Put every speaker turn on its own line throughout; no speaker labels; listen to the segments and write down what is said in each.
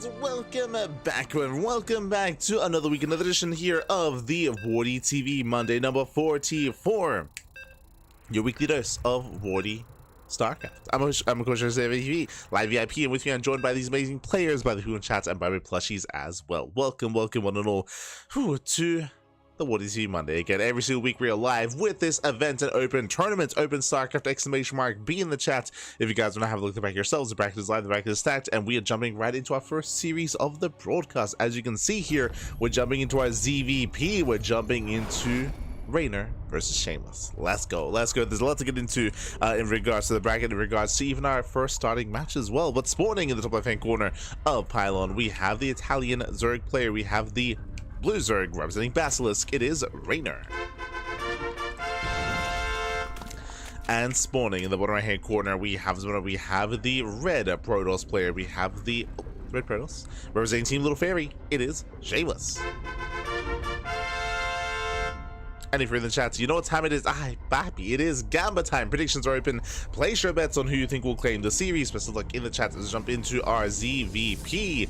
And welcome back, and welcome back to another week, another edition here of the WardiTV Monday number 44, your weekly dose of Wardy StarCraft. I'm a coach of TV, live VIP, and with me I'm joined by these amazing players, by the ByuN chats, and by my plushies as well. Welcome one and all to the WardiTV Monday. Again, every single week we are live with this event and open tournament, open StarCraft exclamation mark, be in the chat if you guys want to have a look at the back yourselves. The bracket is live, the bracket is stacked, and we are jumping right into our first series of the broadcast. As you can see here, we're jumping into our ZVP, we're jumping into Reynor versus Shameless. Let's go. There's a lot to get into in regards to the bracket, in regards to even our first starting match as well. But spawning in the top left hand corner of Pylon, we have the Italian Zerg player, we have the blue Zerg representing Basilisk. It is Reynor. And spawning in the bottom right hand corner, we have the red Protoss player. We have the red Protoss representing Team Little Fairy. It is Shameless. And if you're in the chat, you know what time it is. Bappy, it is Gamba time. Predictions are open. Place your bets on who you think will claim the series. Best of luck in the chat. Let's jump into our ZVP.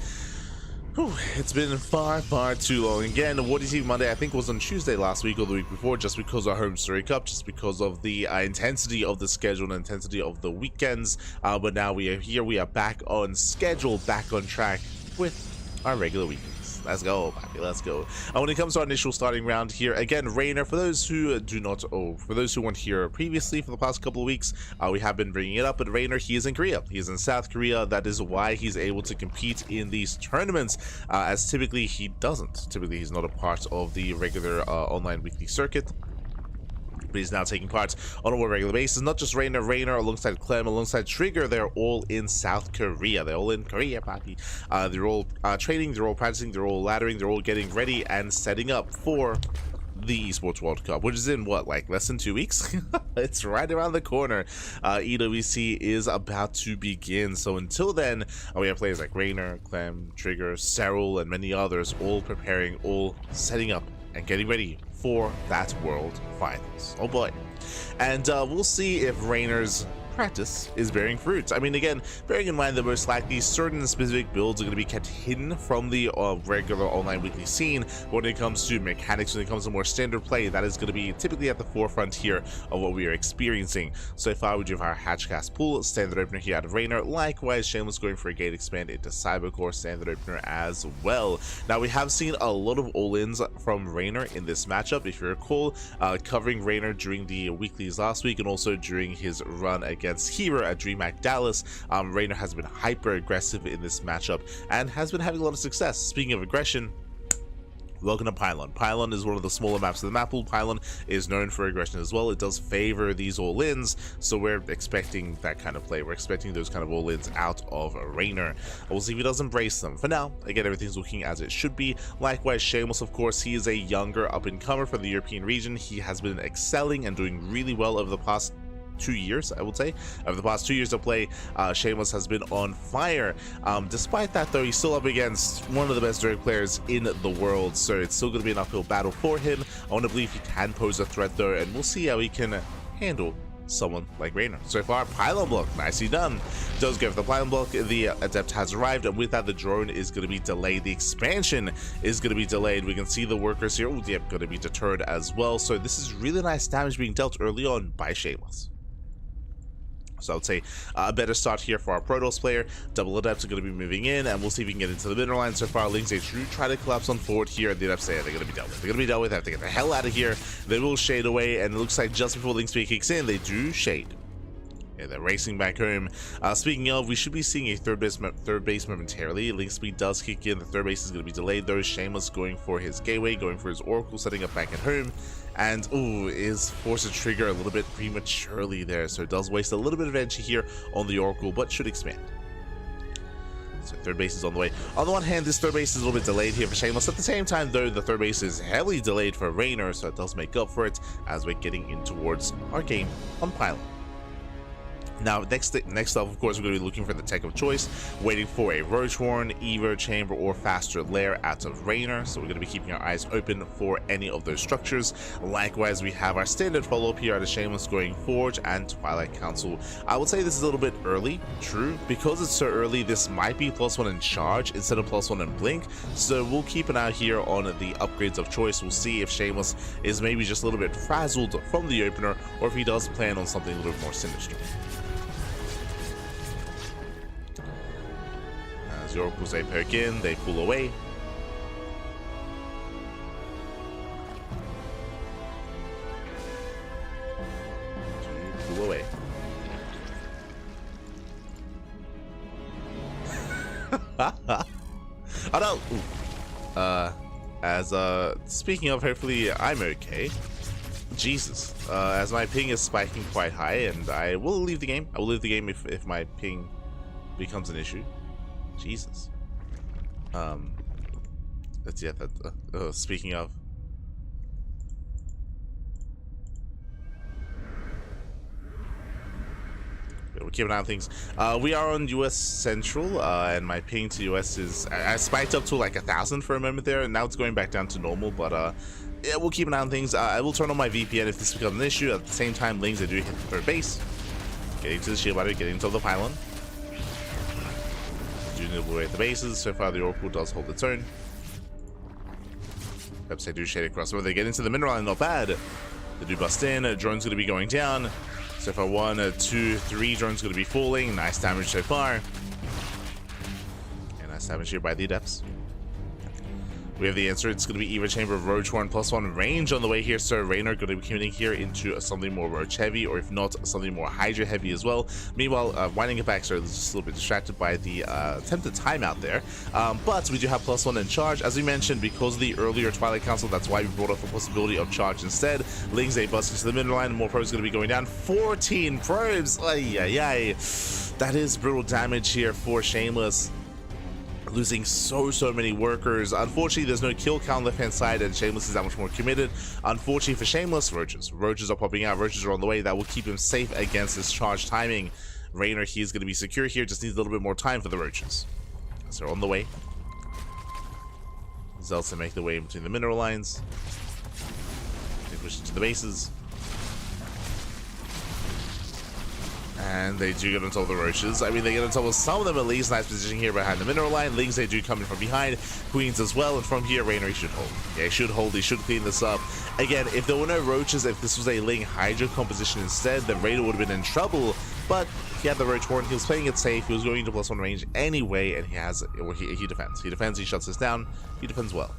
Whew, it's been far too long. Again, WardiTV Monday, I think, was on Tuesday last week or the week before, just because of Home Story Cup, just because of the intensity of the schedule and intensity of the weekends. But now we are here. We are back on schedule, back on track with our regular weekends. Let's go, baby, let's go. When it comes to our initial starting round here, again, Reynor, for those who for those who weren't here previously for the past couple of weeks, we have been bringing it up, but Reynor, he is in Korea. He is in South Korea. That is why he's able to compete in these tournaments, as typically he doesn't. Typically, he's not a part of the regular online weekly circuit. But he's now taking part on a more regular basis. Not just Reynor alongside Clem, alongside Trigger. They're all in South Korea. They're all in Korea, papi. They're all training, they're all practicing, they're all laddering, they're all getting ready and setting up for the Esports World Cup, which is in what, like less than 2 weeks? It's right around the corner. EWC is about to begin. So until then, we have players like Reynor, Clem, Trigger, Serral, and many others all preparing, all setting up and getting ready for that World Finals. Oh boy. And we'll see if Reynor's practice is bearing fruit. I mean, again, bearing in mind that most likely certain specific builds are going to be kept hidden from the regular online weekly scene. When it comes to mechanics, when it comes to more standard play, that is going to be typically at the forefront here of what we are experiencing. So if I would give our Hatchcast pool, standard opener here out of Reynor. Likewise, Shameless going for a gate expand into Cybercore, standard opener as well. Now, we have seen a lot of all-ins from Reynor in this matchup. If you recall, covering Reynor during the weeklies last week and also during his run against Hero at DreamHack Dallas, Reynor has been hyper aggressive in this matchup and has been having a lot of success. Speaking of aggression, welcome to Pylon. Pylon is one of the smaller maps of the map pool. Pylon is known for aggression as well. It does favor these all-ins, so we're expecting that kind of play. We're expecting those kind of all-ins out of Reynor. We'll see if he does embrace them. For now, again, everything's looking as it should be. Likewise, Shameless, of course, he is a younger up-and-comer for the European region. He has been excelling and doing really well over the past 2 years, I would say. Over the past 2 years of play, Shameless has been on fire. Despite that, though, he's still up against one of the best Zerg players in the world, so it's still going to be an uphill battle for him. I want to believe he can pose a threat, though, and we'll see how he can handle someone like Reynor. So far, Pylon block, nicely done. Does go for the Pylon block. The Adept has arrived, and with that, the drone is going to be delayed. The expansion is going to be delayed. We can see the workers here. Oh, yep, going to be deterred as well. So this is really nice damage being dealt early on by Shameless. So I would say a better start here for our Protoss player. Double Adepts are going to be moving in, and we'll see if we can get into the middle line. So far, Lings, they do try to collapse on forward here. The Adepts say they're going to be dealt with. They're going to be dealt with. They have to get the hell out of here. They will shade away, and it looks like just before Lings kicks in, they do shade. Yeah, they're racing back home. Speaking of, we should be seeing a third base momentarily. Link speed does kick in. The third base is going to be delayed, though. Shameless going for his gateway, going for his Oracle, setting up back at home. And, ooh, is forced to trigger a little bit prematurely there. So it does waste a little bit of energy here on the Oracle, but should expand. So third base is on the way. On the one hand, this third base is a little bit delayed here for Shameless. At the same time, though, the third base is heavily delayed for Reynor, so it does make up for it as we're getting in towards our game on Pylon. Now, next up, of course, we're going to be looking for the tech of choice, waiting for a Roach Horn, Evo Chamber, or Faster Lair out of Reynor. So we're going to be keeping our eyes open for any of those structures. Likewise, we have our standard follow-up here out of Shameless, Going Forge, and Twilight Council. I would say this is a little bit early, true. Because it's so early, this might be +1 in charge instead of +1 in blink. So we'll keep an eye here on the upgrades of choice. We'll see if Shameless is maybe just a little bit frazzled from the opener, or if he does plan on something a little bit more sinister. As the oracles, they poke in, they pull away. Pull away. Oh no! Speaking of, hopefully I'm okay. Jesus. As my ping is spiking quite high, and I will leave the game. I will leave the game if my ping becomes an issue. Jesus. That's speaking of. We'll keep an eye on things. We are on US Central, and my ping to US is I spiked up to like 1,000 for a moment there, and now it's going back down to normal. But yeah, we'll keep an eye on things. I will turn on my VPN if this becomes an issue. At the same time, Lings, they do hit the third base, getting to the shield battery, getting to the pylon. Do nibble away at the bases. So far, the Oracle does hold its own. Perhaps they do shade across. Well, they get into the mineral line, not bad. They do bust in. Drone's going to be going down. So far, 1, 2, 3 drones going to be falling. Nice damage so far. And nice damage here by the Adepts. We have the answer. It's going to be Evo Chamber, Roach Horn, +1 range on the way here. So Reynor going to be committing here into something more Roach heavy, or if not, something more Hydra heavy as well. Meanwhile, winding it back, so just a little bit distracted by the attempted timeout there. But we do have +1 in charge. As we mentioned, because of the earlier Twilight Council, that's why we brought up the possibility of charge instead. Lings, they bust into the middle line. More probes going to be going down. 14 probes. Ay, ay, ay. That is brutal damage here for Shameless. Losing so many workers. Unfortunately, there's no kill count on the left hand side, and Shameless is that much more committed. Unfortunately for Shameless, roaches are popping out. Roaches are on the way. That will keep him safe against this charge timing. Reynor, he is going to be secure here, just needs a little bit more time for the roaches. So they're on the way. Zelts make the way between the mineral lines. They push into the bases. And they do get on top of the roaches. I mean, they get on top of some of them at least. Nice position here behind the mineral line. Lings, they do come in from behind. Queens as well. And from here, Reynor, he should hold. Yeah, he should hold. He should clean this up. Again, if there were no roaches, if this was a Ling Hydra composition instead, then Reynor would have been in trouble. But he had the Roach Horn. He was playing it safe. He was going into +1 range anyway. And he has, he defends. He defends. He shuts this down. He defends well.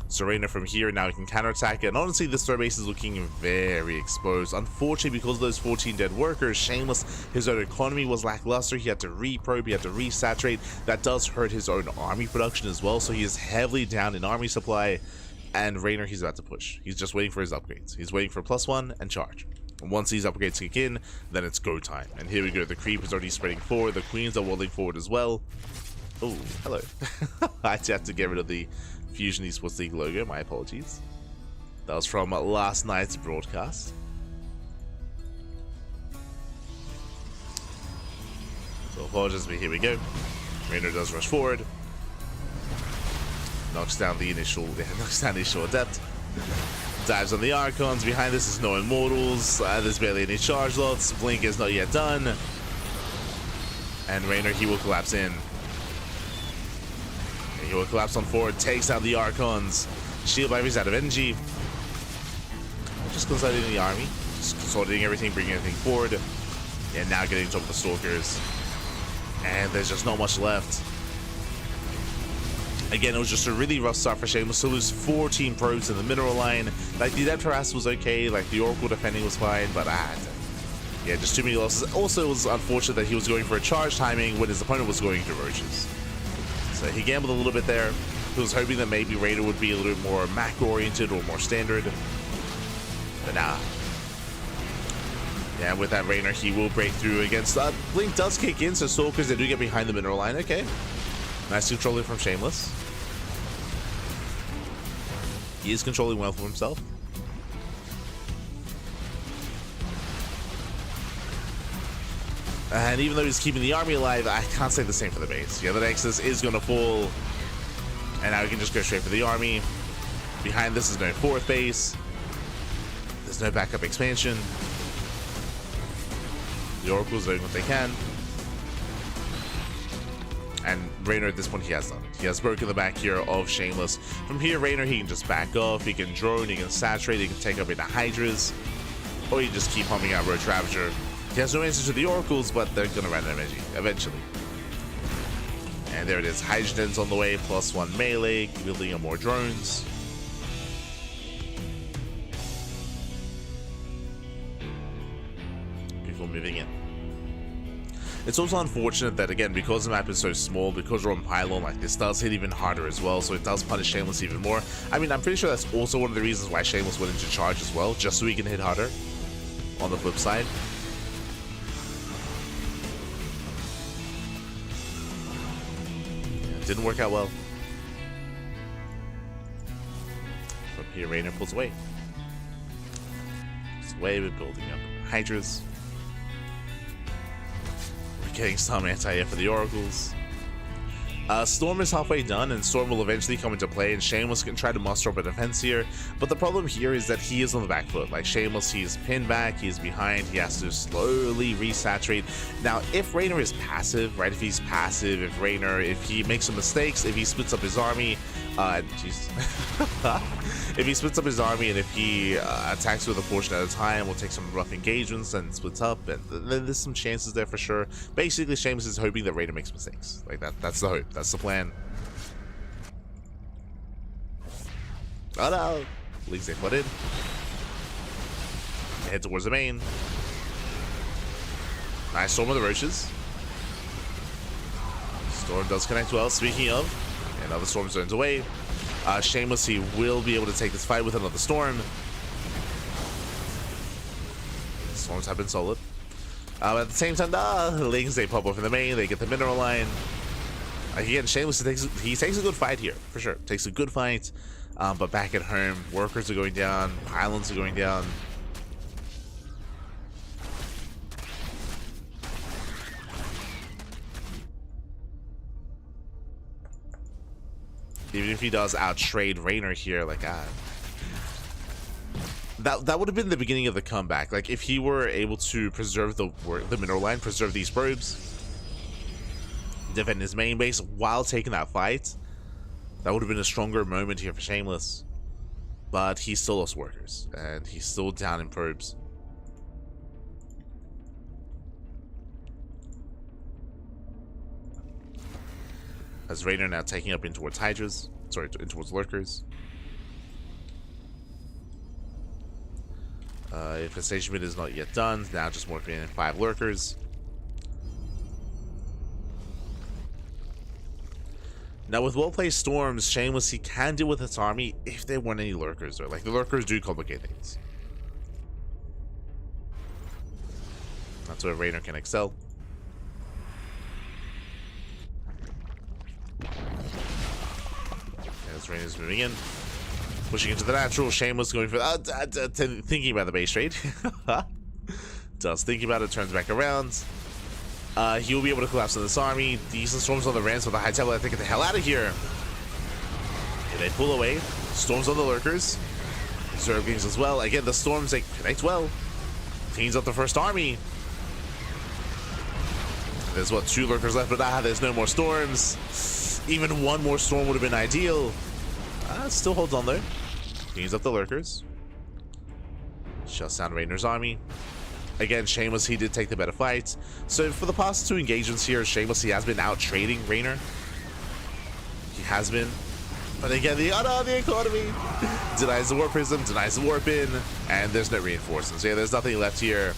So Reynor from here, now he can counterattack it. And honestly, this third base is looking very exposed. Unfortunately, because of those 14 dead workers, Shameless, his own economy was lackluster. He had to reprobe, he had to resaturate. That does hurt his own army production as well. So he is heavily down in army supply. And Reynor, he's about to push. He's just waiting for his upgrades. He's waiting for +1 and charge. And once these upgrades kick in, then it's go time. And here we go. The creep is already spreading forward. The queens are rolling forward as well. Oh, hello. I just have to get rid of the Fusion Esports League logo, my apologies. That was from last night's broadcast. So apologies, but here we go. Reynor does rush forward. Knocks down the initial adept. Dives on the Archons. Behind this is no Immortals. There's barely any charge lots. Blink is not yet done. And Reynor, he will collapse in. He will collapse on forward, takes out the Archons. Shield batteries out of energy. Just consolidating the army. Just consolidating everything, bringing everything forward. And now getting on top of the Stalkers. And there's just not much left. Again, it was just a really rough start for Shameless to lose 14 probes in the mineral line. Like, the Adept harass was okay, like the Oracle defending was fine, but yeah, just too many losses. Also, it was unfortunate that he was going for a charge timing when his opponent was going to roaches. So he gambled a little bit there. He was hoping that maybe Reynor would be a little bit more macro-oriented or more standard. But nah. Yeah, with that Reynor, he will break through against... Blink does kick in, so Stalkers, they do get behind the mineral line. Okay. Nice controlling from Shameless. He is controlling well for himself. And even though he's keeping the army alive, I can't say the same for the base. Yeah, the Nexus is going to fall. And now we can just go straight for the army. Behind this is no 4th base. There's no backup expansion. The Oracle's doing what they can. And Reynor at this point, he has done. He has broken the back here of Shameless. From here, Reynor, he can just back off. He can drone, he can saturate, he can take up into Hydras. Or he can just keep pumping out Roach Ravager. He has no answer to the Oracles, but they're going to run out of energy eventually. And there it is. Hydrogen's on the way, +1 melee, building up more drones. People moving in. It's also unfortunate that, again, because the map is so small, because we're on pylon, like, this does hit even harder as well, so it does punish Shameless even more. I mean, I'm pretty sure that's also one of the reasons why Shameless went into charge as well, just so he can hit harder on the flip side. Yeah, it didn't work out well. From here, Reynor pulls away. Pulls away, we're building up Hydras. Getting some anti-air for the Oracles. Storm is halfway done, and Storm will eventually come into play, and Shameless can try to muster up a defense here, but the problem here is that he is on the back foot. Like, Shameless, he's pinned back, he's behind, he has to slowly resaturate. Now, if Reynor is passive, right, if he's passive, if Reynor, if he makes some mistakes, if he splits up his army, if he splits up his army and if he attacks with a portion at a time, we'll take some rough engagements and splits up, and then there's some chances there for sure. Basically, Shameless is hoping that Reynor makes mistakes. Like, that's the hope. That's the plan. Oh no! Leagues they put in. They head towards the main. Nice Storm of the Roaches. Storm does connect well. Speaking of, another Storm zones away. Shameless, he will be able to take this fight with another Storm. Storms have been solid. At the same time, Lings, they pop off in the main. They get the mineral line. Again, Shameless, he takes a good fight here, for sure. Takes a good fight, but back at home, workers are going down, pylons are going down. Even if he does out-trade Reynor here, like, that would have been the beginning of the comeback. Like, if he were able to preserve the mineral line, preserve these probes, defend his main base while taking that fight, that would have been a stronger moment here for Shameless. But he still lost workers, and he's still down in probes. As Reynor now taking up in towards Hydras, sorry, in towards Lurkers. Infestation is not yet done, now just morphing in 5 Lurkers. Now, with well-placed Storms, Shameless, he can deal with his army if there weren't any Lurkers, though. Like, the Lurkers do complicate things. That's where Reynor can excel. As Reynor's moving in. Pushing into the natural. Shameless going for... thinking about the base trade. Does thinking about it, turns back around. He will be able to collapse on this army. Decent Storms on the ramps with a high tempo. I think get the hell out of here. Okay, they pull away. Storms on the Lurkers. Zerglings as well. Again, the Storms, they connect well. Cleans up the first army. There's, what, 2 Lurkers left, but there's no more Storms. Even one more Storm would have been ideal. Still holds on, though. Cleans up the Lurkers. Shuts down Reynor's army. Again, Shameless, he did take the better fight. So for the past 2 engagements here, Shameless, he has been out trading Reynor. He has been. But again, the economy denies the Warp Prism, denies the Warp In, and there's no reinforcements. Yeah, there's nothing left here.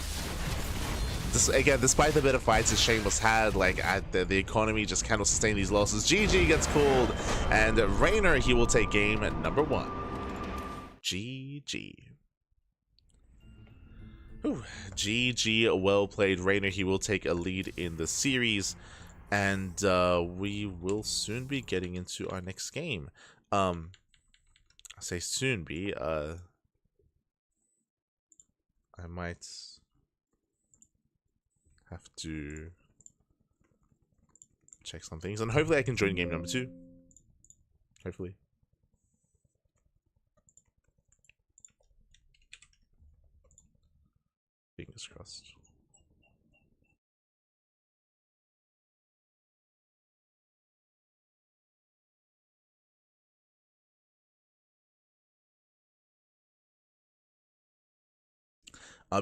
Again, despite the better fights that Shameless had, like, the economy just cannot sustain these losses. GG gets called, and Reynor, he will take game at number 1. GG. Ooh, GG, well played, Reynor. He will take a lead in the series, and we will soon be getting into our next game. I say soon be. I might Have to check some things, and hopefully I can join game number 2. Hopefully. Fingers crossed.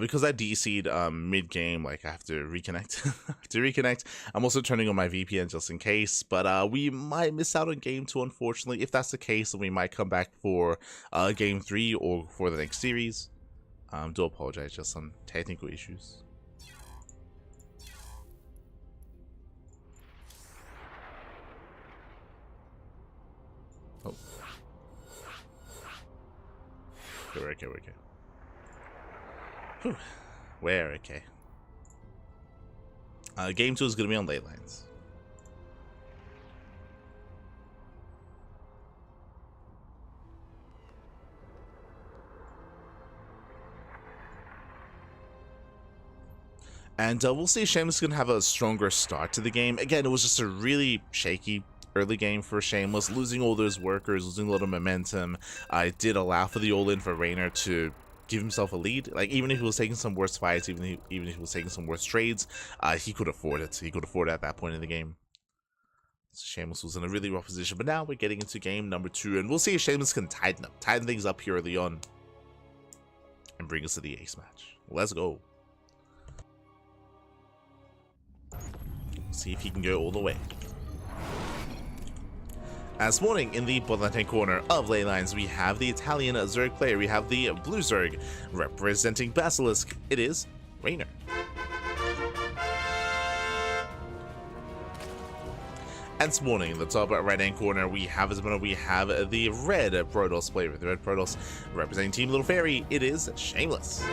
Because I DC'd mid-game, like I have to reconnect. I'm also turning on my VPN just in case, but we might miss out on game 2, unfortunately. If that's the case, then we might come back for game 3 or for the next series. Do apologize, just some technical issues. Oh. We're okay, we're okay. Whew. We're okay. Game 2 is going to be on late lines. And we'll see if Shameless is going to have a stronger start to the game. Again, it was just a really shaky early game for Shameless, losing all those workers, losing a lot of momentum. It did allow for the all-in for Reynor to give himself a lead. Like, even if he was taking some worse fights, even if he was taking some worse trades, he could afford it. He could afford it at that point in the game. So Shameless was in a really rough position, but now we're getting into game number 2, and we'll see if Shameless can tighten things up here early on and bring us to the ace match. Let's go. See if he can go all the way. As morning in the bottom left-hand corner of lane lines, we have the Italian Zerg player. We have the blue Zerg representing Basilisk. It is Reynor. And this morning in the top right-hand corner, we have the red Protoss player. The red Protoss representing Team Little Fairy. It is Shameless.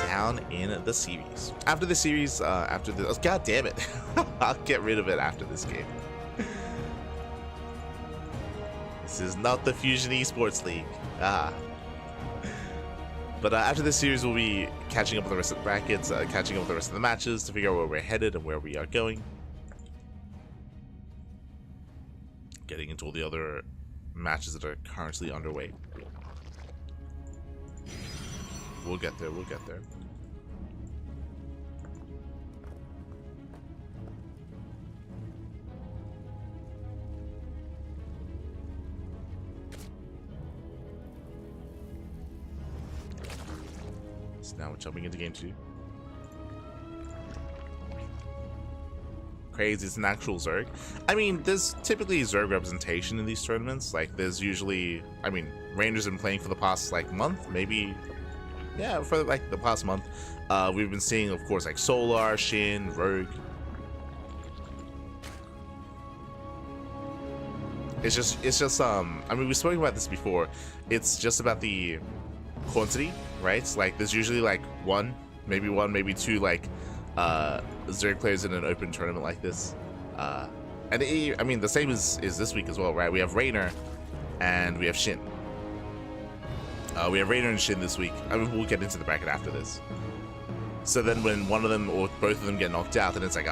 Down in the series. After the series, after this, oh, god damn it, I'll get rid of it after this game. This is not the Fusion Esports League. But after this series, we'll be catching up with the rest of the brackets, catching up with the rest of the matches to figure out where we're headed and where we are going. Getting into all the other matches that are currently underway. We'll get there, we'll get there. So now we're jumping into game 2. Crazy, it's an actual Zerg. I mean, there's typically Zerg representation in these tournaments. Like, there's usually, I mean, Rangers have been playing for the past, like, month, maybe. Yeah, for like the past month, we've been seeing, of course, like Solar, Shin, Rogue. It's just I mean, we've spoken about this before. It's just about the quantity, right? Like, there's usually like one, maybe two, like Zerg players in an open tournament like this. I mean, the same is this week as well, right? We have Reynor and we have Shin. We have Reynor and Shin this week. I mean, we'll get into the bracket after this. So then when one of them or both of them get knocked out, then it's like,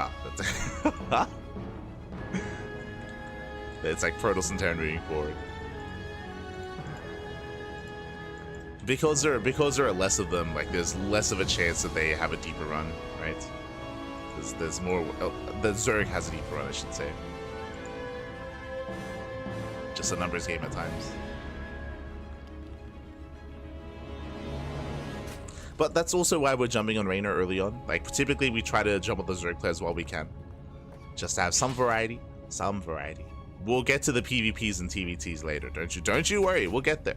it's like Protoss and Terran moving forward. Because there are less of them, like, there's less of a chance that they have a deeper run, right? There's more, the Zerg has a deeper run, I should say. Just a numbers game at times. But that's also why we're jumping on Reynor early on. Like, typically we try to jump on the Zerg players while we can. Just to have some variety. Some variety. We'll get to the PvPs and TVTs later. Don't you worry, we'll get there.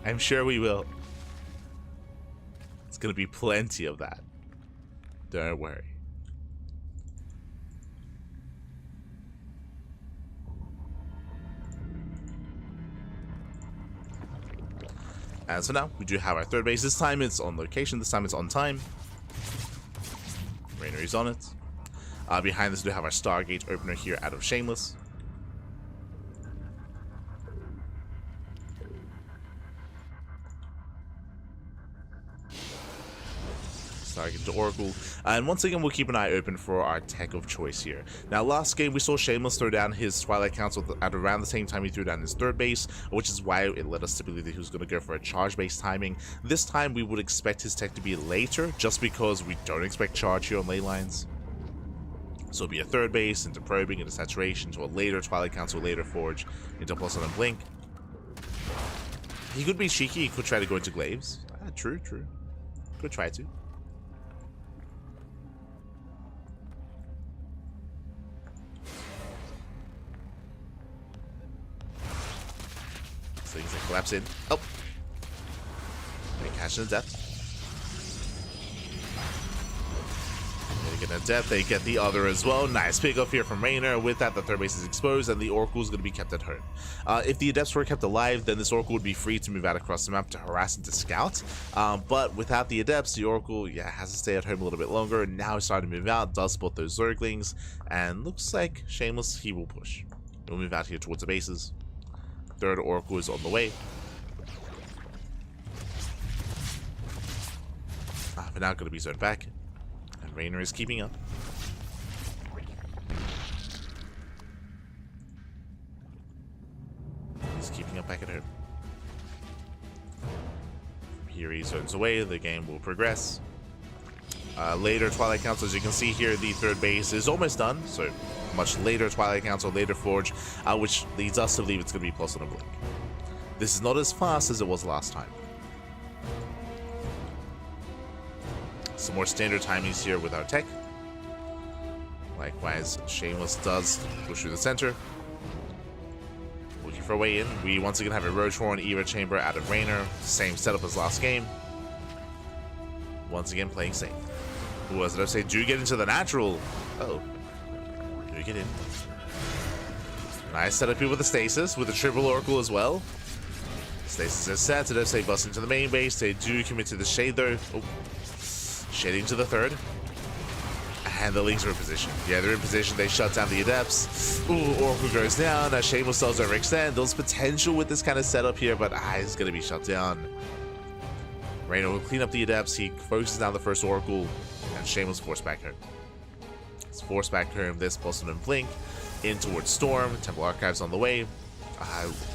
I'm sure we will. It's gonna be plenty of that. Don't worry. And so now we do have our third base. This time it's on location. This time it's on time. Reynor is on it. Behind this we do have our Stargate opener here out of Shameless. target to Oracle. And once again, we'll keep an eye open for our tech of choice here. Now, last game, we saw Shameless throw down his Twilight Council at around the same time he threw down his third base, which is why it led us to believe that he was going to go for a charge-based timing. This time, we would expect his tech to be later, just because we don't expect charge here on ley lines. So it'll be a third base, into probing, into saturation, to a later Twilight Council, later Forge, into plus and blink. He could be cheeky, he could try to go into Glaives. True. Could try to. Things that collapse in. Oh! They catch in death. They get a death, they get the other as well. Nice pick up here from Reynor. With that, the third base is exposed, and the Oracle is going to be kept at home. If the Adepts were kept alive, then this Oracle would be free to move out across the map to harass and to scout. But without the Adepts, the Oracle, has to stay at home a little bit longer. And now he's starting to move out, does spot those Zerglings, and looks like Shameless, he will push. He'll move out here towards the bases. Third Oracle is on the way. But now going to be zoned back. And Reynor is keeping up. He's keeping up back at home. Here he zones away. The game will progress. Later Twilight Council, as you can see here, the third base is almost done. So much later Twilight Council, later Forge, which leads us to believe it's going to be plus on a blink. This is not as fast as it was last time. Some more standard timings here with our tech. Likewise, Shameless does push through the center. Looking for a way in. We once again have a Roach Horn Era Chamber out of Reynor. Same setup as last game. Once again playing safe. Ooh, as I say, do get into the natural. Uh-oh. Do get in. Nice setup here with the Stasis, with the triple Oracle as well. Stasis is set. Did I say bust into the main base? They do commit to the Shade though. Oh. Shading to the third. And the Lings are in position. Yeah, they're in position. They shut down the Adepts. Ooh, Oracle goes down. Shameless does overextend. There's potential with this kind of setup here, but it's going to be shut down. Reynor will clean up the Adepts. He focuses down the first Oracle, and Shameless forced back home. It's forced back home. This Blossom and Blink in towards Storm. Temple Archives on the way.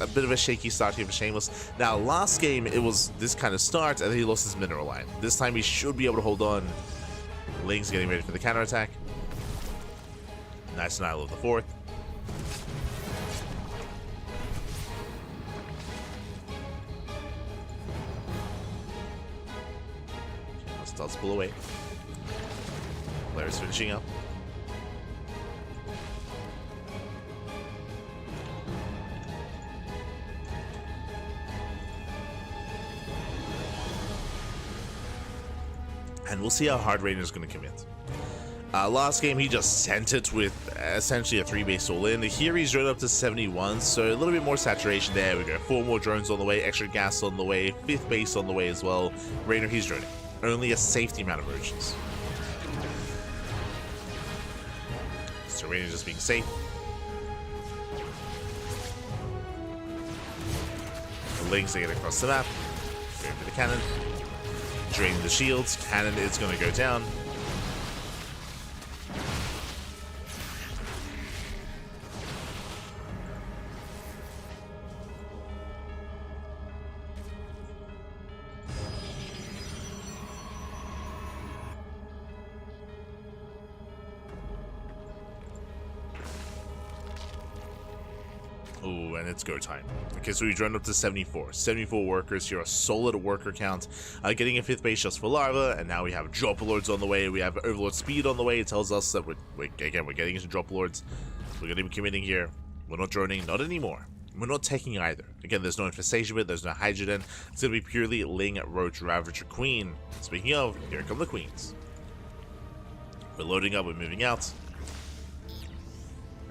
A bit of a shaky start here for Shameless. Now, last game, it was this kind of start, and then he lost his mineral line. This time, he should be able to hold on. Ling's getting ready for the counterattack. Nice denial of the fourth. Shameless does pull away. Player's finishing up. And we'll see how hard Reynor's going to commit. Last game, he just sent it with essentially a 3-base all-in. Here he's droned up to 71, so a little bit more saturation. There we go. 4 more drones on the way, extra gas on the way, 5th base on the way as well. Reynor, he's droning. Only a safety amount of roaches. So Reynor just being safe. The Lings, they get across the map. Going for the cannon. Draining the shields. Cannon is going to go down. Ooh, and it's go time. Okay, so we droned up to 74. 74 workers here, a solid worker count. Getting a 5th base just for Larva, and now we have Drop Lords on the way. We have Overlord Speed on the way. It tells us that we're getting into Drop Lords. We're going to be committing here. We're not droning, not anymore. We're not taking either. Again, there's no infestation bit, there's no hydrogen. It's going to be purely Ling, Roach, Ravager, Queen. Speaking of, here come the Queens. We're loading up, we're moving out.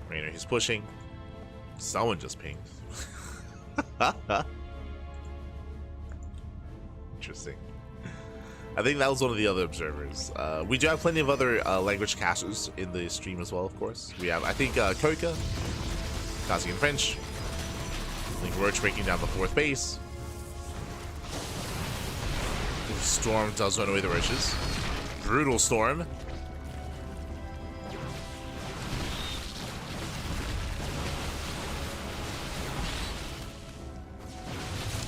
Reynor, he's pushing. Someone just pinged. Interesting. I think that was one of the other observers. We do have plenty of other language casters in the stream as well, of course. We have, I think, Coca, casting in French. Link Roach breaking down the 4th base. Storm does run away the Roaches. Brutal storm.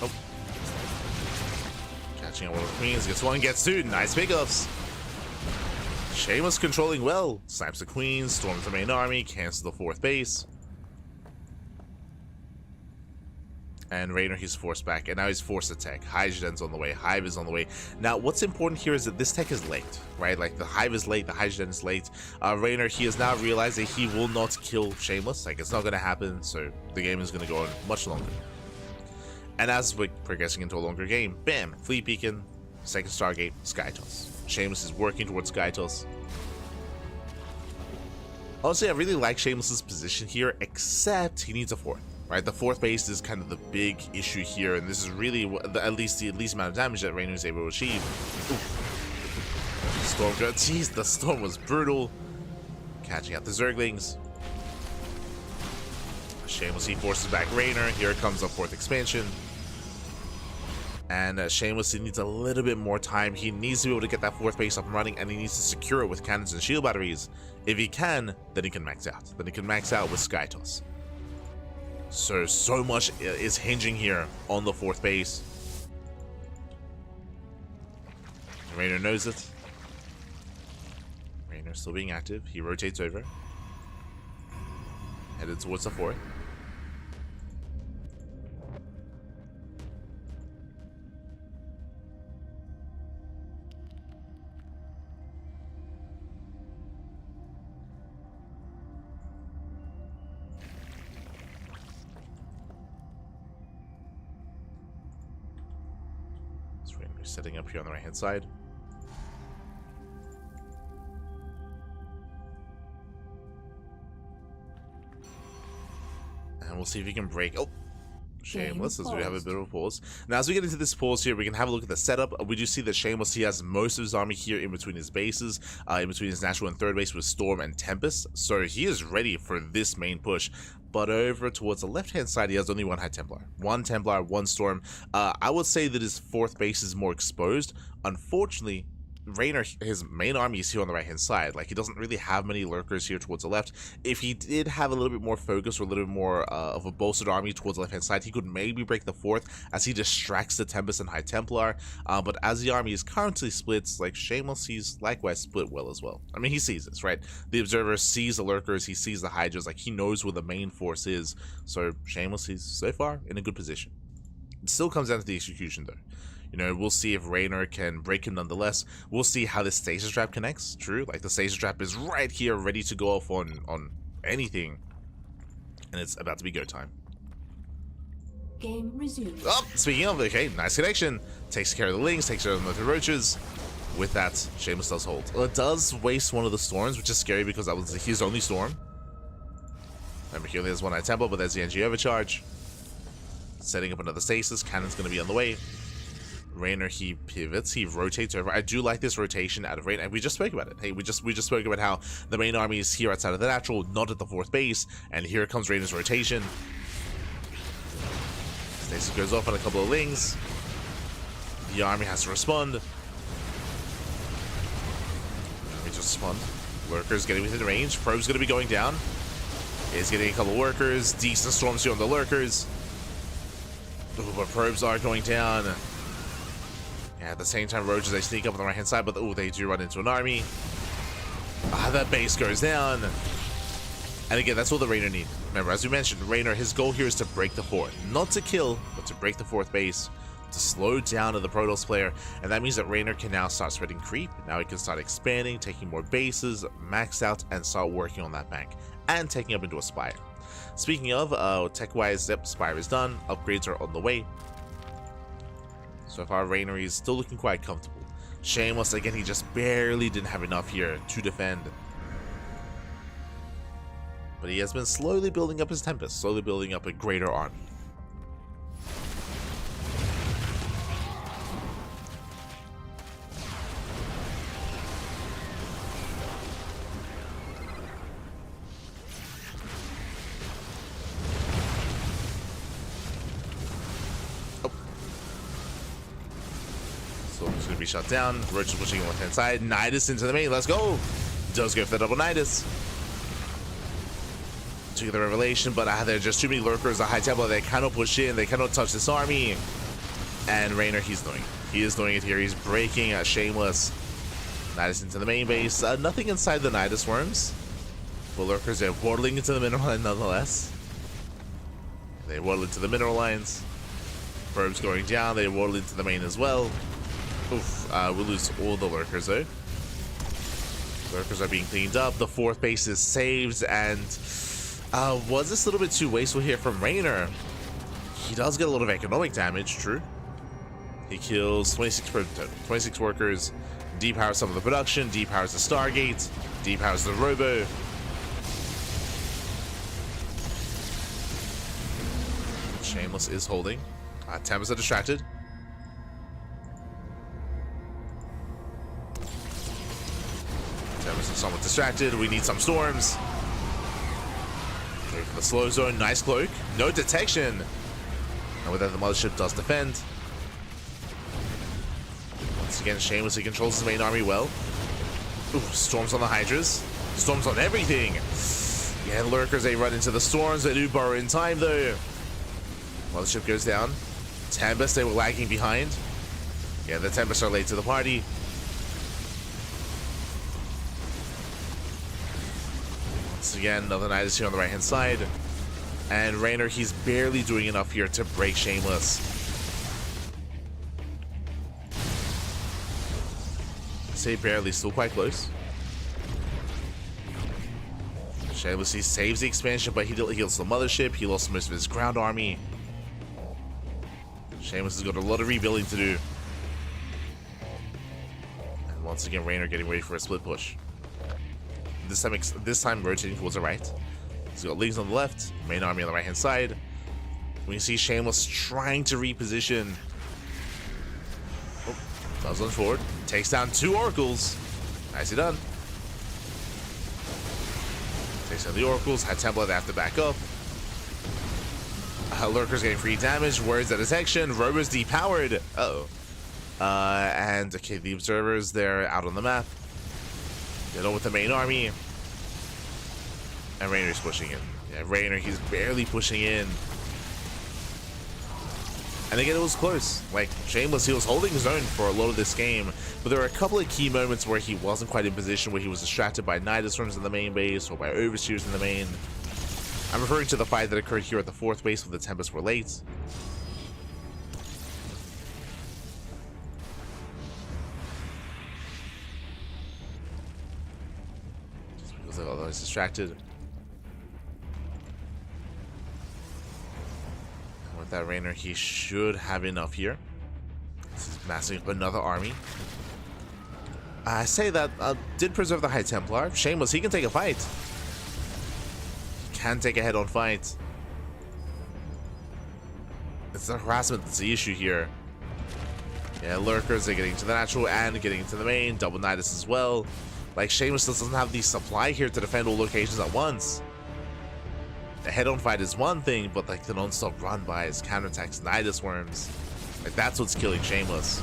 Oh. Catching up with the queens. Gets one, gets two. Nice pickups. Shameless controlling well. Snipes the queen, storms the main army, cancels the fourth base. And Reynor, he's forced back, and now he's forced to tech. Hydrogen's on the way, Hive is on the way. Now, what's important here is that this tech is late, right? Like, the Hive is late, the Hydrogen is late. Reynor, he has now realized that he will not kill Shameless. Like, it's not going to happen, so the game is going to go on much longer. And as we're progressing into a longer game, bam, Fleet Beacon, second Stargate, Sky Toss. Shameless is working towards Sky Toss. Honestly, I really like Shameless's position here, except he needs a fourth. Right, the fourth base is kind of the big issue here, and this is really at least the least amount of damage that Reynor is able to achieve. Ooh. Storm, jeez, the storm was brutal. Catching out the Zerglings. Shameless, he forces back Reynor. Here comes the fourth expansion. And Shameless, he needs a little bit more time. He needs to be able to get that fourth base up and running, and he needs to secure it with cannons and shield batteries. If he can, then he can max out. Then he can max out with Sky Toss. So much is hinging here on the fourth base. Reynor knows it. Reynor still being active. He rotates over. Headed towards the fourth. Setting up here on the right hand side. And we'll see if he can break. Oh, Shameless, as we have a bit of a pause. Now, as we get into this pause here, we can have a look at the setup. We do see that Shameless, he has most of his army here in between his bases, in between his natural and third base with Storm and Tempest. So he is ready for this main push. But over towards the left-hand side, he has only one High Templar. One Templar, one Storm. I would say that his fourth base is more exposed. Unfortunately, Reynor, his main army is here on the right-hand side. Like, he doesn't really have many lurkers here towards the left. If he did have a little bit more focus or a little bit more of a bolstered army towards the left-hand side, he could maybe break the fourth as he distracts the Tempest and High Templar. But as the army is currently split, like, Shameless, he's likewise split well as well. I mean, he sees this, right? The Observer sees the lurkers, he sees the Hydras, like, he knows where the main force is. So, Shameless, he's so far in a good position. It still comes down to the execution, though. You know, we'll see if Reynor can break him nonetheless. We'll see how the stasis trap connects. True, like the stasis trap is right here, ready to go off on anything. And it's about to be go time.
Game resumed.
Oh, speaking of, okay, nice connection. Takes care of the Lings, takes care of the Roaches. With that, Shameless does hold. Well, it does waste one of the Storms, which is scary because that was his only Storm. Remember, he only has one High Temple, but there's the NG overcharge. Setting up another stasis. Cannon's going to be on the way. Reynor, he pivots, he rotates over. I do like this rotation out of Reynor, and we just spoke about it. Hey, we just spoke about how the main army is here outside of the natural, not at the fourth base, and here comes Reynor's rotation. Stasis goes off on a couple of Lings. The army has to respond. Army just respond. Lurkers getting within range. Probe's going to be going down. Is getting a couple workers. Decent storms here on the Lurkers. Ooh, but probes are going down. At the same time, Roaches, they sneak up on the right-hand side, but oh, they do run into an army. That base goes down. And again, that's all the Reynor need. Remember, as we mentioned, Reynor, his goal here is to break the fourth. Not to kill, but to break the fourth base, to slow down the Protoss player. And that means that Reynor can now start spreading creep. Now he can start expanding, taking more bases, max out, and start working on that bank. And taking up into a Spire. Speaking of, tech-wise, yep, Spire is done. Upgrades are on the way. So far, Reynor is still looking quite comfortable. Shameless, again, he just barely didn't have enough here to defend. But he has been slowly building up his Tempest, slowly building up a greater army. It's gonna be shut down. Roach is pushing on the left-hand side. Nidus into the main. Let's go. Does go for the double Nidus. To the revelation, but there are just too many lurkers. The High Templar, they cannot push in. They cannot touch this army. And Reynor, he's doing it. He is doing it here. He's breaking Shameless. Nidus into the main base. Nothing inside the Nidus worms. The lurkers, they're waddling into the mineral line nonetheless. They waddle into the mineral lines. Probes going down. They waddle into the main as well. Oof. We'll lose all the lurkers though. Lurkers are being cleaned up. The fourth base is saved, and was this a little bit too wasteful here from Reynor? He does get a lot of economic damage, true. He kills 26 workers, depowers some of the production, depowers the Stargate, depowers the Robo. Shameless is holding. Tempers are distracted. Tempers are somewhat distracted. We need some storms. Wait for the slow zone. Nice cloak. No detection. And with that, the mothership does defend. Once again, Shameless, he controls his main army well. Ooh, storms on the Hydras. Storms on everything. Yeah, lurkers, they run into the storms. They do borrow in time, though. Mothership goes down. Tempest, they were lagging behind. Yeah, the Tempest are late to the party. Once again, another Nidus here on the right-hand side. And Reynor, he's barely doing enough here to break Shameless. I say barely, still quite close. Shameless, he saves the expansion, but he heals the mothership. He lost most of his ground army. Shameless has got a lot of rebuilding to do. And once again, Reynor getting ready for a split push. This time rotating towards the right. He's got Leagues on the left, main army on the right hand side. We can see Shameless trying to reposition. Oh, does run forward. Takes down 2 oracles. Nicely done. Takes down the oracles. High Templar, they have to back up. Lurkers getting free damage. Words at detection. Robo's depowered. Uh-oh. And okay, the observers, they're out on the map. They're done with the main army. And Reynor's pushing in. Yeah, Reynor, he's barely pushing in. And again, it was close. Like, Shameless, he was holding his own for a lot of this game. But there were a couple of key moments where he wasn't quite in position, where he was distracted by Nidus runs in the main base or by Overseers in the main. I'm referring to the fight that occurred here at the 4th base where the Tempests were late. Just because I was distracted. And with that, Reynor, he should have enough here. This is massing up another army. I say that did preserve the High Templar. Shameless, he can take a fight. Can take a head-on fight. It's the harassment that's the issue here. Yeah, lurkers are getting to the natural and getting into the main. Double Nidus as well. Like, Shameless doesn't have the supply here to defend all locations at once. The head-on fight is one thing, but like the non-stop run-bys, counterattacks, Nidus worms, like that's what's killing Shameless.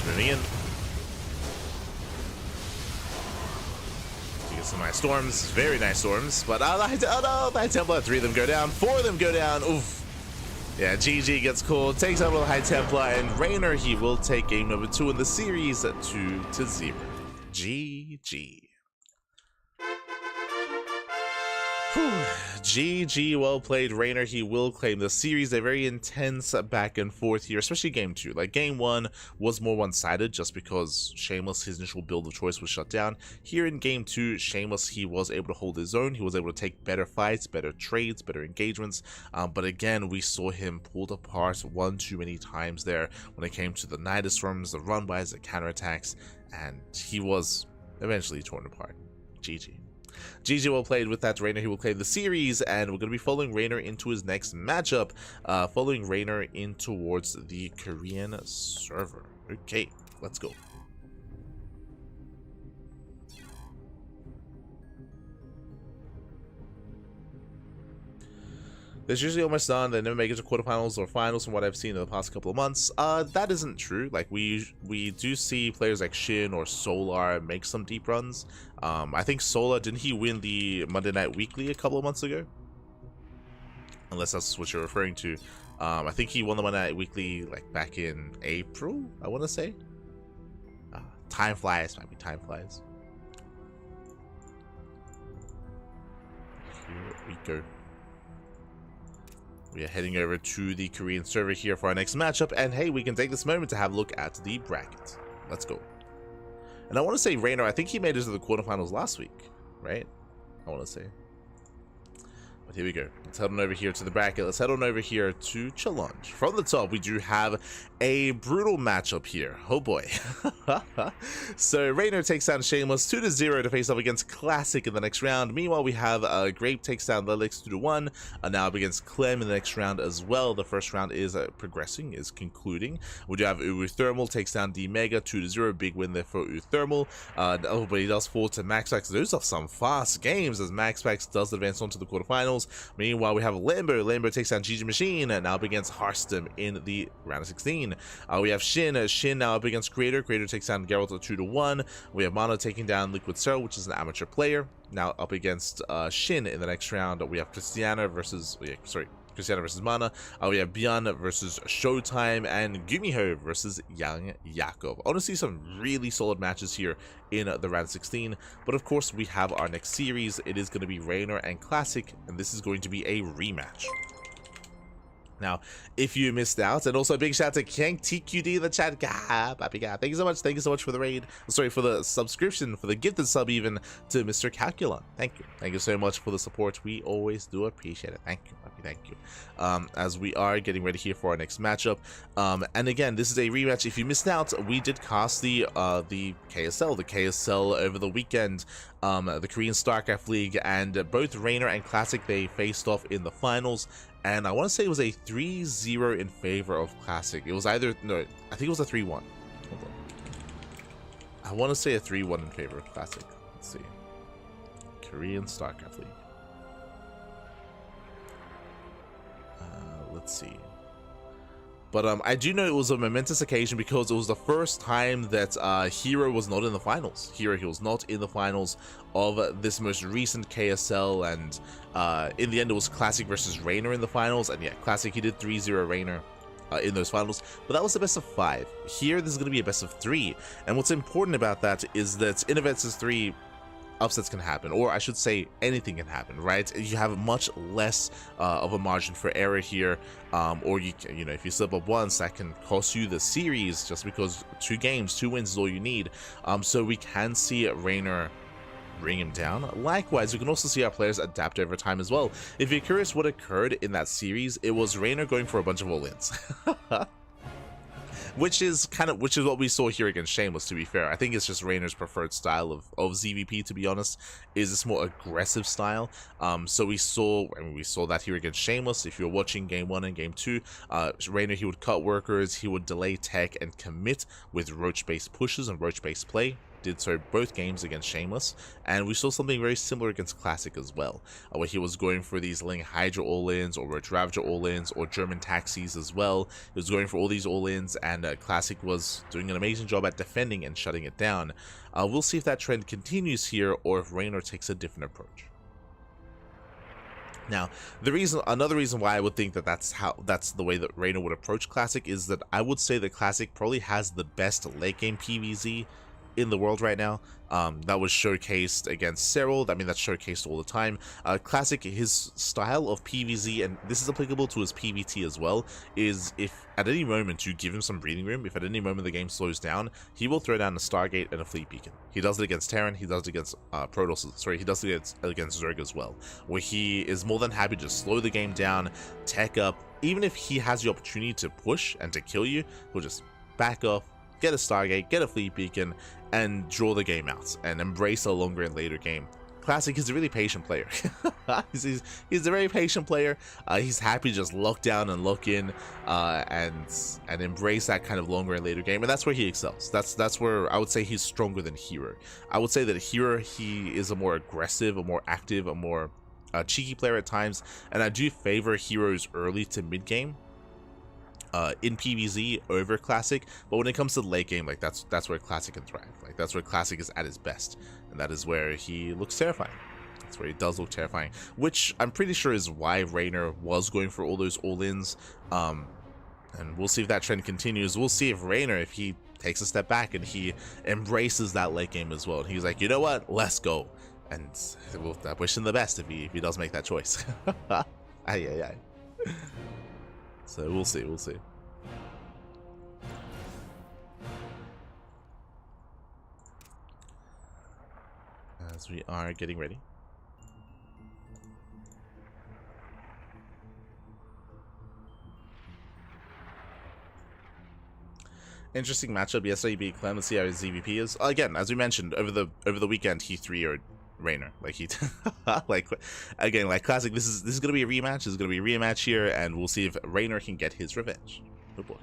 Moving in. You get some nice storms, very nice storms. But oh no, the High Templar, 3 of them go down, 4 of them go down. Oof. Yeah, GG gets called, takes out the High Templar, and Reynor, he will take game number 2 in the series at 2-0. GG. Whew. GG, well played, Reynor. He will claim the series. A very intense back and forth here, especially game 2. Like, game 1 was more one-sided just because Shameless, his initial build of choice, was shut down. Here in game 2, Shameless, he was able to hold his own. He was able to take better fights, better trades, better engagements. But again, we saw him pulled apart one too many times there when it came to the Nidus Storms, the run-bys, the counterattacks, and he was eventually torn apart. GG. GG well played. With that, Reynor, he will claim the series, and we're going to be following Reynor into his next matchup, following Reynor in towards the Korean server. Okay, let's go. It's usually almost done. They never make it to quarterfinals or finals from what I've seen in the past couple of months. That isn't true. Like, we do see players like Shin or Solar make some deep runs. I think Solar, didn't he win the Monday Night Weekly a couple of months ago? Unless that's what you're referring to. I think he won the Monday Night Weekly like back in April, I want to say. Time flies, might be time flies. Here we go. We are heading over to the Korean server here for our next matchup, and hey, we can take this moment to have a look at the bracket. Let's go. And I want to say Reynor, I think he made it to the quarterfinals last week, right? I want to say. But here we go. Let's head on over here to the bracket. Let's head on over here to Challenge. From the top, we do have a brutal matchup here. Oh boy. So Reynor takes down Shameless 2-0 to face off against Classic in the next round. Meanwhile, we have Grape takes down Lelix 2-1. Now up against Clem in the next round as well. The first round is progressing, is concluding. We do have Thermal takes down D Mega 2-0. Big win there for Thermal. Oh, but he does fall to MaxPax. Those are some fast games as MaxPax does advance on to the quarterfinals. Meanwhile, we have Lambo. Lambo takes down GG Machine, now up against Harstem in the round of 16. We have Shin. Shin now up against Creator. Creator takes down Geralt 2-1. We have Mono taking down Liquid Cell, which is an amateur player, now up against Shin in the next round. We have Christiana versus Mana. We have ByuN versus Showtime, and GuMiho versus Young Yakov. I want to see some really solid matches here in the round 16, but of course we have our next series. It is going to be Reynor and Classic, and this is going to be a rematch. Now, if you missed out, and also a big shout out to TQD in the chat. Thank you so much. Thank you so much for the raid. Sorry, for the subscription, for the gifted sub even to Mr. Calculon. Thank you. Thank you so much for the support. We always do appreciate it. Thank you. Thank you. As we are getting ready here for our next matchup. And again, this is a rematch. If you missed out, we did cast the KSL over the weekend. The Korean StarCraft League, and both Reynor and Classic, they faced off in the finals. And I want to say it was a 3-0 in favor of Classic. It was either, no, I think it was a 3-1. Hold on. I want to say a 3-1 in favor of Classic. Let's see. Korean StarCraft League. Let's see. But I do know it was a momentous occasion because it was the first time that Hero was not in the finals. He was not in the finals of this most recent KSL, and in the end it was Classic versus Reynor in the finals, and yeah, Classic, he did 3-0 Reynor in those finals, but that was the best of 5. Here, this is going to be a best of 3, and what's important about that is that in a best of 3, upsets can happen, or I should say anything can happen, right? You have much less of a margin for error here, or you know, if you slip up once, that can cost you the series, just because 2 games, 2 wins is all you need. So we can see Reynor bring him down. Likewise, we can also see our players adapt over time as well. If you're curious what occurred in that series, it was Reynor going for a bunch of all-ins. Which is what we saw here against Shameless, to be fair. I think it's just Reynor's preferred style of ZVP, to be honest, is this more aggressive style. So we saw that here against Shameless. If you're watching game 1 and game 2, Reynor, he would cut workers, he would delay tech and commit with roach-based pushes and roach-based play. Did so both games against Shameless, and we saw something very similar against Classic as well, where he was going for these Ling Hydra all-ins, or Roach Ravager all-ins, or German taxis as well. He was going for all these all-ins, and Classic was doing an amazing job at defending and shutting it down. We'll see if that trend continues here, or if Reynor takes a different approach. Now, another reason why I would think that that's the way that Reynor would approach Classic is that I would say that Classic probably has the best late game PvZ in the world right now. That was showcased against Cyril. I mean, that's showcased all the time. Classic, his style of PvZ, and this is applicable to his PvT as well, is if at any moment you give him some breathing room, if at any moment the game slows down, he will throw down a Stargate and a Fleet Beacon. He does it against Terran, he does it against Protoss, sorry, he does it against Zerg as well, where he is more than happy to slow the game down, tech up. Even if he has the opportunity to push and to kill you, he'll just back off, get a Stargate, get a Fleet Beacon, and draw the game out, and embrace a longer and later game Classic is a really patient player. he's a very patient player. He's happy to just lock down and lock in, and embrace that kind of longer and later game, and that's where he excels. That's where I would say he's stronger than Hero. I would say that Hero, he is a more aggressive, a more active, a more cheeky player at times, and I do favor Heroes early to mid game in PvZ over Classic. But when it comes to the late game, like that's where Classic can thrive. Like that's where Classic is at his best, and that is where he looks terrifying. That's where he does look terrifying, which I'm pretty sure is why Reynor was going for all those all-ins. And we'll see if that trend continues. We'll see if Reynor, if he takes a step back and he embraces that late game as well, and he's like, you know what, let's go. And we'll wish him the best if he does make that choice. Aye. So we'll see. As we are getting ready. Interesting matchup. Yesterday he beat Clem. Let's see how his ZVP is. Again, as we mentioned, over the weekend he 3-0'd Reynor. Like he like again, like Classic, this is gonna be a rematch. This is gonna be a rematch here, and we'll see if Reynor can get his revenge. Oh boy.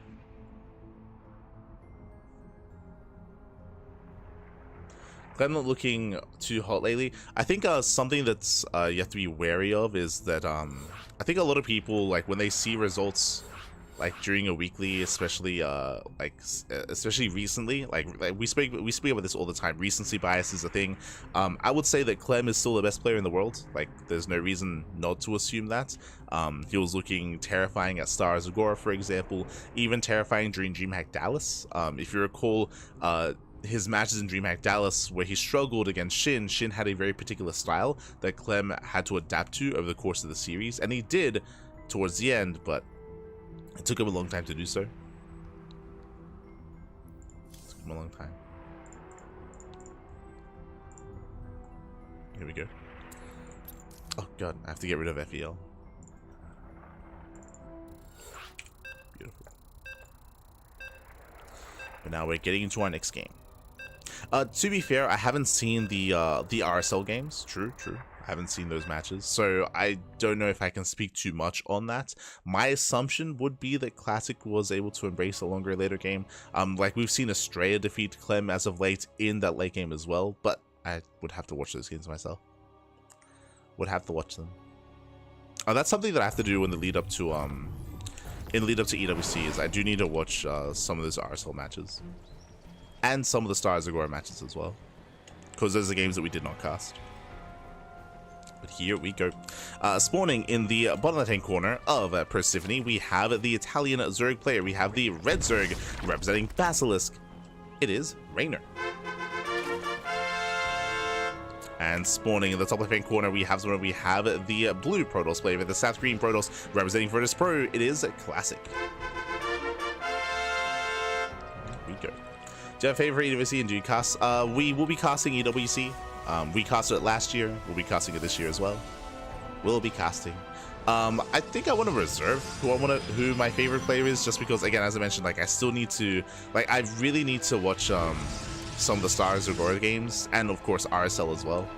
Clem not looking too hot lately. I think something that's you have to be wary of is that I think a lot of people, like when they see results like during a weekly, especially especially recently, like we speak about this all the time. Recency bias is a thing. I would say that Clem is still the best player in the world. Like there's no reason not to assume that. He was looking terrifying at Star Zagora, for example, even terrifying during DreamHack Dallas. If you recall, his matches in DreamHack Dallas where he struggled against Shin had a very particular style that Clem had to adapt to over the course of the series, and he did towards the end, but it took him a long time to do so. It took him a long time. Here we go. Oh god, I have to get rid of FEL. Beautiful. But now we're getting into our next game. To be fair, I haven't seen the RSL games. True. I haven't seen those matches, so I don't know if I can speak too much on that. My assumption would be that Classic was able to embrace a longer later game. Like we've seen Estrella defeat Clem as of late in that late game as well, but I would have to watch those games myself. Would have to watch them. That's something that I have to do in the lead up to EWC. Is I do need to watch some of those RSL matches and some of the Star Zagora matches as well, because those are games that we did not cast. But here we go. Spawning in the bottom left-hand corner of Persephone, we have the Italian Zerg player. We have the red Zerg representing Basilisk. It is Reynor. And spawning in the top left-hand corner, we have the blue Protoss player, the South Green Protoss representing Virtus Pro. It is Classic. Here we go. Do you have a favorite EWC and do you cast? We will be casting EWC. We casted it last year. We'll be casting it this year as well. We'll be casting. I think I want to reserve who my favorite player is, just because, again, as I mentioned, like I still need to, like I really need to watch some of the Star Zagora games, and of course RSL as well,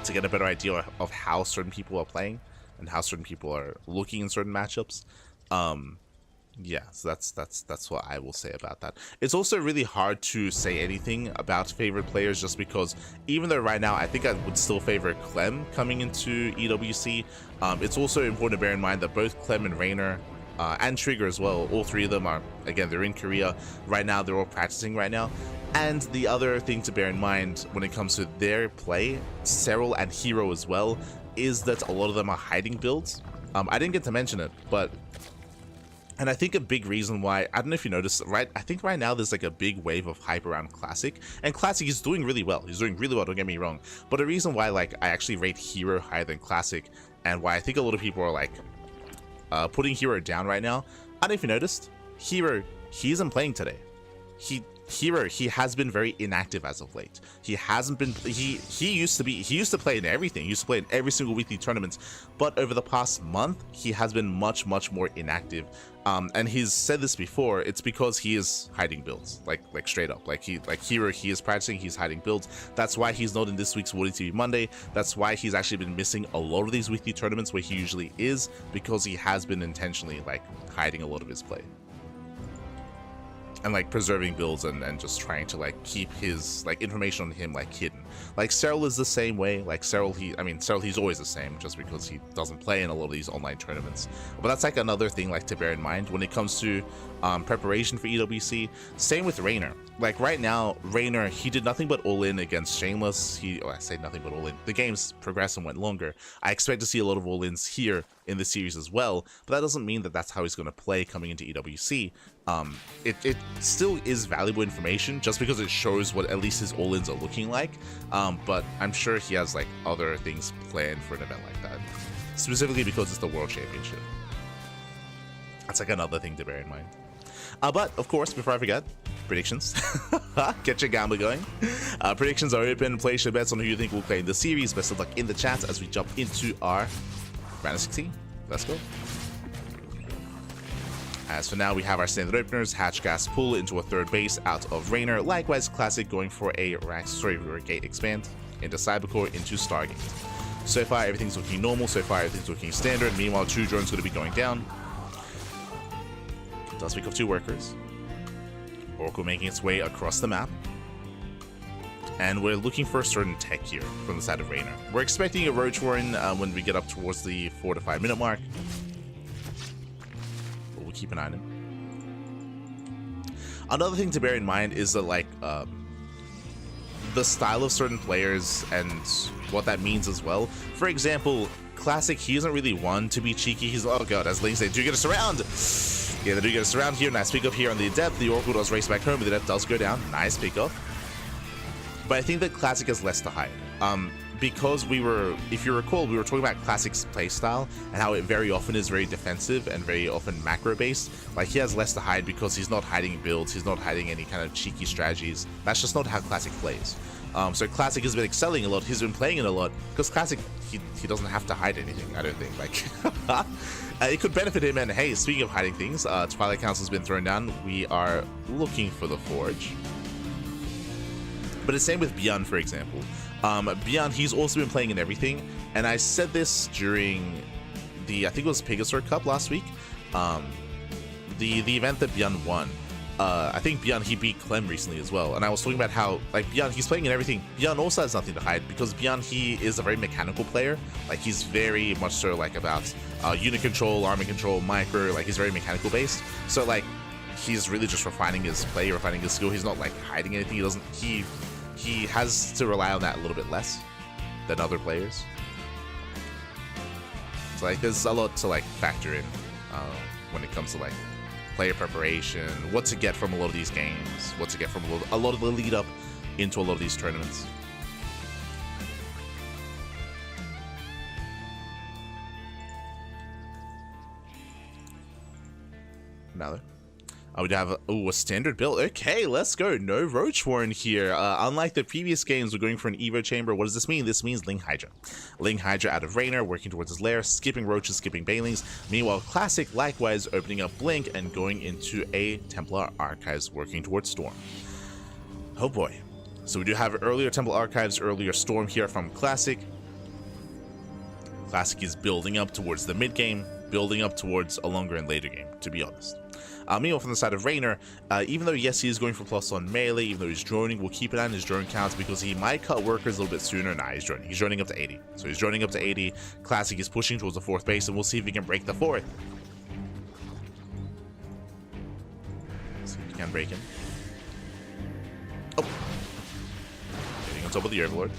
to get a better idea of how certain people are playing and how certain people are looking in certain matchups. Yeah, so that's what I will say about that. It's also really hard to say anything about favorite players, just because even though right now I think I would still favor Clem coming into EWC, it's also important to bear in mind that both Clem and Reynor and Trigger as well, all three of them are, again, they're in Korea right now, they're all practicing right now. And the other thing to bear in mind when it comes to their play, Cyril and Hero as well, is that a lot of them are hiding builds. I didn't get to mention it, but and I think a big reason why, I don't know if you noticed, right? I think right now there's like a big wave of hype around Classic, and Classic is doing really well. He's doing really well, don't get me wrong. But the reason why, like, I actually rate Hero higher than Classic, and why I think a lot of people are like putting Hero down right now, I don't know if you noticed, Hero, he isn't playing today. He Hero, he has been very inactive as of late. He hasn't been, he used to play in everything. He used to play in every single weekly tournament, but over the past month, he has been much more inactive. And he's said this before, it's because he is hiding builds, like straight up. Like Hero, he is practicing, he's hiding builds. That's why he's not in this week's WardiTV Monday. That's why he's actually been missing a lot of these weekly tournaments where he usually is, because he has been intentionally like hiding a lot of his play. And like preserving builds and just trying to like keep his like information on him like hidden. Like Cyril is the same way. Like Cyril, he's always the same just because he doesn't play in a lot of these online tournaments. But that's like another thing like to bear in mind when it comes to preparation for EWC. Same with Reynor. Like right now, Reynor, he did nothing but all in against Shameless. I say nothing but all in. The game's progressed and went longer. I expect to see a lot of all ins here in the series as well, but that doesn't mean that that's how he's going to play coming into EWC. It still is valuable information just because it shows what at least his all-ins are looking like, but I'm sure he has like other things planned for an event like that, specifically because it's the World Championship. That's like another thing to bear in mind. But of course, before I forget, predictions. Get your gambler going. Predictions are open. Place your bets on who you think will play in the series. Best of luck in the chat as we jump into our round of 16. Let's go. As for now, we have our standard openers. Hatch, Gas, Pull into a third base out of Reynor. Likewise, Classic going for a Gate Expand into Cybercore into Stargate. So far, everything's looking normal. So far, everything's looking standard. Meanwhile, 2 drones going to be going down. Does pick up 2 workers. Oracle making its way across the map. And we're looking for a certain tech here from the side of Reynor. We're expecting a Roach Warren when we get up towards the 4 to 5 minute mark. But we'll keep an eye on him. Another thing to bear in mind is that like the style of certain players and what that means as well. For example, Classic, he isn't really one to be cheeky. He's, oh god, as Link, they do get us around. Yeah, they do get us around here. Nice pick up here on the Adept. The Oracle does race back home, but the Adept does go down. Nice pick up. But I think that Classic has less to hide. Because if you recall, we were talking about Classic's playstyle and how it very often is very defensive and very often macro based. Like he has less to hide because he's not hiding builds, he's not hiding any kind of cheeky strategies. That's just not how Classic plays. So Classic has been excelling a lot, he's been playing it a lot, because Classic, he doesn't have to hide anything, I don't think. Like it could benefit him. And hey, speaking of hiding things, Twilight Council's been thrown down. We are looking for the Forge. But it's same with ByuN, for example. ByuN, he's also been playing in everything, and I said this during the, I think it was Pegasus Cup last week, the event that ByuN won. I think ByuN, he beat Clem recently as well, and I was talking about how like ByuN, he's playing in everything. ByuN also has nothing to hide because ByuN, he is a very mechanical player. Like he's very much so like about unit control, army control, micro. Like he's very mechanical based. So like he's really just refining his play, refining his skill. He's not like hiding anything. He doesn't. He has to rely on that a little bit less than other players. So like there's a lot to like factor in when it comes to like player preparation, what to get from a lot of these games, what to get from a lot of the lead up into a lot of these tournaments. Another. We do have a standard build. Okay, let's go. No Roach Warren here. Unlike the previous games, we're going for an Evo Chamber. What does this mean? This means Ling Hydra. Ling Hydra out of Reynor, working towards his lair, skipping Roaches, skipping Banelings. Meanwhile, Classic likewise opening up Blink and going into a Templar Archives, working towards Storm. Oh boy. So we do have earlier Templar Archives, earlier Storm here from Classic. Classic is building up towards the mid game, building up towards a longer and later game, to be honest. Meanwhile, from the side of Reynor, even though yes, he is going for plus on melee, even though he's droning, we'll keep an eye on his drone counts because he might cut workers a little bit sooner. Nah, he's droning. He's droning up to 80. So he's droning up to 80. Classic is pushing towards the 4th base, and we'll see if he can break the 4th. See if he can break him. Oh! Getting on top of the Overlord.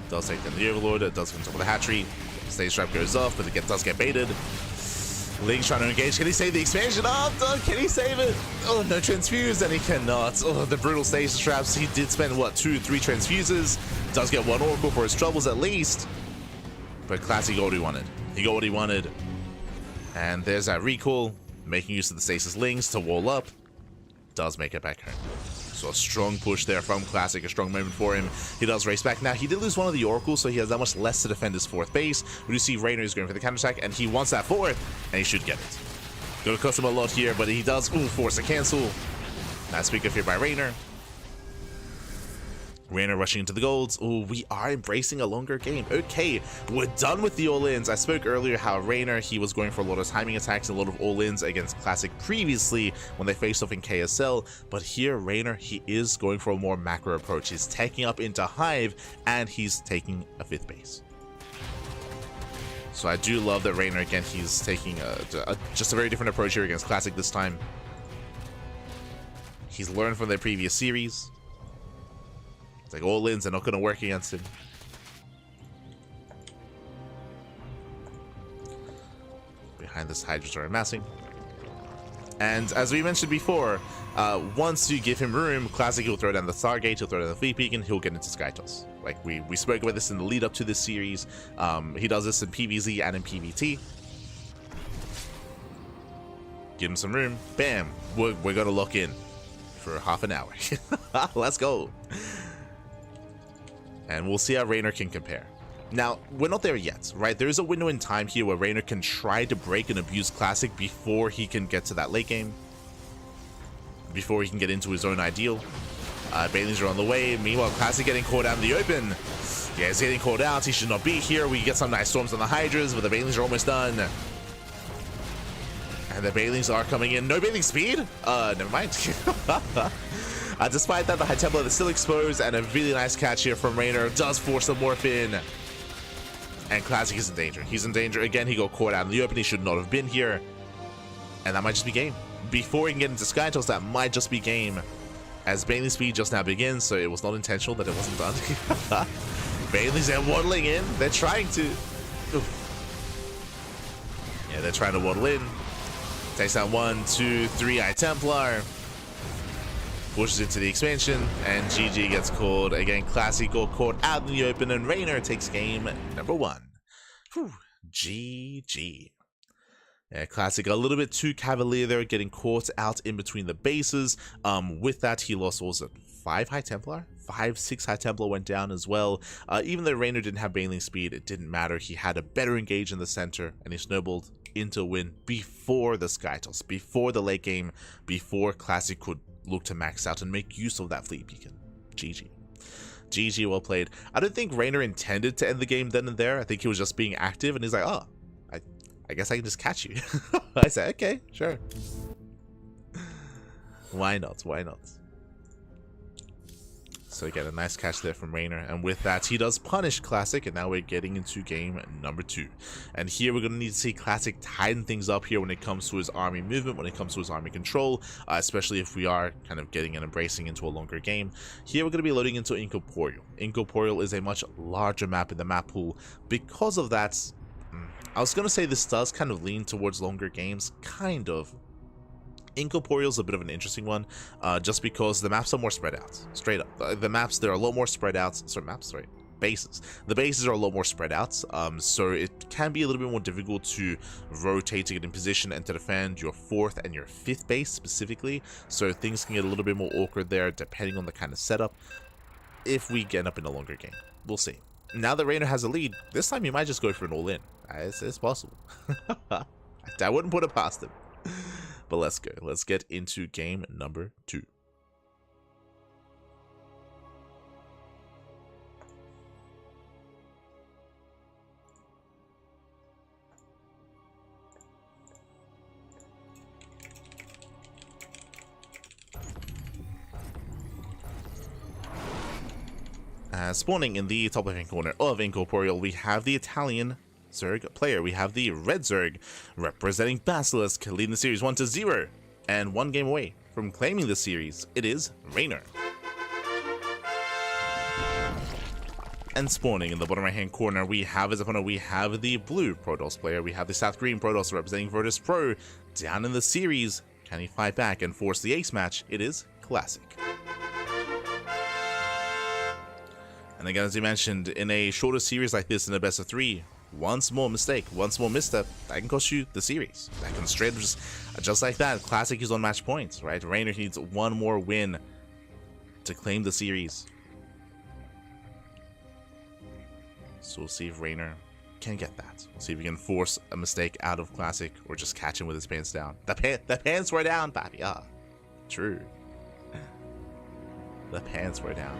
Does take down the Overlord, it does come on top of the hatchery. Stage trap goes off, but it does get baited. Link's trying to engage. Can he save the expansion? Oh, can he save it? Oh, no transfuse, and he cannot. Oh, the brutal stage traps. He did spend, what, 2-3 transfuses. Does get 1 Oracle for his troubles at least. But Classic got what he wanted. He got what he wanted. And there's that recall, making use of the stasis links to wall up. Does make it back home. So a strong push there from Classic, a strong moment for him. He does race back. Now, he did lose one of the Oracles, so he has that much less to defend his fourth base. We do see Reynor is going for the counterattack, and he wants that fourth, and he should get it. Gonna cost him a lot here, but he does force a cancel. Nice pick up here by Reynor. Reynor rushing into the golds. Oh, we are embracing a longer game. Okay, we're done with the all-ins. I spoke earlier how Reynor, he was going for a lot of timing attacks and a lot of all-ins against Classic previously when they faced off in KSL. But here, Reynor, he is going for a more macro approach. He's taking up into Hive, and he's taking a 5th base. So I do love that Reynor, again, he's taking just a very different approach here against Classic this time. He's learned from their previous series. It's like all-ins are not going to work against him. Behind this Hydra started massing. And as we mentioned before, once you give him room, Classic, he'll throw down the Stargate, he'll throw down the Fleet Beacon, he'll get into Skytoss. Like we spoke about this in the lead up to this series. He does this in PvZ and in PvT. Give him some room. Bam. We're going to lock in for half an hour. Let's go. And we'll see how Reynor can compare. Now, we're not there yet, right? There is a window in time here where Reynor can try to break and abuse Classic before he can get to that late game. Before he can get into his own ideal. Banelings are on the way. Meanwhile, Classic getting caught out in the open. Yeah, he's getting caught out. He should not be here. We get some nice storms on the Hydras, but the Banelings are almost done. And the Banelings are coming in. No Baneling speed? Never mind. Despite that, the High Templar is still exposed, and a really nice catch here from Reynor does force the morph in. And Classic is in danger. He's in danger. Again, he got caught out in the open. He should not have been here. And that might just be game. Before he can get into Skytoss, that might just be game. As Baneling speed just now begins, so it was not intentional that it wasn't done. Banelings, they're waddling in. They're trying to... Oof. Yeah, they're trying to waddle in. Takes down 1, 2, 3 High Templar. Pushes into the expansion, and GG gets called. Again, Classic got caught out in the open, and Reynor takes game number 1. Whew. GG. Yeah, Classic a little bit too cavalier there, getting caught out in between the bases. With that, he lost, what was it, 5 High Templar? 6 High Templar went down as well. Even though Reynor didn't have Baneling speed, it didn't matter. He had a better engage in the center, and he snowballed into a win before the Skytoss, before the late game, before Classic could look to max out and make use of that Fleet Beacon. GG. GG, well played. I don't think Reynor intended to end the game then and there. I think he was just being active, and he's like, oh, I guess I can just catch you. I said, okay, sure. Why not? Why not? So again, a nice catch there from Reynor, and with that, he does punish Classic, and now we're getting into game number 2. And here we're going to need to see Classic tighten things up here when it comes to his army movement, when it comes to his army control, especially if we are kind of getting and embracing into a longer game. Here we're going to be loading into Incorporeal. Incorporeal is a much larger map in the map pool. Because of that, I was going to say this does kind of lean towards longer games, kind of. Incorporeal is a bit of an interesting one, just because the maps are more spread out. Straight up, the maps, they're a lot more spread out. Sorry, bases. The bases are a lot more spread out, so it can be a little bit more difficult to rotate to get in position and to defend your 4th and your 5th base specifically. So things can get a little bit more awkward there, depending on the kind of setup. If we get up in a longer game, we'll see. Now that Reynor has a lead, this time he might just go for an all-in. It's possible. I wouldn't put it past him. But let's go. Let's get into game number 2. Spawning in the top left-hand corner of Incorporeal, we have the Italian Zerg player. We have the Red Zerg representing Basilisk, leading the series 1-0, and 1 game away from claiming the series. It is Reynor. And spawning in the bottom right-hand corner, we have as opponent, we have the blue Protoss player. We have the South Green Protoss representing Virtus Pro. Down in the series, can he fight back and force the ace match? It is Classic. And again, as you mentioned, in a shorter series like this, in a best of 3, One small mistake, one small misstep, that can cost you the series. That can straight up just like that. Classic is on match points, right? Reynor needs one more win to claim the series. So we'll see if Reynor can get that. We'll see if we can force a mistake out of Classic or just catch him with his pants down. The pants were down, baby. Ah, true. The pants were down.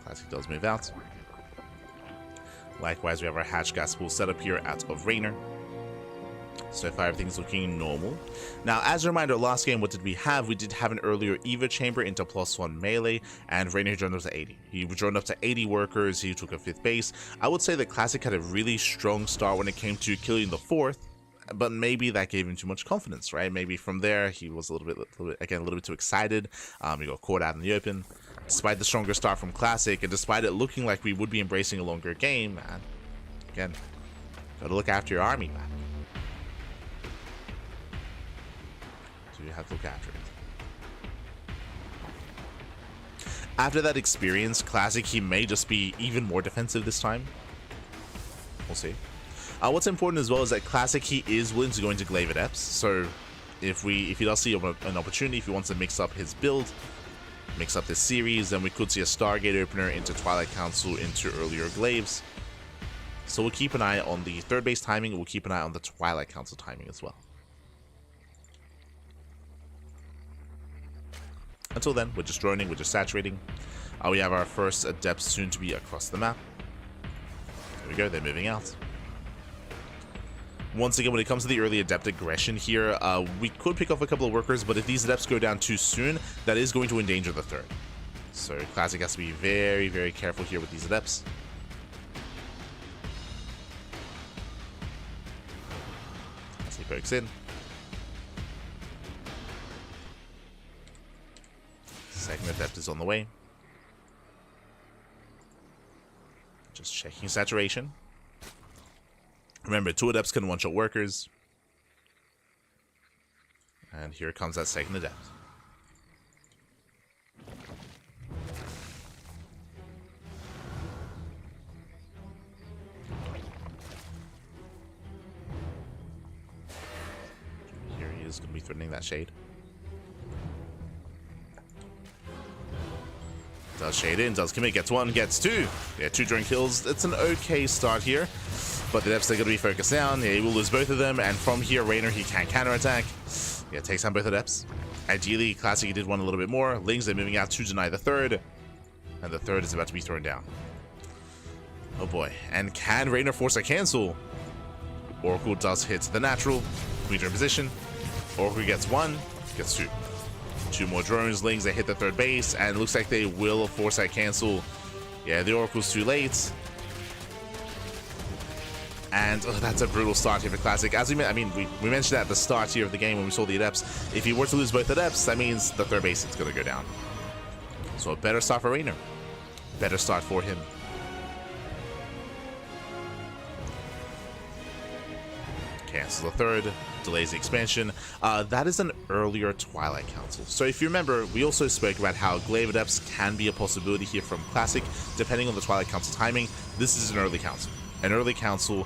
Classic does move out. Likewise, we have our hatch gas pool set up here out of Reynor. So far, everything's looking normal. Now, as a reminder, last game, what did we have? We did have an earlier Eva chamber into +1 melee, and Reynor joined up to 80. He joined up to 80 workers. He took a 5th base. I would say that Classic had a really strong start when it came to killing the 4th, but maybe that gave him too much confidence, right? Maybe from there, he was a little bit too excited. He got caught out in the open. Despite the stronger start from Classic, and despite it looking like we would be embracing a longer game, man, again, gotta look after your army, man. So you have to look after it. After that experience, Classic, he may just be even more defensive this time. We'll see. What's important as well is that Classic, he is willing to go into Glaive Adepts. So if he does see an opportunity, if he wants to mix up his build, mix up this series, then we could see a Stargate opener into Twilight Council into earlier Glaives. So we'll keep an eye on the 3rd base timing, and we'll keep an eye on the Twilight Council timing as well. Until then, we're just droning, we're just saturating. We have our first Adepts soon to be across the map. There we go, they're moving out. Once again, when it comes to the early Adept aggression here, we could pick off a couple of workers, but if these Adepts go down too soon, that is going to endanger the 3rd. So Classic has to be very, very careful here with these Adepts. As he pokes in. Second Adept is on the way. Just checking saturation. Remember, 2 Adepts can one-shot workers. And here comes that second Adept. Here he is going to be threatening that shade. Does shade in, does commit, gets 1, gets 2. Yeah, 2 drone kills. It's an okay start here. But the Adepts are going to be focused down. Yeah, he will lose both of them. And from here, Reynor, he can counterattack. Yeah, takes down both Adepts. Ideally, Classic, he did one a little bit more. Lings, they're moving out to deny the 3rd. And the 3rd is about to be thrown down. Oh boy. And can Reynor force a cancel? Oracle does hit the natural. Leader in position. Oracle gets 1, gets 2. 2 more drones. Lings, they hit the 3rd base. And it looks like they will force that cancel. Yeah, the Oracle's too late. And that's a brutal start here for Classic. As we mentioned that at the start here of the game when we saw the Adepts. If he were to lose both Adepts, that means the 3rd base is going to go down. So a better start for Reynor. Better start for him. Cancels the 3rd. Delays the expansion. That is an earlier Twilight Council. So if you remember, we also spoke about how Glaive Adepts can be a possibility here from Classic, depending on the Twilight Council timing. This is an early council. An early council,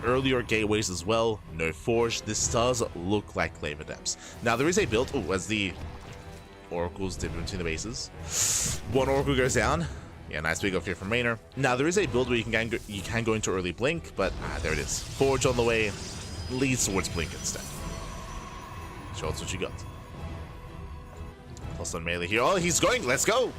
earlier gateways as well, no forge. This does look like Glaive Adepts. Now there is a build, as the Oracles dip between the bases. 1 Oracle goes down. Yeah, nice big off here from Reynor. Now there is a build where you can go into early Blink, but there it is. Forge on the way, leads towards Blink instead. Show us what you got. Plus on melee here. Oh, he's going, let's go!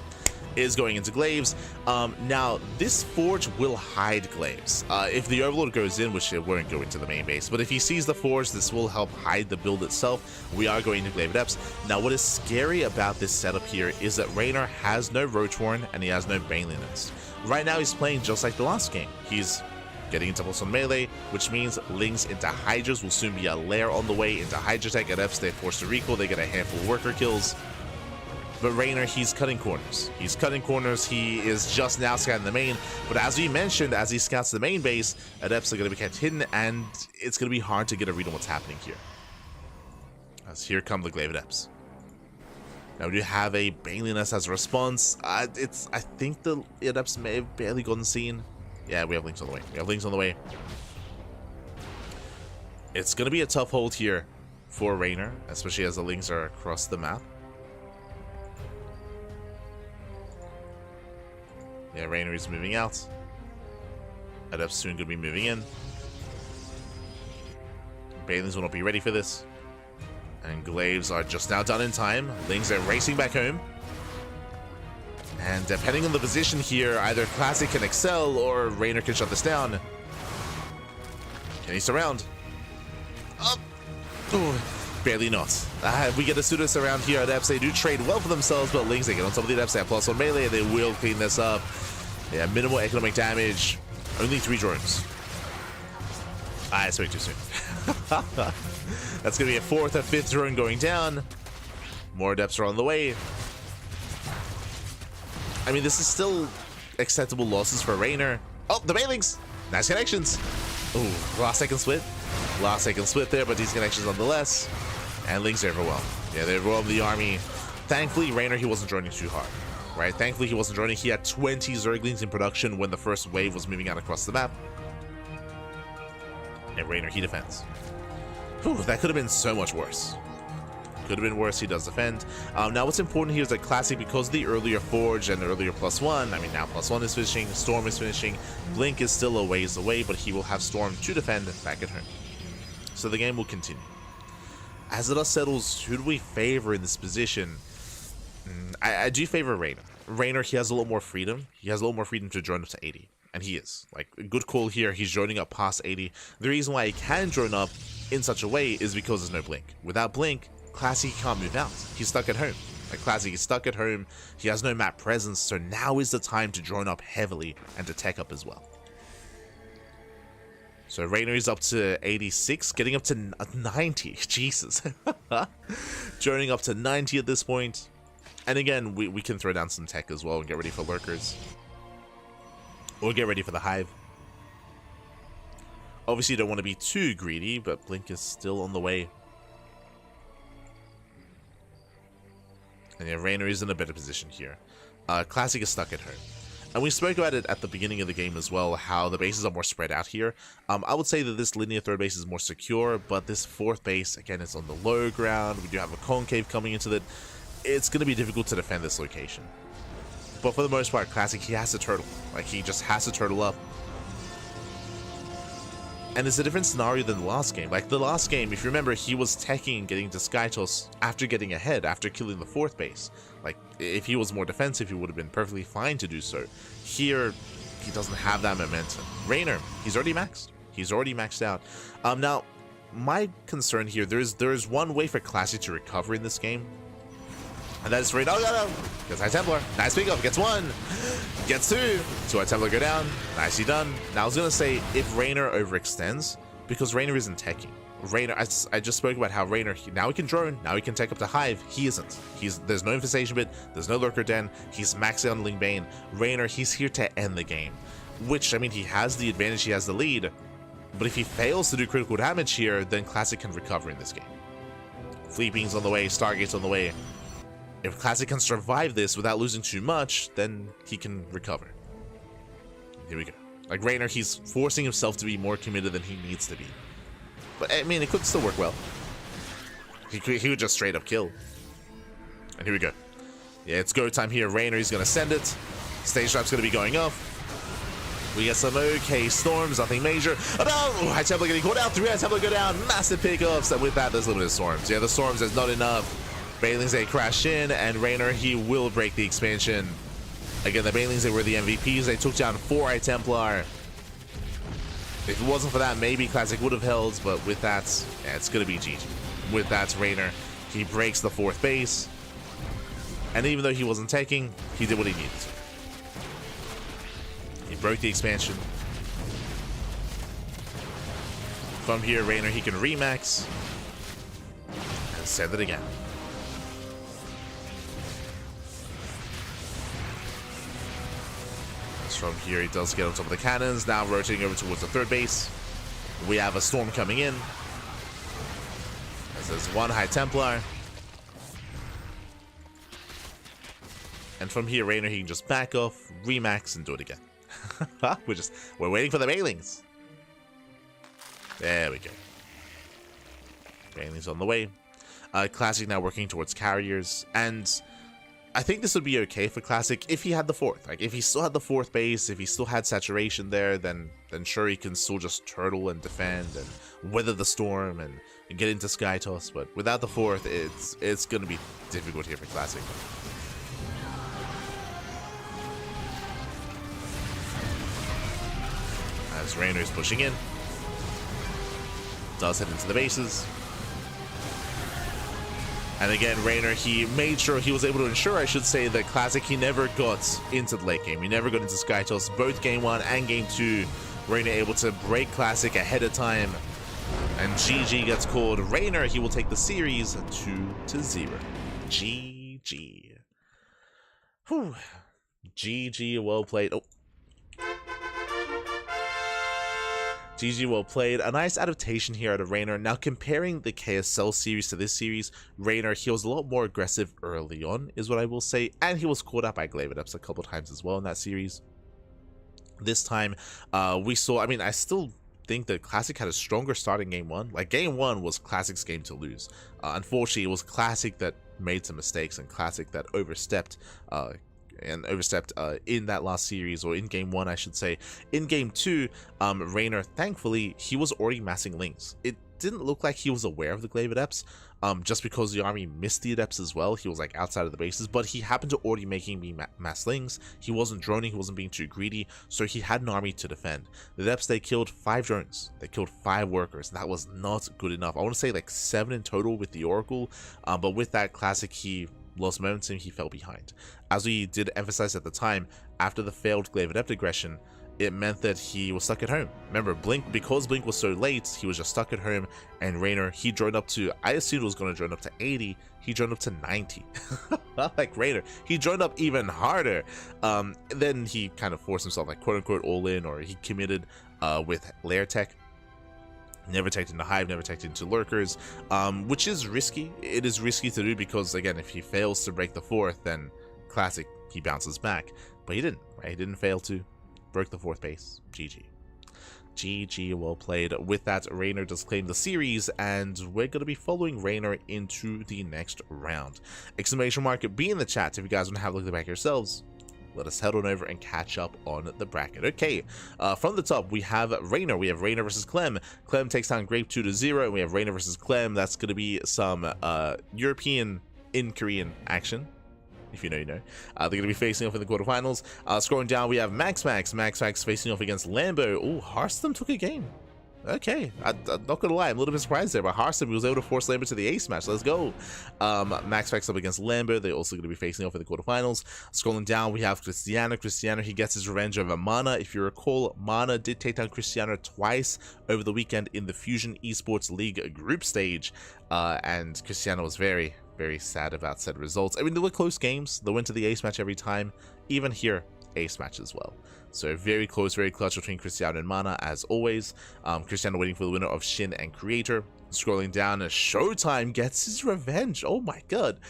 Is going into Glaives. Now, this Forge will hide Glaives. If the Overlord goes in, which it won't go into the main base, but if he sees the Forge, this will help hide the build itself. We are going to Glaive Adepts. Now, what is scary about this setup here is that Reynor has no Roachhorn and he has no Baneliness. Right now, he's playing just like the last game. He's getting into plus on melee, which means Lings into Hydras will soon be a lair on the way into Hydra Tech. Adepts, they're forced to recall, they get a handful of worker kills. But Reynor, he's cutting corners. He's cutting corners. He is just now scouting the main. But as we mentioned, as he scouts the main base, Adepts are going to be kept hidden, and it's going to be hard to get a read on what's happening here. As here come the Glaive Adepts. Now we do have a Baneliness as a response. I think the Adepts may have barely gotten seen. Yeah, we have Links on the way. We have Links on the way. It's going to be a tough hold here for Reynor, especially as the Links are across the map. Yeah, Reynor is moving out. Adepts soon going to be moving in. Banelings will not be ready for this. And Glaives are just now done in time. Lings are racing back home. And depending on the position here, either Classic can excel or Reynor can shut this down. Can he surround? Oh, ooh, barely not. We get a Pseudo around here. Adepts, they do trade well for themselves, but Lings, they get on top of the Adepts. They have +1 melee, and they will clean this up. Yeah, minimal economic damage. Only 3 drones. I spoke too soon. That's going to be a 4th or 5th drone going down. More Adepts are on the way. I mean, this is still acceptable losses for Reynor. Oh, the Banelings! Nice connections. Ooh, last second split. Last second split there, but these connections nonetheless. And Lings overwhelmed. Yeah, they overwhelmed the army. Thankfully, Reynor, he wasn't droning too hard. Right? Thankfully, he wasn't droning. He had 20 Zerglings in production when the first wave was moving out across the map. And Reynor, he defends. Whew, that could have been so much worse. Could have been worse. He does defend. Now, what's important here is that Classic, because of the earlier Forge and the earlier +1, I mean, now +1 is finishing, Storm is finishing, Blink is still a ways away, but he will have Storm to defend back at home. So the game will continue. As the dust settles, who do we favor in this position? I do favor Reynor. Reynor, he has a little more freedom. He has a little more freedom to drone up to 80. And he is. Like, a good call here. He's droning up past 80. The reason why he can drone up in such a way is because there's no Blink. Without Blink, Classic can't move out. He's stuck at home. Like, Classic is stuck at home. He has no map presence, so now is the time to drone up heavily and to tech up as well. So Reynor is up to 86, getting up to 90. Jesus. Droning up to 90 at this point. And again, we can throw down some tech as well and get ready for lurkers. Or get ready for the Hive. Obviously, you don't want to be too greedy, but Blink is still on the way. And yeah, Reynor is in a better position here. Classic is stuck at home. And we spoke about it at the beginning of the game as well, how the bases are more spread out here. I would say that this linear third base is more secure, but this 4th base, again, it's on the low ground. We do have a concave coming into it. It's going to be difficult to defend this location. But for the most part, Classic, he has to turtle. Like, he just has to turtle up. And it's a different scenario than the last game. Like, the last game, if you remember, he was teching and getting to Skytos after getting ahead, after killing the 4th base. Like, if he was more defensive, he would have been perfectly fine to do so. Here, he doesn't have that momentum. Reynor, he's already maxed. He's already maxed out. Now, my concern here, there's one way for Classic to recover in this game. And that is Reynor. Oh, no. Gets High Templar. Nice pick up. Gets 1. Gets 2. 2 High Templar go down. Nicely done. Now, I was going to say, if Reynor overextends, because Reynor isn't teching. Reynor, I just spoke about how Reynor, now he can drone, now he can tech up to Hive. He isn't. There's no infestation bit, there's no lurker den, he's maxed out on Ling Bane. Reynor, he's here to end the game. Which, I mean, he has the advantage, he has the lead. But if he fails to do critical damage here, then Classic can recover in this game. Fleet Beams on the way, Stargate's on the way. If Classic can survive this without losing too much, then he can recover. Here we go. Like, Reynor, he's forcing himself to be more committed than he needs to be. But, I mean, it could still work well. He would just straight up kill. And here we go. Yeah, it's go time here. Reynor, he's going to send it. Stage Trap's going to be going off. We get some okay storms, nothing major. Oh no! High Templar getting caught out. 3 High Templar go down. Massive pickups. And with that, there's limited storms. Yeah, the storms is not enough. Banelings, they crash in. And Reynor, he will break the expansion. Again, the Banelings, they were the MVPs. They took down 4 High Templar. If it wasn't for that, maybe Classic would have held, but with that, yeah, it's going to be GG. With that, Reynor, he breaks the 4th base. And even though he wasn't taking, he did what he needed to. He broke the expansion. From here, Reynor, he can remax. And send it again. from here, he does get on top of the cannons. Now rotating over towards the third base. We have a storm coming in. As there's one High Templar. And from here, Reynor, he can just back off, remax, and do it again. We're waiting for the Bailings. There we go. Bailings on the way. Classic now working towards carriers, and I think this would be okay for Classic if he had the fourth. Like, if he still had the fourth base, if he still had saturation there, then sure, he can still just turtle and defend and weather the storm and get into Sky Toss. But without the fourth, it's going to be difficult here for Classic. As Reynor is pushing in, does head into the bases. And again, Reynor, he made sure, he was able to ensure, I should say, that Classic, he never got into the late game. He never got into Sky Toss. Both Game 1 and Game 2, Reynor able to break Classic ahead of time. And GG gets called. Reynor, he will take the series 2-0. GG. Whew. GG, well played. Oh. GG, well played. A nice adaptation here out of Reynor. Now, comparing the KSL series to this series, Reynor, he was a lot more aggressive early on, is what I will say. And he was caught up by GuMiho a couple times as well in that series. This time, we saw, I mean, I still think that Classic had a stronger start in Game 1. Like, Game 1 was Classic's game to lose. Unfortunately, it was Classic that made some mistakes and Classic that overstepped in that last series, or in Game 1 I should say. In Game 2, Reynor, thankfully, he was already massing links. It didn't look like he was aware of the glaive adepts, just because the army missed the adepts as well. He was like outside of the bases, but he happened to already making me mass links. He wasn't droning, he wasn't being too greedy, so he had an army to defend. The adepts, they killed 5 drones, they killed 5 workers. That was not good enough. I want to say like 7 in total with the Oracle, but with that, Classic, he lost momentum, he fell behind. As we did emphasize at the time, after the failed glaive adept aggression, it meant that he was stuck at home. Remember, Blink, because Blink was so late, he was just stuck at home, and Reynor, he droned up to, I assumed it was going to drone up to 80, he droned up to 90. Not like Reynor, he droned up even harder. Then he kind of forced himself, like, quote-unquote all-in, or he committed with Lair Tech. Never teched into Hive, never teched into Lurkers, which is risky. It is risky to do because, again, if he fails to break the fourth, then Classic, he bounces back. But he didn't, right? He didn't fail to. Broke the fourth base. GG. GG, well played. With that, Reynor does claim the series, and we're going to be following Reynor into the next round. Exclamation mark be in the chat if you guys want to have a look at the back yourselves. Let us head on over and catch up on the bracket. Okay, from the top, we have Reynor. We have Reynor versus Clem. Clem takes down Grape 2-0, and we have Reynor versus Clem. That's going to be some European in Korean action. If you know, you know. They're going to be facing off in the quarterfinals. Scrolling down, we have MaxPax. MaxPax facing off against Lambo. Oh, Hearthstone took a game. Okay, I'm not gonna lie, I'm a little bit surprised there, but Hearthstone was able to force Lambo to the ace match. Let's go. MaxPax up against Lambo. They're also going to be facing off in the quarterfinals. Scrolling down, we have Cristiano. Cristiano, he gets his revenge over Mana. If you recall, Mana did take down Cristiano twice over the weekend in the Fusion Esports League group stage, and Cristiano was very, very sad about said results. I mean, there were close games. They went to the ace match every time. Even here, ace match as well. So very close, very clutch between Cristiano and Mana, as always. Cristiano waiting for the winner of Shin and Creator. Scrolling down, Showtime gets his revenge. Oh my god.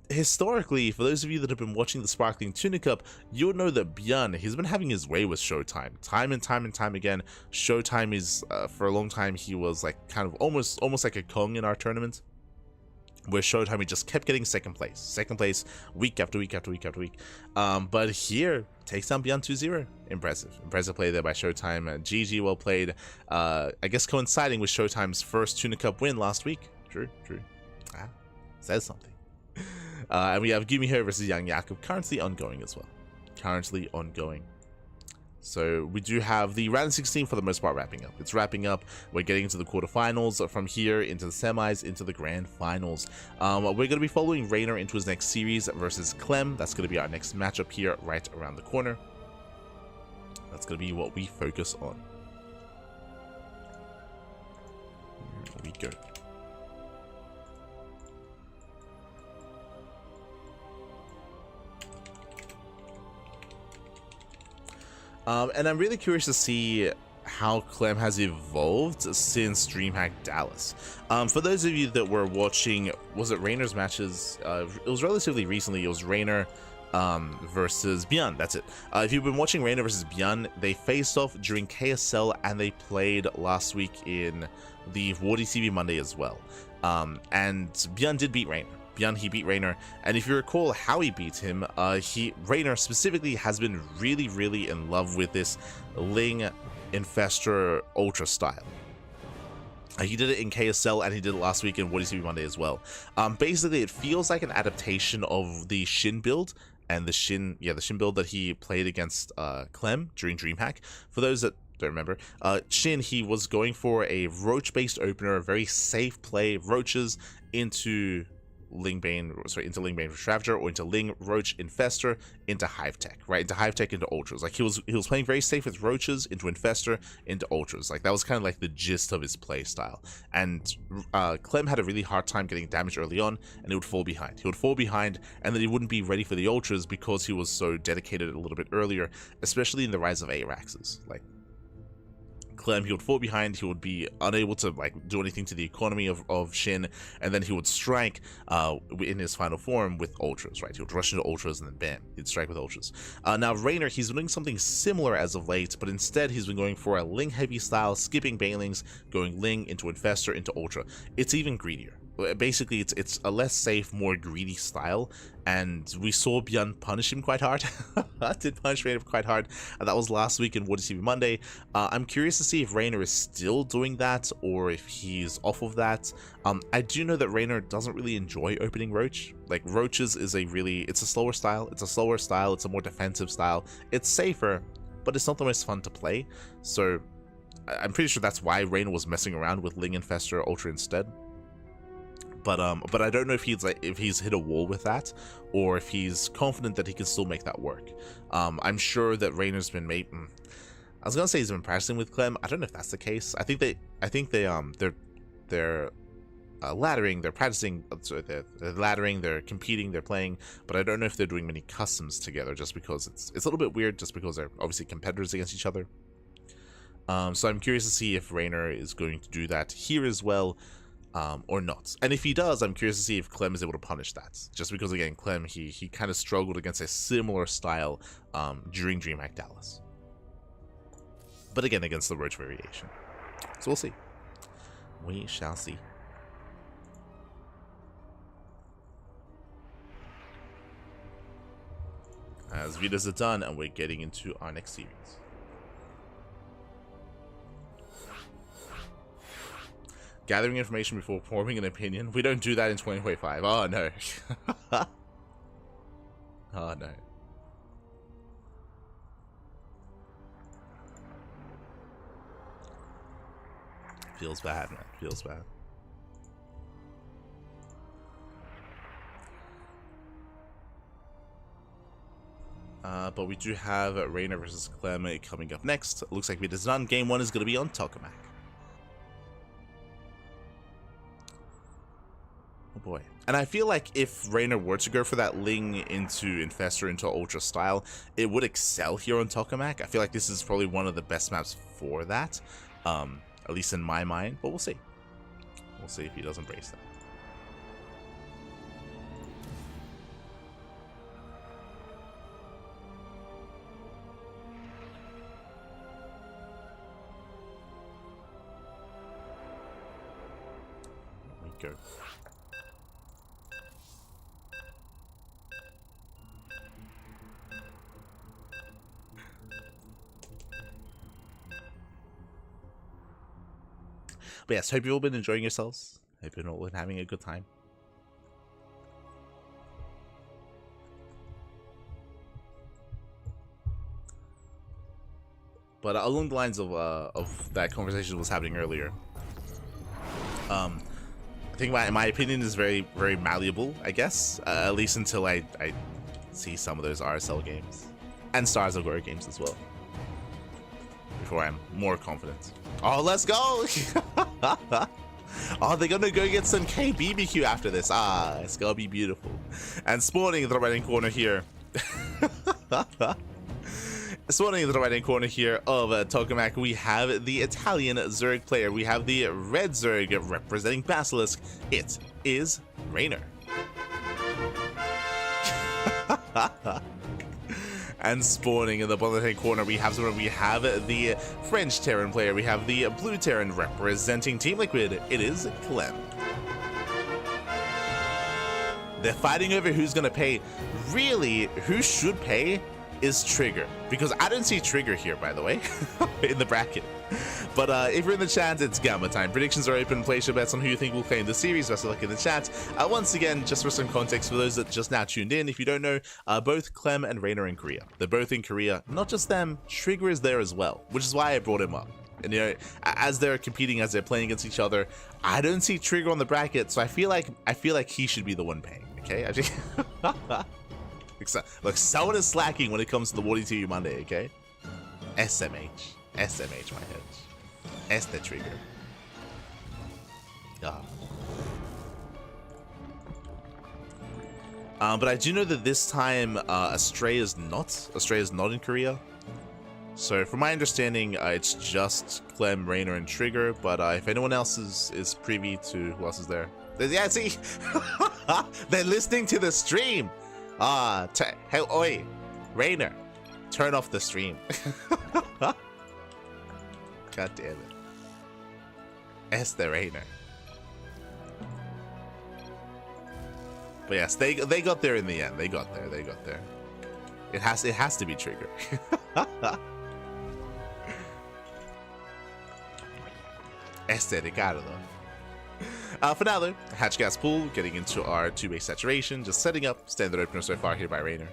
Historically, for those of you that have been watching the Sparkling Tunic Cup, you would know that ByuN, he's been having his way with Showtime. Time and time again. Showtime is, for a long time, he was like kind of almost like a Kong in our tournament, where Showtime, he just kept getting second place week after week after week after week. But here, takes down ByuN 2-0. Impressive play there by Showtime. GG, well played. I guess coinciding with Showtime's first Tunic Cup win last week. True. Says something. And we have GuMiho versus Young Jakob, currently ongoing as well. So we do have the round 16 for the most part wrapping up. It's wrapping up. We're getting into the quarterfinals. From here into the semis, into the grand finals. We're going to be following Reynor into his next series versus Clem. That's going to be our next matchup here right around the corner. That's going to be what we focus on. Here we go. And I'm really curious to see how Clem has evolved since DreamHack Dallas. For those of you that were watching, was it Reynor's matches? It was relatively recently. It was Reynor versus ByuN. That's it. If you've been watching Reynor versus ByuN, they faced off during KSL and they played last week in the WardiTV Monday as well. And ByuN did beat Reynor. He beat Reynor, and if you recall how he beat him, Reynor specifically has been really in love with this Ling Infestor Ultra style. He did it in KSL and he did it last week in WardiTV Monday as well. Basically, it feels like an adaptation of the Shin build and the Shin build that he played against Clem during DreamHack. For those that don't remember, Shin, he was going for a roach-based opener, a very safe play, roaches into Lingbane Ravager, or into Ling Roach Infestor into Hive Tech, right? Into Hive Tech into Ultras. Like he was playing very safe with roaches into Infestor into Ultras. Like that was kind of like the gist of his play style. And Clem had a really hard time getting damage early on, and he would fall behind. He would fall behind, and then he wouldn't be ready for the Ultras because he was so dedicated a little bit earlier, especially in the rise of Araxes. Like Clem, he would fall behind, he would be unable to like do anything to the economy of Shin, and then he would strike in his final form with Ultras, right? He would rush into Ultras and then bam, he'd strike with Ultras. Now Reynor, he's been doing something similar as of late, but instead he's been going for a Ling heavy style, skipping Banelings, going Ling into Infestor into Ultra. It's even greedier. Basically, it's a less safe, more greedy style, and we saw ByuN punish him quite hard. Did punish Reynor quite hard. That was last week in WardiTV Monday. I'm curious to see if Reynor is still doing that or if he's off of that. I do know that Reynor doesn't really enjoy opening Roach. Like Roaches is it's a slower style. It's a more defensive style. It's safer, but it's not the most fun to play. So I'm pretty sure that's why Reynor was messing around with Ling Infestor Ultra instead. But I don't know if he's hit a wall with that, or if he's confident that he can still make that work. I'm sure that Reynor's been I was gonna say he's been practicing with Clem. I don't know if that's the case. I think they're laddering, they're practicing, they're laddering, they're competing, they're playing, but I don't know if they're doing many customs together, just because it's a little bit weird, just because they're obviously competitors against each other. So I'm curious to see if Reynor is going to do that here as well. Or not. And if he does, I'm curious to see if Clem is able to punish that. Just because, again, Clem, he kind of struggled against a similar style during DreamHack Dallas. But again, against the Roach variation. So we'll see. We shall see. As videos are done, and we're getting into our next series. Gathering information before forming an opinion. We don't do that in 2025. Oh no. Oh no. Feels bad, man. Feels bad. But we do have Reynor versus Clem coming up next. Looks like it is done. Game 1 is going to be on Tokamak. Oh boy. And I feel like if Reynor were to go for that Ling into Infestor into Ultra style, it would excel here on Tokamak. I feel like this is probably one of the best maps for that, at least in my mind, but we'll see. We'll see if he does embrace that. There we go. But yes, hope you've all been enjoying yourselves. Hope you've all been having a good time. But along the lines of that conversation that was happening earlier, I think my opinion is very, very malleable, I guess. At least until I see some of those RSL games. And Stars of Glory games as well. Before I'm more confident. Oh, let's go! Oh, they're gonna go get some KBBQ after this. Ah, it's gonna be beautiful. And spawning in the right-hand corner here Spawning in the right hand corner here of Tokamak, we have the Italian Zerg player. We have the red Zerg representing Basilisk. It is Reynor. And spawning in the bottom right corner, we have the French Terran player. We have the blue Terran representing Team Liquid. It is Clem. They're fighting over who's gonna pay. Really, who should pay is Trigger, because I don't see Trigger here, by the way, in the bracket. But if you're in the chat, it's Gamma time. Predictions are open. Place your bets on who you think will claim the series. Best of luck in the chat. Once again, just for some context for those that just now tuned in, if you don't know, both Clem and Reynor are in Korea. They're both in Korea. Not just them, Trigger is there as well, which is why I brought him up. And you know, as they're competing, as they're playing against each other, I don't see Trigger on the bracket, so I feel like he should be the one paying. Okay, I just look, someone is slacking when it comes to the WardiTV Monday. Okay, SMH, my head, S the Trigger. But I do know that this time Astray is not in Korea. So from my understanding, it's just Clem, Reynor, and Trigger. But if anyone else is privy to who else is there, yeah, see, they're listening to the stream. Hey, oi, Reynor, turn off the stream. God damn it. Es the Reynor. But yes, they got there in the end. They got there. It has to be Trigger. Este Ricardo. For now though, hatch gas pool, getting into our 2-base saturation, just setting up standard opener so far here by Reynor.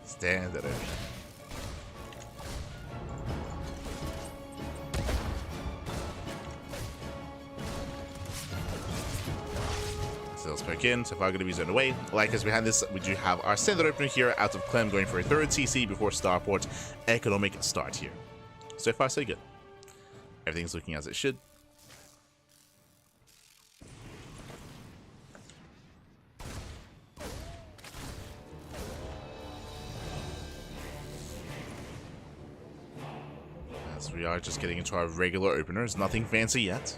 Standard opener. Let's poke in, so far going to be zoned away. Like us behind this, we do have our standard opener here out of Clem going for a third CC before Starport economic start here. So far so good. Everything's looking as it should. As we are just getting into our regular openers, nothing fancy yet.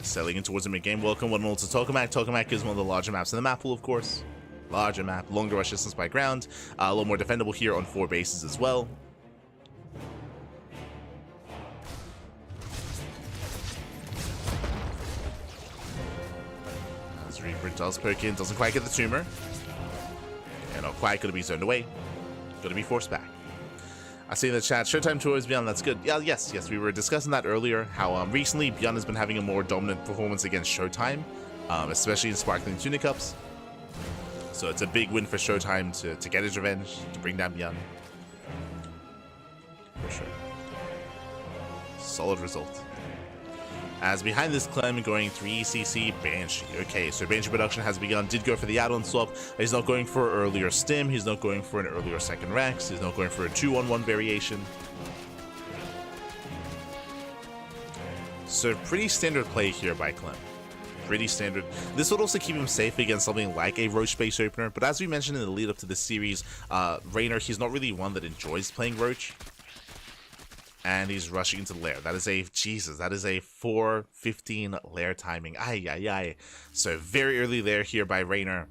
Sailing in towards the mid-game. Welcome one and all to Tokamak. Tokamak is one of the larger maps in the map pool, of course. Larger map, longer rush distance by ground. A little more defendable here on 4 bases as well. As Reaper does poke in, doesn't quite get the tumor. And not quite going to be zoned away. Going to be forced back. I see in the chat, Showtime tours ByuN, that's good. Yeah, yes, we were discussing that earlier, how recently ByuN has been having a more dominant performance against Showtime, especially in Sparkling Tunic Cups. So it's a big win for Showtime to get his revenge, to bring down ByuN. For sure. Solid result. As behind this Clem going 3CC Banshee. Okay, so Banshee production has begun. Did go for the add-on swap. He's not going for earlier stim. He's not going for an earlier second Rex. He's not going for a 2-on-1 variation. So pretty standard play here by Clem. Pretty standard. This would also keep him safe against something like a Roach base opener. But as we mentioned in the lead up to this series, Reynor, he's not really one that enjoys playing Roach. And he's rushing into the lair. That is a, Jesus, that is a 4:15 lair timing. Ay. So very early lair here by Reynor.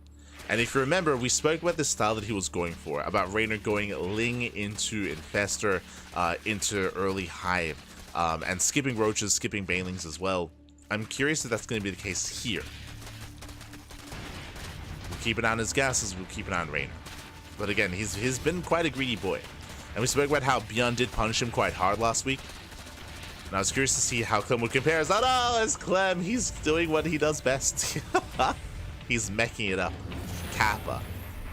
And if you remember, we spoke about the style that he was going for, about Reynor going Ling into Infestor, into early Hive, and skipping Roaches, skipping Banelings as well. I'm curious if that's going to be the case here. We'll keep an eye on his gases, we'll keep an eye on Reynor. But again, he's been quite a greedy boy. And we spoke about how ByuN did punish him quite hard last week. And I was curious to see how Clem would compare. It's like, oh, it's Clem. He's doing what he does best. He's meching it up. Kappa.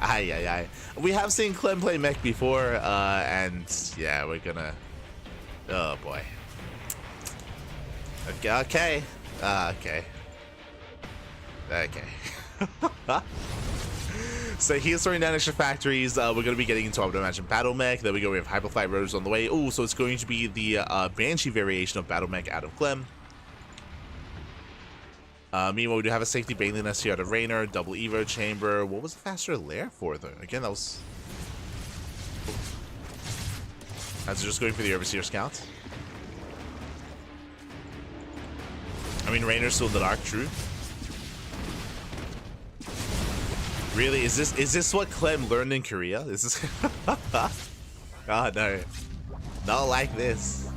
Ay. We have seen Clem play mech before. And yeah, we're gonna... Oh, boy. Okay. So he's throwing down extra factories. We're going to be getting into Imagine Battle Mech. There we go. We have Hyperflight Rotors on the way. Oh, so it's going to be the Banshee variation of Battle Mech out of Clem. Meanwhile, we do have a safety Bailey nest here out of Reynor, double Evo chamber. What was the faster lair for, though? Again, that was... As just going for the Overseer Scout. I mean, Reynor's still in the dark, true. Really, is this what Clem learned in Korea? Is this... Oh, no. Not like this.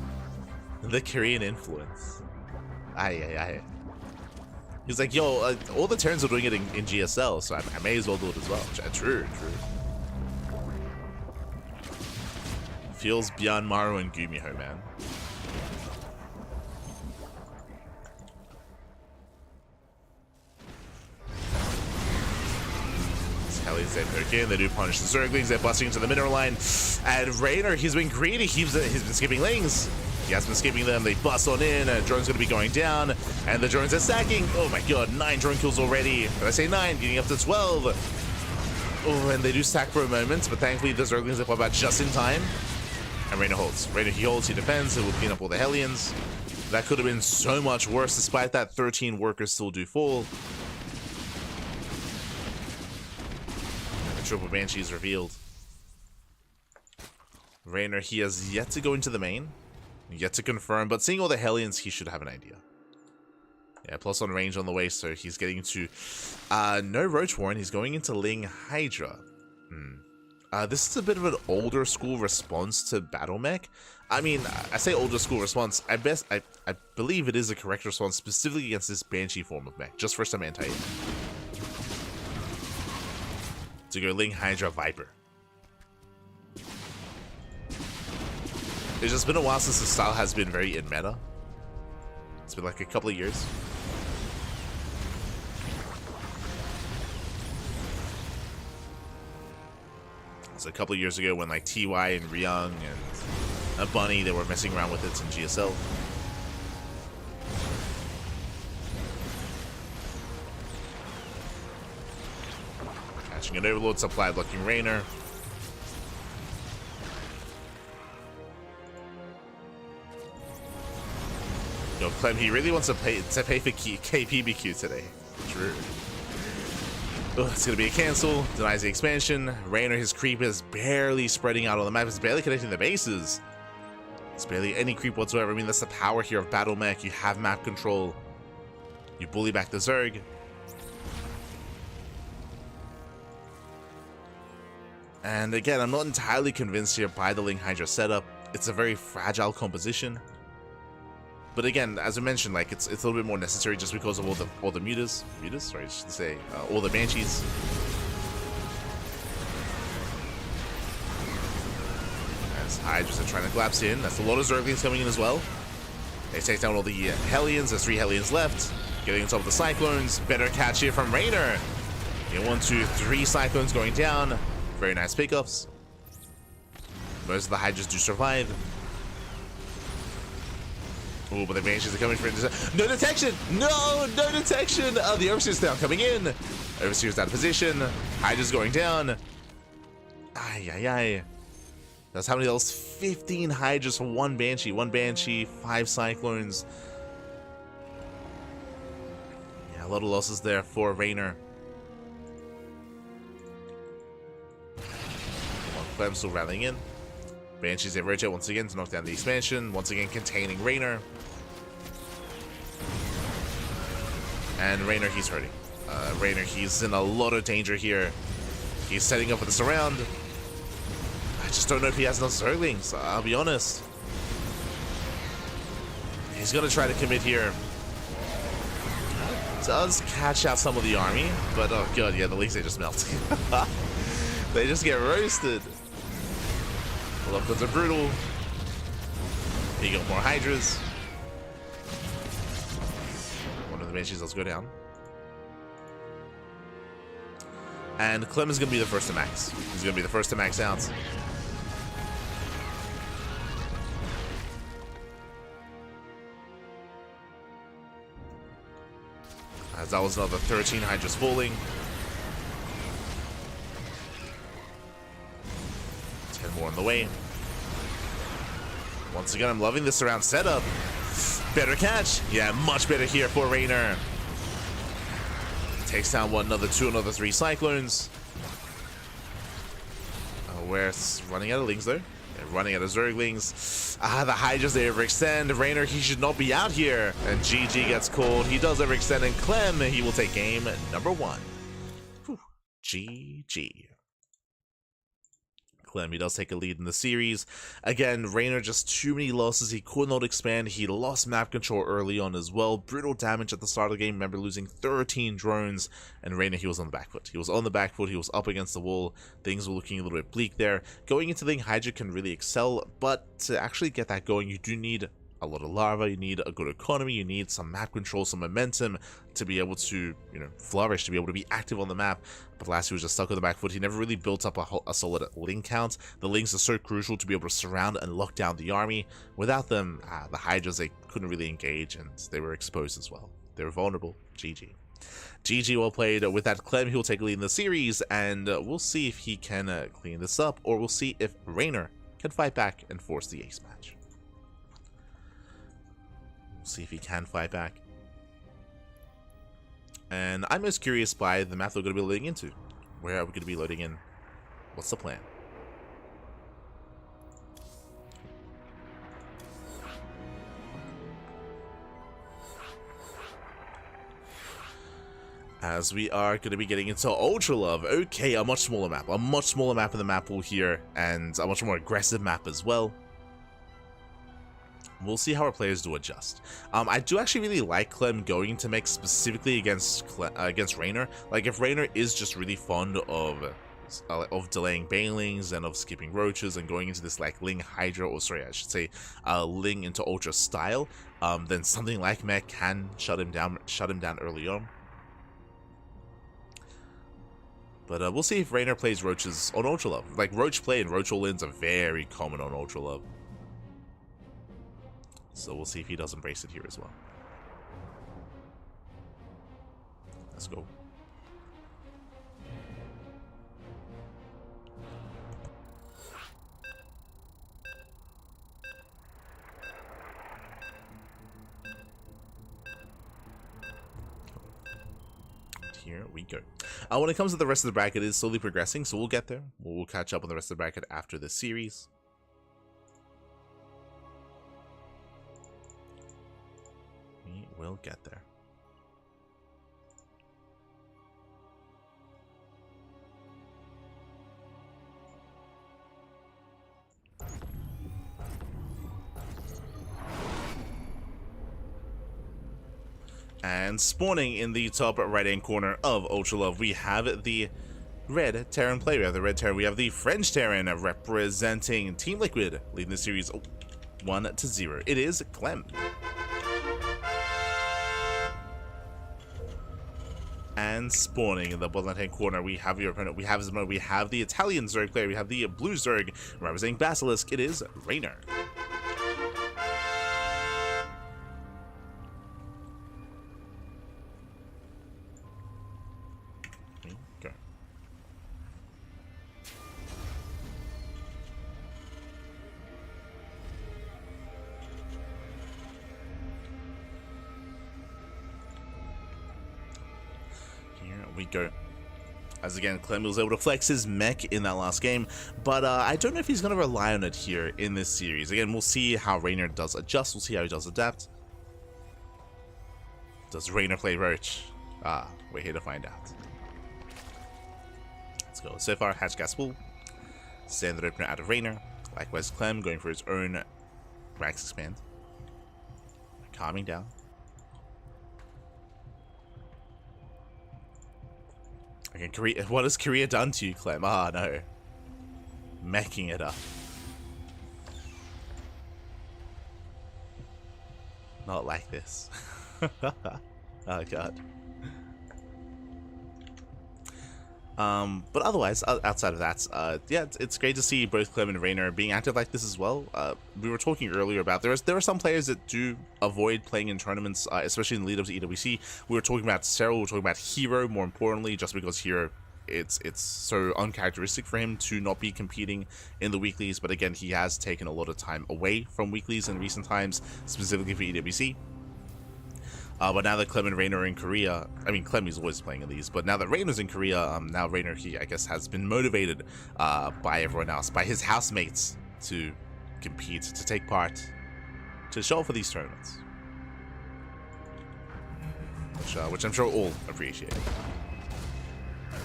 The Korean influence. Aye. He's like, yo, all the turns are doing it in GSL, so I may as well do it as well. True. Feels ByuN, Maru, and GuMiho, man. Hellions, they poke in, they do punish the Zerglings, they're busting into the mineral line. And Reynor, he's been greedy, he's been skipping lanes. He has been skipping them, they bust on in, drone's gonna be going down, and the drones are stacking. Oh my god, 9 drone kills already. Did I say 9? Getting up to 12. Oh, and they do stack for a moment, but thankfully the Zerglings are pop out just in time. And Reynor holds. Reynor, he holds, he defends, it will clean up all the Hellions. That could have been so much worse, despite that 13 workers still do fall. And the triple Banshee is revealed. Reynor, he has yet to go into the main. Yet to confirm, but seeing all the Hellions, he should have an idea. Yeah, plus on range on the way, so he's getting to... no Roach Warren, he's going into Ling Hydra. This is a bit of an older school response to Battle Mech. I mean, I say older school response, I believe it is a correct response specifically against this Banshee form of mech, just for some anti. To go Ling Hydra Viper. It's just been a while since the style has been very in meta. It's been like a couple of years. It's a couple of years ago when like TY and Ryung and Bunny, they were messing around with it in GSL. Catching an Overlord, supply blocking Reynor. Yo, Clem, he really wants to pay for KPBQ today. True. Oh, it's gonna be a cancel. Denies the expansion. Reynor, his creep is barely spreading out on the map. It's barely connecting the bases. It's barely any creep whatsoever. I mean, that's the power here of Battle Mech. You have map control. You bully back the Zerg. And again, I'm not entirely convinced here by the Ling Hydra setup. It's a very fragile composition. But again, as I mentioned, like it's a little bit more necessary just because of all the mutas. Sorry, I should say all the Banshees. As Hydras are trying to collapse in, that's a lot of Zerglings coming in as well. They take down all the Hellions. There's 3 Hellions left. Getting on top of the Cyclones. Better catch here from Reynor. 1, 2, 3 Cyclones going down. Very nice pickups. Most of the Hydras do survive. Oh, but the Banshees are coming for it. No detection! No detection! The Overseer's now coming in. Overseer's out of position. Hydra's going down. Ay. That's how many else? 15 Hydras for 1 Banshee. 1 Banshee, 5 Cyclones. Yeah, a lot of losses there for Reynor. Clem still rallying in. Banshees, they rotate once again to knock down the expansion. Once again containing Reynor. And Reynor, he's hurting. Reynor, he's in a lot of danger here. He's setting up for the surround. I just don't know if he has enough Zerglings, I'll be honest. He's gonna try to commit here. Does catch out some of the army, but oh god, yeah, the Lings, they just melt. They just get roasted. Love guns are brutal. He got more Hydras. One of the Banshees, let's go down. And Clem is going to be the first to max. He's going to be the first to max out. As that was another 13 Hydras falling. 10 more on the way. Once again, I'm loving this surround setup. Better catch. Yeah, much better here for Reynor. Takes down one, another two, another three Cyclones. We're running out of Lings though. They're running out of Zerglings. The Hydras, they overextend. Reynor, he should not be out here. And GG gets called. He does overextend, and Clem, he will take game number 1. Whew. GG. Clem, he does take a lead in the series. Again, Reynor, just too many losses. He could not expand. He lost map control early on as well. Brutal damage at the start of the game. Remember losing 13 drones. And Reynor, he was on the back foot. He was on the back foot. He was up against the wall. Things were looking a little bit bleak there. Going into the thing, Hydra can really excel. But to actually get that going, you do need a lot of lava, you need a good economy, you need some map control, some momentum to be able to, flourish, to be able to be active on the map. But last he was just stuck on the back foot. He never really built up a solid Ling count. The Lings are so crucial to be able to surround and lock down the army. Without them, the Hydras, they couldn't really engage, and they were exposed as well. They were vulnerable. GG. GG, well played. With that, Clem, he'll take a lead in the series, and we'll see if he can clean this up, or we'll see if Reynor can fight back and force the ace match. See if he can fight back. And I'm most curious by the map we're going to be loading into. Where are we going to be loading in? What's the plan? As we are going to be getting into Ultra Love. Okay, a much smaller map. A much smaller map in the map pool here. And a much more aggressive map as well. We'll see how our players do adjust. I do actually really like Clem going to mech specifically against Reynor. Like, if Reynor is just really fond of delaying Banelings and of skipping roaches and going into this like Ling Hydra, or sorry, I should say Ling into Ultra style, then something like mech can shut him down early on. But we'll see if Reynor plays roaches on Ultra Love. Like, roach play and roach all-ins are very common on Ultra Love. So we'll see if he does embrace it here as well. Let's go. Here we go. When it comes to the rest of the bracket, it is slowly progressing, so we'll get there. We'll catch up on the rest of the bracket after this series. We'll get there. And spawning in the top right-hand corner of Ultra Love, we have the red Terran player. We have the red Terran. We have the French Terran representing Team Liquid, leading the series 1-0. It is Clem. And spawning in the bottom left-hand corner, we have your opponent. We have Zemo. We have the Italian Zerg player. We have the blue Zerg representing Basilisk. It is Reynor. Okay. We go. As again, Clem was able to flex his mech in that last game, but I don't know if he's going to rely on it here in this series. Again, we'll see how Reynor does adjust. We'll see how he does adapt. Does Reynor play Roach? We're here to find out. Let's go. So far, Hatch Gas full. Standard opener out of Reynor. Likewise, Clem going for his own Rax Expand. Calming down. Okay, what has Korea done to you, Clem? No. Meching it up. Not like this. Oh, God. But otherwise, outside of that, yeah, it's great to see both Clem and Reynor being active like this as well. We were talking earlier about there are some players that do avoid playing in tournaments, especially in the lead up to EWC. We were talking about Cyril, we were talking about Hero, more importantly, just because Hero, it's so uncharacteristic for him to not be competing in the weeklies. But again, he has taken a lot of time away from weeklies in recent times, specifically for EWC. But now that Clem and Reynor are in Korea, I mean, Clem is always playing in these, but now that Reynor's in Korea, now Reynor, he, I guess, has been motivated by everyone else, by his housemates, to compete, to take part, to show up for these tournaments. Which I'm sure all appreciate.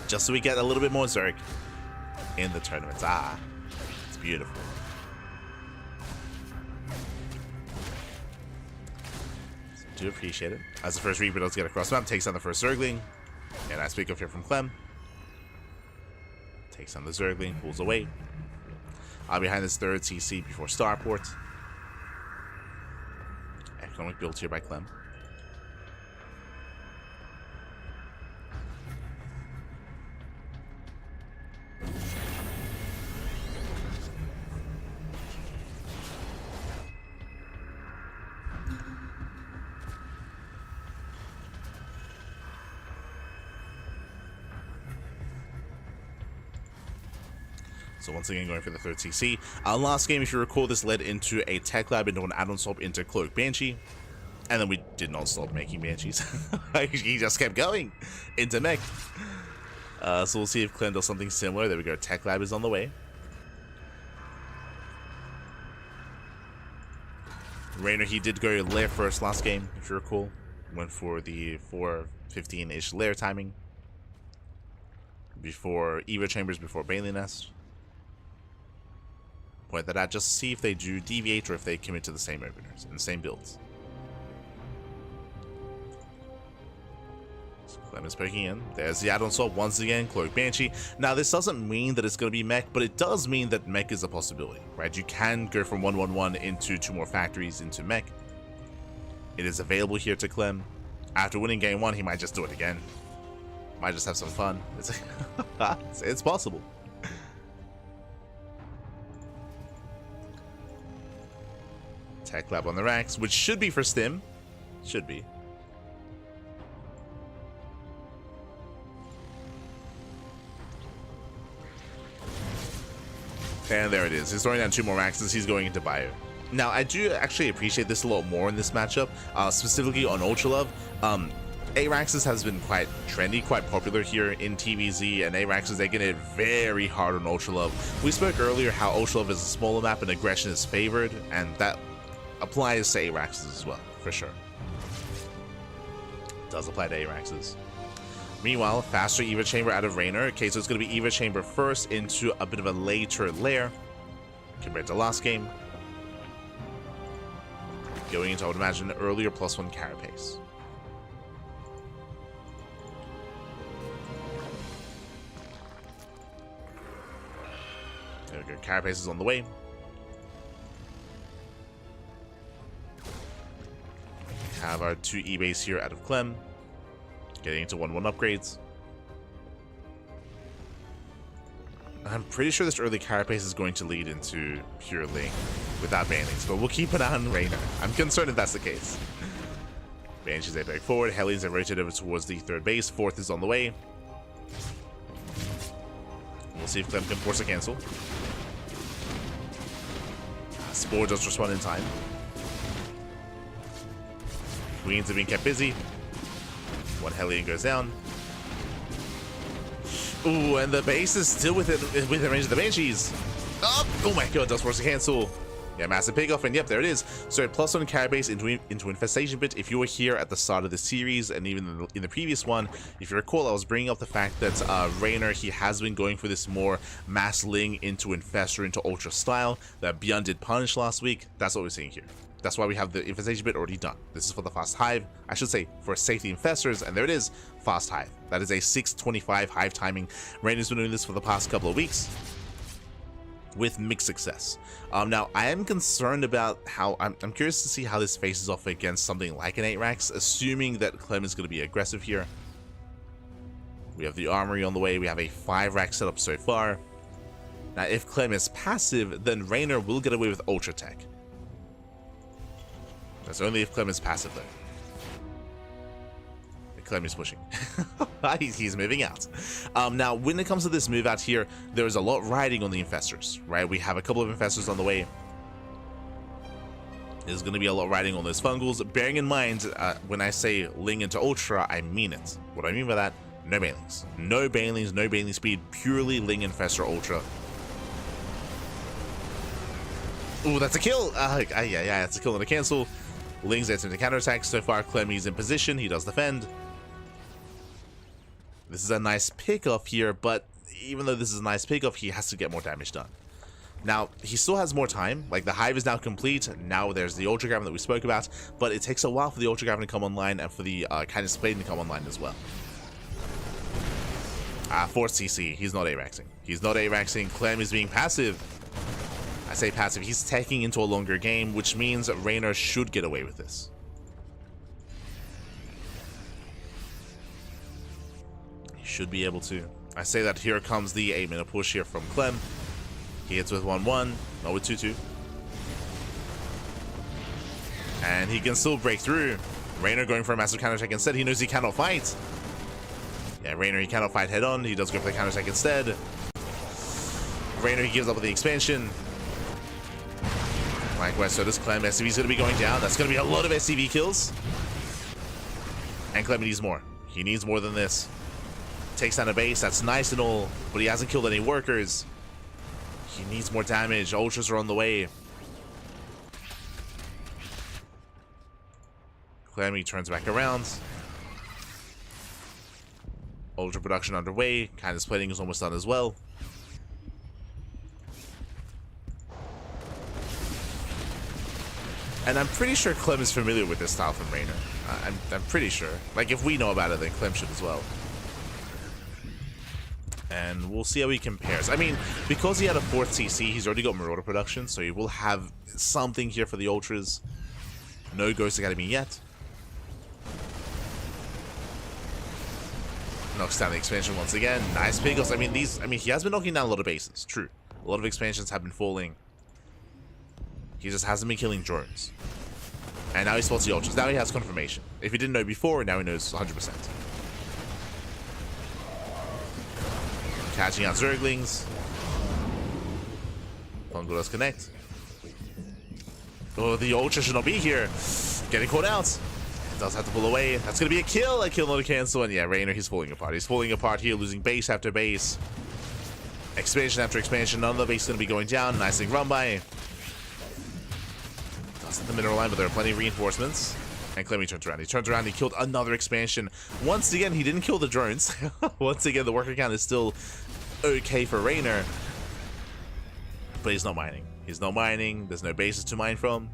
Just so we get a little bit more Zerg in the tournaments. Ah, it's beautiful. So do appreciate it. As the first Reaper does get across the map, takes down the first Zergling. And I speak of here from Clem. Takes down the Zergling, pulls away. Behind this third CC before Starport. Economic build here by Clem. So once again, going for the third CC. Last game, if you recall, this led into a tech lab, into an add-on swap into Cloak Banshee. And then we did not stop making Banshees. He just kept going into mech. So we'll see if Clem does something similar. There we go. Tech lab is on the way. Reynor, he did go lair first last game, if you recall. Went for the 4:15-ish lair timing. Before Evo Chambers, before Bailey Nest. Point that out, just see if they do deviate or if they commit to the same openers and the same builds. So Clem is poking in. There's the add-on swap once again, Cloak Banshee. Now this doesn't mean that it's going to be mech, but it does mean that mech is a possibility, right? You can go from 1-1-1 into 2 more factories into mech. It is available here to Clem. After winning game 1, he might just do it again. Might just have some fun. It's possible. Tech lab on the racks, which should be for Stim. Should be. And there it is. He's throwing down 2 more racks as he's going into ByuN. Now, I do actually appreciate this a lot more in this matchup, specifically on Ultra Love. Araxes has been quite trendy, quite popular here in TVZ, and Araxes, they get it very hard on Ultra Love. We spoke earlier how Ultra Love is a smaller map and aggression is favored, and that applies to Araxes as well, for sure. Does apply to Araxes. Meanwhile, faster Eva Chamber out of Reynor. Okay, so it's going to be Eva Chamber first into a bit of a later lair compared to last game. Going into, I would imagine, an earlier +1 carapace. There we go, carapace is on the way. We have our 2 E-base here out of Clem. Getting into 1-1 upgrades. I'm pretty sure this early carapace is going to lead into pure Ling without Banlings, but we'll keep an eye on Reynor. I'm concerned if that's the case. Banshees are back forward. Hellions have rotated over towards the 3rd base. 4th is on the way. We'll see if Clem can force a cancel. Spore does respond in time. Queens have been kept busy. 1 Hellion goes down. Ooh, and the base is still within range of the Banshees. Oh my god, does force a cancel. Yeah, massive pickoff, and yep, there it is. So +1 carabase into Infestation Pit. If you were here at the start of the series, and even in the previous one, if you recall, I was bringing up the fact that Reynor, he has been going for this more mass Ling into Infestor, into Ultra style, that ByuN did punish last week. That's what we're seeing here. That's why we have the Infestation Pit already done. This is for the Fast Hive. I should say, for Safety Infestors, and there it is, Fast Hive. That is a 6:25 Hive timing. Reynor's been doing this for the past couple of weeks, with mixed success. Now, I am concerned about how, I'm curious to see how this faces off against something like an 8-Rax, assuming that Clem is going to be aggressive here. We have the Armory on the way, we have a 5-Rax setup so far. Now, if Clem is passive, then Reynor will get away with Ultra Tech. That's only if Clem is passive, though. Clem is pushing. He's moving out. Now, when it comes to this move out here, there is a lot riding on the Infestors, right? We have a couple of Infestors on the way. There's going to be a lot riding on those fungals. Bearing in mind, when I say Ling into Ultra, I mean it. What I mean by that, no banelings. No banelings, no baneling speed, purely Ling Infestor Ultra. Ooh, that's a kill! Yeah, that's a kill and a cancel. Ling's there to counterattack. So far, Clem is in position. He does defend. This is a nice pickoff here, but even though this is a nice pickoff, he has to get more damage done. Now, he still has more time. Like, the hive is now complete. Now there's the Ultra Graven that we spoke about, but it takes a while for the Ultra Graven to come online and for the Kindness Blade to come online as well. Force CC. He's not A-Raxing. He's not A-Raxing. Clem is being passive. I say passive. He's taking into a longer game, which means Reynor should get away with this. He should be able to. I say that here comes the 8-minute push here from Clem. He hits with 1-1, not with 2-2. And he can still break through. Reynor going for a massive counterattack instead. He knows he cannot fight. Yeah, Reynor, he cannot fight head on. He does go for the counterattack instead. Reynor, he gives up with the expansion. Likewise, so does Clem. SCV's going to be going down. That's going to be a lot of SCV kills. And Clem needs more. He needs more than this. Takes down a base. That's nice and all, but he hasn't killed any workers. He needs more damage. Ultras are on the way. Clem, he turns back around. Ultra production underway. Kindness plating is almost done as well. And I'm pretty sure Clem is familiar with this style from Reynor. I'm pretty sure. Like, if we know about it, then Clem should as well. And we'll see how he compares. I mean, because he had a 4th CC, he's already got Marauder production, so he will have something here for the Ultras. No Ghost Academy yet. Knocks down the expansion once again. Nice pickups. I mean, he has been knocking down a lot of bases. True. A lot of expansions have been falling. He just hasn't been killing drones. And now he spots the Ultras. Now he has confirmation. If he didn't know before, now he knows 100%. Catching out Zerglings. Fungal does connect. Oh, the Ultra should not be here. Getting caught out. Does have to pull away. That's going to be a kill, not a cancel. And yeah, Reynor, he's falling apart. He's falling apart here, losing base after base. Expansion after expansion. None of the base is going to be going down. Nice thing run by. Does hit the mineral line, but there are plenty of reinforcements. And Clem turns around. He turns around. He killed another expansion. Once again, he didn't kill the drones. Once again, the worker count is still okay for Reynor. But he's not mining. He's not mining. There's no bases to mine from.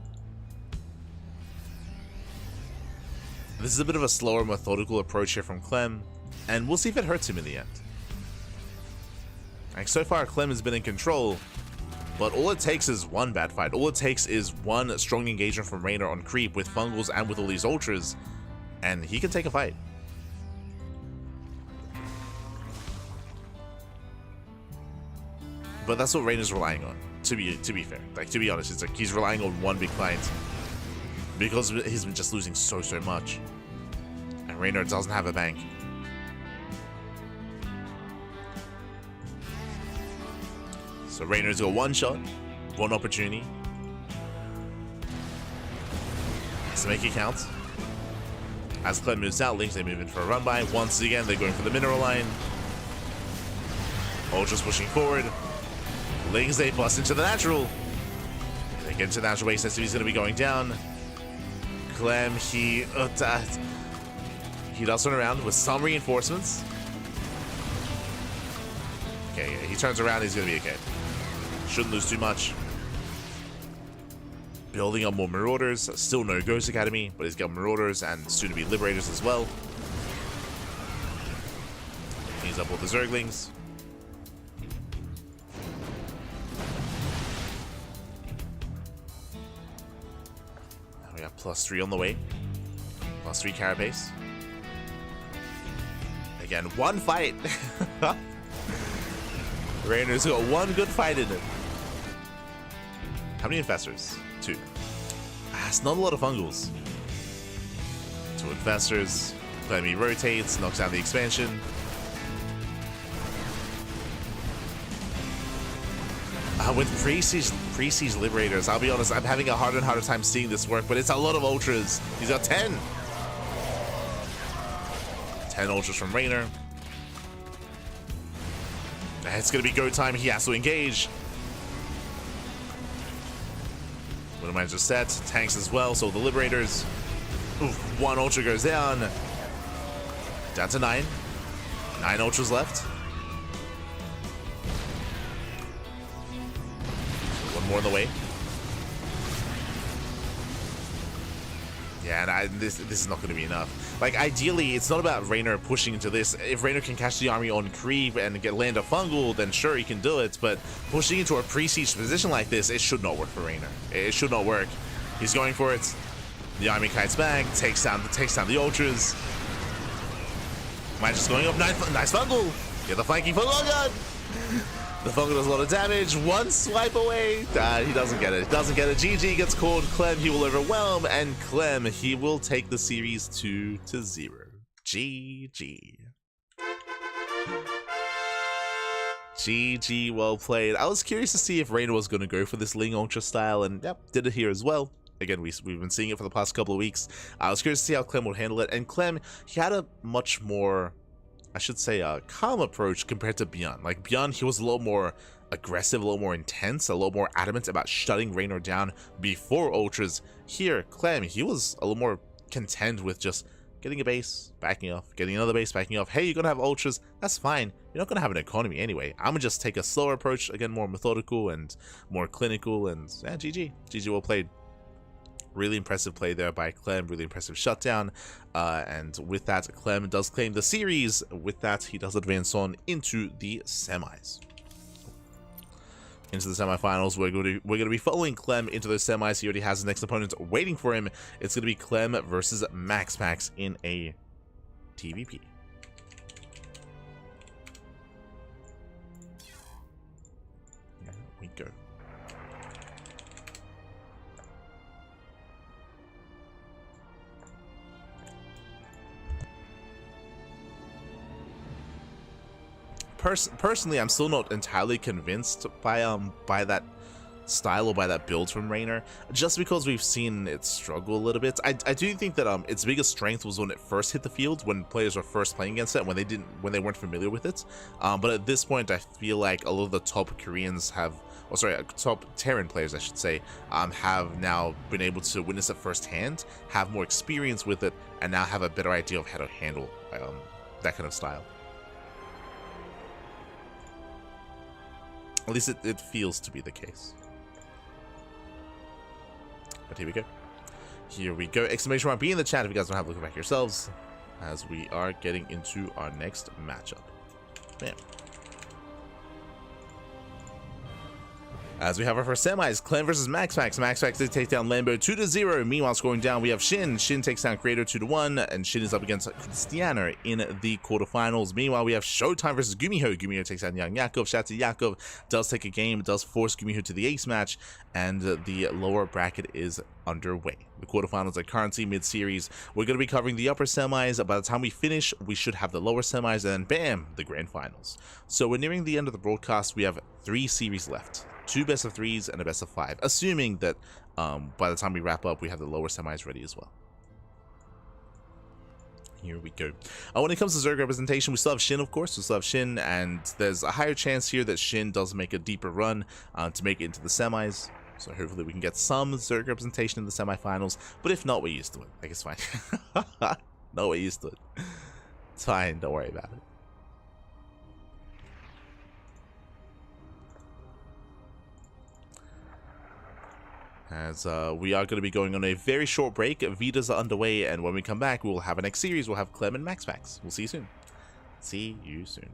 This is a bit of a slower, methodical approach here from Clem. And we'll see if it hurts him in the end. Like, so far, Clem has been in control. But all it takes is one bad fight. All it takes is one strong engagement from Reynor on creep with Fungals and with all these Ultras, and he can take a fight. But that's what Reynor's relying on, to be fair. Like, to be honest, it's like he's relying on one big fight because he's been just losing so much. And Reynor doesn't have a bank. So Reynor's got one shot, one opportunity. Has to make it count. As Clem moves out, Lings, they move in for a run by. Once again, they're going for the mineral line. Ultras pushing forward. Lings, they bust into the natural. They get into the natural base. SCV's going to be going down. Clem, he does turn around with some reinforcements. Okay, yeah, he turns around, he's going to be okay. Shouldn't lose too much. Building up more Marauders. Still no Ghost Academy, but he's got Marauders and soon to be Liberators as well. He's up with the Zerglings. Now we got +3 on the way. +3 carapace. Again, one fight. Reynor's got one good fight in it. How many Infestors? 2. It's not a lot of Fungals. 2 Infestors. Clem rotates, knocks down the expansion. With pre-siege liberators, I'll be honest, I'm having a harder and harder time seeing this work, but it's a lot of ultras. He's got 10. 10 ultras from Reynor. It's going to be go time. He has to engage. What am I just set? Tanks as well, so the liberators. Oof, 1 ultra goes down. Down to 9. 9 ultras left. One more in the way. Yeah, and this is not going to be enough. Like, ideally, it's not about Reynor pushing into this. If Reynor can catch the army on creep and land a fungal, then sure, he can do it. But pushing into a pre-siege position like this, it should not work for Reynor. It should not work. He's going for it. The army kites back, takes down the ultras. Mine just going up. Nice fungal. Get the flanking fungal. Oh god! The fungal does a lot of damage. 1 swipe away. He doesn't get it. Doesn't get it. GG gets called. Clem, he will overwhelm. And Clem, he will take the series 2-0. GG. GG, well played. I was curious to see if Reynor was going to go for this Ling Ultra style. And yep, did it here as well. Again, we've been seeing it for the past couple of weeks. I was curious to see how Clem would handle it. And Clem, he had a much more, I should say, a calm approach compared to ByuN. Like, ByuN, he was a little more aggressive, a little more intense, a little more adamant about shutting Reynor down before ultras. Here, Clem, he was a little more content with just getting a base, backing off, getting another base, backing off. Hey, you're gonna have ultras, that's fine. You're not gonna have an economy anyway. I'm gonna just take a slower approach, again, more methodical and more clinical, and yeah, GG. GG, well played. Really impressive play there by Clem, really impressive shutdown. And with that, Clem does claim the series. With that, he does advance on into the semis. Into the semifinals, we're going to be following Clem into those semis. He already has his next opponent waiting for him. It's going to be Clem versus MaxPax in a TVP. There we go. Personally, I'm still not entirely convinced by that style or by that build from Reynor, just because we've seen it struggle a little bit. I do think that its biggest strength was when it first hit the field, when players were first playing against it, when they weren't familiar with it. But at this point, I feel like a lot of the top Koreans have, or sorry, top Terran players, I should say, have now been able to witness it firsthand, have more experience with it, and now have a better idea of how to handle that kind of style. At least it feels to be the case. But here we go. Here we go. Exclamation mark B in the chat if you guys don't have a look back yourselves, as we are getting into our next matchup. Bam. As we have our first semis, Clem versus MaxPax. MaxPax did take down Lambo 2-0. Meanwhile, scoring down, we have Shin. Shin takes down Creator 2-1, and Shin is up against Christiana in the quarterfinals. Meanwhile, we have Showtime versus GuMiho. GuMiho takes down Young Yakov. Shout out to Yakov. Does take a game, does force GuMiho to the ace match, and the lower bracket is underway. The quarterfinals are currently mid-series. We're going to be covering the upper semis. By the time we finish, we should have the lower semis, and then bam, the grand finals. So we're nearing the end of the broadcast. We have 3 series left. 2 best of 3s and a best of 5, assuming that by the time we wrap up, we have the lower semis ready as well. Here we go. When it comes to Zerg representation, we still have Shin, of course. We still have Shin, and there's a higher chance here that Shin does make a deeper run to make it into the semis. So hopefully we can get some Zerg representation in the semifinals. But if not, we're used to it. Like, it's fine. No, we're used to it. It's fine. Don't worry about it. As we are going to be going on a very short break. Vitas are underway, and when we come back, we'll have a next series. We'll have Clem and MaxPax. We'll see you soon. See you soon.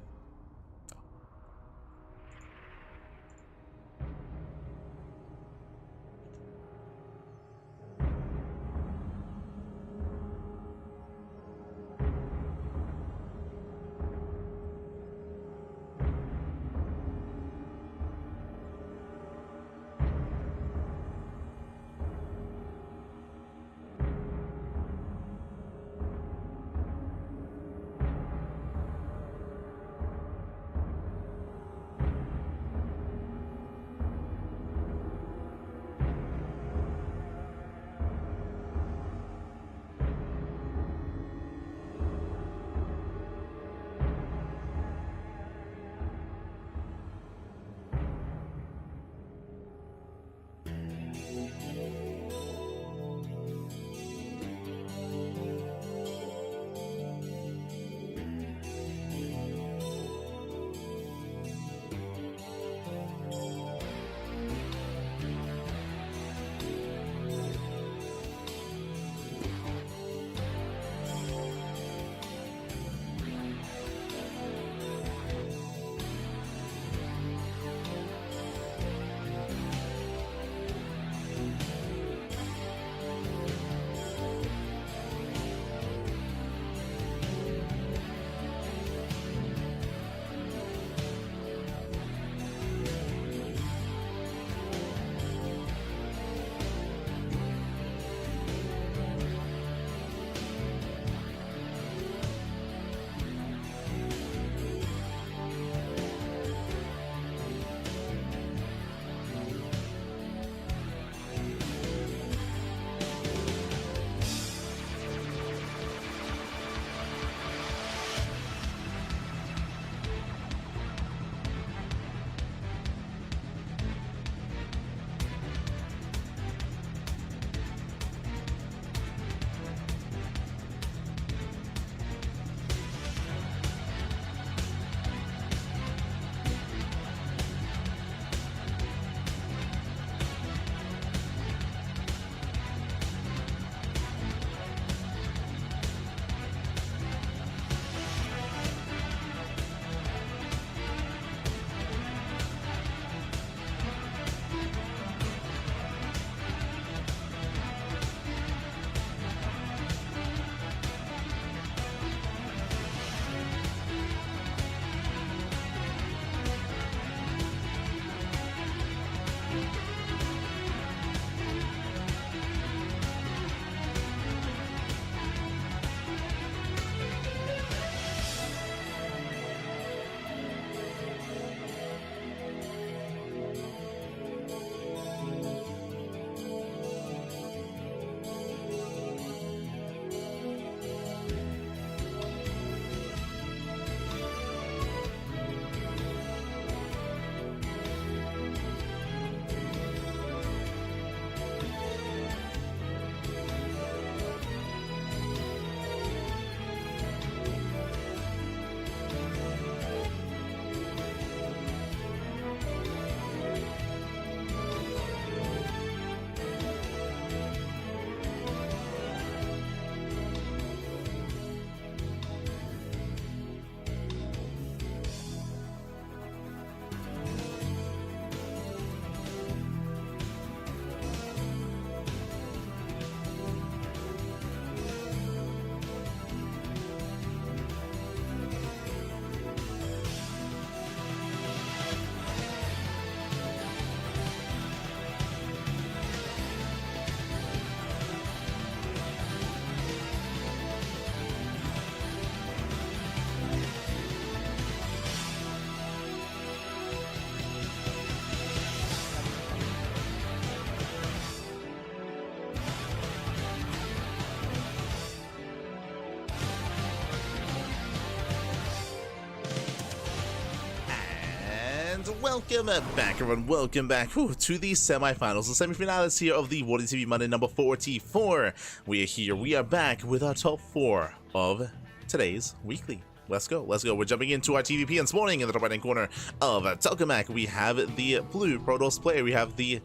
And welcome back, everyone. Welcome back to the semi-finals, the semi-finales here of the WardiTV Monday number 44. We are here. We are back with our top 4 of today's weekly. Let's go. Let's go. We're jumping into our TVP and spawning in the top right-hand corner of Ducklings. We have the blue Protoss player. We have the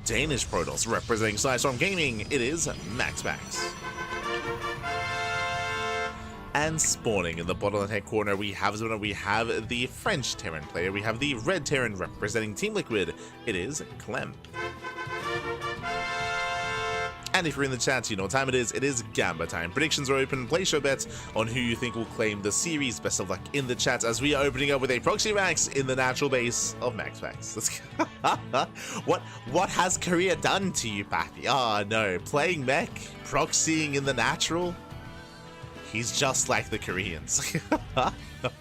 Danish Protoss representing Storm Gaming. It is MaxPax. And spawning in the bottom left-hand corner, we have the French Terran player. We have the red Terran representing Team Liquid. It is Clem. And if you're in the chat, you know what time it is. It is Gamba time. Predictions are open. Place your bets on who you think will claim the series. Best of luck in the chat as we are opening up with a proxy max in the natural base of MaxPax. Let's go. What has Korea done to you, Pappy? Oh no, playing mech, proxying in the natural. He's just like the Koreans.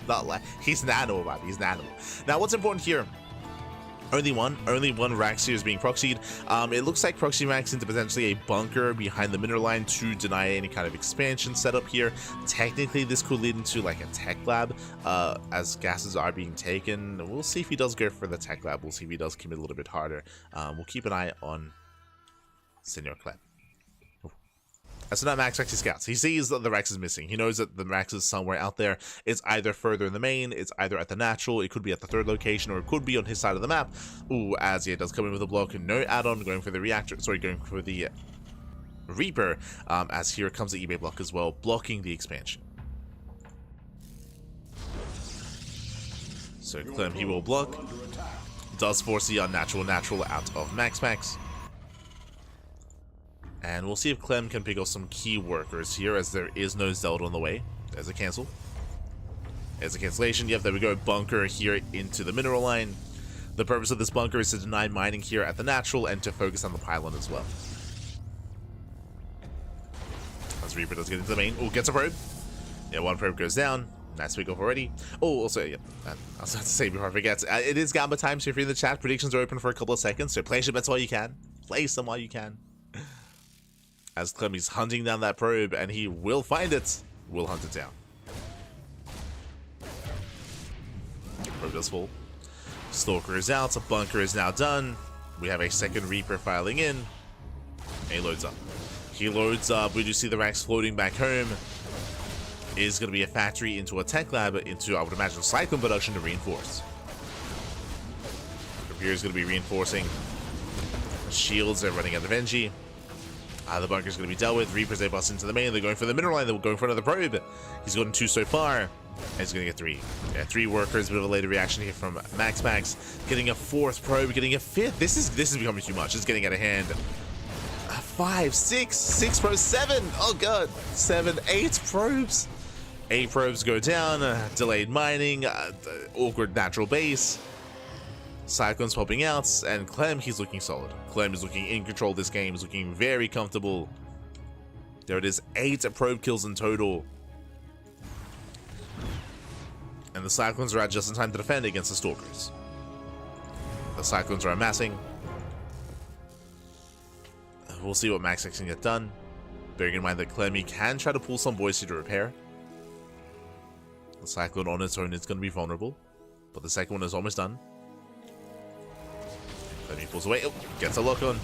Not like, he's an animal, man. He's an animal. Now, what's important here? Only one Rax here is being proxied. It looks like proxy Rax into potentially a bunker behind the mineral line to deny any kind of expansion setup here. Technically, this could lead into like a tech lab as gases are being taken. We'll see if he does go for the tech lab. We'll see if he does commit a little bit harder. We'll keep an eye on Senor Clem. So now Max actually scouts. He sees that the Rex is missing. He knows that the Rex is somewhere out there. It's either further in the main, it's either at the natural, it could be at the third location, or it could be on his side of the map. Ooh, as he does come in with a block, no add-on, going for the reactor, sorry, going for the Reaper, as here comes the eBay block as well, blocking the expansion. So Clem, he will block, does force the unnatural natural out of MaxPax. And we'll see if Clem can pick up some key workers here, as there is no Zelda on the way. There's a cancel. There's a cancellation. Yep, there we go. Bunker here into the mineral line. The purpose of this bunker is to deny mining here at the natural and to focus on the pylon as well. As Reaper does get into the main. Oh, gets a probe. Yeah, one probe goes down. Nice pick up already. Oh, also, yeah, I was about to say before I forget, it is Gamba time, so if you're in the chat, predictions are open for a couple of seconds, so place your bets while you can. Place them while you can. As Clem is hunting down that probe, and he will find it. Will hunt it down. Probe does fall. Stalker is out. A bunker is now done. We have a second Reaper filing in. And he loads up. He loads up. We do see the Rax floating back home. Is going to be a factory into a tech lab, into, I would imagine, cyclone production to reinforce. Here is going to be reinforcing. Shields are running out of energy. The bunker's going to be dealt with. Reapers, they bust into the main. They're going for the mineral line. They're going for another probe. He's gotten 2 so far. And he's going to get 3. Yeah, 3 workers. Bit of a later reaction here from MaxPax. Getting a 4th probe. Getting a 5th. This is becoming too much. It's getting out of hand. 5, 6 probes, 7. Oh, God. 7, 8 probes. 8 probes go down. Delayed mining. Awkward natural base. Cyclones popping out, and Clem, he's looking solid. Clem is looking in control of this game, he's looking very comfortable. There it is, 8 probe kills in total. And the Cyclones are out just in time to defend against the Stalkers. The Cyclones are amassing. We'll see what MaxPax can get done. Bearing in mind that Clem, he can try to pull some boys to repair. The Cyclone on its own is going to be vulnerable, but the second one is almost done. Then he pulls away. Oh, gets a lock on.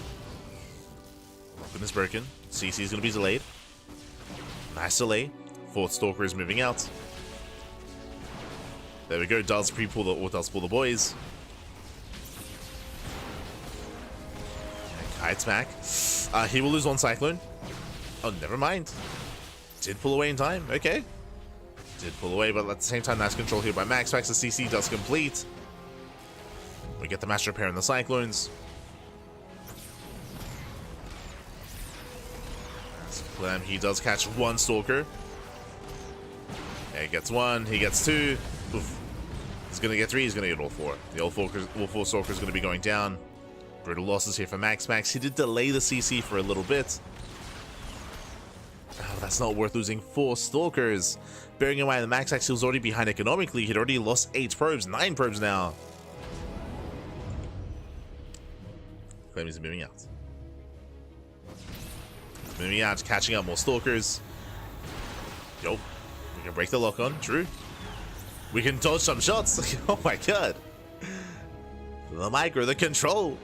Lock-on is broken. CC is going to be delayed. Nice delay. 4th Stalker is moving out. There we go. Does pull the boys. Kite's back. He will lose 1 Cyclone. Oh, never mind. Did pull away in time. Okay. Did pull away, but at the same time, nice control here by MaxPax. The CC does complete. We get the mass repair in the Cyclones. Clem, he does catch 1 Stalker. Yeah, he gets 1, he gets 2. Oof. He's going to get 3, he's going to get all 4. The all 4 Stalkers going to be going down. Brutal losses here for MaxPax. He did delay the CC for a little bit. Oh, that's not worth losing 4 Stalkers. Bearing in mind that MaxPax was already behind economically, he'd already lost 8 probes, 9 probes now. Clem is moving out. Moving out, catching up more Stalkers. Yo, we can break the lock on, true. We can dodge some shots. Oh my God. The micro, the control.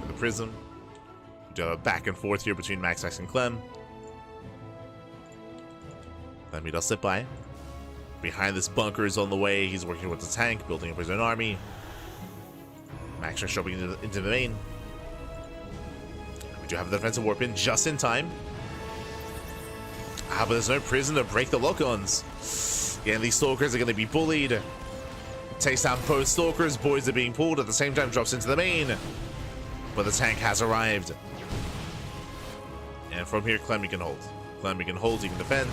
The prism. We do have a back and forth here between MaxPax and Clem. Let me just sit by. Behind this bunker is on the way. He's working with the tank, building up his own army. MaxPax jumping into the main. We do have the defensive warp in just in time. But there's no prison to break the lock-ons. Again, these stalkers are going to be bullied. Takes down both stalkers. Boys are being pulled at the same time, drops into the main. But the tank has arrived. And from here, Clem, you can hold. Clem, you can hold, you can defend.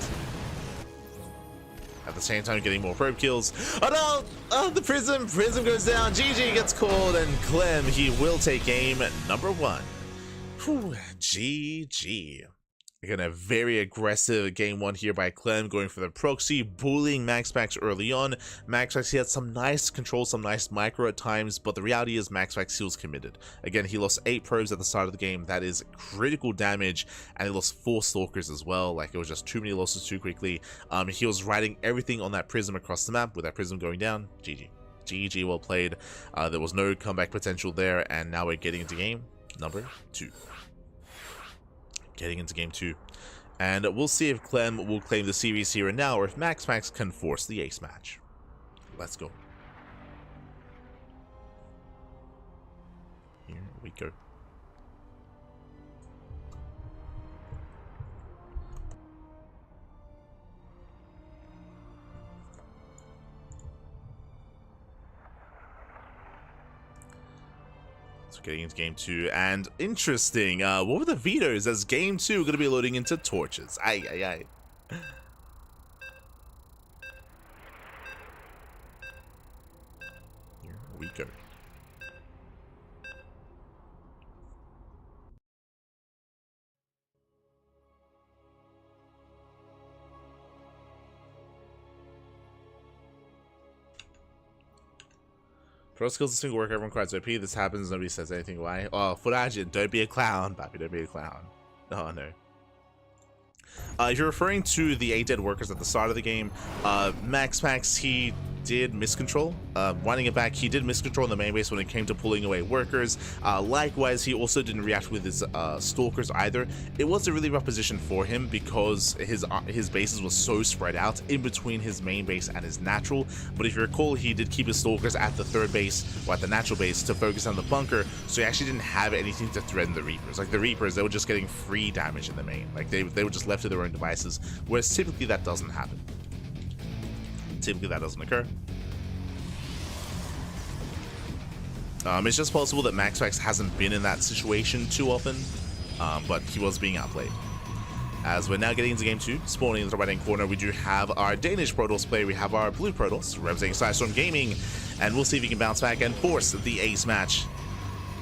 At the same time, getting more probe kills. Oh no! Oh, the prism! Prism goes down. GG gets called, and Clem, he will take game number 1. Whew, GG. Again, a very aggressive game 1 here by Clem, going for the proxy, bullying MaxPax early on. MaxPax, he had some nice control, some nice micro at times, but the reality is MaxPax, he was committed. Again, he lost 8 probes at the start of the game. That is critical damage, and he lost 4 stalkers as well. Like, it was just too many losses too quickly. He was riding everything on that prism across the map. With that prism going down, GG. GG, well played. There was no comeback potential there, and now we're getting into game number 2. Getting into game 2, and we'll see if Clem will claim the series here and now, or if MaxPax can force the ace match. Let's go. Here we go. Getting into game 2, and interesting, what were the vetoes, as game 2 going to be loading into torches. Aye, aye, aye. Here we go. Pro skills is single work, everyone cries OP. This happens, nobody says anything. Why? Oh, Footage, don't be a clown, Pappy, don't be a clown. Oh no. If you're referring to the 8 dead workers at the start of the game, MaxPax, he did miscontrol. Winding it back, he did miscontrol in the main base when it came to pulling away workers. Likewise, he also didn't react with his stalkers either. It was a really rough position for him because his bases were so spread out in between his main base and his natural. But if you recall, he did keep his stalkers at the 3rd base, or at the natural base, to focus on the bunker, so he actually didn't have anything to threaten the Reapers. Like, the Reapers, they were just getting free damage in the main. Like, they were just left to their own devices, whereas typically that doesn't happen. Typically that doesn't occur. It's just possible that MaxPax hasn't been in that situation too often, but he was being outplayed. As we're now getting into game 2, spawning in the right hand corner, we do have our Danish Protoss player, we have our blue Protoss representing Sidestorm Gaming, and we'll see if he can bounce back and force the ace match.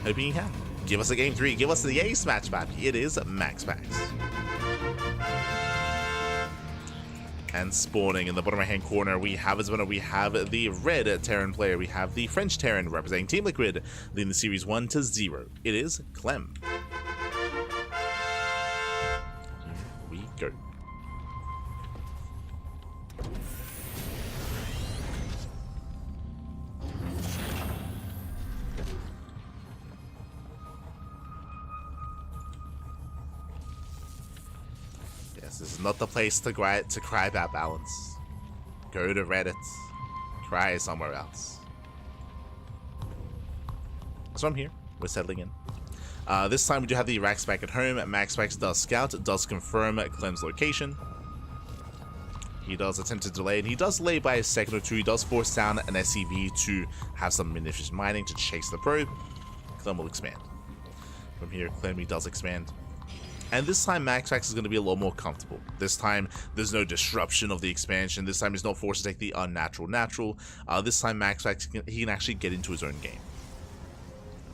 Hoping he can. Give us a game 3, give us the ace match back. It is MaxPax. And spawning in the bottom right hand corner, we have as winner, we have the red Terran player, we have the French Terran representing Team Liquid, leading the series 1-0. It is Clem. Here we go. This is not the place to cry about balance. Go to Reddit. Cry somewhere else. So I'm here. We're settling in. This time we do have the Rax back at home. MaxPax does scout, does confirm Clem's location. He does attempt to delay, and he does delay by a second or two. He does force down an SCV to have some inefficient mining to chase the probe. Clem will expand. From here, Clem, he does expand. And this time, MaxPax is going to be a lot more comfortable. This time, there's no disruption of the expansion. This time, he's not forced to take the unnatural natural. This time, MaxPax, he can actually get into his own game.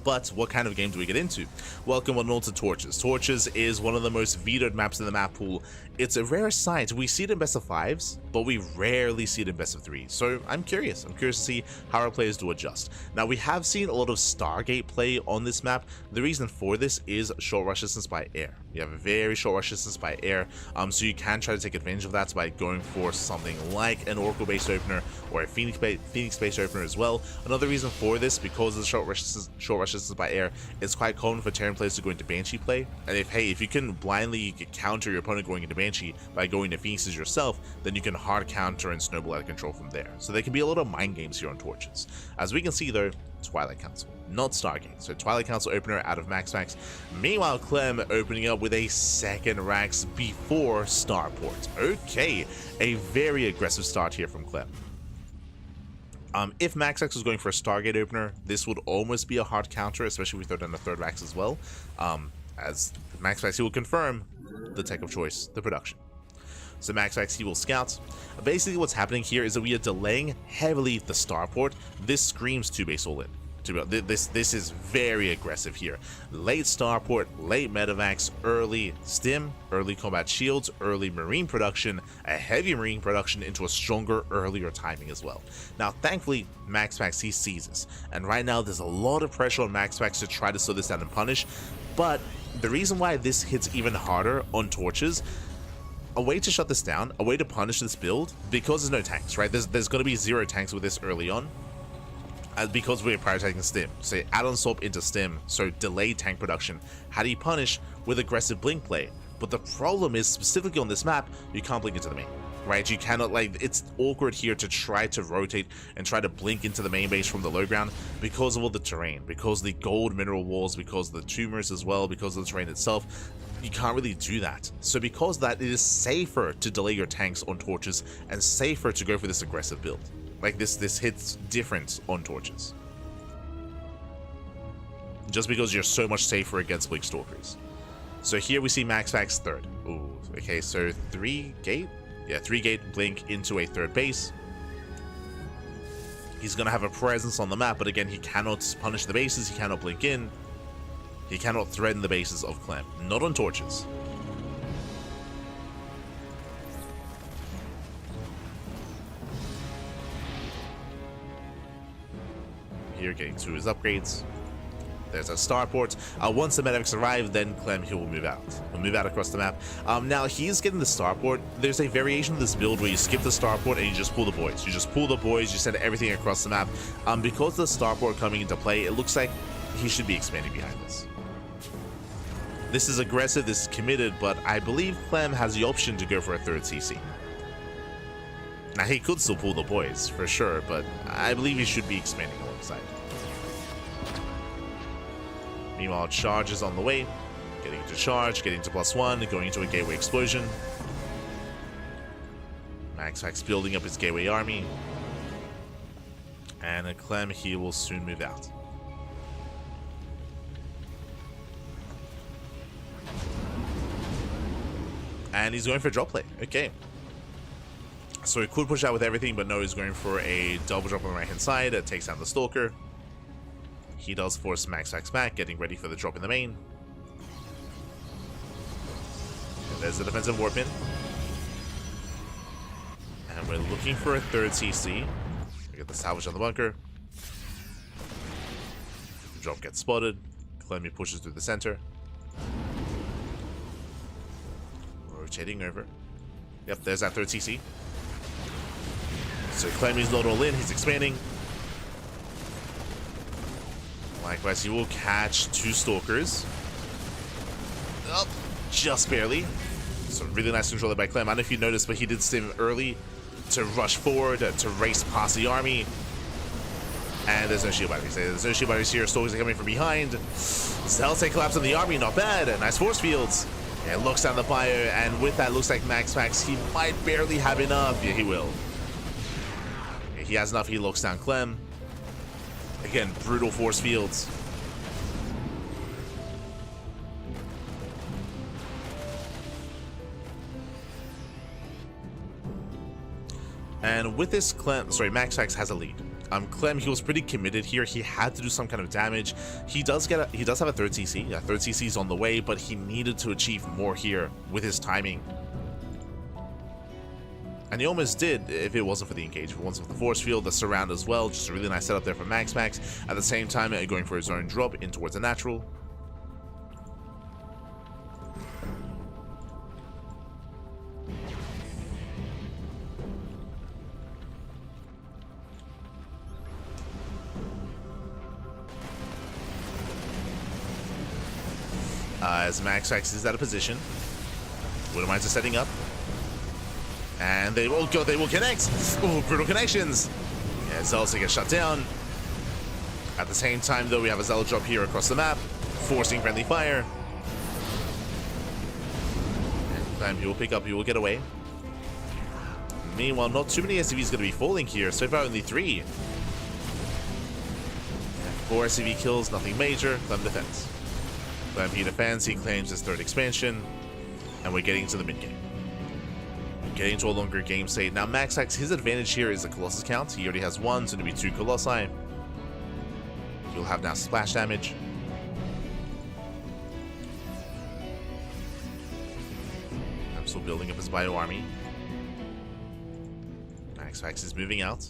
But what kind of game do we get into? Welcome on to Torches. Torches is one of the most vetoed maps in the map pool. It's a rare sight. We see it in best of 5s, but we rarely see it in best of 3s. So I'm curious. I'm curious to see how our players do adjust. Now, we have seen a lot of Stargate play on this map. The reason for this is short rush distance by air. You have a very short rush distance by air, so you can try to take advantage of that by going for something like an Oracle-based opener or a Phoenix-based opener as well. Another reason for this, because of the short rush distance by air, it's quite common for Terran players to go into Banshee play. And if you can blindly counter your opponent going into Banshee by going to Phoenixes yourself, then you can hard counter and snowball out of control from there. So there can be a lot of mind games here on Torches. As we can see though, Twilight Council, not Stargate. So Twilight Council opener out of MaxPax. Meanwhile, Clem opening up with a second Rax before Starport. Okay, a very aggressive start here from Clem. If MaxPax was going for a Stargate opener, this would almost be a hard counter, especially if we throw down a third Rax as well. As MaxPax, he will confirm the tech of choice, the production. So MaxPax, he will scout. Basically what's happening here is that we are delaying heavily the Starport. This screams 2-base all in. This is very aggressive here. Late Starport, late Medivacs, early Stim, early combat shields, early Marine production, a heavy Marine production into a stronger, earlier timing as well. Now thankfully, MaxPax, he sees this. And right now there's a lot of pressure on MaxPax to try to slow this down and punish. But the reason why this hits even harder on Torches, a way to shut this down, a way to punish this build, because there's no tanks, right? There's going to be 0 tanks with this early on, because we're prioritizing Stim. So add-on swap into Stim, so delay tank production. How do you punish? With aggressive blink play. But the problem is, specifically on this map, you can't blink into the main, right? You cannot, like, it's awkward here to try to rotate and try to blink into the main base from the low ground because of all the terrain, because of the gold mineral walls, because of the tumors as well, because of the terrain itself. You can't really do that. So because of that, it is safer to delay your tanks on Torches and safer to go for this aggressive build. Like this hits different on Torches. Just because you're so much safer against Blink Stalkers. So here we see MaxPax third. Ooh, okay, so 3 gate? Yeah, 3 gate blink into a third base. He's gonna have a presence on the map, but again, he cannot punish the bases, he cannot blink in. He cannot threaten the bases of Clem. Not on Torches. Here, getting to his upgrades. There's a Starport. Once the medics arrive, then Clem, he will move out. He'll move out across the map. Now, he's getting the Starport. There's a variation of this build where you skip the Starport and you just pull the boys. You just pull the boys, you send everything across the map. Because of the Starport coming into play, it looks like he should be expanding behind this. This is aggressive, this is committed, but I believe Clem has the option to go for a third CC. Now, he could still pull the boys, for sure, but I believe he should be expanding alongside. Meanwhile, charge is on the way. Getting to charge, getting to +1, going into a gateway explosion. MaxPax building up his gateway army. And Clem, he will soon move out. And he's going for a drop play. Okay. So he could push out with everything, but no, he's going for a double drop on the right hand side that takes down the Stalker. He does force MaxPax back, getting ready for the drop in the main. And there's the defensive warp in. And we're looking for a third CC. We get the salvage on the bunker. The drop gets spotted. Clem pushes through the center. Rotating over. Yep, there's that third CC. So Clemmy's not all in, he's expanding. Likewise, he will catch 2 Stalkers. Oh, just barely. So really nice control there by Clem. I don't know if you noticed, but he did Stim early to rush forward, to race past the army. And there's no shield batteries. There's no shield batteries here. Stalkers are coming from behind. Zeltec collapse on the army, not bad. Nice force fields. It looks down the bio, and with that, looks like MaxPax, he might barely have enough. Yeah, he will. Yeah, he has enough. He looks down Clem. Again, brutal force fields. And with this, MaxPax has a lead. Clem, he was pretty committed here. He had to do some kind of damage. He does have a third CC. Yeah, third CC is on the way, but he needed to achieve more here with his timing. And he almost did if it wasn't for the engage. If it wasn't for the force field, the surround as well. Just a really nice setup there for MaxPax. At the same time, going for his own drop in towards a natural. as MaxPax is out of position. Widowmines are setting up. And they will go, they will connect. Oh, brutal connections. Yeah, Zealots get shut down. At the same time, though, we have a Zealot drop here across the map, forcing friendly fire. And Clem, he will pick up, he will get away. Meanwhile, not too many SCVs going to be falling here. So far, only 3. 4 SCV kills, nothing major. Clem defends. Clem, he defends, he claims his 3rd expansion. And we're getting to the mid-game. Getting to a longer game state. Now, MaxPax, his advantage here is the Colossus count. He already has 1, soon to be 2 Colossi. He'll have now splash damage. I'm still building up his bio army. MaxPax is moving out.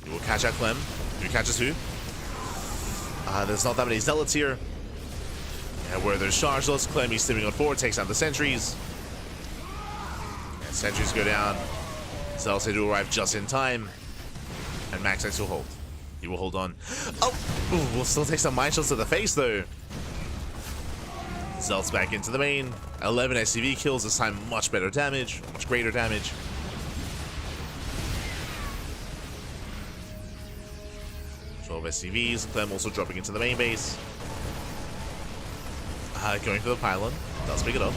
He will catch out Clem. Who catches who? There's not that many Zealots here. And where there's chargeless, Clem, he's stepping on forward, takes out the sentries. And sentries go down. Zealots do arrive just in time. And MaxPax will hold. He will hold on. Oh! Ooh, we'll still take some mind shots to the face, though. Zealots back into the main. 11 SCV kills, this time much better damage. Much greater damage. SCVs. Clem also dropping into the main base. Going for the pylon. Does pick it up.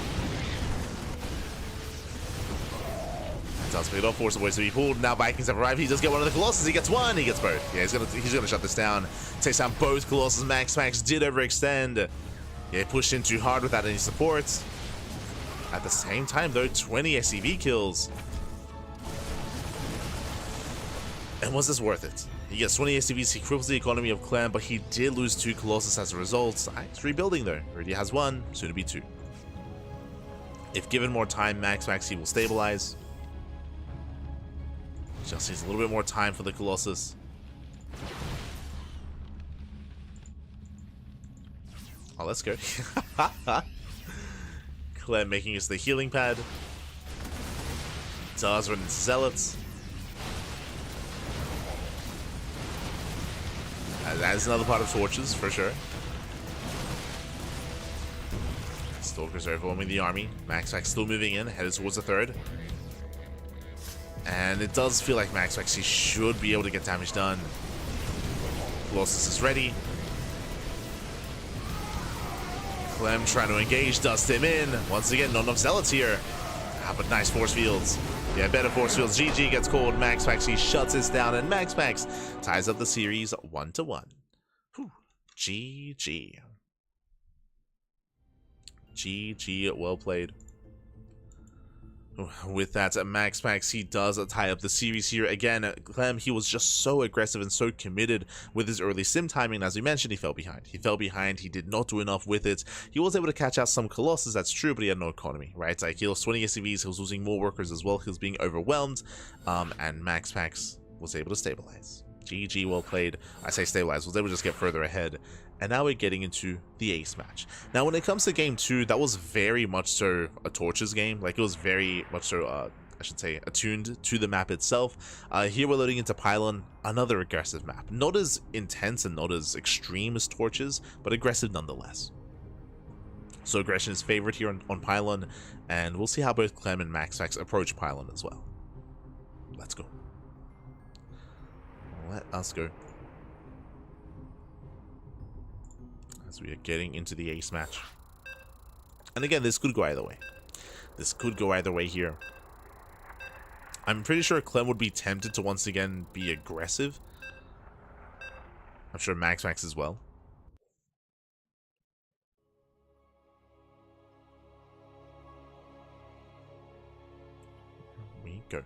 Does pick it up. Force the boys to be pulled. Now Vikings have arrived. He does get one of the Colossus. He gets one. He gets both. Yeah, he's gonna shut this down. Takes down both Colossus. MaxPax did overextend. Yeah, pushed in too hard without any support. At the same time, though, 20 SCV kills. And was this worth it? He gets 20 SCVs, he cripples the economy of Clem, but he did lose 2 Colossus as a result. He's rebuilding though. Already has 1, soon to be 2. If given more time, MaxPax, he will stabilize. Just needs a little bit more time for the Colossus. Oh, let's go. Clem making us the healing pad. Does run into Zealots. That is another part of Torches, for sure. Stalkers are overwhelming the army. MaxPax still moving in, headed towards the 3rd. And it does feel like MaxPax, he should be able to get damage done. Colossus is ready. Clem trying to engage, dust him in. Once again, not enough Zealots here. But nice force fields. Yeah, better force fields. GG gets called. MaxPax, he shuts this down, and MaxPax ties up the series 1-1. Whew. GG. GG, well played. With that, MaxPax, he does tie up the series here. Again, Clem, he was just so aggressive and so committed with his early sim timing. As we mentioned, he fell behind. He did not do enough with it. He was able to catch out some Colossus, that's true, but he had no economy, right? Like, he lost 20 SCVs, he was losing more workers as well, he was being overwhelmed, and MaxPax was able to stabilize. GG, well played. I say stabilize, was able to just get further ahead. And now we're getting into the ace match. Now, when it comes to game 2, that was very much so a Torches game. Like, it was very much so, I should say, attuned to the map itself. Here we're loading into Pylon, another aggressive map. Not as intense and not as extreme as Torches, but aggressive nonetheless. So aggression is favored here on Pylon, and we'll see how both Clem and MaxPax approach Pylon as well. Let's go. Let us go. As we are getting into the ace match. And again, this could go either way. This could go either way here. I'm pretty sure Clem would be tempted to once again be aggressive. I'm sure MaxPax as well. Here we go.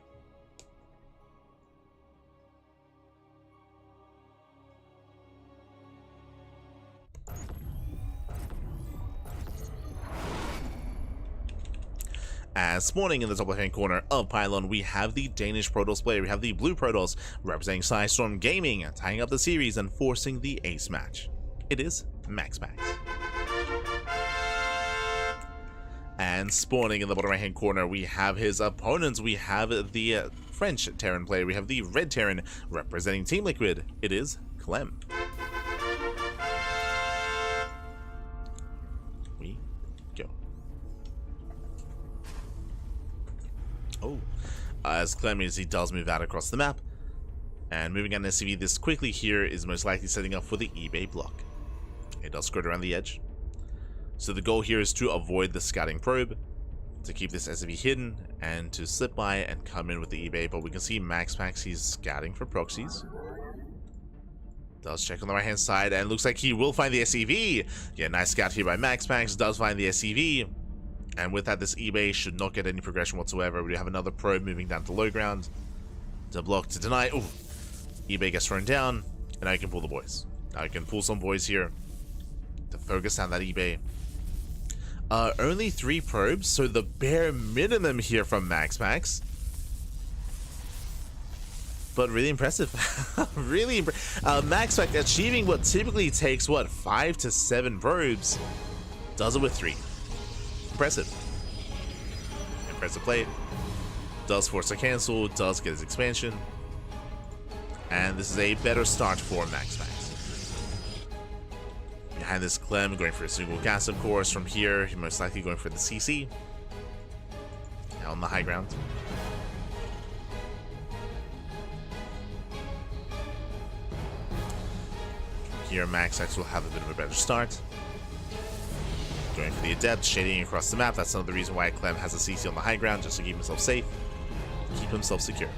As spawning in the top left-hand corner of Pylon, we have the Danish Protoss player. We have the blue Protoss representing Psystorm Gaming, tying up the series and forcing the ace match. It is MaxPax. And spawning in the bottom right-hand corner, we have his opponents. We have the French Terran player. We have the red Terran representing Team Liquid. It is Clem. We Oh, as Clem he does move out across the map. And moving on SCV this quickly here is most likely setting up for the eBay block. It does skirt around the edge. So the goal here is to avoid the scouting probe, to keep this SCV hidden, and to slip by and come in with the eBay. But we can see MaxPax, he's scouting for proxies. Does check on the right hand side, and looks like he will find the SCV. Yeah, nice scout here by MaxPax, does find the SCV. And with that, this eBay should not get any progression whatsoever. We have another probe moving down to low ground. To block, to deny. Ooh. eBay gets thrown down, and now you can pull the boys. Now you can pull some boys here to focus on that eBay. Only 3 probes, so the bare minimum here from MaxPax. But really impressive. Really MaxPax achieving what typically takes, what, 5 to 7 probes. Does it with 3. Impressive. Impressive play. Does force a cancel, does get his expansion. And this is a better start for MaxPax. Behind this, Clem going for a single gas, of course. From here, he's most likely going for the CC. Now on the high ground. Here, MaxPax will have a bit of a better start. Going for the Adept, shading across the map. That's another reason why Clem has a CC on the high ground, just to keep himself safe, keep himself secure.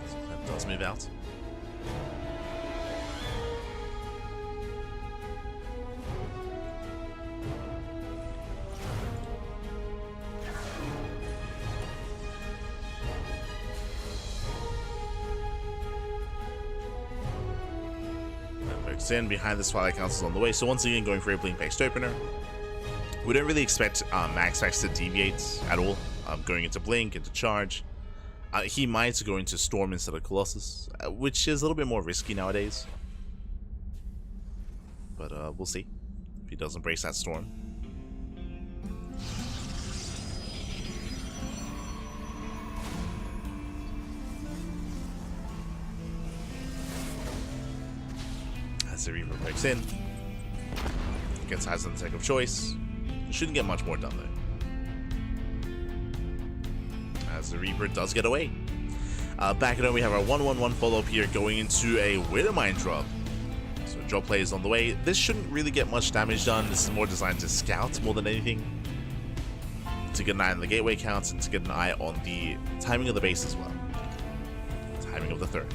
So Clem does move out. In behind the Twilight Council on the way, so once again going for a blink-based opener. We don't really expect MaxPax to deviate at all, going into blink, into charge. He might go into storm instead of Colossus, which is a little bit more risky nowadays, but we'll see if he does embrace that storm. As the Reaper breaks in, gets eyes on the tech of choice. Shouldn't get much more done there. As the Reaper does get away. Back at home, we have our 1-1-1 follow-up here going into a Widowmine drop. So drop play is on the way. This shouldn't really get much damage done. This is more designed to scout more than anything. To get an eye on the gateway counts and to get an eye on the timing of the base as well. Timing of the third.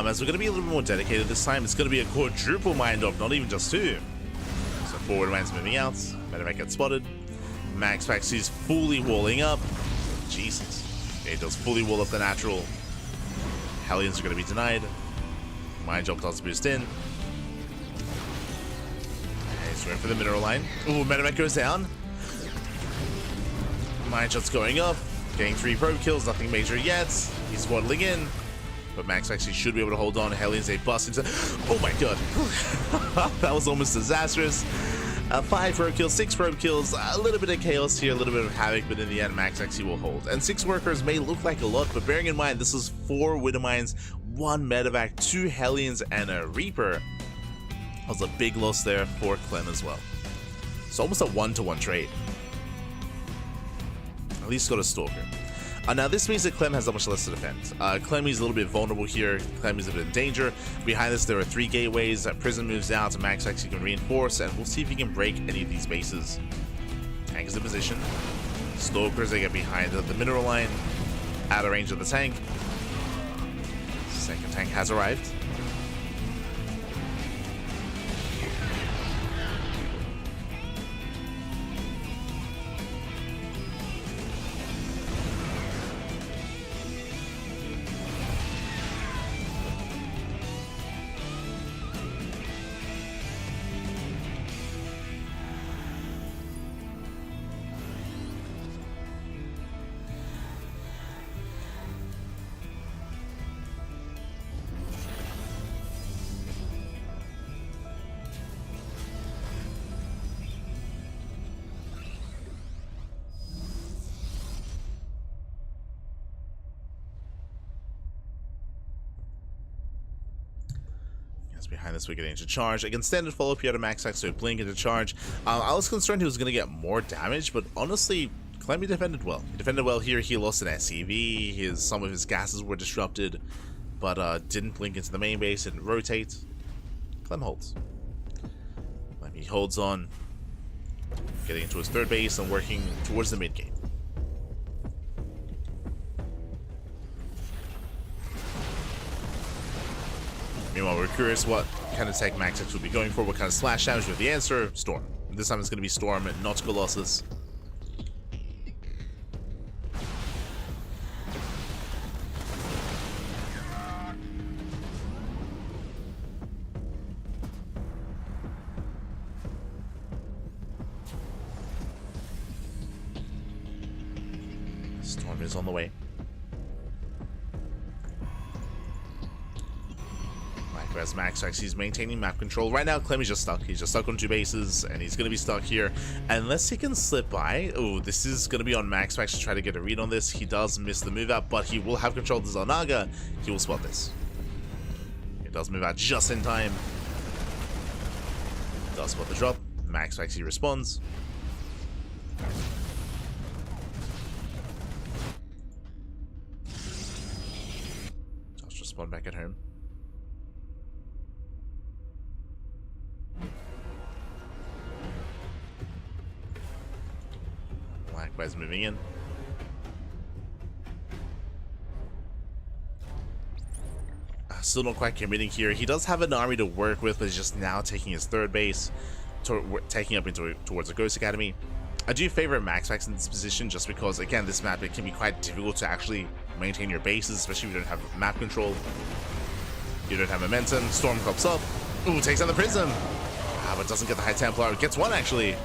As we're going to be a little bit more dedicated this time, it's going to be a quadruple mine drop, not even just 2. So forward mine's moving out, Medevac gets spotted. MaxPax is fully walling up. Jesus. Okay, does fully wall up the natural. Hellions are going to be denied. Mine drop does boost in. Okay, he's going for the mineral line. Ooh, Medevac goes down. Mine shot's going up. Getting 3 probe kills, nothing major yet. He's waddling in. But Max actually should be able to hold on. Hellions, they bust into... Oh my god. That was almost disastrous. 5 probe kills, 6 probe kills, a little bit of chaos here, a little bit of havoc, but in the end, Max actually will hold. And 6 workers may look like a lot, but bearing in mind, this is 4 Widowmines, 1 Medevac, 2 Hellions, and a Reaper. That was a big loss there for Clem as well. It's almost a 1-to-1 trade. At least got a Stalker. Now this means that Clem has that much less to defend. Clem is a little bit vulnerable here. Clem is a bit in danger. Behind this, there are 3 gateways. Prison moves out. Max actually can reinforce, and we'll see if he can break any of these bases. Tank is in position. Stalkers, they get behind the mineral line, out of range of the tank. Second tank has arrived. Behind this, we're getting into charge. Again, standard follow-up here to MaxPax, so blink into charge. I was concerned he was going to get more damage, but honestly, Clem defended well. He defended well here. He lost an SCV. Some of his gases were disrupted, but didn't blink into the main base, didn't rotate. Clem holds. Clem, he holds on, getting into his third base and working towards the mid game. Meanwhile, we're curious what kind of tech MaxPax will be going for, what kind of splash damage. With the answer, Storm. This time it's going to be Storm and not Colossus. Storm is on the way. As MaxPax, he's maintaining map control. Right now, Clem is just stuck. He's just stuck on 2 bases, and he's going to be stuck here. Unless he can slip by. Oh, this is going to be on MaxPax to try to get a read on this. He does miss the move out, but he will have control of the Zelnaga. He will spot this. He does move out just in time. Does spot the drop. MaxPax, he responds. Just respond back at home. Blackbeard's moving in. Still not quite committing here. He does have an army to work with, but he's just now taking his third base, taking up towards the Ghost Academy. I do favor MaxPax in this position just because, again, this map, it can be quite difficult to actually maintain your bases, especially if you don't have map control. You don't have momentum. Storm pops up. Ooh, takes out the Prism. But doesn't get the High Templar. Gets 1, actually.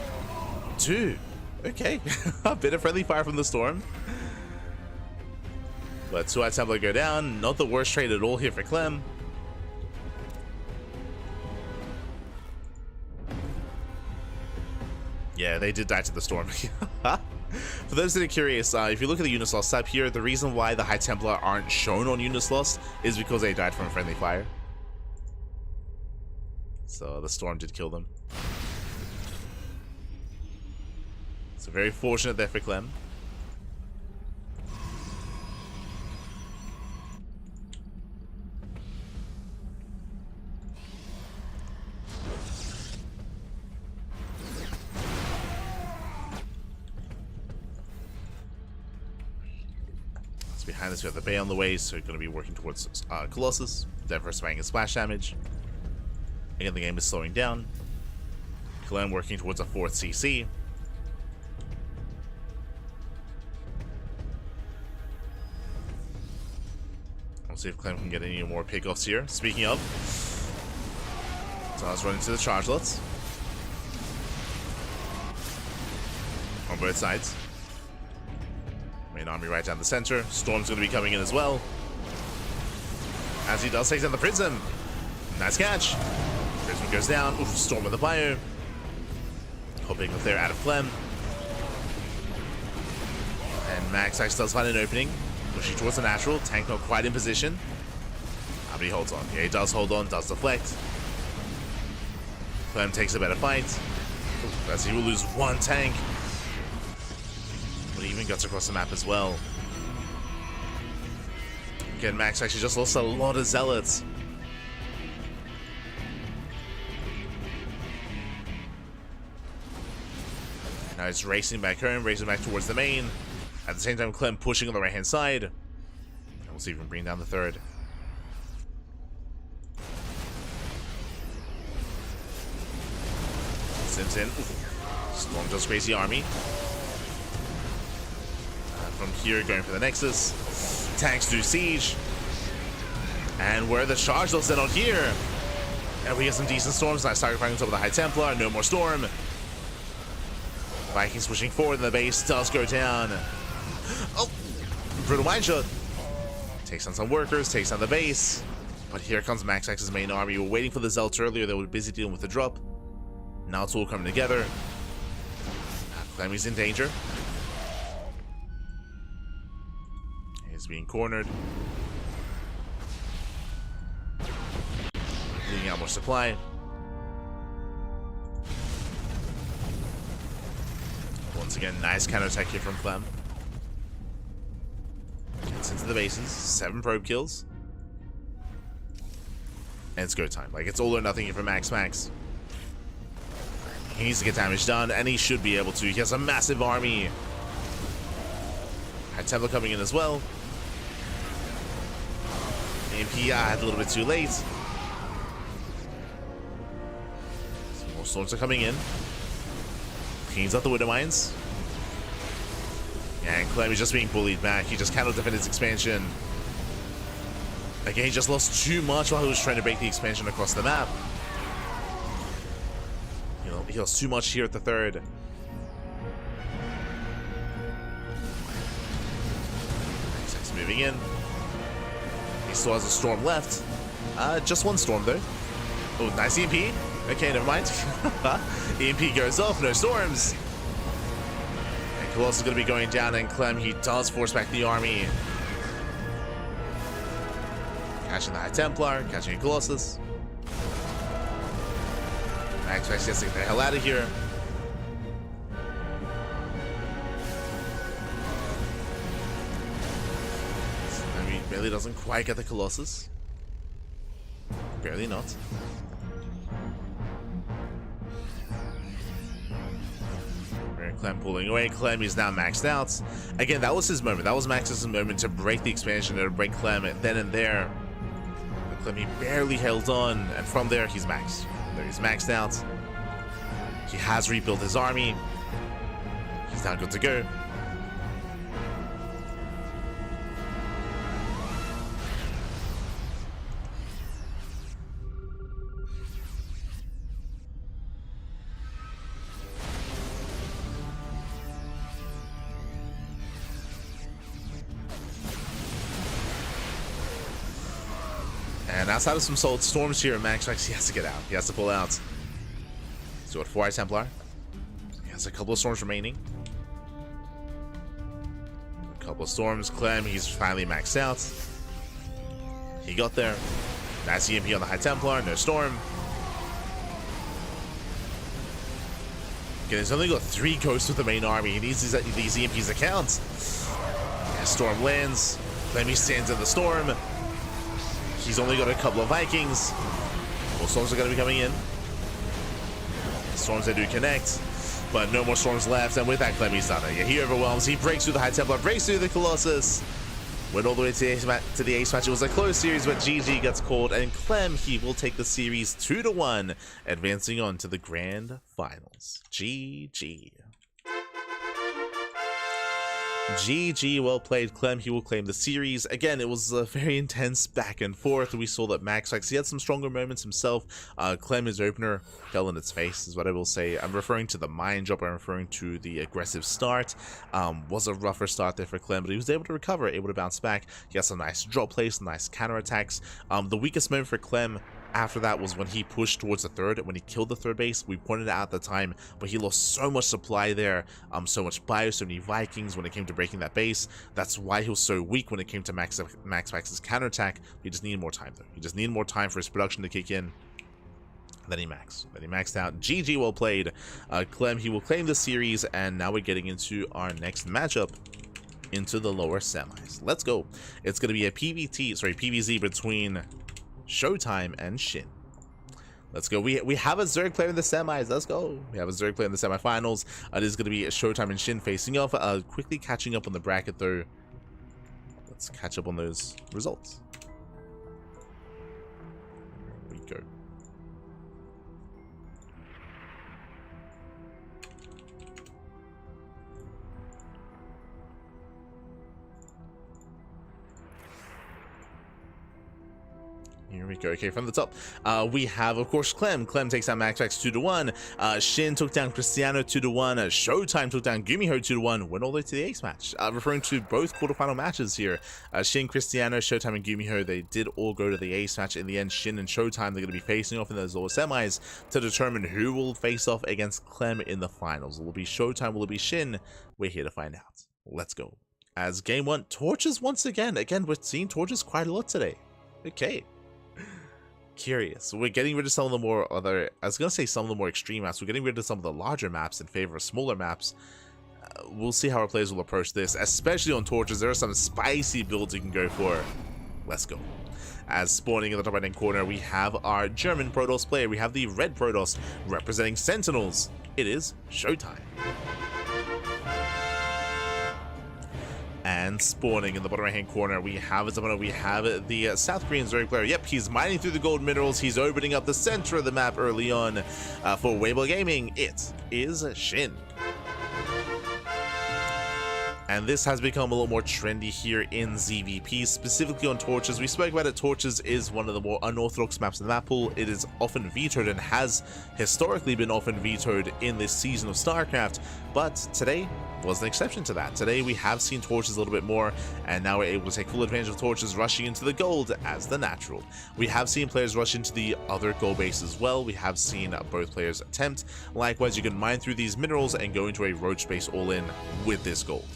2. Okay, a bit of friendly fire from the Storm. But 2 High Templar go down. Not the worst trade at all here for Clem. Yeah, they did die to the Storm. For those that are curious, if you look at the units lost tab here, the reason why the High Templar aren't shown on units lost is because they died from friendly fire. So the Storm did kill them. So very fortunate there for Clem. So behind us we have the Bay on the way, so we're going to be working towards Colossus, diversifying his splash damage. Again, the game is slowing down. Clem working towards a 4th CC. See if Clem can get any more pickoffs here. Speaking of, so I was running to the charge lots on both sides. Main army right down the center. Storm's going to be coming in as well. As he does, takes down the Prism. Nice catch. Prism goes down. Oof, Storm with the ByuN. Hoping that they're out of Clem. And MaxPax does find an opening. Pushing towards the natural. Tank not quite in position. But he holds on. Yeah, he does hold on. Does deflect. Clem takes a better fight. As he will lose 1 tank. But he even gets across the map as well. Again, Max actually just lost a lot of Zealots. Now he's racing back home. Racing back towards the main. At the same time, Clem pushing on the right-hand side. And we'll see if we can bring down the 3rd. Sims in. Storm does crazy army. From here, going for the Nexus. Tanks do siege. And where the charge they'll set on here. And we get some decent Storms. Nice target fighting on top of the High Templar. No more Storm. Vikings pushing forward, and the base does go down. Oh, brutal mine shot. Takes on some workers, takes on the base. But here comes MaxPax's main army. We were waiting for the Zealots earlier. They were busy dealing with the drop. Now it's all coming together. Clem is in danger. He's being cornered. Leaving out more supply. Once again, nice counterattack here from Clem. Gets into the bases. 7 probe kills. And it's go time. Like, it's all or nothing here for MaxPax. He needs to get damage done, and he should be able to. He has a massive army. Had Templar coming in as well. EMP had a little bit too late. Some more storms are coming in. Cleans up the Widow Mines. And Clem is just being bullied back. He just cannot defend his expansion. Again, he just lost too much while he was trying to break the expansion across the map. You know, he lost too much here at the third. He's moving in. He still has a storm left. Just one storm though. Oh, nice EMP. Okay, never mind. EMP goes off, no storms. And Colossus is going to be going down, and Clem, he does force back the army. Catching the High Templar, catching a Colossus. MaxPax has to get the hell out of here. I mean, barely doesn't quite get the Colossus. Barely not. Clem pulling away. Clem is now maxed out. Again, that was his moment. That was Max's moment to break the expansion, to break Clem then and there. But Clem, he barely held on, and from there, he's maxed. There he's maxed out. He has rebuilt his army. He's now good to go. And outside of some solid storms here, MaxPax, he has to get out. He has to pull out. So at 4 High Templar. He has a couple of storms remaining. A couple of storms. Clem, he's finally maxed out. He got there. Nice EMP on the High Templar. No storm. Okay, he's only got 3 ghosts with the main army. He needs these EMPs to count. Yeah, storm lands. Clem, he stands in the storm. He's only got a couple of Vikings. More storms are going to be coming in. Storms, they do connect, but no more storms left. And with that, Clem, he's done it. Yeah, he overwhelms. He breaks through the High Templar, breaks through the Colossus. Went all the way to the ace match. It was a close series, but GG gets called, and Clem, he will take the series 2-1, advancing on to the grand finals. GG. GG, well played, Clem. He will claim the series. Again, it was a very intense back and forth. We saw that MaxPax, he had some stronger moments himself. Clem, his opener, fell in its face, is what I will say. I'm referring to the mind drop. I'm referring to the aggressive start. Was a rougher start there for Clem, but he was able to recover, able to bounce back. He has some nice drop plays, some nice counterattacks. The weakest moment for Clem after that was when he pushed towards the third, when he killed the third base. We pointed it out at the time, but he lost so much supply there, so much bio, so many Vikings when it came to breaking that base. That's why he was so weak when it came to MaxPax's counterattack. He just needed more time though. He just needed more time for his production to kick in. Then he maxed out. GG, well played. Clem, he will claim the series, and now we're getting into our next matchup, into the lower semis. Let's go. It's going to be a PVZ between Showtime and Shin. Let's go. We have a Zerg player in the semis. Let's go. We have a Zerg player in the semifinals. It is going to be Showtime and Shin facing off. Quickly catching up on the bracket though. Let's catch up on those results. Here we go. Here we go. Okay, from the top, we have, of course, Clem. Clem takes down MaxPax 2-1. Shin took down Cristiano 2-1. Showtime took down GuMiho 2-1. Went all the way to the ace match. Referring to both quarterfinal matches here. Shin, Cristiano, Showtime, and GuMiho, they did all go to the ace match. In the end, Shin and Showtime, they're going to be facing off in those lower semis to determine who will face off against Clem in the finals. Will it be Showtime? Will it be Shin? We're here to find out. Let's go. As game 1, torches once again. Again, we're seeing torches quite a lot today. Okay. curious. We're getting rid of some of the more other, I was gonna say some of the more extreme maps. We're getting rid of some of the larger maps in favor of smaller maps. We'll see how our players will approach this, especially on torches. There are some spicy builds you can go for. Let's go. As spawning in the top right hand corner, we have our German Protoss player. We have the red Protoss representing Sentinels. It is showtime. And spawning in the bottom right hand corner, we have the South Korean Zerg player. Yep, he's mining through the gold minerals. He's opening up the center of the map early on for Weibo Gaming. It is Shin. And this has become a little more trendy here in ZVP, specifically on Torches. We spoke about it. Torches is one of the more unorthodox maps in the map pool. It is often vetoed and has historically been often vetoed in this season of StarCraft, but today was an exception to that. Today we have seen Torches a little bit more, and now we're able to take full advantage of Torches rushing into the gold as the natural. We have seen players rush into the other gold base as well. We have seen both players attempt. Likewise, you can mine through these minerals and go into a roach base all-in with this gold.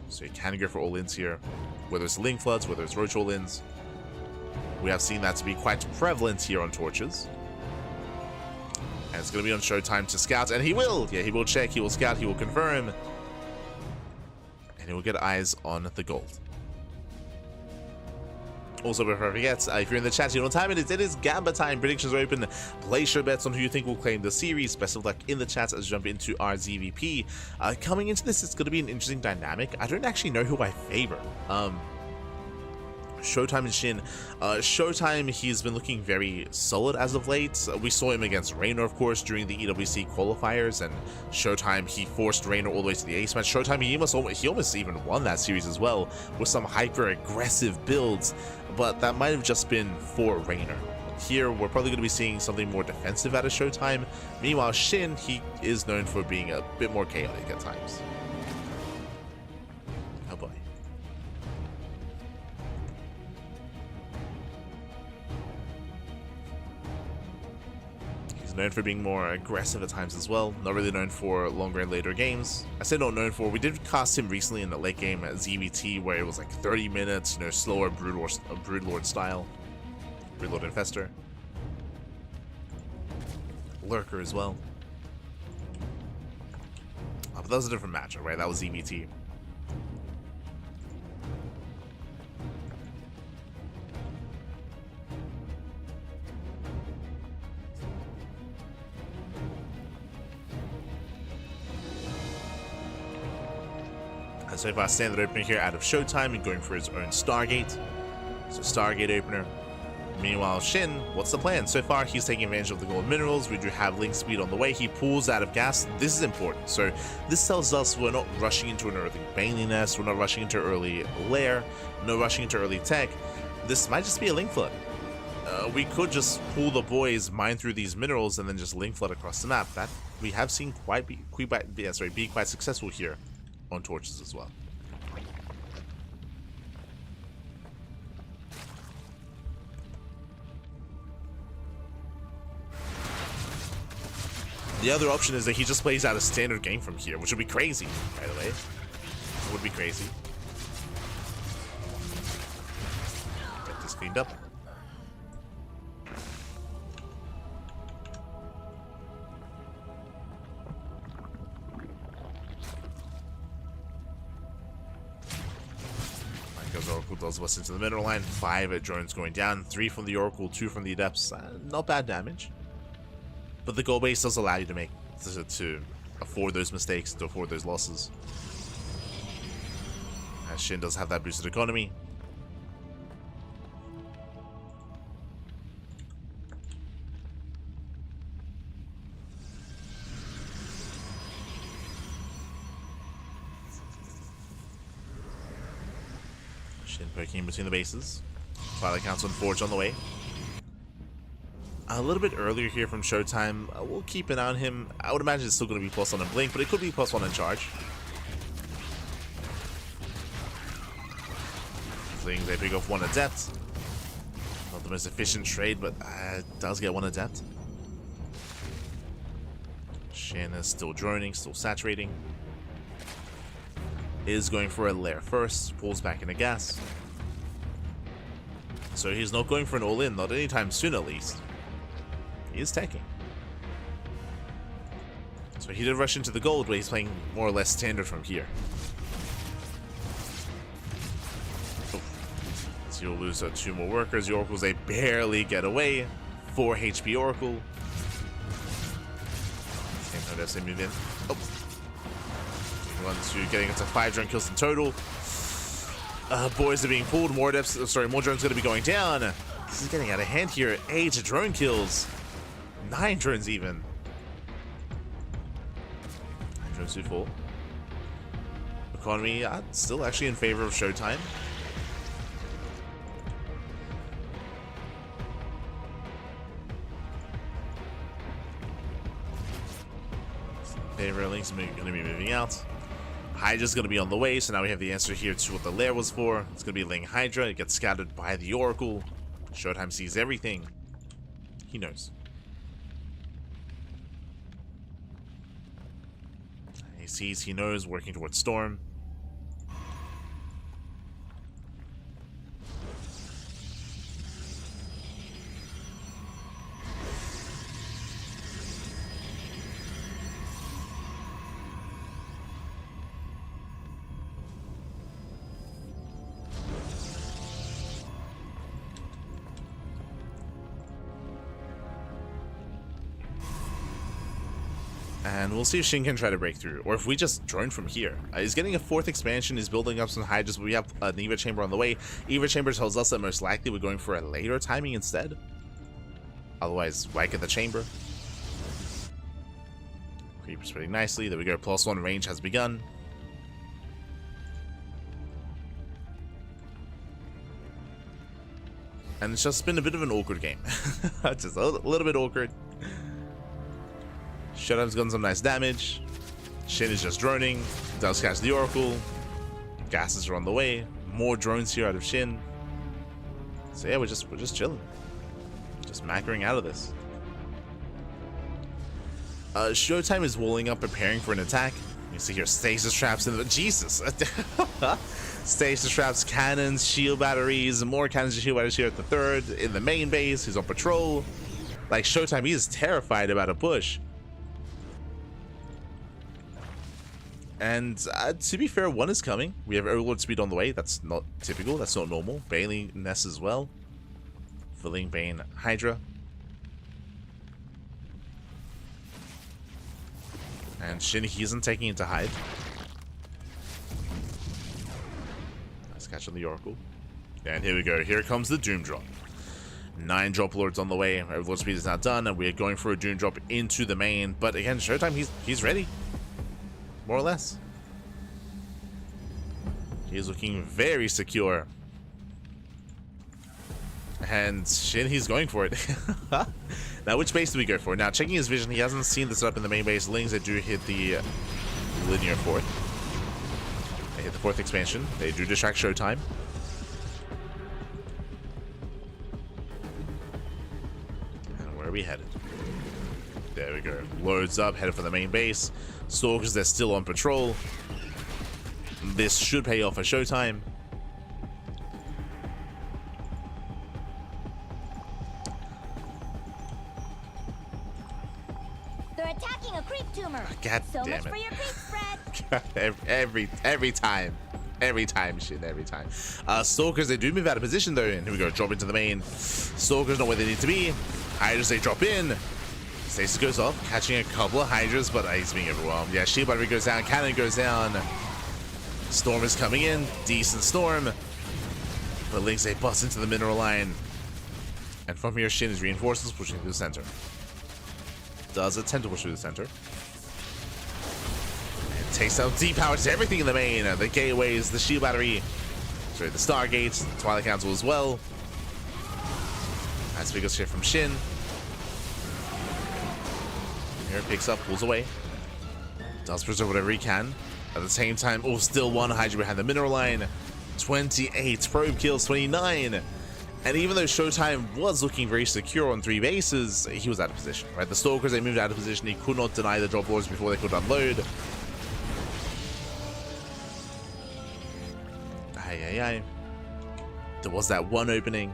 So you can go for all-ins here, whether it's Link Floods, whether it's Roach all-ins. We have seen that to be quite prevalent here on Torches. And it's going to be on Showtime to scout, and he will! Yeah, he will check, he will scout, he will confirm. And he will get eyes on the gold. Also, before I forget, if you're in the chat, you know what time it is. It is Gamba time. Predictions are open. Place your bets on who you think will claim the series. Best of luck in the chat as we jump into our ZVP. Coming into this, it's going to be an interesting dynamic. I don't actually know who I favor. Showtime and Shin. Showtime, he's been looking very solid as of late. We saw him against Reynor, of course, during the EWC qualifiers, and Showtime, he forced Reynor all the way to the ace match. Showtime, he almost even won that series as well with some hyper-aggressive builds, but that might have just been for Reynor. Here, we're probably going to be seeing something more defensive out of Showtime. Meanwhile, Shin, he is known for being a bit more chaotic at times. Oh boy. Known for being more aggressive at times as well, not really known for longer and later games. I say not known for, we did cast him recently in the late game at ZVT where it was like 30 minutes, you know, slower Broodlord style. Broodlord Infestor. Lurker as well. But that was a different matchup, right? That was ZVT. So far, standard opener here out of Showtime and going for his own Stargate. So Stargate opener. Meanwhile, Shin, what's the plan? So far, he's taking advantage of the gold minerals. We do have link speed on the way. He pulls out of gas. This is important. So this tells us we're not rushing into an early Bailey nest. We're not rushing into early lair. No rushing into early tech. This might just be a link flood. We could just pull the boys, mine through these minerals, and then just link flood across the map. That we have seen be quite successful here on Torches as well. The other option is that he just plays out a standard game from here, which would be crazy, by the way. It would be crazy. Get this cleaned up. Oracle does bust into the mineral line. 5 drones going down, 3 from the Oracle, 2 from the Adepts. Not bad damage. But the goal base does allow you to afford those mistakes, to afford those losses. As Shin does have that boosted economy. Shin poking in between the bases. Twilight Council and Forge on the way. A little bit earlier here from Showtime. We'll keep an eye on him. I would imagine it's still going to be +1 in Blink, but it could be +1 in Charge. They pick off 1 Adept. Not the most efficient trade, but it does get 1 Adept. Shin is still droning, still saturating. Is going for a lair first, pulls back into gas. So he's not going for an all-in, not anytime soon at least. He is taking. So he did rush into the gold, where he's playing more or less standard from here. So he'll lose 2 more workers. The Oracles, they barely get away. 4 HP Oracle. Same time as they move in. Oh. 1, 2, getting into 5 drone kills in total. Boys are being pulled. More drones going to be going down. This is getting out of hand here. 8 drone kills. 9 drones even. 9 drones to fall. Economy still actually in favor of Showtime. Favor Link's going to be moving out. Hydra's going to be on the way, so now we have the answer here to what the lair was for. It's going to be Ling Hydra. It gets scouted by the Oracle. Showtime sees everything. He knows. He sees, he knows, working towards Storm. And we'll see if Shin can try to break through, or if we just drone from here. He's getting a 4th expansion, he's building up some Hydras, but we have an Eva Chamber on the way. Eva Chamber tells us that most likely we're going for a later timing instead. Otherwise, why get the Chamber? Creeper spreading nicely, there we go, +1 range has begun. And it's just been a bit of an awkward game. Just a little bit awkward. Showtime's gotten some nice damage. Shin is just droning. Does catch the Oracle. Gases are on the way. More drones here out of Shin. So yeah, we're just chilling. Just macroing out of this. Showtime is walling up, preparing for an attack. You see here stasis traps in the Jesus. Stasis traps, cannons, shield batteries, more cannons and shield batteries here at the 3rd. In the main base, he's on patrol. Like Showtime, he is terrified about a push. And to be fair, 1 is coming. We have Overlord speed on the way. That's not typical. That's not normal. Bailey Ness as well. Filling Bane Hydra. And Shin, he isn't taking it to hide. Nice catch on the Oracle. And here we go. Here comes the Doom Drop. 9 Drop Lords on the way. Overlord speed is now done, and we are going for a Doom Drop into the main. But again, Showtime, he's ready. More or less. He is looking very secure. And Shin, he's going for it. Now, which base do we go for? Now, checking his vision, he hasn't seen this up in the main base. Lings, they do hit the linear 4th. They hit the 4th expansion. They do distract Showtime. And where are we headed? There we go. Loads up, headed for the main base. Stalkers, they're still on patrol. This should pay off for Showtime.
They're attacking a creep tumor.
God
so
damn
much
it.
for your creep spread.
every time. Every time, shit, every time. Stalkers, they do move out of position though. And here we go, drop into the main. Stalkers know where they need to be. Hydras, they drop in. Stasis goes off, catching a couple of Hydras, but he's being overwhelmed. Yeah, shield battery goes down, cannon goes down. Storm is coming in, decent Storm. But Lynx, they bust into the mineral line. And from here, Shin is reinforcements pushing through the center. Does attempt to push through the center. And takes out deep power to everything in the main. The gateways, the shield battery, sorry, the Stargates, the Twilight Council as well. Nice big shift from Shin. Here picks up, pulls away. Does preserve whatever he can. At the same time, oh, still 1 Hydra behind the mineral line. 28 probe kills, 29. And even though Showtime was looking very secure on 3 bases, he was out of position, right? The Stalkers, they moved out of position. He could not deny the drop lords before they could unload. Aye, aye, aye. There was that one opening.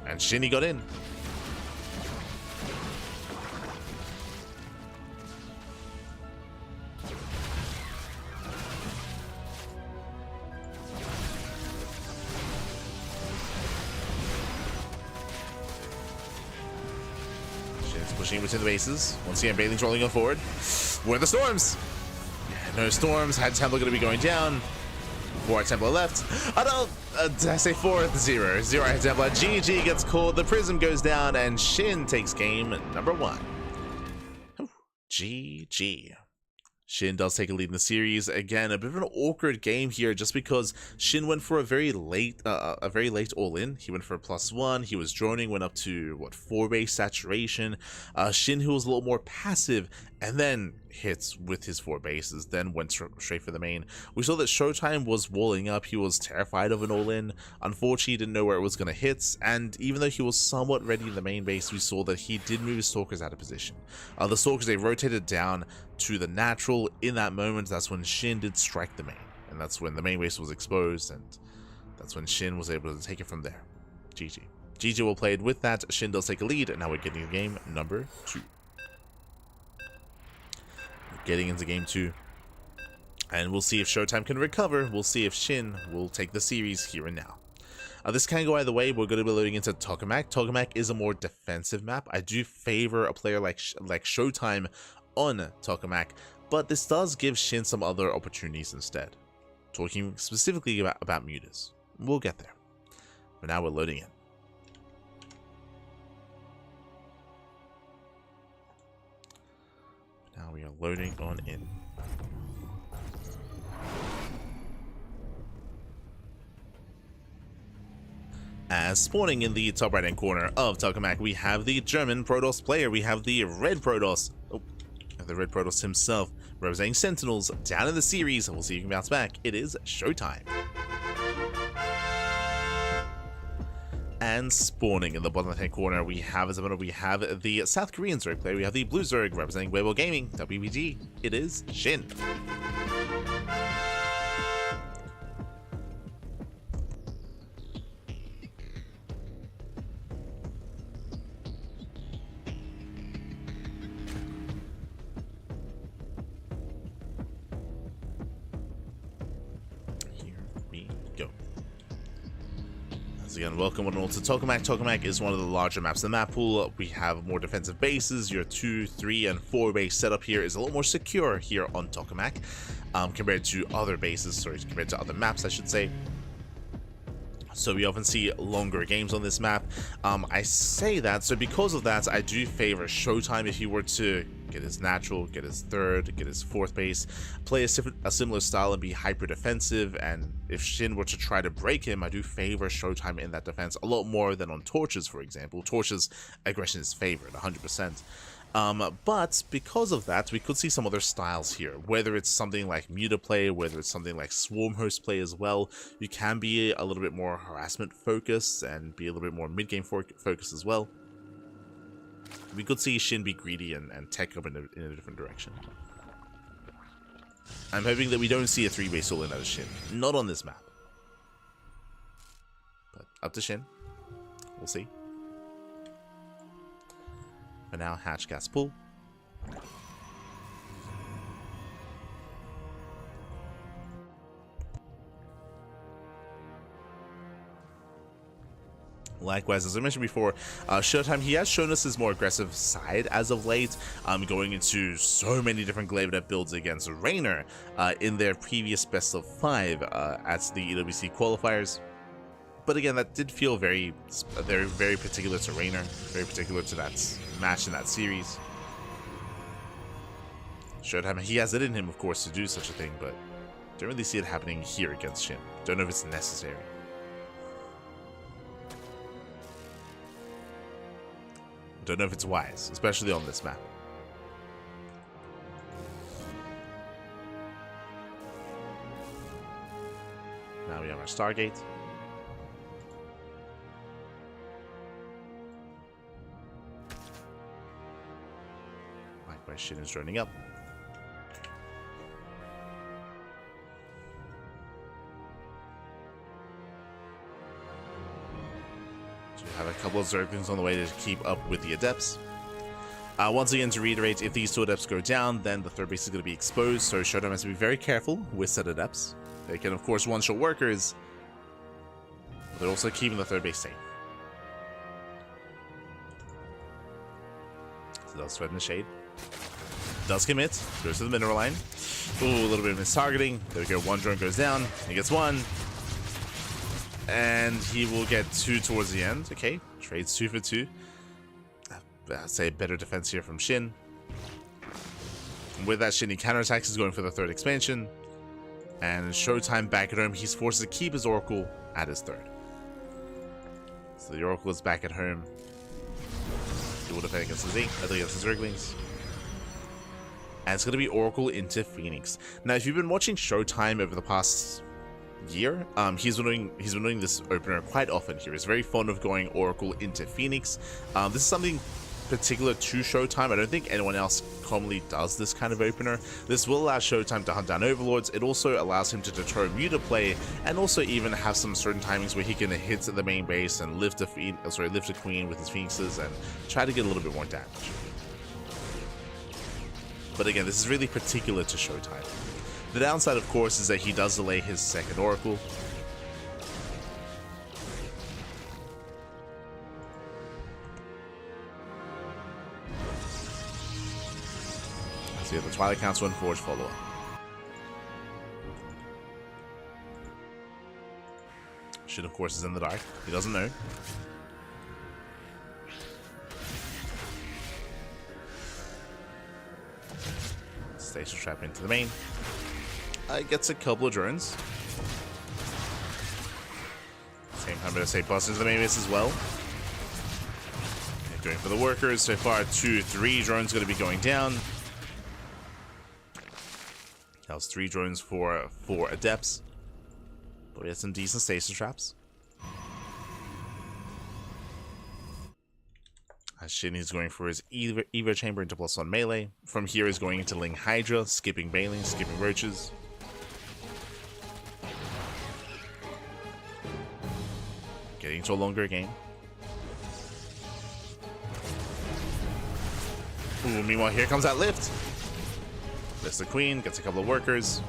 And Shin, got in. Shin's pushing between the bases. Once again, Bailey's rolling on forward. Where are the storms? Yeah, no storms. Had Templar going to be going down. 4 Templar left. Oh no! Did I say 4? 0. 0 at Templar. GG gets called. The prism goes down, and Shin takes game number 1. GG. Shin does take a lead in the series. Again, a bit of an awkward game here, just because Shin went for a very late all-in. He went for a +1. He was droning, went up to what, 4 base saturation. Shin, who was a little more passive, and then hits with his 4 bases, then went straight for the main. We saw that Showtime was walling up. He was terrified of an all-in. Unfortunately, he didn't know where it was going to hit, and even though he was somewhat ready in the main base, we saw that he did move his Stalkers out of position. The Stalkers, they rotated down to the natural. In that moment, that's when Shin did strike the main, and that's when the main base was exposed, and that's when Shin was able to take it from there. GG. GG well played. With that, Shin does take a lead, and now we're getting to game number 2. Getting into game 2, and we'll see if Showtime can recover. We'll see if Shin will take the series here and now. This can go either way. We're going to be loading into Tokamak. Tokamak is a more defensive map. I do favor a player like Showtime on Tokamak, but this does give Shin some other opportunities instead. Talking specifically about mutas. We'll get there. But now we're loading in. Now we are loading on in. As spawning in the top right hand corner of Tokamak, we have the German Protoss player. We have the Red Protoss. Oh, the Red Protoss himself, representing Sentinels down in the series. We'll see if you can bounce back. It is Showtime. And spawning in the bottom left hand corner, we have the South Korean Zerg player. We have the Blue Zerg representing Weibo Gaming, WBG. It is Shin. Again, welcome one and all to Tokamak. Tokamak is one of the larger maps in the map pool. We have more defensive bases. Your 2, 3, and 4 base setup here is a little more secure here on Tokamak compared to other bases, compared to other maps, I should say. So we often see longer games on this map. I say that, so because of that, I do favor Showtime if he were to get his natural, get his 3rd, get his 4th base, play a similar style and be hyper defensive. And if Shin were to try to break him, I do favor Showtime in that defense a lot more than on Torches, for example. Torches' aggression is favored 100%. But because of that, we could see some other styles here, whether it's something like Muta play, whether it's something like Swarm Host play as well. You can be a little bit more harassment focused and be a little bit more mid-game focused as well. We could see Shin be greedy and tech up in a different direction. I'm hoping that we don't see a 3-base all-in out of Shin. Not on this map. But up to Shin. We'll see. For now, hatch, gas, pull. Likewise, as I mentioned before, Showtime, he has shown us his more aggressive side as of late, going into so many different Glavenet builds against Reynor in their previous best of 5 at the EWC qualifiers. But again, that did feel very particular to Reynor, very particular to that match in that series. Showtime, he has it in him, of course, to do such a thing, but don't really see it happening here against Shin. Don't know if it's necessary. Don't know if it's wise, especially on this map. Now we have our Stargate. Likewise, Shin is running up. So we have a couple of Zerglings on the way to keep up with the Adepts. Once again, to reiterate, if these two Adepts go down, then the third base is going to be exposed, so Showtime has to be very careful with said Adepts. They can, of course, one-shot workers, but they're also keeping the third base safe. So they'll spread in the shade. Does commit, goes to the mineral line. Ooh, a little bit of mistargeting. There we go, one drone goes down, he gets one. And he will get two towards the end. Okay, trades 2 for 2. I'd say better defense here from Shin. With that, Shin, he counterattacks, he's going for the third expansion. And Showtime back at home, he's forced to keep his Oracle at his third. So the Oracle is back at home. He will defend against the against the Zerglings. And it's going to be Oracle into Phoenix. Now, if you've been watching Showtime over the past year, he's been doing this opener quite often here. He's very fond of going Oracle into Phoenix. This is something particular to Showtime. I don't think anyone else commonly does this kind of opener. This will allow Showtime to hunt down Overlords. It also allows him to deter Muta play, and also even have some certain timings where he can hit the main base and lift a queen with his Phoenixes and try to get a little bit more damage. But again, this is really particular to Showtime. The downside, of course, is that he does delay his second Oracle. So yeah, the Twilight Council and Forge follow-up. Shin, of course, is in the dark. He doesn't know. Station trap into the main. Gets a couple of drones. Same time, I'm going to say busts into the main base as well. Okay, going for the workers. So far, 2-3 drones going to be going down. That was 3 drones for 4 Adepts. But we had some decent station traps. Shin is going for his Evo Chamber into +1 melee. From here is going into Ling Hydra, skipping Baneling, skipping Roaches. Getting to a longer game. Ooh, meanwhile, here comes that lift. Lifts the Queen, gets a couple of workers.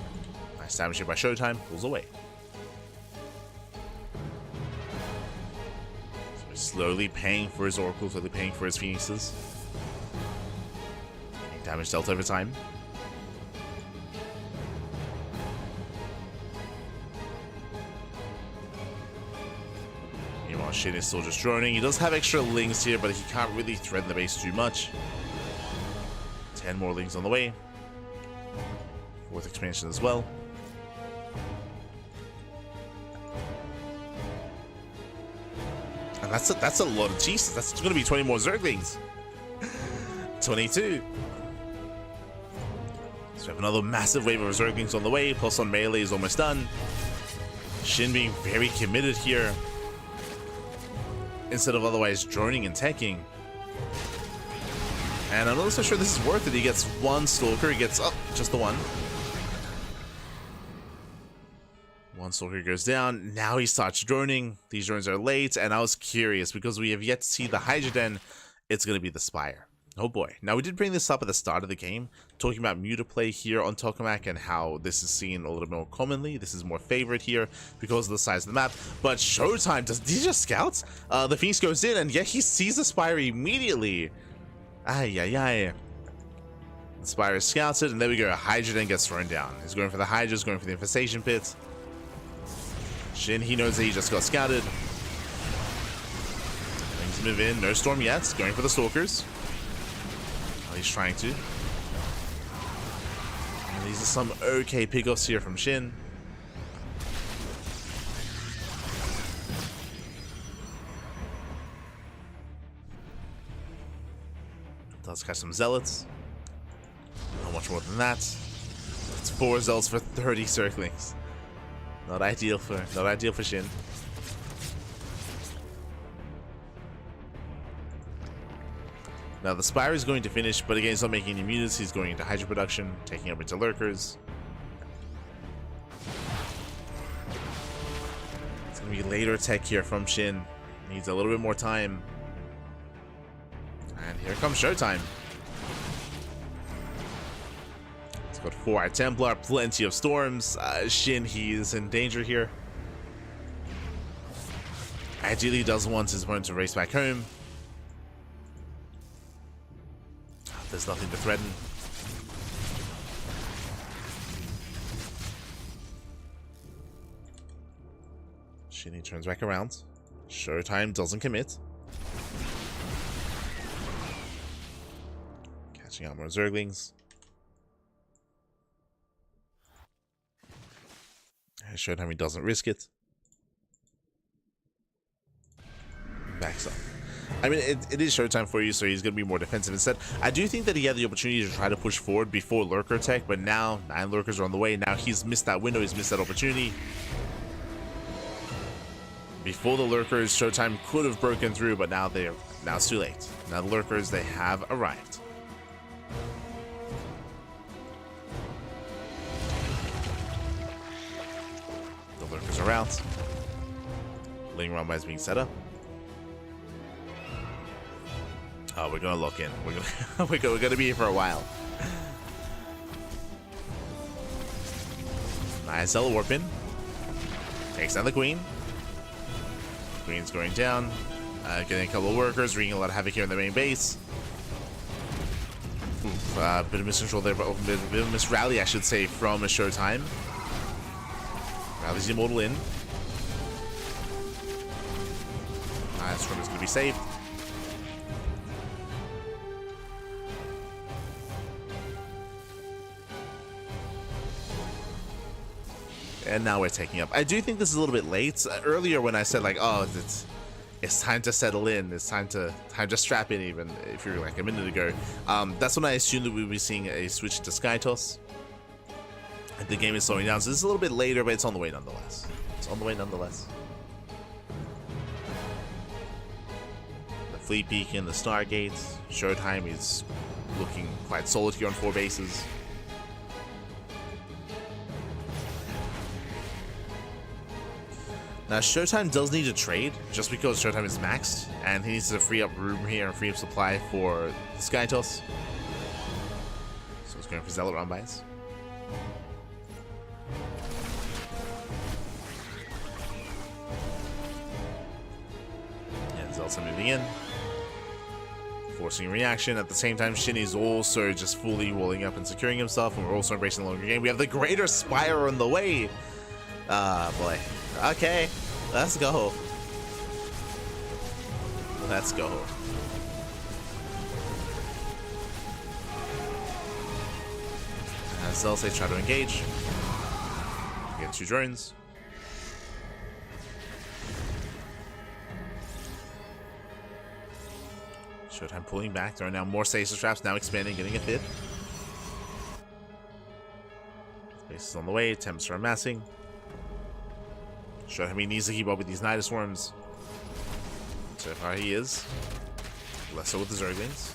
Nice damage here by Showtime, pulls away. Slowly paying for his Oracle, slowly paying for his Phoenixes. Getting damage dealt over time. Meanwhile, Shin is still just droning. He does have extra Lings here, but he can't really threaten the base too much. 10 more Lings on the way. 4th expansion as well. And that's a lot of Jesus. That's going to be 20 more Zerglings. 22. So we have another massive wave of Zerglings on the way. +1 melee is almost done. Shin being very committed here, instead of otherwise droning and teching. And I'm not so sure this is worth it. He gets 1 Stalker. He gets just the 1. 1 Stalker goes down. Now he starts droning. These drones are late, and I was curious because we have yet to see the Hydra Den. It's going to be the Spire. Oh boy. Now, we did bring this up at the start of the game, talking about Muta play here on Tokamak and how this is seen a little more commonly. This is more favored here because of the size of the map. But Showtime, did he just scout? The Phoenix goes in, and yet he sees the Spire immediately. Ay, ay, ay. The Spire is scouted, and there we go. Hydra Den gets thrown down. He's going for the Hydras, going for the Infestation Pit. Shin, he knows that he just got scouted. Things move in. No Storm yet. Going for the Stalkers. Well, he's trying to. And these are some okay pickoffs here from Shin. Does catch some Zealots. Not much more than that. It's 4 Zealots for 30 Circlings. Not ideal for Shin. Now the Spire is going to finish, but again, he's not making any mutants. He's going into Hydra production, taking up into Lurkers. It's gonna be later tech here from Shin. Needs a little bit more time. And here comes showtime. He's got 4 Templar, plenty of storms. Shin, he is in danger here. Ideally, he doesn't want his opponent to race back home. There's nothing to threaten. Shin turns back around. Showtime doesn't commit. Catching out more Zerglings. Showtime, he doesn't risk it. Backs up. I mean, it is showtime for you, so he's going to be more defensive instead. I do think that he had the opportunity to try to push forward before Lurker attack, but now 9 Lurkers are on the way. Now he's missed that window, he's missed that opportunity. Before the Lurkers, showtime could have broken through, but now it's too late. Now the Lurkers, they have arrived. The Lurkers are out. Ling Rumba is being set up. Oh, we're gonna lock in. We're gonna be here for a while. Nice Ella warp in. Takes down the Queen. Queen's going down. Getting a couple of workers, wreaking a lot of havoc here in the main base. Oof, bit of miscontrol there, but a bit of misrally, I should say, from a showtime. Rally's immortal in. Nice, Scrum is gonna be saved. And now we're taking up. I do think this is a little bit late. Earlier when I said like, oh, it's time to settle in, it's time to strap in, even if you're like a minute ago. That's when I assumed that we'd be seeing a switch to Sky Toss. The game is slowing down, so this is a little bit later, but it's on the way nonetheless. It's on the way nonetheless. The Fleet Beacon, the Stargates, showtime is looking quite solid here on 4 bases. Now, showtime does need to trade, just because showtime is maxed, and he needs to free up room here and free up supply for the Sky Toss. So he's going for Zealot round buys. And Zealot's moving in, forcing a reaction. At the same time, Shinny's also just fully rolling up and securing himself, and we're also embracing the longer game. We have the Greater Spire on the way. Ah, boy. Okay, let's go. Let's go. As Zelce try to engage. Get 2 drones. Showtime pulling back, throwing down more stasis traps, now expanding, getting a fit. Base is on the way, temps are amassing. Showtime, he needs to keep up with these Nidus Worms. So far he is. Less so with the Zerglings.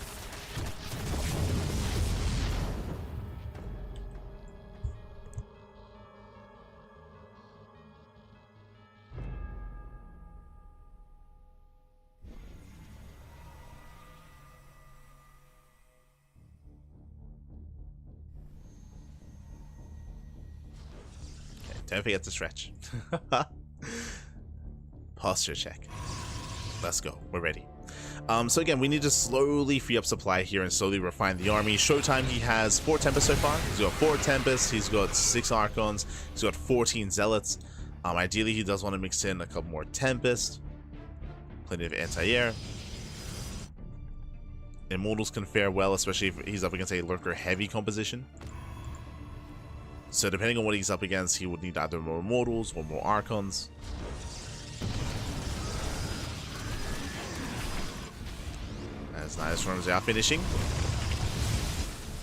Okay, don't forget to stretch. Posture check. Let's go. We're ready. So again, we need to slowly free up supply here and slowly refine the army. Showtime, he has 4 Tempests so far. He's got 4 Tempests. He's got 6 Archons. He's got 14 Zealots. Ideally, he does want to mix in a couple more Tempests. Plenty of anti-air. Immortals can fare well, especially if he's up against a Lurker-heavy composition. So depending on what he's up against, he would need either more Immortals or more Archons. As Nidus Worms are finishing.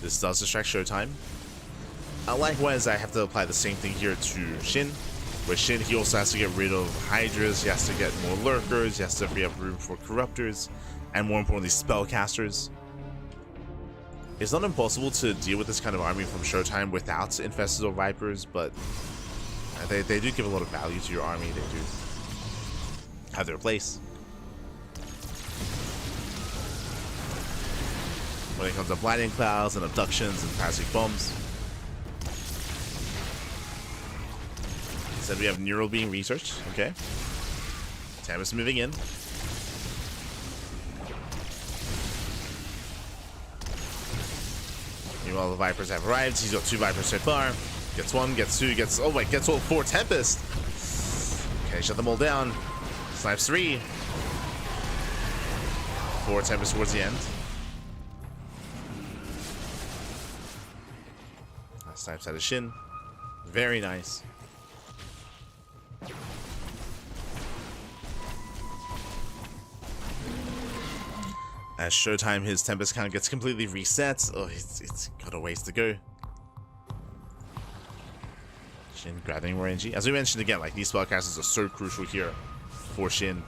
This does distract Showtime. Likewise, I have to apply the same thing here to Shin. Where Shin, he also has to get rid of Hydras, he has to get more Lurkers, he has to free up room for Corruptors, and more importantly, Spellcasters. It's not impossible to deal with this kind of army from Showtime without Infestors or Vipers, but they do give a lot of value to your army. They do have their place. when it comes to blinding clouds and abductions and parasitic bombs. Instead, we have neural being researched. Okay. Tempest moving in. Meanwhile, the Vipers have arrived. He's got 2 Vipers so far. Gets 1, gets 2, gets... Oh, wait, gets all 4 Tempest. Okay, shut them all down. Snipes 3. 4 Tempest towards the end. Snipes out of Shin. Very nice. As Showtime, his Tempest count gets completely reset. Oh, it's got a ways to go. Shin grabbing more energy. As we mentioned again, like, these spellcasters are so crucial here for Shin.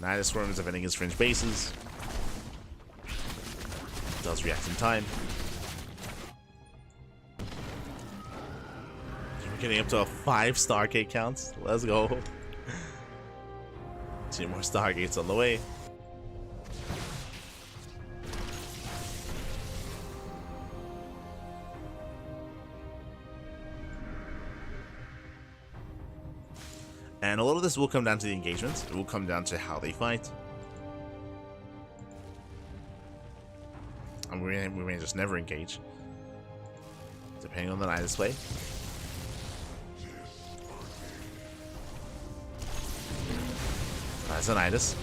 Nidus Worm is defending his fringe bases. Does react in time. We're getting up to a 5 Stargate counts. Let's go. 2 more Stargates on the way. And a lot of this will come down to the engagement. It will come down to how they fight. And we may just never engage, depending on the Nidus play. That's a Nidus.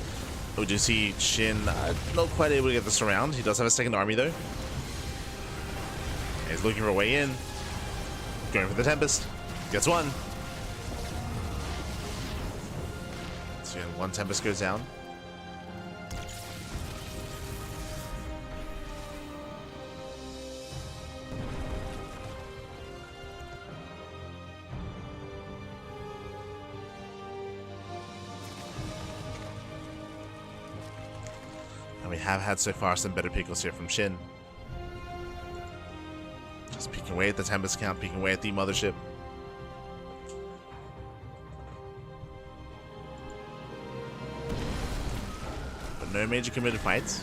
We do see Shin not quite able to get this around. He does have a second army though. He's looking for a way in. Going for the Tempest. Gets 1. So 1 Tempest goes down. And we have had so far some better pickles here from Shin. Just picking away at the Tempest count, picking away at the mothership. No major committed fights.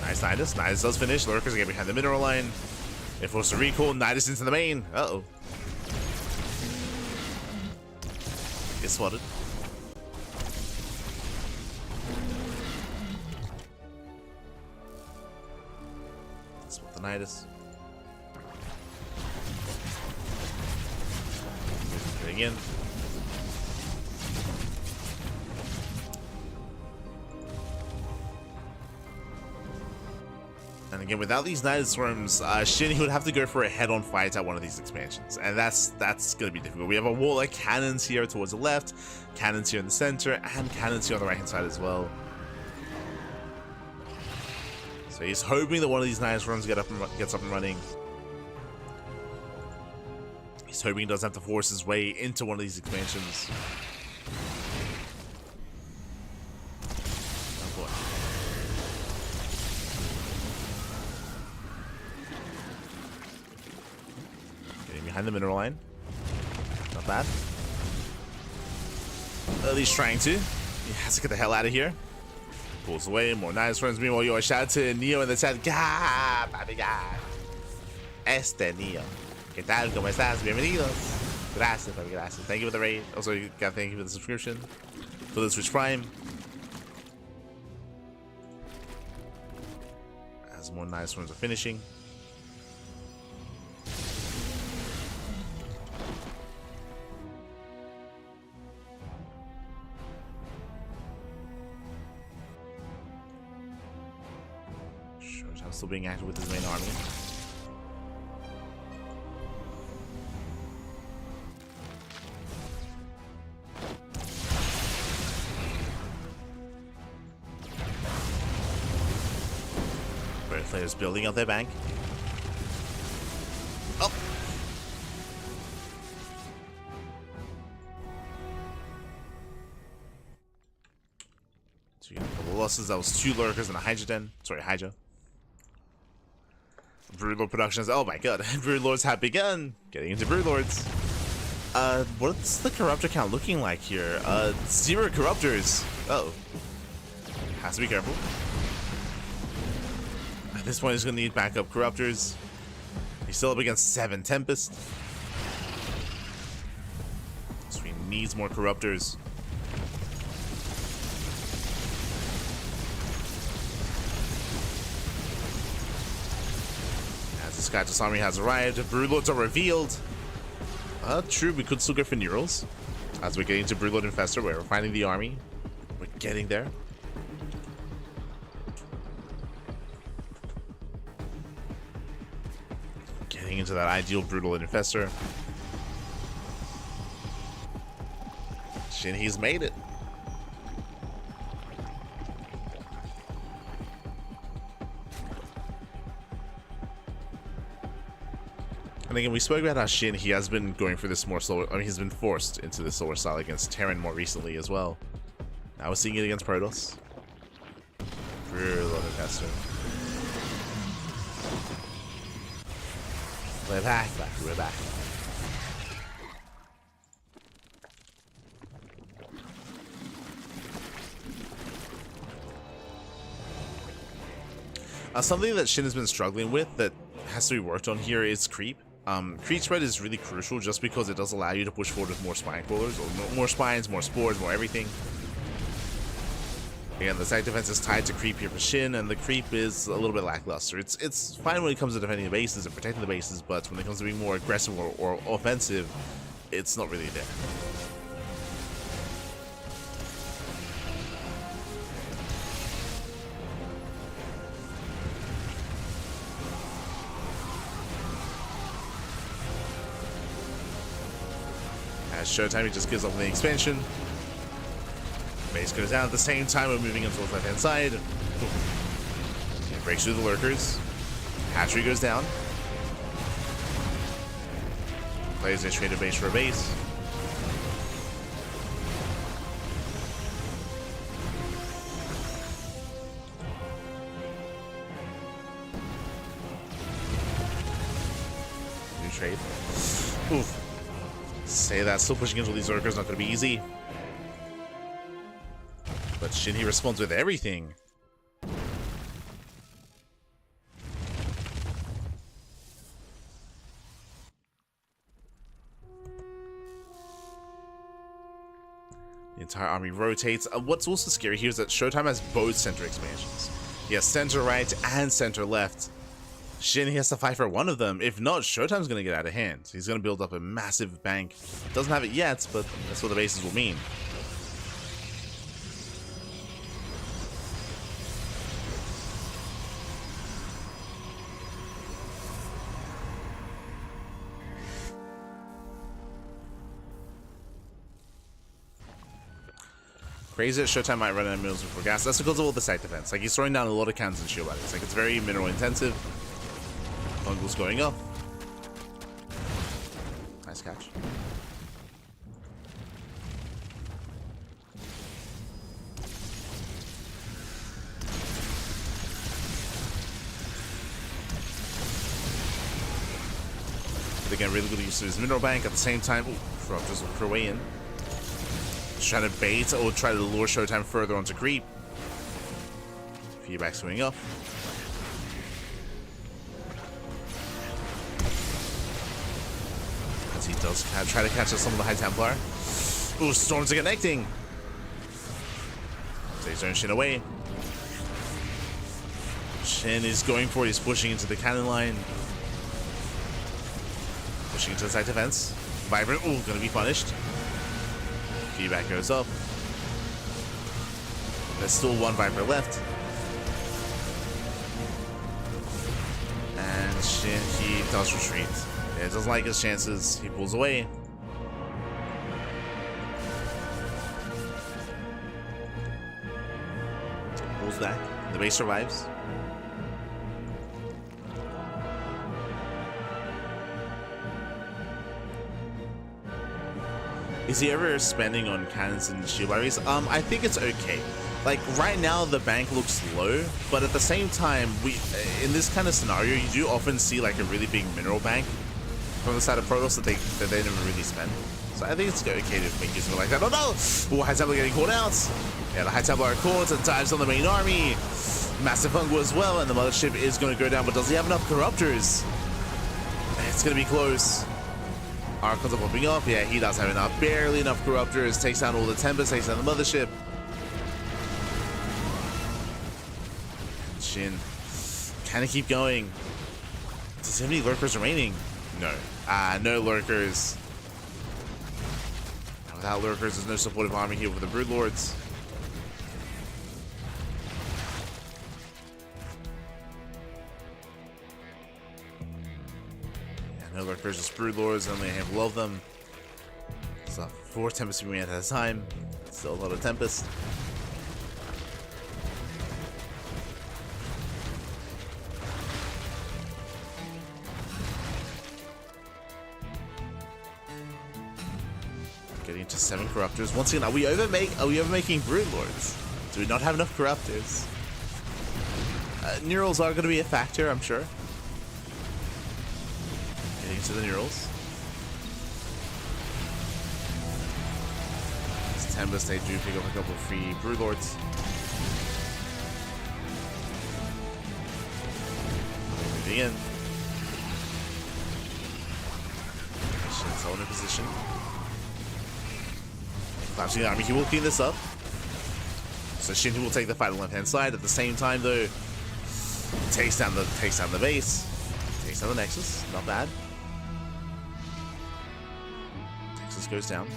Nice Nidus. Nidus does finish. Lurkers get behind the mineral line. They force a recall. Nidus into the main. Uh-oh. Gets swatted. Swat the Nidus. Getting in. And again, without these Nidus Worms, Shin would have to go for a head-on fight at one of these expansions, and that's going to be difficult. We have a wall of cannons here towards the left, cannons here in the center, and cannons here on the right-hand side as well. So he's hoping that one of these Nidus Worms gets up and running. He's hoping he doesn't have to force his way into one of these expansions. Behind the mineral line. Not bad. At least trying to. He has to get the hell out of here. Pulls away. More Nidus Worms. Meanwhile, yo, shout out to Neo in the chat. Gah, papi, gah. Este Neo. ¿Qué tal? ¿Cómo estás? Bienvenidos. Gracias, papi, gracias. Thank you for the raid. Also, thank you for the subscription. For the Switch Prime. As more Nidus Worms are finishing. Still being active with his main army. Both players building up their bank. Oh! So you got a couple of losses. That was 2 Lurkers and a Hydra Den. Sorry, Hydra. Broodlord productions. Oh my god, Broodlords have begun. Getting into Broodlords. What's the corruptor count looking like here? 0 corruptors. Oh. Has to be careful. At this point, he's gonna need backup corruptors. He's still up against 7 Tempest. So he needs more corruptors. As the Skytos army has arrived, Broodlords are revealed. True, we could still go for Neurals. As we're getting to Broodlord Infestor, where we're finding the army. We're getting there. Getting into that ideal Broodlord Infestor. Shinhe's made it. And again, we spoke about how Shin, he has been going for this more solar. I mean, he's been forced into the solar style against Terran more recently as well. Now we're seeing it against Protoss. Broodlord Infestor. We're back. We're back. Something that Shin has been struggling with that has to be worked on here is creep. Creep spread is really crucial just because it does allow you to push forward with more spine crawlers, or more spines, more spores, more everything. Again, the side defense is tied to creep here for Shin, and the creep is a little bit lackluster. It's fine when it comes to defending the bases and protecting the bases, but when it comes to being more aggressive or offensive, it's not really there. As Showtime, he just gives up the expansion. Base goes down at the same time. We're moving into the left-hand side. It breaks through the lurkers. Hatchery goes down. Plays a traded base for a base. New trade. Oof. Say that, still pushing into these lurkers, not going to be easy. But Shinhi responds with everything. The entire army rotates. What's also scary here is that Showtime has both center expansions. He has center right and center left. Shin, has to fight for one of them. If not, Showtime's going to get out of hand. He's going to build up a massive bank. Doesn't have it yet, but that's what the bases will mean. Crazy that Showtime might run out of minerals before gas. That's because of all the site defense. Like, he's throwing down a lot of cannons and shield batteries. Like, it's very mineral intensive. Bungle's going up. Nice catch. But again, really good use of his mineral bank at the same time. Ooh, Corruptors will throw way in. Trying to bait or try to lure Showtime further onto creep. Feedback swinging up. As he does try to catch some of the High Templar. Ooh, storms are connecting. So he's throwing Shin away. Shin is going for it. He's pushing into the cannon line. Pushing into the side defense. Vibrant. Ooh, gonna be punished. Feedback goes up. There's still one Viper left. And Shin, he does retreat. Yeah, doesn't like his chances. He pulls away. Pulls back. The base survives. Is he ever spending on cannons and shield batteries? I think it's okay. like right now the bank looks low, but at the same time, in this kind of scenario, you do often see like a really big mineral bank from the side of Protoss that they never really spend. So I think it's okay to make use of it like that. Oh no! Oh, High Templar getting caught out. Yeah, the High Templar are caught and dives on the main army. Massive Fungal as well, and the mothership is going to go down, but does he have enough corruptors? It's going to be close. Archons are popping up. Yeah, he does have enough. Barely enough corruptors. Takes down all the Tempest, takes down the mothership. Shin. Can he keep going? Does he have any lurkers remaining? No. No lurkers. Without lurkers, there's no supportive army here with the Broodlords. Yeah, no lurkers, just Broodlords, only a handful of them. So 4 Tempest remain at a time. Still a lot of Tempest. Getting into 7 corruptors. Once again, are we overmaking Broodlords? Do we not have enough corruptors? Neurals are going to be a factor, I'm sure. Getting into the Neurals. It's Tempest, they do pick up a couple of free Broodlords. Moving in. Shin's holding a position. Collapsing the army, he will clean this up. So Shin will take the fight on the left-hand side. At the same time, though, takes down the base, takes down the Nexus. Not bad. Nexus goes down.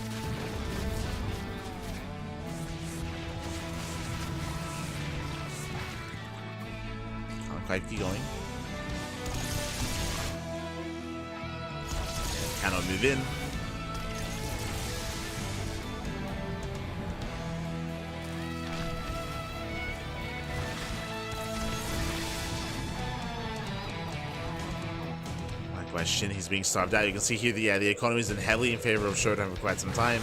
Can't quite keep going. Cannot move in. Shin, he's being starved out. You can see here the economy is heavily in favor of Showtime for quite some time.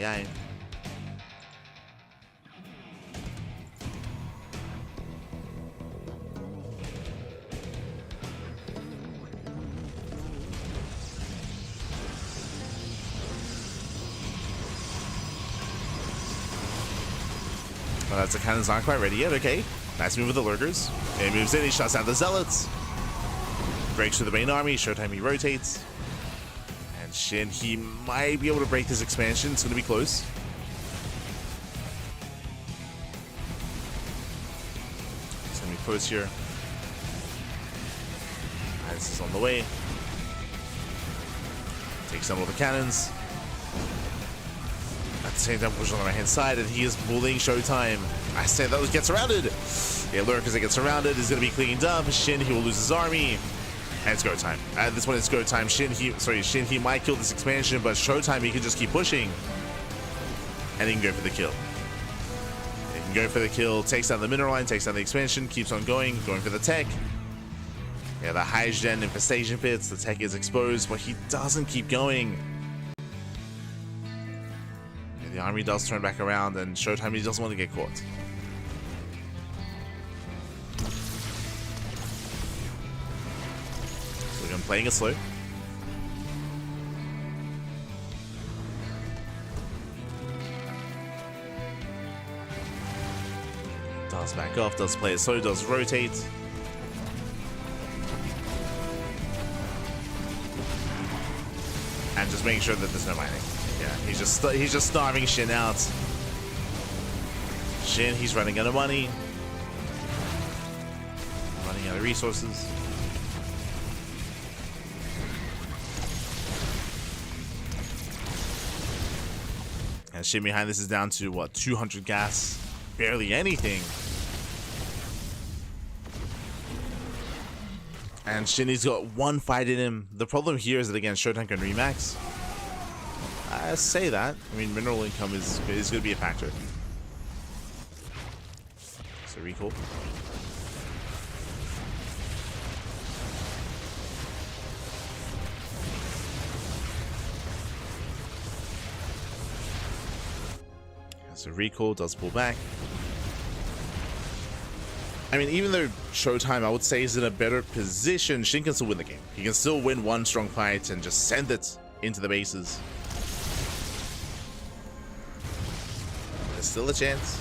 Ay. Well, that's the cannons aren't quite ready yet. Okay, nice move with the lurkers. He moves in, he shuts down the zealots. Breaks through the main army. Showtime, he rotates. And Shin, he might be able to break this expansion. It's going to be close. It's going to be close here. This is on the way. Takes down all the cannons. At the same time, push on the right hand side, and he is bullying Showtime. I said that gets surrounded. Yeah, Lurk as it gets surrounded is going to be cleaned up. Shin, he will lose his army, and it's go time. At this point, it's go time. Shin, he might kill this expansion, but Showtime, he can just keep pushing, and he can go for the kill. He can go for the kill. Takes down the mineral line, takes down the expansion, keeps on going for the tech. Yeah, the hydrogen infestation pits. The tech is exposed, but he doesn't keep going. The army does turn back around, and Showtime, he doesn't want to get caught. So again, playing it slow. Does back off, does play it slow, does rotate. And just making sure that there's no mining. Yeah, he's just starving Shin out. Shin, he's running out of money. Running out of resources. And Shin behind this is down to what, 200 gas? Barely anything. And Shin, he's got one fight in him. The problem here is that again, Showtime can remax. I say that. I mean, mineral income is going to be a factor. So recall. So recall does pull back. I mean, even though Showtime, I would say, is in a better position, Shin can still win the game. He can still win one strong fight and just send it into the bases. There's still a chance.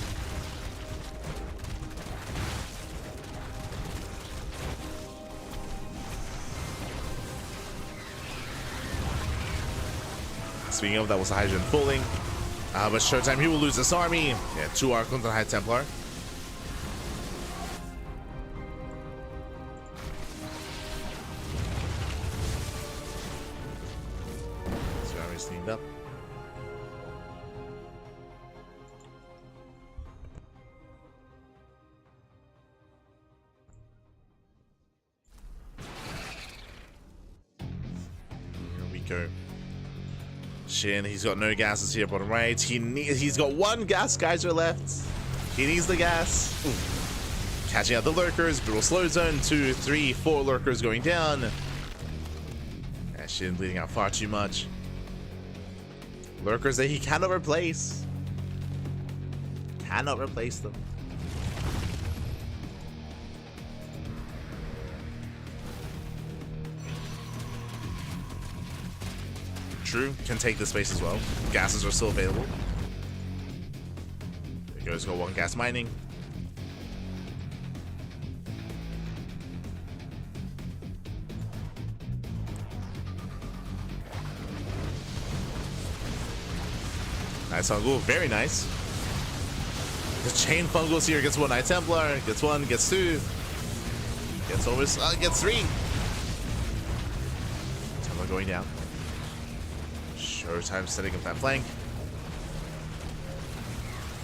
Speaking of, that was a Hydrogen falling. But Showtime, he will lose this army. Yeah, 2 Archons and High Templar. So army's cleaned up. Here we go. Shin, he's got no gases here bottom right. He's got 1 gas geyser left. He needs the gas. Ooh. Catching out the lurkers. Brutal slow zone. 2, 3, 4 lurkers going down. Yeah, Shin bleeding out far too much. Lurkers that he cannot replace. Cannot replace them. True, can take the space as well. Gases are still available. There goes, got 1 gas mining. Nice fungal, very nice. The chain fungals here gets 1 High Templar, gets 1, gets 2, gets over, gets 3. Templar going down. Showtime setting up that flank.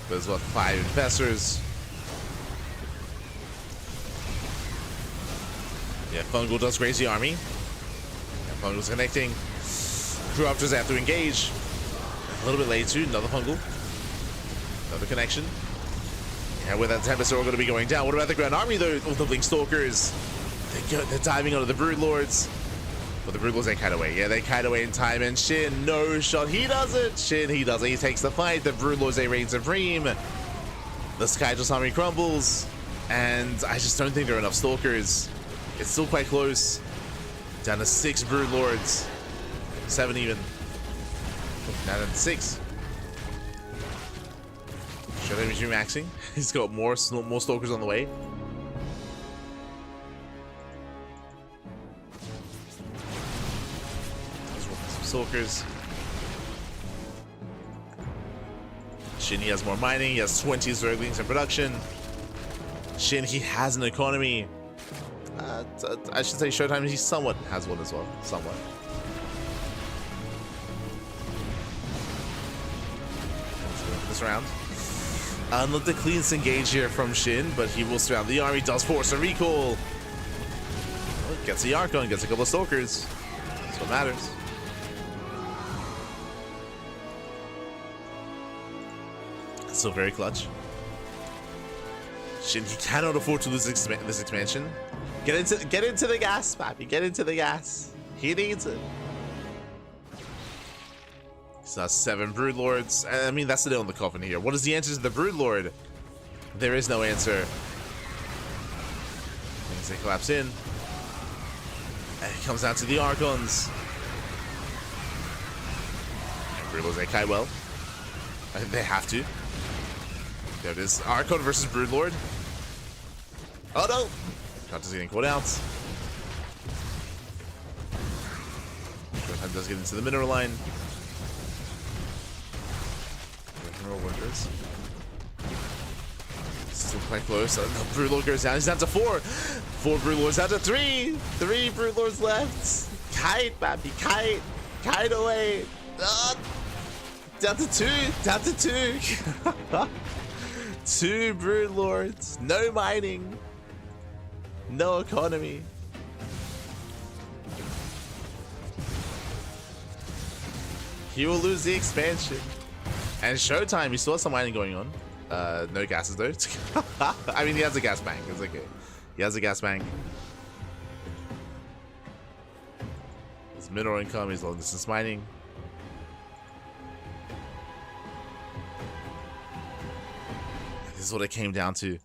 There's about 5 infestors. Yeah, Fungal does graze the army. Yeah, Fungal's connecting. Corruptors have to engage. A little bit late too. Another Fungal. Another connection. Yeah, with that Tempest are all going to be going down. What about the Grand Army though? Oh, the Blink Stalkers. They're diving onto the Brood Lords. But the Brood Lords, they kite away. Yeah, they kite away in time. And Shin, no shot. He does it. Shin, he does it. He takes the fight. The Brood Lords, they reign supreme. The Skyjust army crumbles. And I just don't think there are enough Stalkers. It's still quite close. Down to 6 Brood Lords. 7 even. Down to 6. Showtime is remaxing. He's got more Stalkers on the way. Stalkers. Shin, he has more mining. He has 20 Zerglings in production. Shin, he has an economy. I should say Showtime, he somewhat has one as well. Somewhat. This round. Not the cleanest engage here from Shin, but he will surround the army. Does force a recall. Well, gets the Archon, gets a couple of Stalkers. That's what matters. Still very clutch. Shin, he cannot afford to lose this expansion. Get into the gas, Pappy. Get into the gas. He needs it. So 7 Brood Lords. I mean, that's the nail in the coffin here. What is the answer to the Brood Lord? There is no answer. Things they collapse in. And it comes down to the Archons. And Brood Lords, they kite well. I think they have to. There it is. Archon versus Brood Lord. Oh no! Counter's getting caught out. Showtime does get into the mineral line. Mineral wonders. Still quite close. The Brood Lord goes down. He's down to 4. 4 Brood Lords down to 3. 3 Brood Lords left. Kite, baby, kite. Kite away. Down to 2. Down to 2. 2 Brood Lords. No mining. No economy. He will lose the expansion. And Showtime, he still has some mining going on. No gases though. I mean, he has a gas bank. It's okay. He has a gas bank. His mineral income, his long distance mining. This is what it came down to.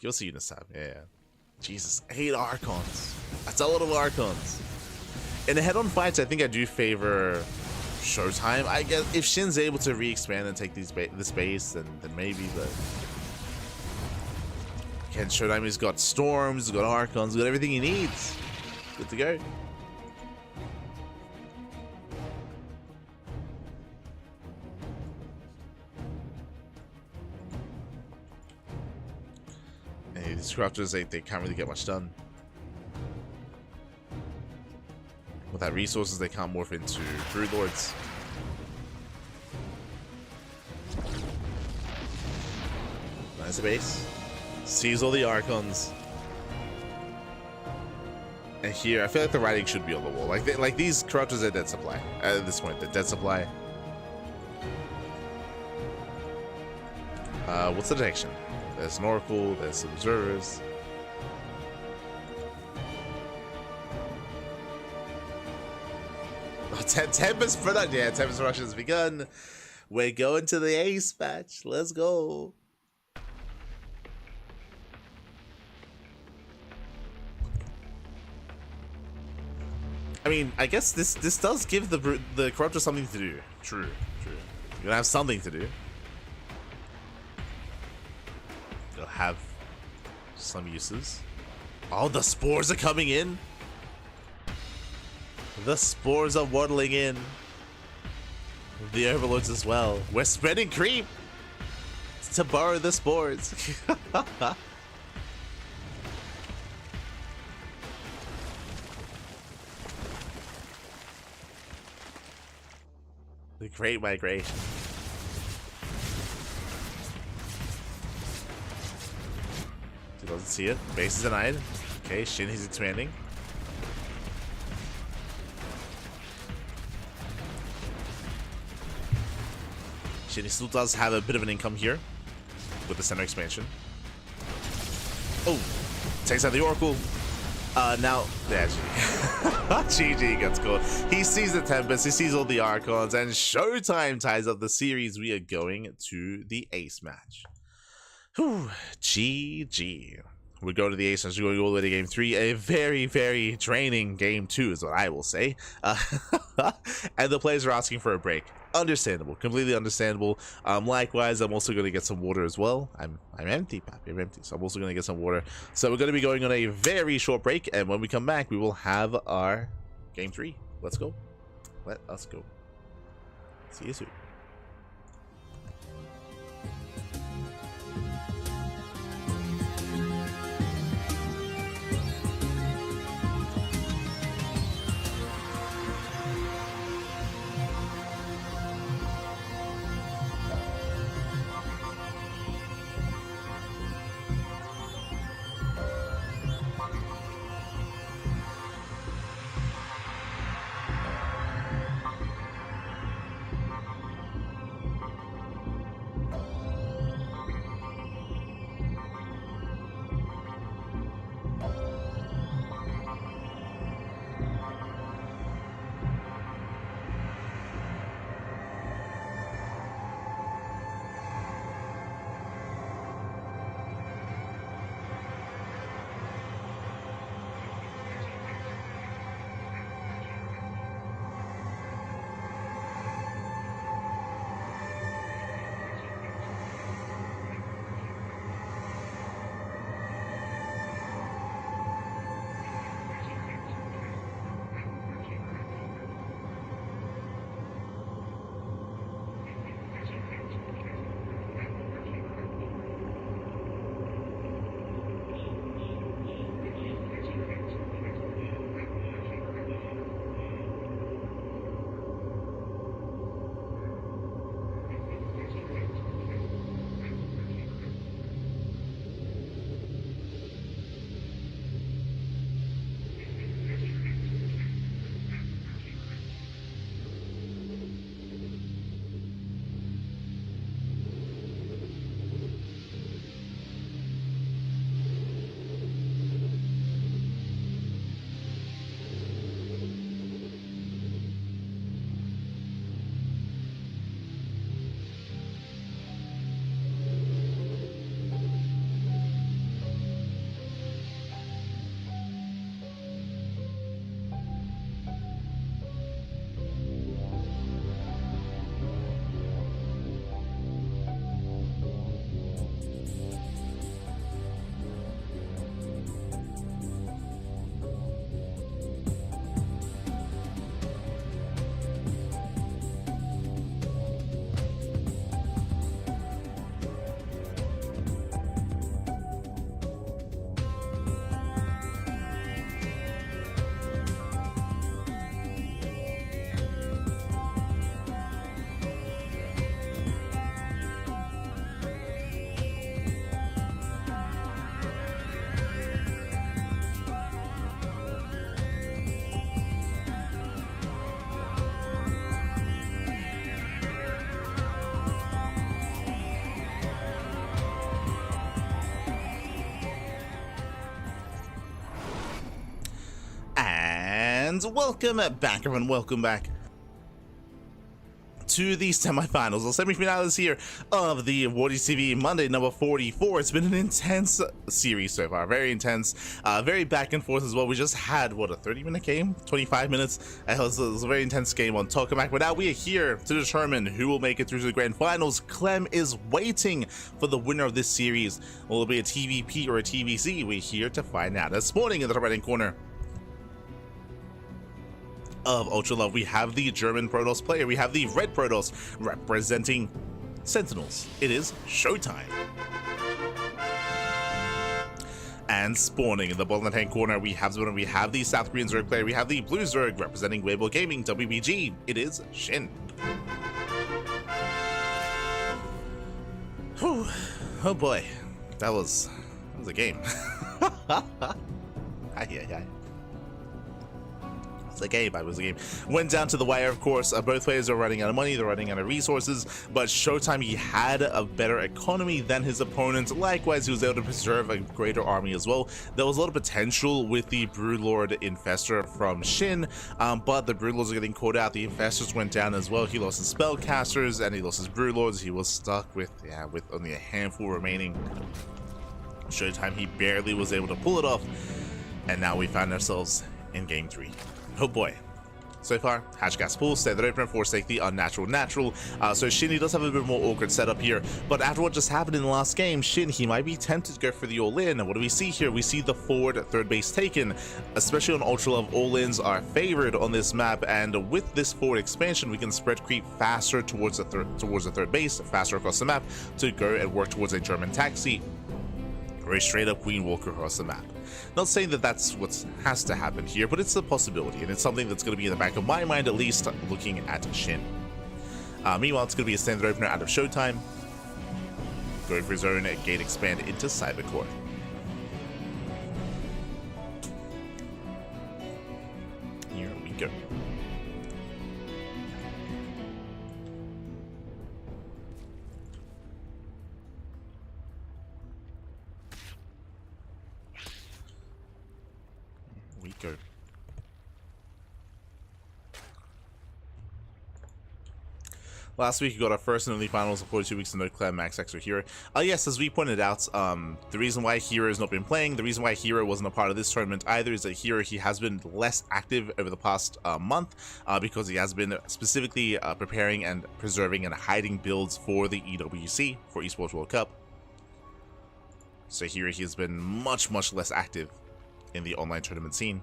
You'll see Unisab. Yeah. Jesus, 8 Archons. That's a lot of Archons. In the head-on fights, I think I do favor Showtime. I guess if Shin's able to re-expand and take the space, then maybe, but again, Showtime has got Storms, he's got Archons, he's got everything he needs. Good to go. And these crafters, they can't really get much done. Without resources, they can't morph into Brood Lords. Nice base. Sees all the Archons. And here, I feel like the writing should be on the wall. Like these corruptors are dead supply. At this point, they're dead supply. What's the detection? There's an Oracle, there's some observers. Oh, Tempest product, yeah, Tempest production has begun. We're going to the ace match. Let's go. I mean, I guess this does give the corruptor something to do. True. You're gonna have something to do. You'll have some uses. Oh, the spores are coming in. The spores are waddling in. The overlords as well. We're spreading creep to borrow the spores. The great migration. He doesn't see it. Base is denied. Okay, Shin, he's expanding. Shin still does have a bit of an income here with the center expansion. Oh, takes out the Oracle. Now, yeah, GG gets caught. He sees the Tempest, he sees all the Archons, and Showtime ties up the series. We are going to the ace match. Whew, GG. We go to the ace match, we're going to go all the way to game 3. A very, very draining game 2 is what I will say. And the players are asking for a break. Understandable, completely understandable. Likewise, I'm also going to get some water as well. I'm empty, Pappy, I'm empty, so I'm also going to get some water. So we're going to be going on a very short break, and when we come back, we will have our game 3. Let's go. Let us go. See you soon. and welcome back, everyone. Welcome back to the semifinals or semifinals here of the WardiTV Monday number 44. It's been an intense series so far, very intense, very back and forth as well. We just had, what, a 30-minute game, 25 minutes. It was a very intense game on Tokamak, but now we are here to determine who will make it through to the grand finals. Clem is waiting for the winner of this series. Will it be a TVP or a TVC? We're here to find out. This morning in the top right hand corner of Ultra Love, we have the German Protoss player. We have the red Protoss representing Sentinels. It is showtime. And spawning in the bottom left hand corner, we have the South Korean Zerg player. We have the blue Zerg representing Weibo Gaming, WBG. It is Shin. Whew. Oh boy, that was a game. Aye. It was a game. Went down to the wire, of course. Both players are running out of money, they're running out of resources, but Showtime, he had a better economy than his opponent. Likewise, he was able to preserve a greater army as well. There was a lot of potential with the Broodlord Infestor from Shin, but the Broodlords are getting caught out. The Infestors went down as well. He lost his Spellcasters and he lost his Broodlords. He was stuck with only a handful remaining. Showtime, he barely was able to pull it off, and now we found ourselves in game 3. Oh boy. So far, Hatch Gas Pool, Standard Opener, Force Safety, Unnatural, Natural. So Shin, he does have a bit more awkward setup here, but after what just happened in the last game, Shin, he might be tempted to go for the all-in. And what do we see here? We see the forward third base taken, especially on Ultra Love. All-ins are favored on this map, and with this forward expansion, we can spread creep faster towards the third base, faster across the map, to go and work towards a German taxi, or a straight-up Queen Walker across the map. Not saying that that's what has to happen here, but it's a possibility, and it's something that's going to be in the back of my mind, at least looking at Shin. Meanwhile, it's going to be a standard opener out of Showtime, going for his own gate expand into Cybercore. Here we go. Go. Last week, we got our first and only finals of 42 weeks to no Clem, MaxPax, or Hero. Yes, as we pointed out, the reason why Hero has not been playing, the reason why Hero wasn't a part of this tournament either, is that Hero, he has been less active over the past month, because he has been specifically preparing and preserving and hiding builds for the EWC, for Esports World Cup. So Hero, he has been much less active in the online tournament scene.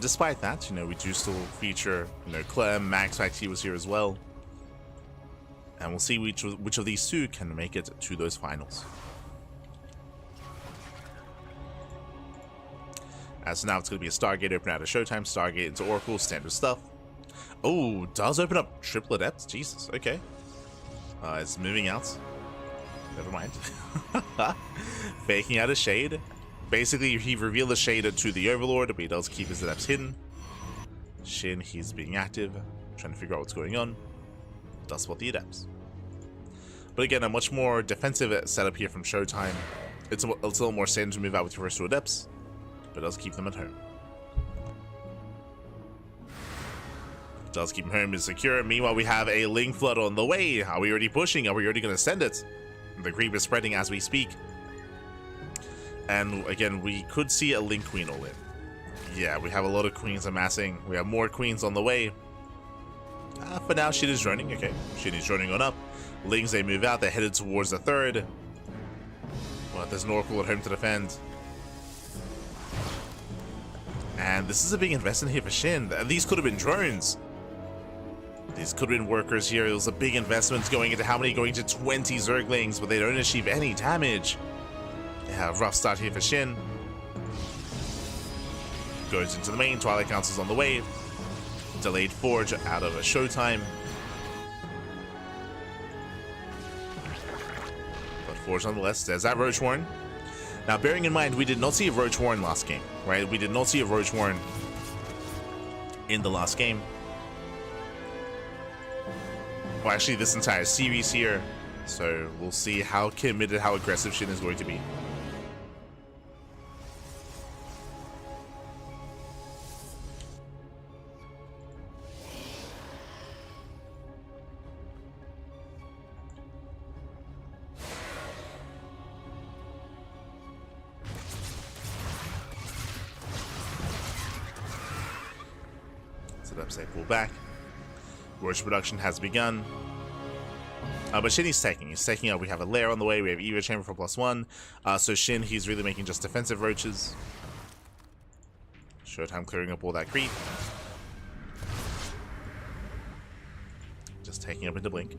Despite that, we do still feature, Clem, MaxPax, he was here as well. And we'll see which of these two can make it to those finals. As now it's going to be a Stargate open out of Showtime, Stargate into Oracle, standard stuff. Oh, does open up triple adepts? Jesus, okay. It's moving out. Never mind. Faking out a shade. Basically, he revealed the shade to the Overlord, but he does keep his adepts hidden. Shin, he's being active, trying to figure out what's going on. Does spot the adepts. But again, a much more defensive setup here from Showtime. It's a little more standard to move out with your first two adepts, but does keep them at home. Does keep them home is secure. Meanwhile, we have a Ling Flood on the way. Are we already pushing? Are we already going to send it? The creep is spreading as we speak. And again, we could see a Link Queen all in. Yeah, we have a lot of queens amassing. We have more queens on the way. For now, Shin is joining. Okay, Shin is joining on up. Lings, they move out. They're headed towards the third. Well, there's an Oracle at home to defend. And this is a big investment here for Shin. These could have been drones. These could have been workers here. It was a big investment going into how many? Going to 20 Zerglings, but they don't achieve any damage. Yeah, rough start here for Shin. Goes into the main. Twilight Council's on the way. Delayed Forge out of a Showtime. But Forge nonetheless. There's that Roach Warren. Now, bearing in mind, we did not see a Roach Warren last game, right? We did not see a Roach Warren in the last game. Well, actually, this entire series here. So we'll see how committed, how aggressive Shin is going to be. So that's they pull back. Roach production has begun. But Shin he's taking up. We have a lair on the way. We have Evo Chamber for +1. So Shin, he's really making just defensive roaches. Showtime clearing up all that creep. Just taking up into blink.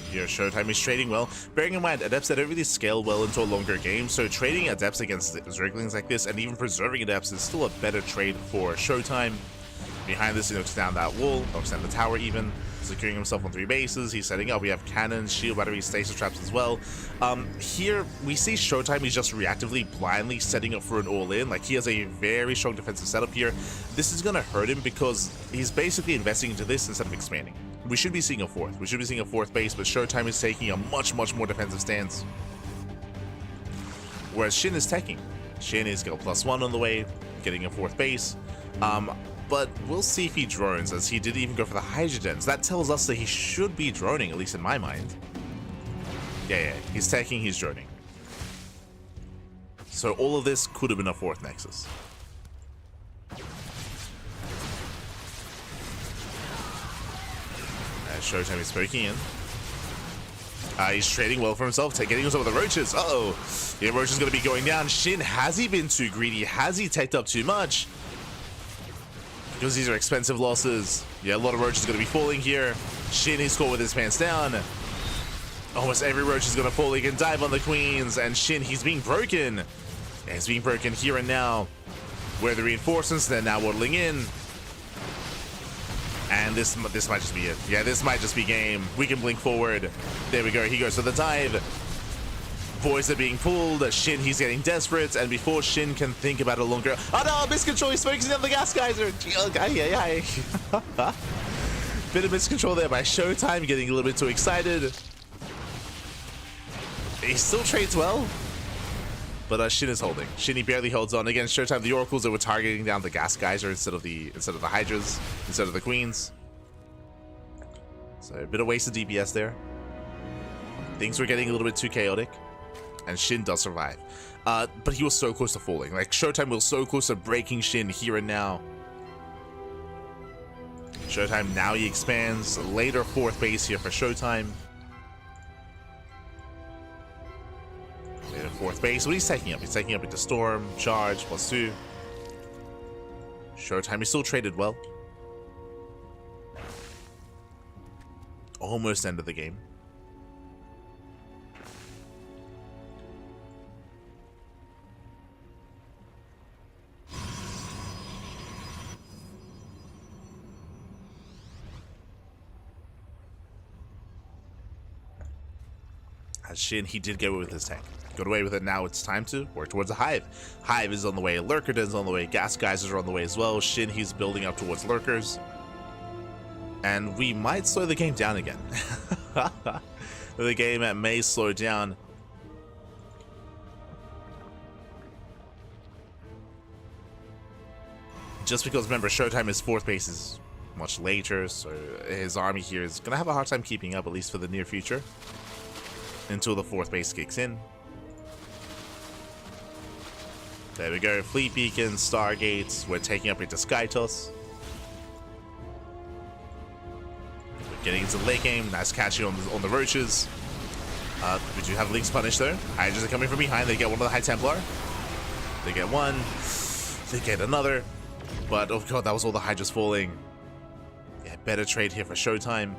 Here, Showtime is trading well. Bearing in mind, Adepts, they don't really scale well into a longer game, so trading Adepts against Ducklings like this, and even preserving Adepts, is still a better trade for Showtime. Behind this, he knocks down that wall, knocks down the tower even, securing himself on 3 bases. He's setting up. We have cannons, shield batteries, stasis traps as well. Here, we see Showtime is just reactively, blindly setting up for an all-in. Like, he has a very strong defensive setup here. This is going to hurt him because he's basically investing into this instead of expanding. We should be seeing a fourth. We should be seeing a 4th base, but Showtime is taking a much more defensive stance. Whereas Shin is teching. Shin is got +1 on the way, getting a 4th base. But we'll see if he drones, as he didn't even go for the Hydrodens. That tells us that he should be droning, at least in my mind. Yeah, he's teching, he's droning. So all of this could have been a 4th Nexus. Showtime is poking in. He's trading well for himself, getting himself with the roaches. Uh-oh. Yeah, roach is going to be going down. Shin, has he been too greedy? Has he teched up too much? Because these are expensive losses. Yeah, a lot of roaches going to be falling here. Shin, he's caught with his pants down. Almost every roach is going to fall. He can dive on the queens. And Shin, he's being broken. Yeah, he's being broken here and now. Where the reinforcements, they're now waddling in. And this might just be it. Yeah, this might just be game. We can blink forward. There we go. He goes for the dive. Boys are being pulled. Shin, he's getting desperate. And before Shin can think about it longer... Oh no, miscontrol. He's focusing on the gas geyser. Bit of miscontrol there by Showtime, getting a little bit too excited. He still trades well. But Shin is holding. Shin, he barely holds on against Showtime. The Oracles that were targeting down the gas geyser instead of the Hydras, instead of the Queens. So a bit of wasted DPS there. Things were getting a little bit too chaotic, and Shin does survive. But he was so close to falling. Like, Showtime was so close to breaking Shin here and now. Showtime, now he expands. Later 4th base here for Showtime. 4th base. What he's taking up? He's taking up into Storm, Charge, +2. Showtime, he still traded well. Almost end of the game. As Shin, he did get away with his tech. Got away with it. Now it's time to work towards a Hive. Hive is on the way. Lurkerden's on the way. Gas geysers are on the way as well. Shin, he's building up towards Lurkers. And we might slow the game down again. The game may slow down. Just because, remember, Showtime, his 4th base is much later, so his army here is going to have a hard time keeping up, at least for the near future. Until the 4th base kicks in. There we go. Fleet beacons, stargates. We're taking up into Skytoss. We're getting into the late game. Nice catching on the roaches. We do have Link's Punish though. Hydras are coming from behind. They get one of the High Templar. They get one. They get another. But oh god, that was all the Hydras falling. Yeah, better trade here for Showtime.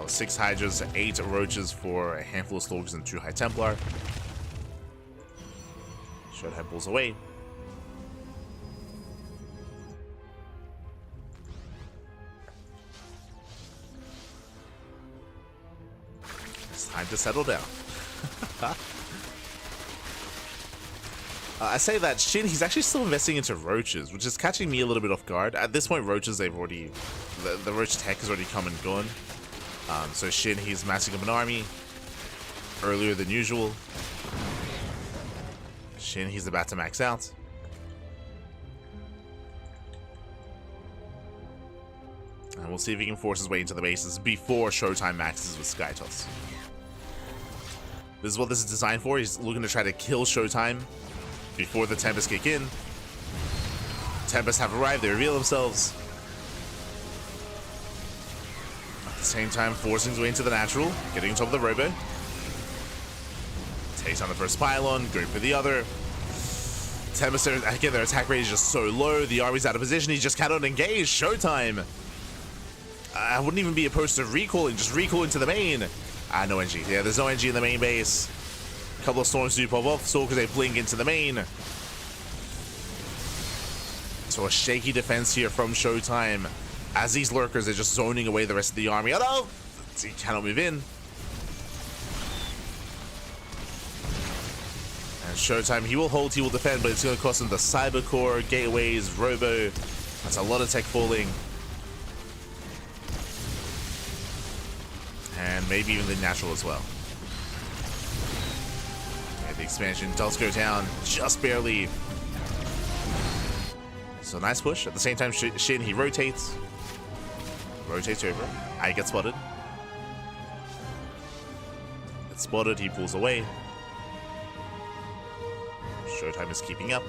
6 Hydras, 8 Roaches for a handful of Stalkers and 2 High Templar. Showtime pulls away. It's time to settle down. I say that Shin, he's actually still investing into Roaches, which is catching me a little bit off guard. At this point, Roaches, they've already... The Roach tech has already come and gone. So Shin, he's massing up an army earlier than usual. Shin, he's about to max out. And we'll see if he can force his way into the bases before Showtime maxes with Sky Toss. This is what this is designed for. He's looking to try to kill Showtime before the Tempest kick in. Tempest have arrived, they reveal themselves. At the same time, forcing his way into the natural, getting on top of the Robo. Takes on the first pylon, going for the other. Tempest, again, their attack rate is just so low. The army's out of position, he just cannot engage. Showtime. I wouldn't even be opposed to recalling, just recalling to the main. No NG. Yeah, there's no NG in the main base. A couple of storms do pop off, so because they blink into the main. So a shaky defense here from Showtime. As these lurkers are just zoning away the rest of the army. Oh no! He cannot move in. And Showtime, he will hold, he will defend, but it's going to cost him the Cyber Core, Gateways, Robo. That's a lot of tech falling. And maybe even the natural as well. Yeah, the expansion does go down just barely. So nice push. At the same time, Shin, he rotates. Rotates over. I get spotted. Gets spotted, he pulls away. Showtime is keeping up.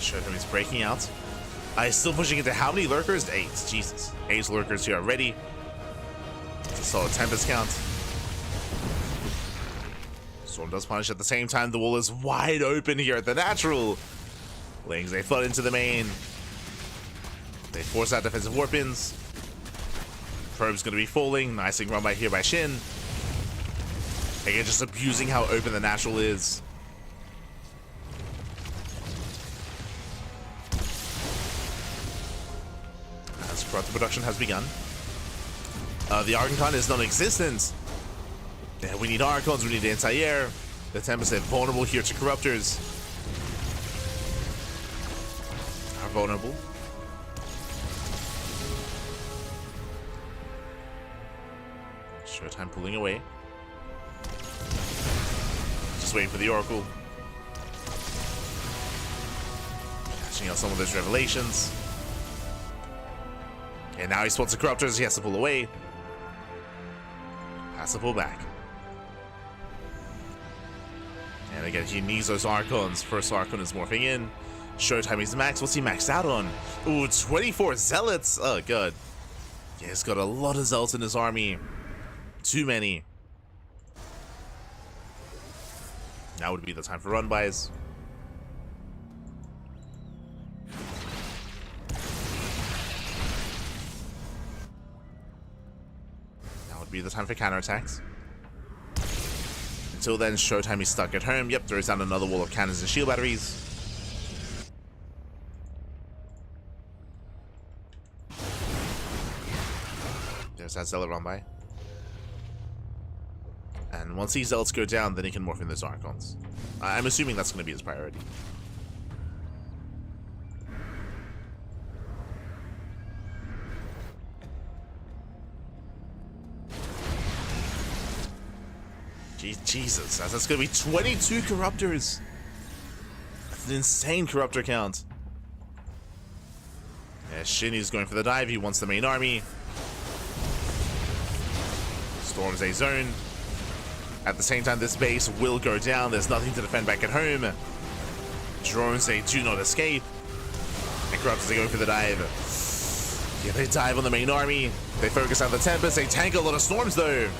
Showtime is breaking out. He's still pushing into how many lurkers? 8. Jesus. 8 lurkers here already. It's a solid Tempest count. Storm does punish at the same time. The wall is wide open here at the natural. Lings, they flood into the main. They force out defensive warp-ins. Probe's going to be falling. Nicely run by here by Shin. Again, just abusing how open the natural is. Corruptor production has begun. The Archon is non-existent. Yeah, we need Archons, we need anti-air. The Tempest are vulnerable here to Corruptors. Are vulnerable. Showtime pulling away. Just waiting for the Oracle. Catching out some of those revelations. And now he spots the Corruptors, he has to pull away. Has to pull back. And again, he needs those Archons. First Archon is morphing in. Showtime is max. What's he maxed out on? Ooh, 24 Zealots. Oh, god. Yeah, he's got a lot of Zealots in his army. Too many. Now would be the time for run buys. Be the time for counterattacks. Until then, Showtime is stuck at home. Yep, throws down another wall of cannons and shield batteries. There's that Zealot run by. And once these Zealots go down, then he can morph in those Archons. I'm assuming that's going to be his priority. Jesus, that's going to be 22 Corruptors. That's an insane Corruptor count. Yeah, Shin is going for the dive. He wants the main army. Storms a zone. At the same time, this base will go down. There's nothing to defend back at home. Drones, they do not escape. And Corruptors, they go for the dive. Yeah, they dive on the main army. They focus on the Tempest. They tank a lot of Storms, though.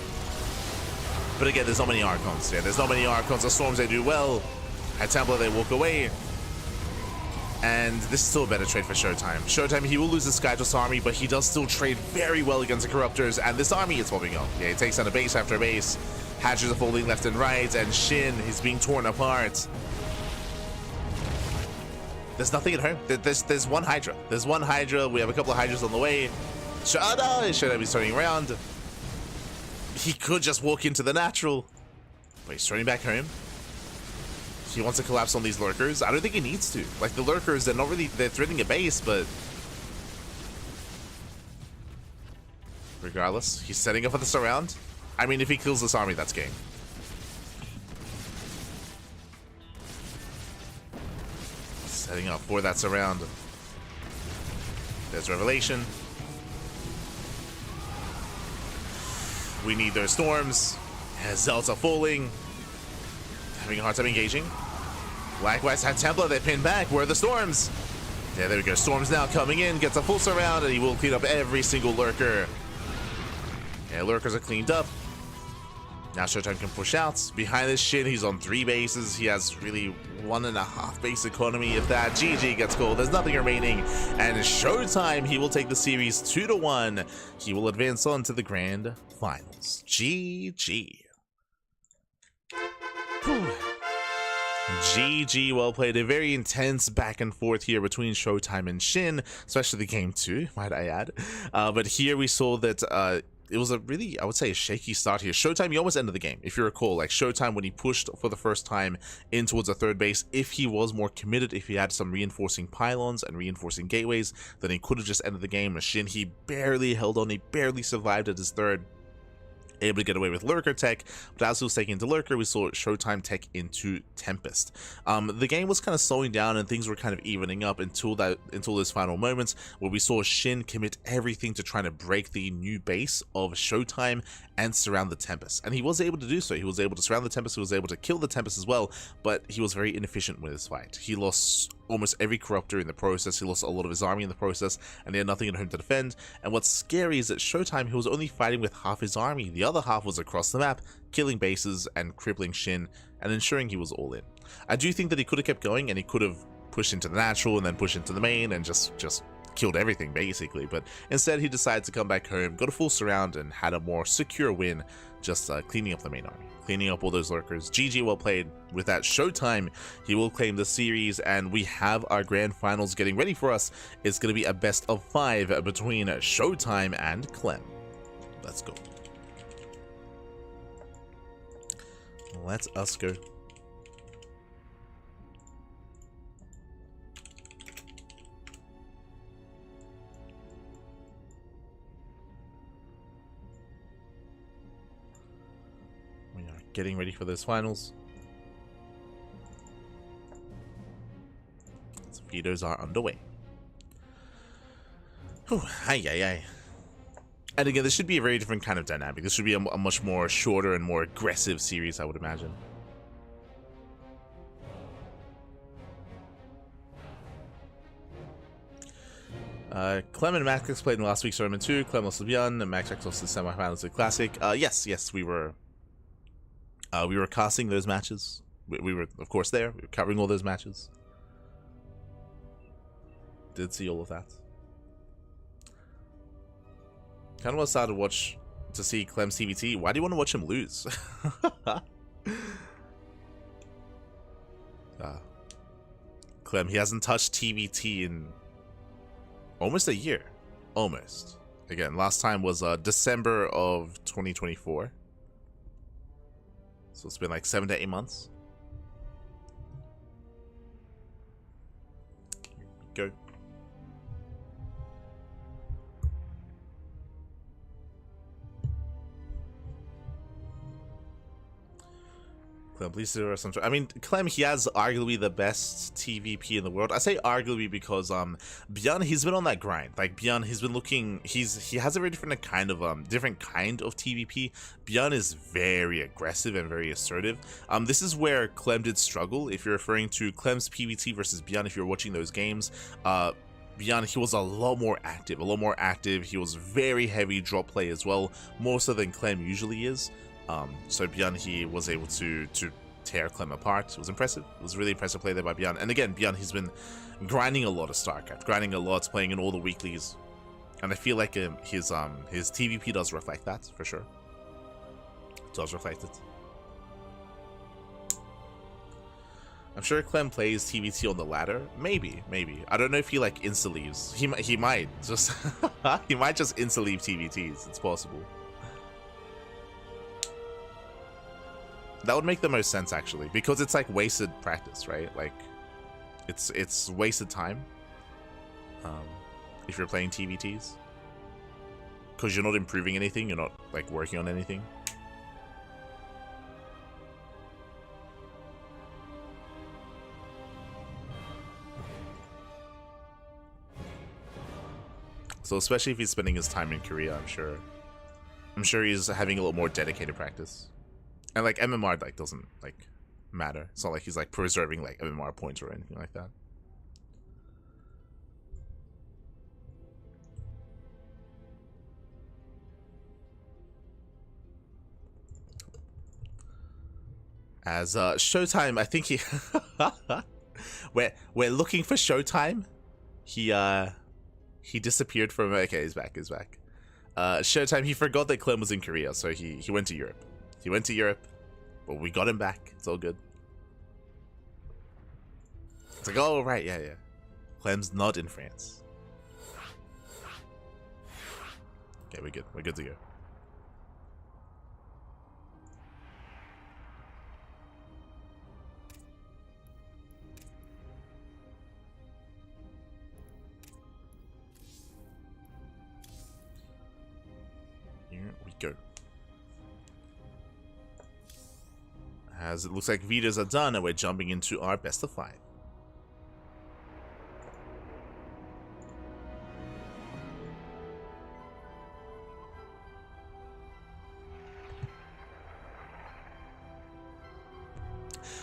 But again, there's not many Archons. Yeah, there's not many Archons. The Storms, they do well. At Templar, they walk away. And this is still a better trade for Showtime. Showtime, he will lose the Skytoss army, but he does still trade very well against the Corruptors. And this army is popping up. Yeah, he takes down a base after a base. Hatchers are folding left and right. And Shin, he's being torn apart. There's nothing at home. There's one Hydra. There's one Hydra. We have a couple of Hydras on the way. Oh no, Showtime is turning around. He could just walk into the natural. But he's turning back home. He wants to collapse on these lurkers. I don't think he needs to. Like, the lurkers, they're not really, they're threatening a base, but regardless, he's setting up for the surround. I mean, if he kills this army, that's game. Setting up for that surround. There's Revelation. We need those storms. As Zelts are falling. Having a hard time engaging. Likewise, had Templar, they pin back. Where are the storms? Yeah, there we go. Storms now coming in. Gets a full surround, and he will clean up every single lurker. Yeah, lurkers are cleaned up. Now Showtime can push out. Behind this shit, he's on 3 bases. He has really 1.5 base economy. If that GG gets called, there's nothing remaining. And Showtime, he will take the series 2-1. He will advance on to the grand finals. GG. Whew. GG, well played. A very intense back and forth here between Showtime and Shin, especially the game 2, might I add. But here we saw that it was a really, I would say, a shaky start here. Showtime, he almost ended the game. If you recall, like Showtime, when he pushed for the first time in towards the 3rd base, if he was more committed, if he had some reinforcing pylons and reinforcing gateways, then he could have just ended the game. Shin, he barely held on, he barely survived at his 3rd. Able to get away with Lurker tech, but as he was taking into Lurker, we saw Showtime tech into Tempest. The game was kind of slowing down and things were kind of evening up until those final moments where we saw Shin commit everything to trying to break the new base of Showtime and surround the Tempest. And he was able to do so. He was able to surround the Tempest, he was able to kill the Tempest as well, but he was very inefficient with his fight. He lost almost every corruptor in the process, he lost a lot of his army in the process, and he had nothing at home to defend. And what's scary is that Showtime, he was only fighting with half his army. The other half was across the map, killing bases and crippling Shin and ensuring he was all in. I do think that he could have kept going and he could have pushed into the natural and then pushed into the main and just killed everything basically, but instead he decided to come back home, got a full surround and had a more secure win, just cleaning up the main army, cleaning up all those lurkers. GG, well played. With that, Showtime, he will claim the series, and we have our grand finals getting ready for us. It's going to be a best of 5 between Showtime and Clem. Let's go. Let us go. We are getting ready for those finals. So vetoes are underway. Whew, aye. And again, this should be a very different kind of dynamic. This should be a much more shorter and more aggressive series, I would imagine. Clem and MaxPax played in last week's tournament too. Clem lost to ByuN, and MaxPax lost to the semifinals of the Classic. Yes, we were casting those matches. We were, of course, there. We were covering all those matches. Did see all of that. Kind of want to start to see Clem's TVT. Why do you want to watch him lose? Clem, he hasn't touched TVT in almost a year. Almost. Again, last time was December of 2024. So it's been like 7 to 8 months. Here we go. Clem, please do some. I mean, Clem, he has arguably the best TVP in the world. I say arguably because ByuN, he's been on that grind. Like ByuN, he's been looking. He has a very different kind of TVP. ByuN is very aggressive and very assertive. This is where Clem did struggle. If you're referring to Clem's PVT versus ByuN, if you're watching those games, ByuN, he was a lot more active. He was very heavy drop play as well, more so than Clem usually is. So ByuN, he was able to tear Clem apart. It was impressive. It was really impressive play there by ByuN. And again, ByuN, he's been grinding a lot of StarCraft, grinding a lot, playing in all the weeklies. And I feel like his TVP does reflect that, for sure. It does reflect it. I'm sure Clem plays TVT on the ladder. Maybe. I don't know if he like insta leaves. He might just he might just insta leave TVTs. It's possible. That would make the most sense, actually, because it's like wasted practice, right? Like, it's wasted time if you're playing TVTs, because you're not improving anything, you're not like working on anything. So especially if he's spending his time in Korea, I'm sure he's having a little more dedicated practice. And like MMR like doesn't like matter. It's not like he's like preserving like MMR points or anything like that. As Showtime, I think he we're looking for Showtime. He disappeared from, okay, he's back. Showtime, he forgot that Clem was in Korea, so he went to Europe. But we got him back. It's all good. It's like, oh, right, yeah. Clem's not in France. Okay, we're good. We're good to go. Here we go. As it looks like Vitas are done, and we're jumping into our best of 5.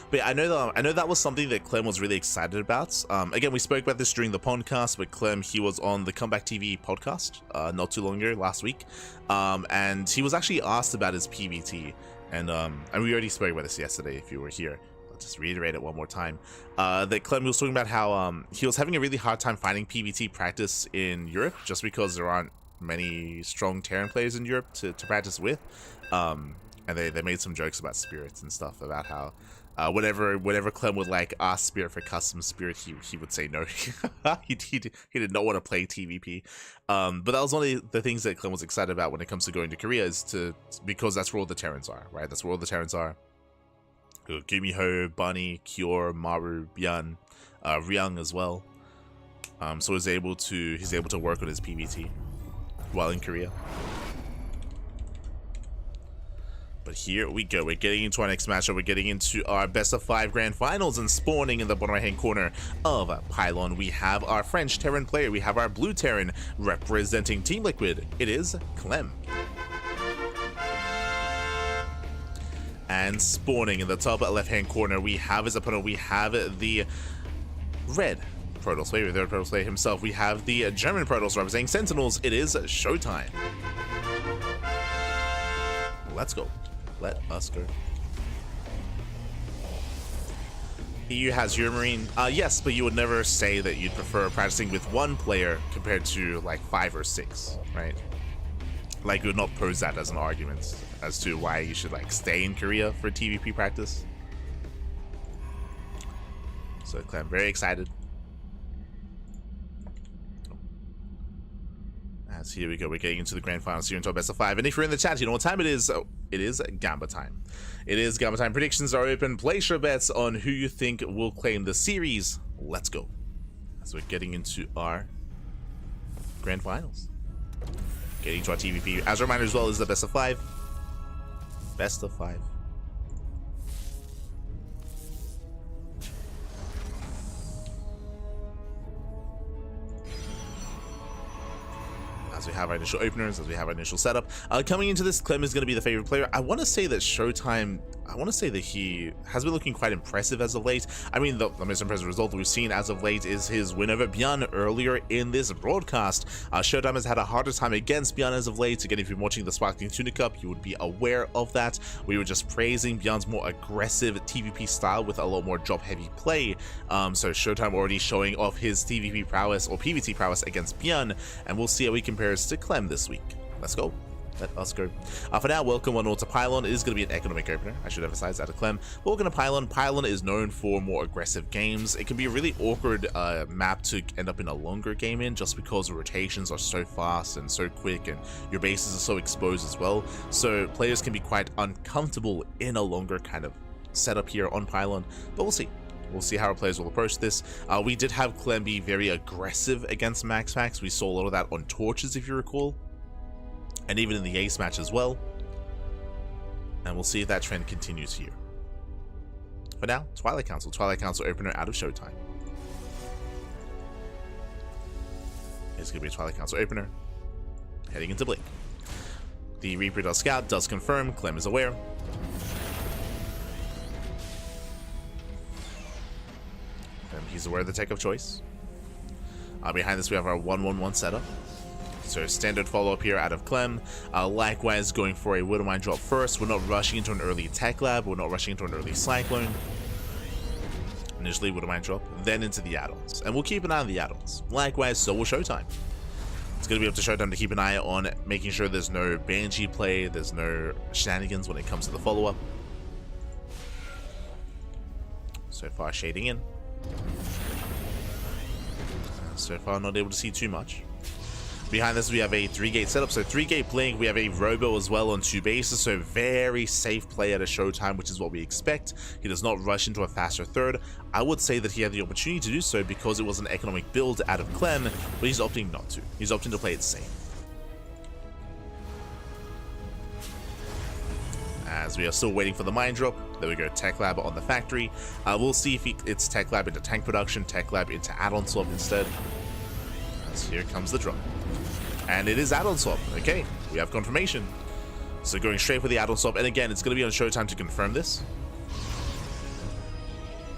But yeah, I know that was something that Clem was really excited about. Again, we spoke about this during the podcast, but Clem, he was on the Comeback TV podcast not too long ago, last week, and he was actually asked about his PBT, and we already spoke about this yesterday if you were here. I'll just reiterate it one more time. That Clem was talking about how he was having a really hard time finding PBT practice in Europe, just because there aren't many strong Terran players in Europe to practice with, and they made some jokes about spirits and stuff, about how whenever Clem would like ask Spirit for custom Spirit, he would say no. he did not want to play TVP. But that was one of the things that Clem was excited about when it comes to going to Korea, is because that's where all the Terrans are, right? That's where all the Terrans are. GuMiho, Bunny, Kyor, Maru, ByuN, Ryung as well. So he's able to work on his PBT while in Korea. But here we go. We're getting into our next matchup. We're getting into our best of 5 grand finals, and spawning in the bottom right hand corner of Pylon, we have our French Terran player. We have our blue Terran representing Team Liquid. It is Clem. And spawning in the top left hand corner, we have his opponent. We have the red Protoss player, the Protoss player himself. We have the German Protoss representing Sentinels. It is Showtime. Let's go. Let us go. EU has Euromarine. Yes, but you would never say that you'd prefer practicing with one player compared to like 5 or 6, right? Like, you would not pose that as an argument as to why you should like stay in Korea for TVP practice. So Clem, very excited. As here we go, we're getting into the grand finals here into our best of 5. And if you're in the chat, you know what time it is. Oh, it is Gamba time. It is Gamba time. Predictions are open. Place your bets on who you think will claim the series. Let's go. As we're getting into our grand finals. Getting to our TVP. As a reminder as well, is the best of 5. Best of 5. As we have our initial openers, as we have our initial setup. Coming into this, Clem is going to be the favorite player. I want to say that Showtime, I want to say that he has been looking quite impressive as of late. I mean, the most impressive result that we've seen as of late is his win over ByuN earlier in this broadcast. Showtime has had a harder time against ByuN as of late. Again, if you're watching the Sparkling Tuna Cup, you would be aware of that. We were just praising ByuN's more aggressive TVP style with a lot more drop-heavy play. So Showtime already showing off his TVP prowess or PVT prowess against ByuN, and we'll see how he compares to Clem this week. Let's go. Let us go. For now, welcome one to Pylon. It is going to be an economic opener. I should emphasize that to Clem. Welcome to Pylon. Pylon is known for more aggressive games. It can be a really awkward map to end up in a longer game in, just because the rotations are so fast and so quick, and your bases are so exposed as well. So players can be quite uncomfortable in a longer kind of setup here on Pylon. But we'll see. We'll see how our players will approach this. We did have Clem be very aggressive against MaxPax. We saw a lot of that on Torches, if you recall. And even in the Ace match as well. And we'll see if that trend continues here. For now, Twilight Council. Twilight Council opener out of Showtime. It's going to be a Twilight Council opener. Heading into Blink. The Reaper does scout, does confirm. Clem is aware. He's aware of the tech of choice. Behind this, we have our 1-1-1 setup. So standard follow-up here out of Clem. Likewise, going for a Widowmine drop first. We're not rushing into an early Tech Lab. We're not rushing into an early Cyclone. Initially, Widowmine drop, then into the add-ons. And we'll keep an eye on the add-ons. Likewise, so will Showtime. It's going to be up to Showtime to keep an eye on making sure there's no Banshee play, there's no shenanigans when it comes to the follow-up. So far, shading in. So far, not able to see too much. Behind this, we have a 3-gate setup. So 3-gate Blink, we have a Robo as well on 2 bases. So very safe play at a Showtime, which is what we expect. He does not rush into a faster third. I would say that he had the opportunity to do so because it was an economic build out of Clem, but he's opting not to. He's opting to play it safe. As we are still waiting for the mine drop. There we go, Tech Lab on the factory. We'll see if it's Tech Lab into tank production, Tech Lab into add-on swap instead. As here comes the drop. And it is add-on swap. Okay, we have confirmation. So going straight for the add-on swap. And again, it's going to be on Showtime to confirm this.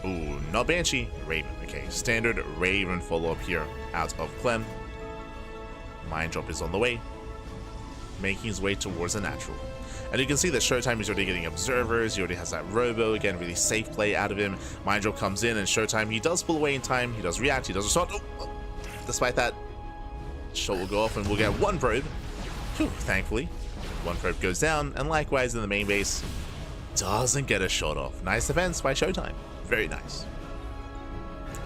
Ooh, not Banshee, Raven. Okay, standard Raven follow-up here out of Clem. Mine drop is on the way. Making his way towards a natural. And you can see that Showtime is already getting observers. He already has that Robo. Again, really safe play out of him. Mind Drop comes in, and Showtime, he does pull away in time. He does react. He does respond. Oh, despite that, shot will go off, and we'll get 1 probe. Whew, thankfully. 1 probe goes down, and likewise in the main base, doesn't get a shot off. Nice defense by Showtime. Very nice.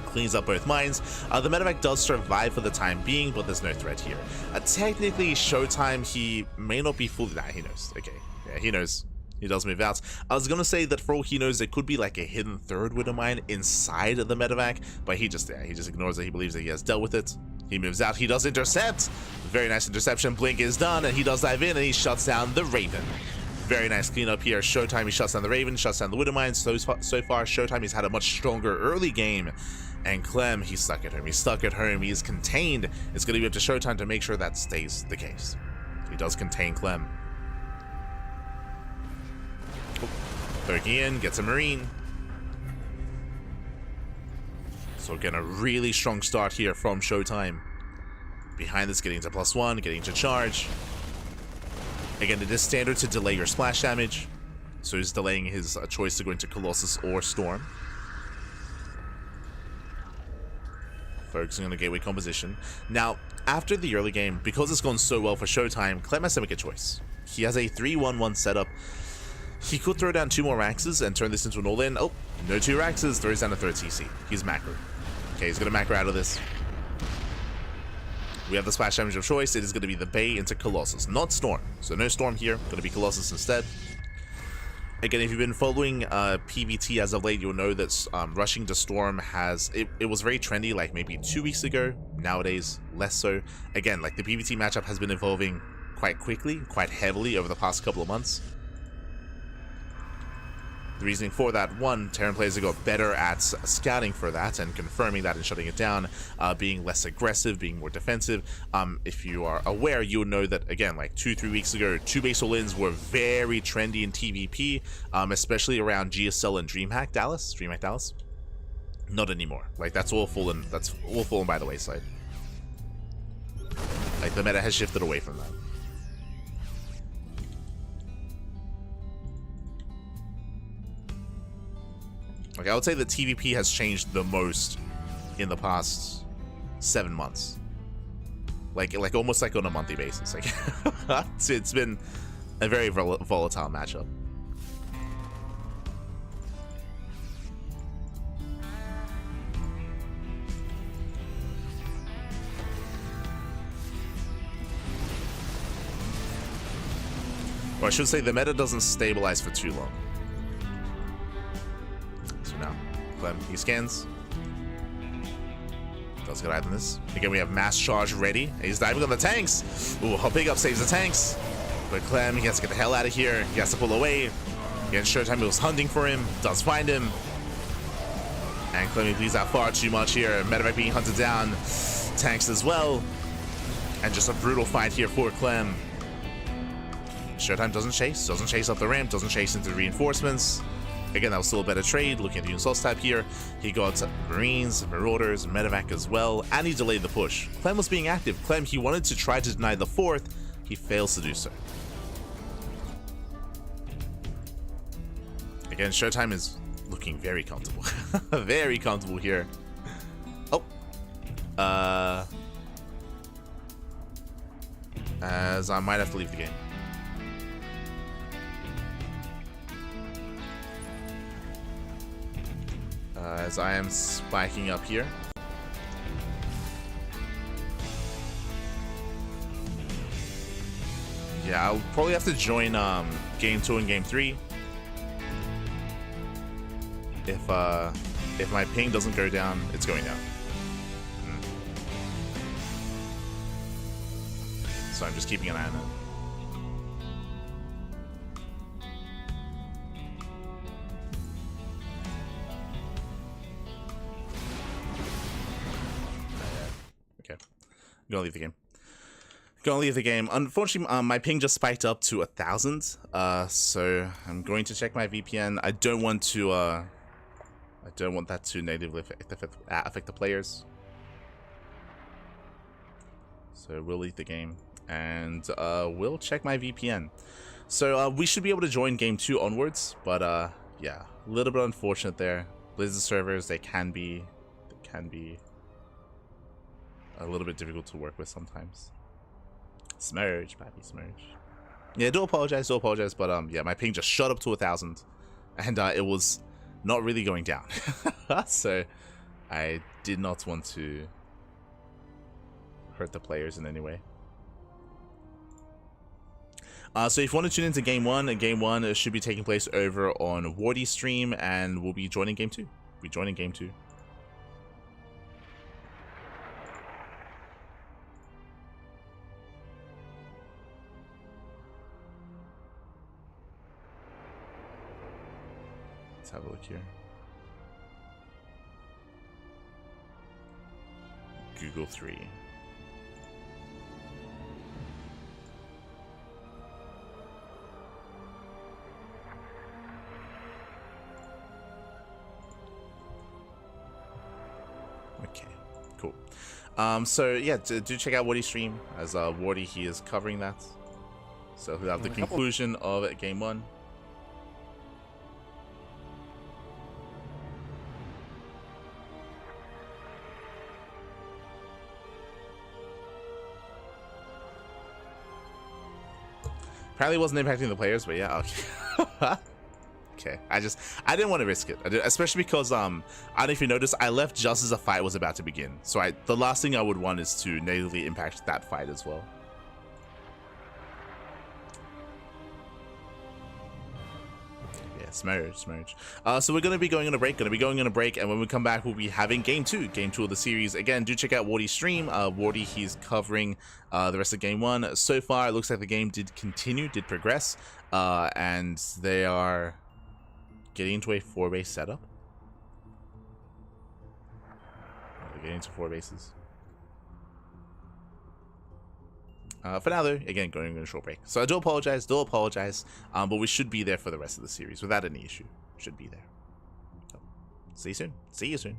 Cleans up both mines. The medevac does survive for the time being, but there's no threat here. Technically, Showtime, he may not be fully... Nah, he knows. Okay. Yeah, he knows. He does move out. I was gonna say that for all he knows, there could be like a hidden third Widow Mine inside the medevac, but he just ignores it. He believes that he has dealt with it. He moves out. He does intercept. Very nice interception. Blink is done, and he does dive in, and he shuts down the Raven. Very nice cleanup here. Showtime, he shuts down the Raven, shuts down the Widow Mine. So far, Showtime, he's had a much stronger early game. And Clem, he's stuck at home. He's stuck at home. He is contained. It's going to be up to Showtime to make sure that stays the case. He does contain Clem. Poking in, gets a Marine. So again, a really strong start here from Showtime. Behind this, getting to +1, getting to charge. Again, it is standard to delay your splash damage. So he's delaying his choice to go into Colossus or Storm. Focusing on the gateway composition. Now, after the early game, because it's gone so well for Showtime, Clem has to make a choice. He has a 3-1-1 setup. He could throw down 2 more Raxes and turn this into an all-in. Oh, no 2 Raxes, throws down a 3rd CC. He's macro. Okay, he's going to macro out of this. We have the splash damage of choice. It is going to be the Bay into Colossus, not Storm. So no Storm here, going to be Colossus instead. Again, if you've been following PvT as of late, you'll know that rushing to Storm has... It was very trendy like maybe 2 weeks ago. Nowadays, less so. Again, like the PvT matchup has been evolving quite quickly, quite heavily over the past couple of months. The reasoning for that, one, Terran players have got better at scouting for that and confirming that and shutting it down, being less aggressive, being more defensive. If you are aware, you would know that, again, like 2-3 weeks ago, 2 base all-ins were very trendy in TVP, especially around GSL and DreamHack Dallas. Not anymore. Like, that's all fallen by the wayside. Like, the meta has shifted away from that. Like, I would say that TVP has changed the most in the past 7 months. like almost like on a monthly basis. Like it's been a very volatile matchup. Or I should say the meta doesn't stabilize for too long. So now, Clem, he scans. Does get out on this. Again, we have mass charge ready. He's diving on the tanks. Ooh, how big up saves the tanks. But Clem, he has to get the hell out of here. He has to pull away. Again, Showtime was hunting for him. Does find him. And Clem, he bleeds out far too much here. Medevac being hunted down. Tanks as well. And just a brutal fight here for Clem. Showtime doesn't chase up the ramp, doesn't chase into the reinforcements. Again, that was still a better trade. Looking at the Source tab here, he got Marines, Marauders, Medevac as well, and he delayed the push. Clem was being active. Clem, he wanted to try to deny the 4th. He fails to do so. Again, Showtime is looking very comfortable. Very comfortable here. Oh. As I might have to leave the game. As I am spiking up here. Yeah, I'll probably have to join game 2 and game 3. If my ping doesn't go down, it's going down. So I'm just keeping an eye on it. Gonna leave the game. Gonna leave the game. Unfortunately, my ping just spiked up to 1,000. So I'm going to check my VPN. I don't want that to negatively affect the players. So we'll leave the game and we'll check my VPN. So we should be able to join game 2 onwards, but yeah, a little bit unfortunate there. Blizzard servers, they can be a little bit difficult to work with sometimes. Smurge, pappy smurge. Yeah, do apologize, but yeah, my ping just shot up to 1,000, and it was not really going down. So I did not want to hurt the players in any way. So if you want to tune into game 1, game 1 should be taking place over on WardiTV stream, and we'll be joining game 2. We'll be joining game 2. Let's have a look here. Google 3. Okay, cool. So yeah, do check out WardiTV stream, as Wardy, he is covering that. So we'll have the conclusion of game 1. Apparently wasn't impacting the players, but yeah, okay. Okay, I didn't want to risk it, especially because I don't know if you noticed, I left just as a fight was about to begin. So the last thing I would want is to negatively impact that fight as well. Yeah, smurge. So we're gonna be going on a break. And when we come back, we'll be having game 2 of the series. Again, do check out Wardy's stream. Wardy, he's covering the rest of game 1. So far, it looks like the game did progress, and they are getting into a 4-base setup. They're getting into 4 bases. For now, though, again, going on a short break. So I do apologize, but we should be there for the rest of the series without any issue. Should be there. So, see you soon.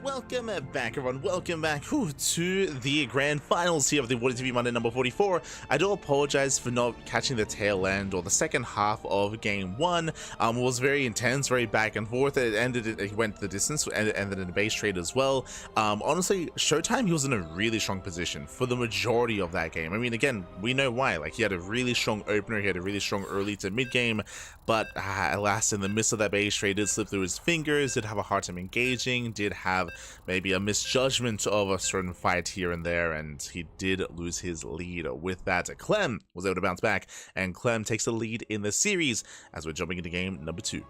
Welcome back, everyone. Welcome back to the grand finals here of the WardiTV Monday number 44. I do apologize for not catching the tail end or the second half of game one. It was very intense, very back and forth. It went the distance and it ended in a base trade as well. Honestly, Showtime, he was in a really strong position for the majority of that game. I mean, again, we know why. Like, he had a really strong opener, he had a really strong early to mid game, but alas, in the midst of that base trade, did slip through his fingers, did have a hard time engaging, did have maybe a misjudgment of a certain fight here and there, and he did lose his lead. With that, Clem was able to bounce back, and Clem takes the lead in the series as we're jumping into game number 2.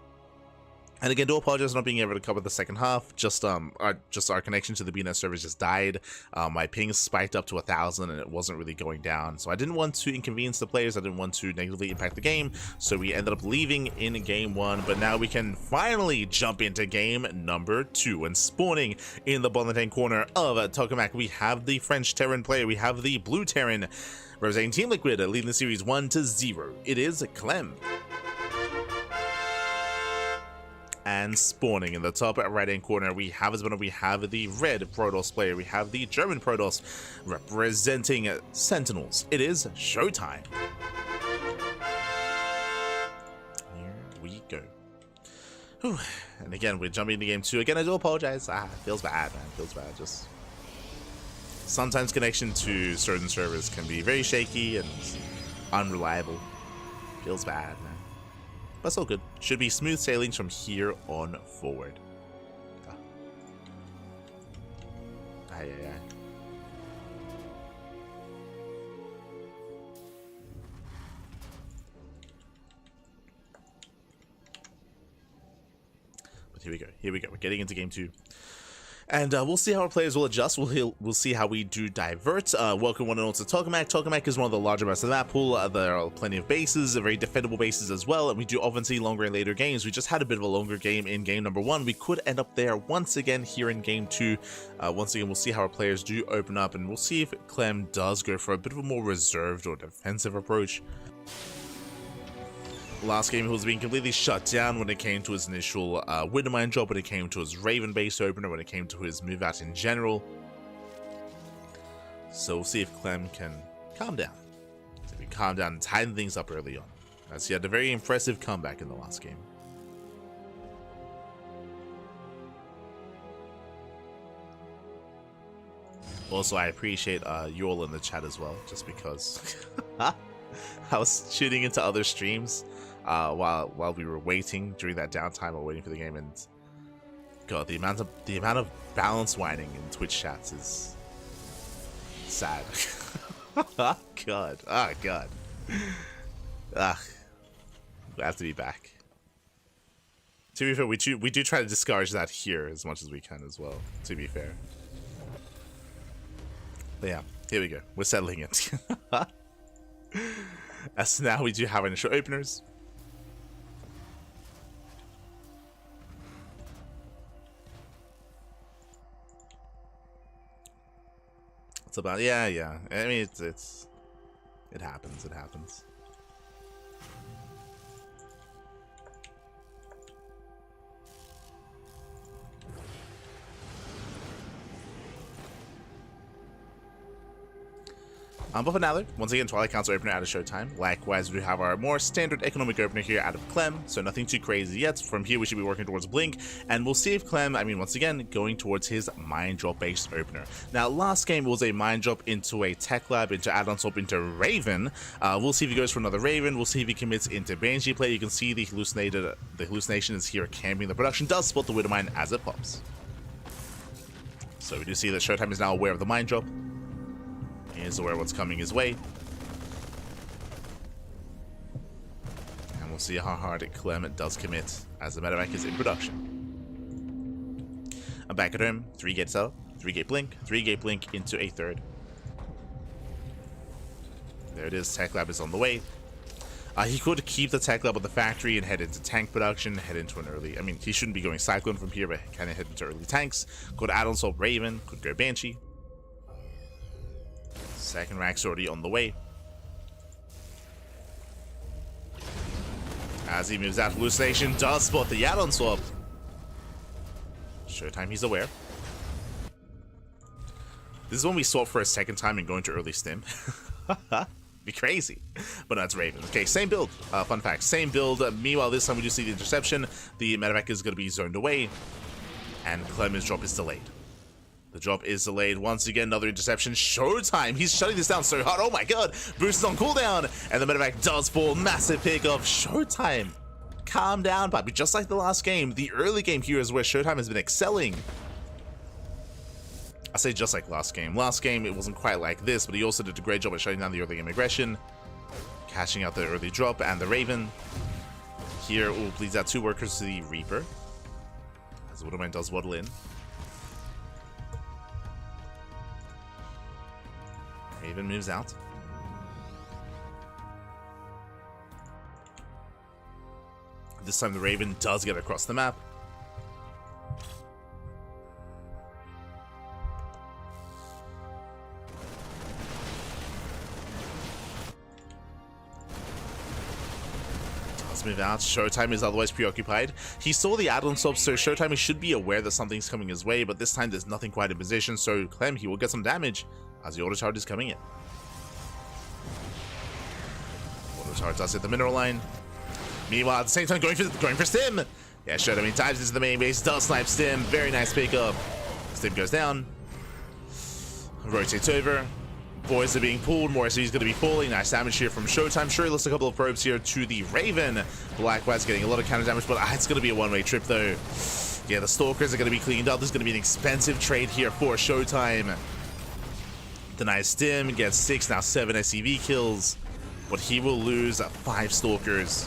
And again, do apologize for not being able to cover the second half. Just our connection to the ByuN server just died. My ping spiked up to 1,000 and it wasn't really going down. So I didn't want to inconvenience the players. I didn't want to negatively impact the game. So we ended up leaving in game 1. But now we can finally jump into game number 2. And spawning in the bottom left-hand corner of Tokamak, we have the French Terran player. We have the blue Terran representing Team Liquid, leading the series 1-0. It is Clem. And spawning in the top right-hand corner, we have the red Protoss player. We have the German Protoss representing Sentinels. It is showtime. Here we go. Whew. And again, we're jumping into game 2. Again, I do apologize. It feels bad, man. It feels bad. Just sometimes connection to certain servers can be very shaky and unreliable. Feels bad, man. But it's all good. Should be smooth sailings from here on forward. But here we go. Here we go. We're getting into game 2. And we'll see how our players will adjust. We'll see how we do divert. Welcome one and all to Tokamak. Tokamak is one of the larger maps of the map pool. There are plenty of bases, very defendable bases as well. And we do often see longer and later games. We just had a bit of a longer game in game number 1. We could end up there once again here in game 2. Once again, we'll see how our players do open up. And we'll see if Clem does go for a bit of a more reserved or defensive approach. Last game, he was being completely shut down when it came to his initial Windmine drop, when it came to his Raven base opener, when it came to his move out in general. So we'll see if Clem can calm down. So we calm down and tighten things up early on, as he had a very impressive comeback in the last game. Also, I appreciate you all in the chat as well, just because I was shooting into other streams while we were waiting during that downtime while waiting for the game, and God, the amount of balance whining in Twitch chats is sad. God, oh God, glad to be back. To be fair, we do try to discourage that here as much as we can as well. To be fair, but yeah, here we go. We're settling it. As now we do have initial openers. It's about yeah. I mean, it happens. It happens. But for now, once again, Twilight Council opener out of Showtime. Likewise, we have our more standard economic opener here out of Clem, so nothing too crazy yet. From here, we should be working towards Blink, and we'll see if Clem, once again, going towards his Mine Drop based opener. Now, last game was a Mine Drop into a Tech Lab, into add-on swap, into Raven. We'll see if he goes for another Raven. We'll see if he commits into Banshee play. You can see the hallucination is here camping. The production does spot the Widow Mine as it pops. So we do see that Showtime is now aware of the Mine Drop. He is aware of what's coming his way. And we'll see how hard Clem does commit as the medevac is in production. I'm back at home. 3 gates out, 3 gate blink, 3 gate blink into a third. There it is. Tech Lab is on the way. He could keep the Tech Lab at the factory and head into tank production, head into an early... he shouldn't be going Cyclone from here, but kind of head into early tanks. Could add-on swap Raven, could go Banshee. Second rack's already on the way. As he moves out, hallucination does spot the add-on swap. Showtime, he's aware. This is when we swap for a second time and go into early stim. Be crazy. But no, it's Raven. Okay, same build. Fun fact, same build. Meanwhile, this time we do see the interception. The medevac is going to be zoned away. And Clem's drop is delayed. The drop is delayed. Once again, another interception. Showtime. He's shutting this down so hard. Oh my god. Boost is on cooldown. And the medevac does fall. Massive pick of Showtime. Calm down, puppy. Just like the last game, the early game here is where Showtime has been excelling. I say just like last game. Last game, it wasn't quite like this, but he also did a great job at shutting down the early game aggression, catching out the early drop and the Raven. Here, bleeds out 2 workers to the Reaper, as Waterman does waddle in. Raven moves out. This time the Raven does get across the map. Does move out. Showtime is otherwise preoccupied. He saw the add-on swap, so Showtime should be aware that something's coming his way, but this time there's nothing quite in position, so Clem, he will get some damage as the auto charge is coming in. Auto charge does hit the mineral line. Meanwhile, at the same time, going for Stim. Yeah, Showtime dives into the main base, does snipe Stim. Very nice pickup. Stim goes down. Rotates over. Boys are being pulled. More SCV's going to be falling. Nice damage here from Showtime. Sure, he lost a couple of probes here to the Raven. Blackwat's getting a lot of counter damage, but it's going to be a one-way trip, though. Yeah, the Stalkers are going to be cleaned up. This is going to be an expensive trade here for Showtime. The nice Stim gets 6, now 7 SCV kills, but he will lose 5 Stalkers.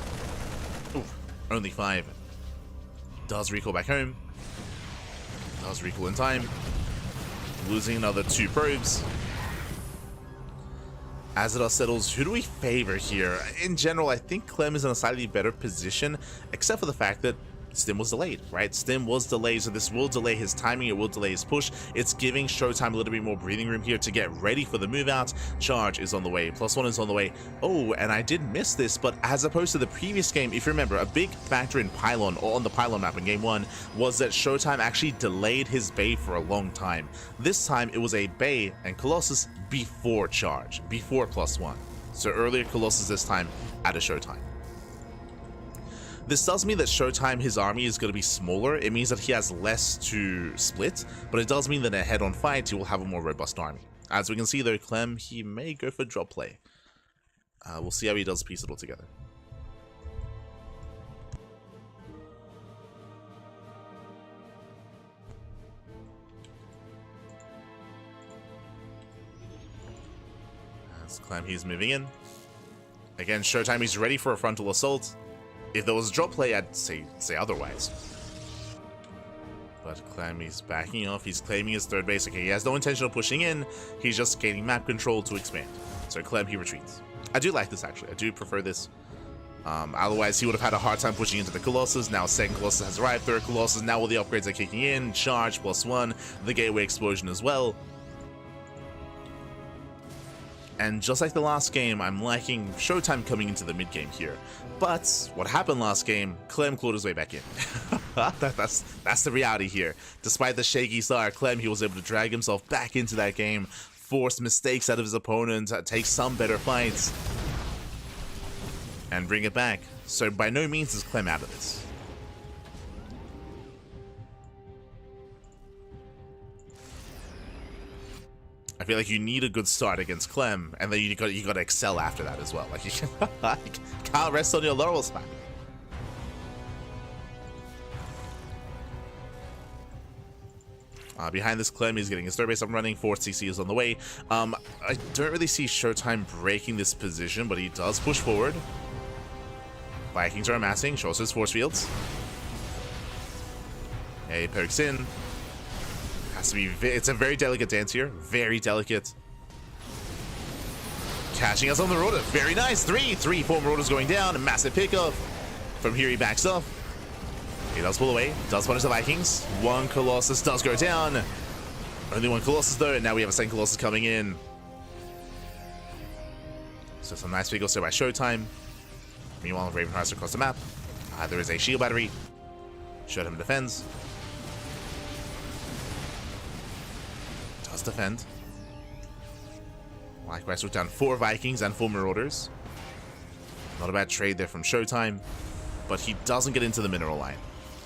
Oof, only 5. Does recall back home. Does recall in time. Losing another 2 probes. As it all settles, who do we favor here? In general, I think Clem is in a slightly better position, except for the fact that Stim was delayed, right? Stim was delayed, so this will delay his timing, it will delay his push. It's giving Showtime a little bit more breathing room here to get ready for the move out. Charge is on the way, +1 is on the way. Oh, and I did miss this, but as opposed to the previous game, if you remember, a big factor in Pylon, or on the Pylon map in game 1, was that Showtime actually delayed his Bay for a long time. This time, it was a Bay and Colossus before charge, before +1. So earlier Colossus this time at a Showtime. This does mean that Showtime, his army is going to be smaller. It means that he has less to split, but it does mean that in a head-on fight, he will have a more robust army. As we can see though, Clem, he may go for drop play. We'll see how he does piece it all together. As Clem, he's moving in. Again, Showtime, he's ready for a frontal assault. If there was a drop play, I'd say otherwise. But Clem, he's backing off. He's claiming his third base. Okay, he has no intention of pushing in. He's just gaining map control to expand. So Clem, he retreats. I do like this, actually. I do prefer this. Otherwise, he would have had a hard time pushing into the Colossus. Now, second Colossus has arrived. Third Colossus, now all the upgrades are kicking in. Charge, +1. The gateway explosion as well. And just like the last game, I'm liking Showtime coming into the mid game here. But what happened last game, Clem clawed his way back in. that's the reality here. Despite the shaky start, Clem, he was able to drag himself back into that game, force mistakes out of his opponent, take some better fights, and bring it back. So by no means is Clem out of this. I feel like you need a good start against Clem, and then you got to excel after that as well. Like you can't rest on your laurels, man. Behind this, Clem is getting his third base up and running. 4th CC is on the way. I don't really see Showtime breaking this position, but he does push forward. Vikings are amassing, shows his force fields. He pokes in. Has to be. It's a very delicate dance here. Very delicate. Catching us on the rotor. Very nice. 4 Marauders going down. A massive pickup. From here, he backs off. He does pull away. Does punish the Vikings. 1 Colossus does go down. Only 1 Colossus though, and now we have a second Colossus coming in. So some nice pickups there by Showtime. Meanwhile, Raven Hearts across the map. There is a shield battery. Showtime defends. Does defend. Likewise, took down 4 Vikings and 4 Marauders. Not a bad trade there from Showtime, but he doesn't get into the mineral line.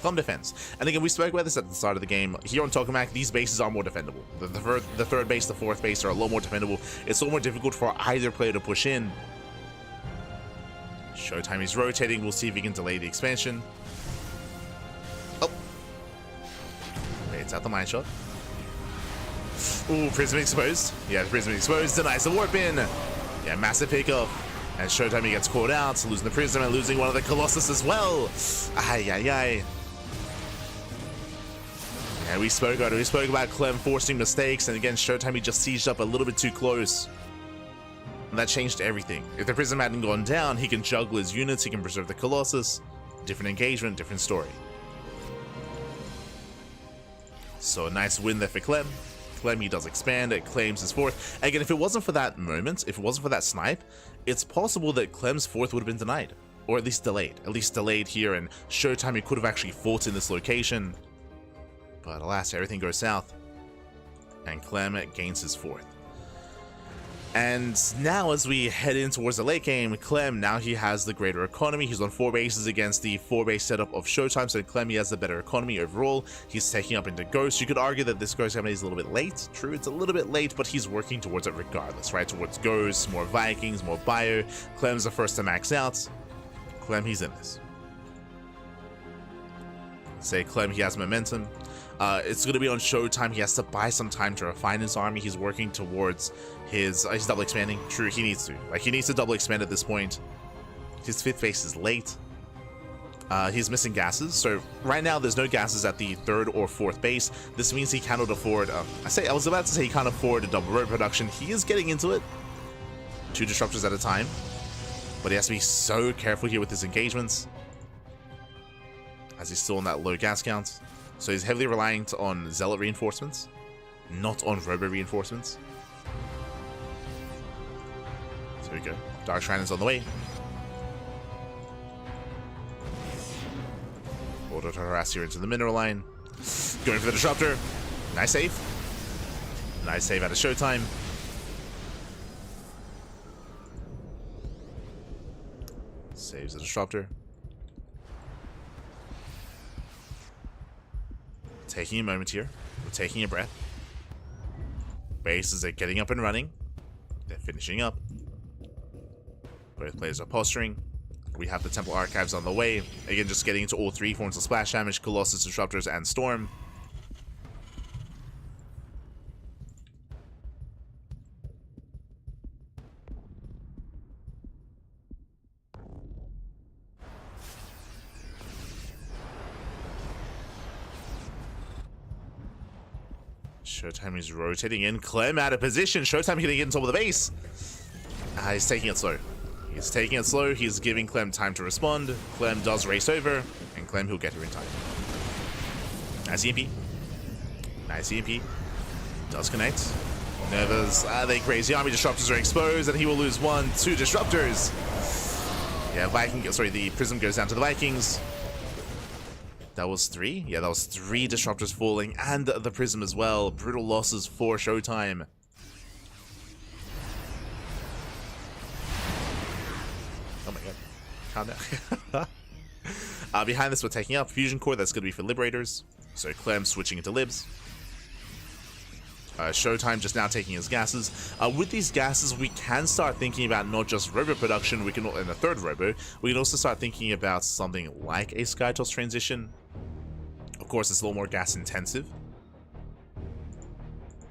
Clem defense. And again, we spoke about this at the start of the game. Here on Tokamak, these bases are more defendable. The third base, the fourth base are a lot more defendable. It's a lot more difficult for either player to push in. Showtime is rotating. We'll see if he can delay the expansion. Oh. It's out the mine shot. Ooh, Prism exposed. Yeah, Prism exposed. Denies the warp in. Yeah, massive pickup. And Showtime, he gets caught out, losing the Prism and losing one of the Colossus as well. Ay, ay, ay. Yeah, we spoke about Clem forcing mistakes, and again, Showtime, he just sieged up a little bit too close. And that changed everything. If the Prism hadn't gone down, he can juggle his units, he can preserve the Colossus. Different engagement, different story. So a nice win there for Clem. Clem, he does expand, it claims his 4th. Again, if it wasn't for that moment, if it wasn't for that snipe, it's possible that Clem's 4th would have been denied. Or at least delayed here, and Showtime, he could have actually fought in this location. But alas, everything goes south. And Clem gains his 4th. And now as we head in towards the late game, Clem, now he has the greater economy. He's on 4 bases against the 4 base setup of Showtime, so Clem, he has the better economy overall. He's taking up into Ghost. You could argue that this Ghost Cabinet is a little bit late. True, it's a little bit late, but he's working towards it regardless, right? Towards Ghosts, more Vikings, more ByuN. Clem's the first to max out. Clem, he's in this. Say Clem, he has momentum. It's going to be on Showtime. He has to buy some time to refine his army. He's working towards his he's double expanding. True, he needs to. Like, he needs to double expand at this point. His 5th base is late. He's missing gases. So right now there's no gases at the 3rd or 4th base. This means he cannot afford I was about to say he can't afford a double road production. He is getting into it. 2 disruptors at a time. But he has to be so careful here with his engagements, as he's still on that low gas count. So he's heavily reliant on Zealot reinforcements, not on Robo reinforcements. So we go. Dark Shrine is on the way. Order to harass here into the mineral line. Going for the disruptor. Nice save. Nice save out of Showtime. Saves the disruptor. Taking a moment here. We're taking a breath. Bases are getting up and running. They're finishing up. Both players are posturing. We have the Temple Archives on the way. Again, just getting into all 3 forms of splash damage, Colossus, Disruptors, and Storm. Showtime is rotating in. Clem out of position. Showtime getting in top of the base. He's taking it slow. He's taking it slow. He's giving Clem time to respond. Clem does race over, and Clem, he'll get here in time. Nice EMP. Nice EMP. Does connect. Nervous. The crazy army disruptors are exposed, and he will lose 1, 2 disruptors. Yeah, the Prism goes down to the Vikings. That was 3? Yeah, that was 3 disruptors falling, and the Prism as well. Brutal losses for Showtime. Oh my god. Calm down. Behind this, we're taking up Fusion Core. That's going to be for Liberators. So Clem switching into Libs. Showtime just now taking his gases. With these gases, we can start thinking about not just robo production. We can, in the 3rd robo, we can also start thinking about something like a Skytoss transition. Of course, it's a little more gas intensive.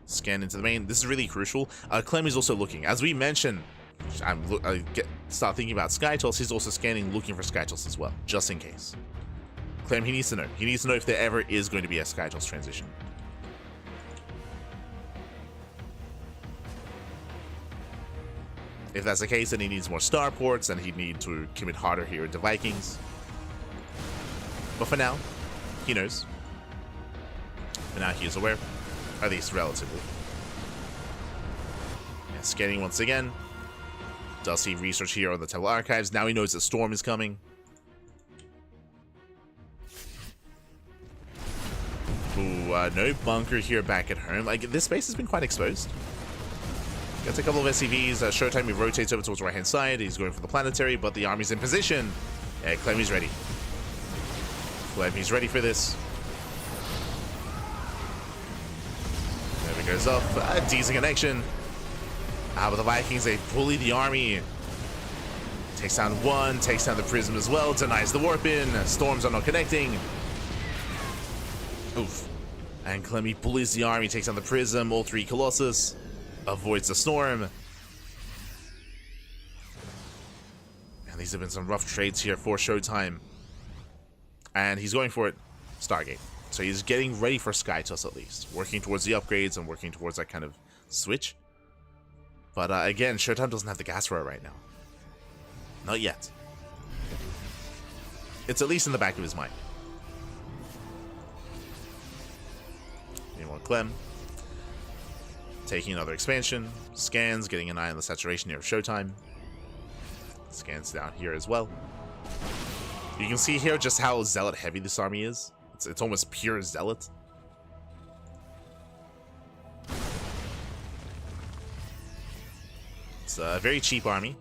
Scan into the main. This is really crucial. Clem is also looking. As we mentioned, start thinking about Skytoss. He's also scanning, looking for Skytoss as well, just in case. Clem, he needs to know. He needs to know if there ever is going to be a Skytoss transition. If that's the case, then he needs more starports, and he'd need to commit harder here into Vikings. But for now, he knows. For now, he is aware. At least relatively. And scanning once again. Does see research here on the Temple Archives. Now he knows the Storm is coming. Ooh, no bunker here back at home. Like, this space has been quite exposed. Gets a couple of SCVs. Showtime, he rotates over towards the right-hand side. He's going for the planetary, but the army's in position. Yeah, Clem is ready. Clem, he's ready for this. There he goes off. Decent connection. But the Vikings, they bully the army. Takes down one, takes down the prism as well, denies the warp in. Storms are not connecting. Oof. And Clem, he bullies the army, takes down the prism, all three Colossus. Avoids the storm. And these have been some rough trades here for Showtime. And he's going for it. Stargate. So he's getting ready for Skytoss at least. Working towards the upgrades and working towards that kind of switch. But again, Showtime doesn't have the gas for it right now. Not yet. It's at least in the back of his mind. Meanwhile, Clem taking another expansion, scans, getting an eye on the saturation here of Showtime. Scans down here as well. You can see here just how zealot heavy this army is. It's almost pure zealot. It's a very cheap army.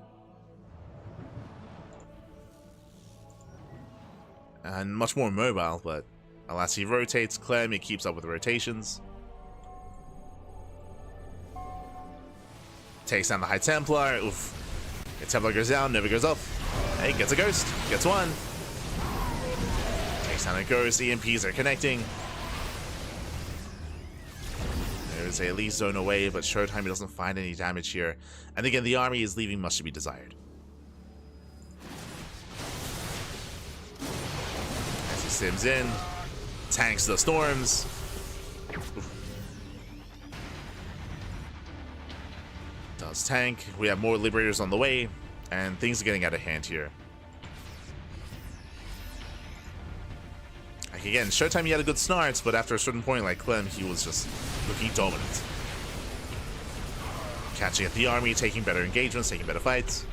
And much more mobile, but alas, he rotates Clem, he keeps up with the rotations. Takes down the High Templar. Oof. The Templar goes down, never goes up. Hey, gets a ghost. Gets one. Takes down a ghost. EMPs are connecting. There's a Elise zone away, but Showtime doesn't find any damage here. And again, the army is leaving much to be desired. As he sims in, tanks the storms. Does tank. We have more Liberators on the way, and things are getting out of hand here. Like again, Showtime, he had a good start, but after a certain point, like Clem, he was just looking dominant. Catching at the army, taking better engagements, taking better fights.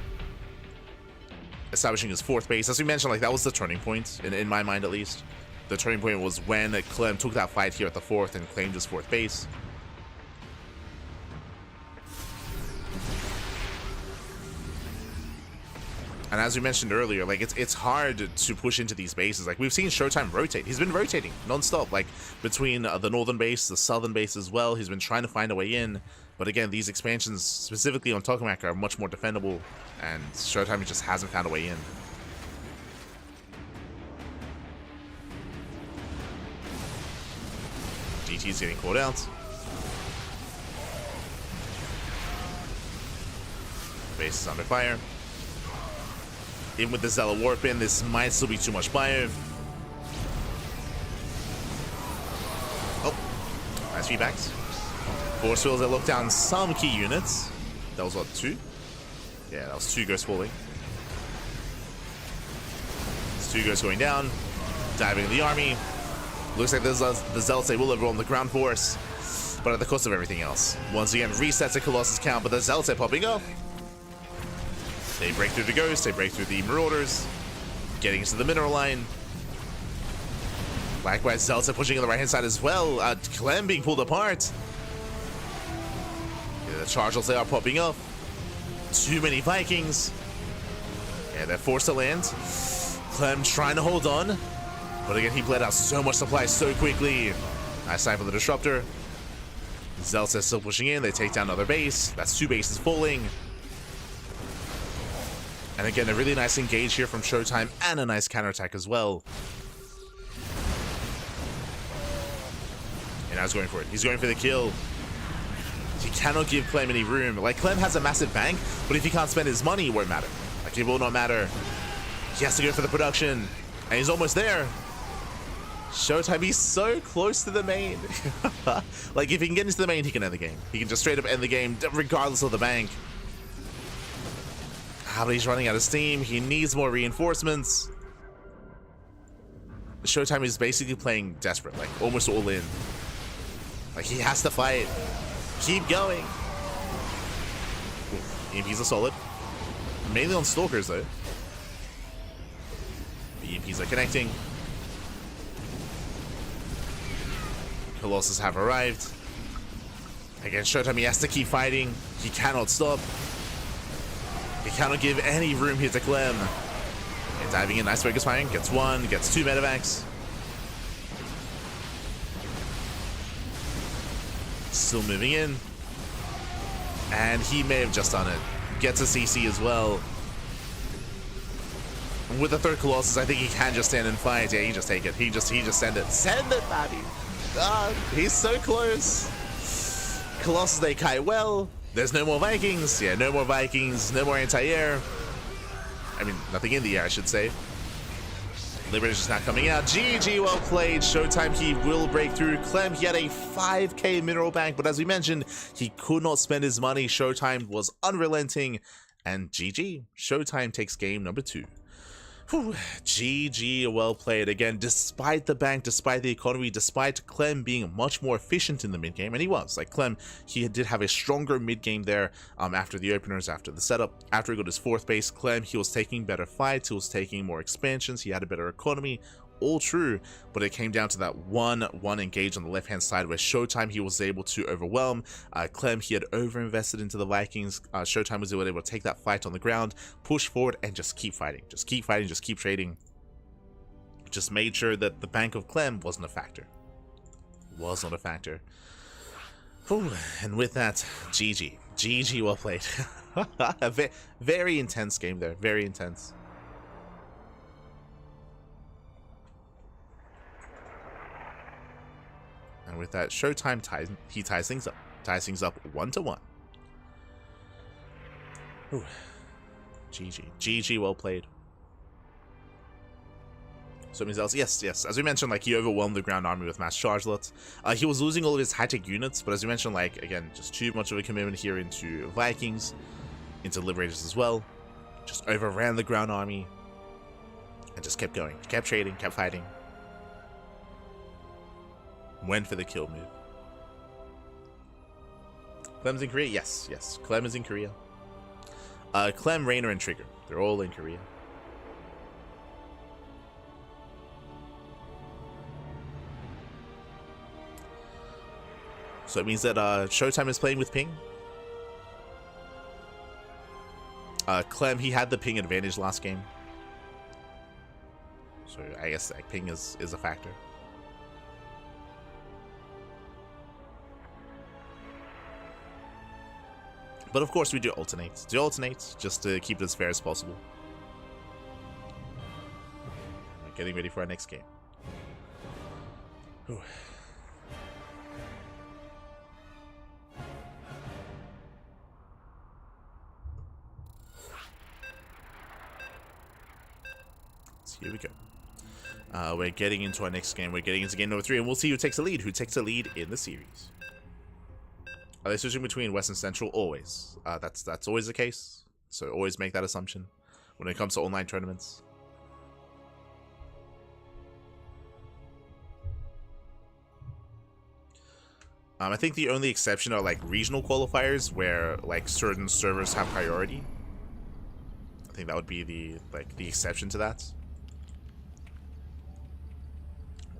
Establishing his fourth base. As we mentioned, like that was the turning point, in my mind at least. The turning point was when Clem took that fight here at the fourth and claimed his fourth base. And as we mentioned earlier, like it's hard to push into these bases. Like we've seen Showtime rotate. He's been rotating non-stop, like between the northern base, the southern base as well. He's been trying to find a way in. But again, these expansions, specifically on Tokamak, are much more defendable, and Showtime just hasn't found a way in. GT's getting caught out. Base is under fire. Even with the Zealot Warp in, this might still be too much fire. Oh, nice feedbacks. Force fields that look down some key units. That was what, 2? Yeah, that was 2 ghosts falling. There's 2 ghosts going down. Diving in the army. Looks like the Zealots, they will overwhelm the ground force, but at the cost of everything else. Once again, resets the Colossus count, but the Zealots are popping up. They break through the Ghost, they break through the Marauders, getting into the mineral line. Likewise, Zealots are pushing on the right-hand side as well. Clem being pulled apart. Yeah, the Chargers, they are popping up. Too many Vikings. Yeah, they're forced to land. Clem trying to hold on. But again, he bled out so much supply so quickly. Nice time for the Disruptor. Zealots are still pushing in. They take down another base. That's 2 bases falling. And again, a really nice engage here from Showtime and a nice counterattack as well. And now he's going for it. He's going for the kill. He cannot give Clem any room. Like, Clem has a massive bank, but if he can't spend his money, it won't matter. Like, it will not matter. He has to go for the production. And he's almost there. Showtime, he's so close to the main. Like, if he can get into the main, he can end the game. He can just straight up end the game, regardless of the bank. But he's running out of steam. He needs more reinforcements. Showtime is basically playing desperate, like almost all in. Like he has to fight. Keep going. EMPs are solid. Mainly on Stalkers though. The EMPs are connecting. Colossus have arrived. Again, Showtime, he has to keep fighting. He cannot stop. He cannot give any room here to Clem. And diving in, nice focus firing. Gets one, gets two medevacs. Still moving in. And he may have just done it. Gets a CC as well. With the third Colossus, I think he can just stand and fight. Yeah, he just take it. He just send it. Send it, Babby. God, he's so close. Colossus, they kite well. There's no more Vikings. Yeah, no more Vikings. No more anti-air. I mean, nothing in the air, I should say. Liberator's just not coming out. GG, well played. Showtime, he will break through. Clem, he had a 5k mineral bank, but as we mentioned, he could not spend his money. Showtime was unrelenting. And GG, Showtime takes game number 2. Whew. GG, well played. Again, despite the bank, despite the economy, despite Clem being much more efficient in the mid game, and he was, like Clem, he did have a stronger mid game there after the openers, after the setup, after he got his 4th base. Clem, he was taking better fights, he was taking more expansions, he had a better economy, all true, but it came down to that one engage on the left hand side where Showtime, he was able to overwhelm. Clem, he had overinvested into the Vikings. Showtime was able to take that fight on the ground, push forward, and just keep fighting, just keep trading. Just made sure that the bank of Clem wasn't a factor. Was not a factor. Whew. And with that, GG, well played. A very intense game there, very intense. And with that, Showtime ties things up. Ties things up 1-1. Ooh. GG, well played. So else, yes. As we mentioned, like, he overwhelmed the ground army with mass charge lots. He was losing all of his high-tech units, but as we mentioned, like, again, just too much of a commitment here into Vikings, into Liberators as well. Just overran the ground army, and just kept going, kept trading, kept fighting. Went for the kill move. Clem's in Korea? Yes. Clem is in Korea. Clem, Reynor, and Trigger. They're all in Korea. So it means that Showtime is playing with ping. Clem, he had the ping advantage last game. So I guess like, ping is a factor. But of course we do alternate. Just to keep it as fair as possible. Getting ready for our next game. Whew. So here we go. We're getting into our next game. We're getting into game number 3, and we'll see who takes the lead. Who takes the lead in the series? Are they switching between West and Central? Always. That's always the case. So always make that assumption when it comes to online tournaments. I think the only exception are like regional qualifiers where like certain servers have priority. I think that would be the exception to that.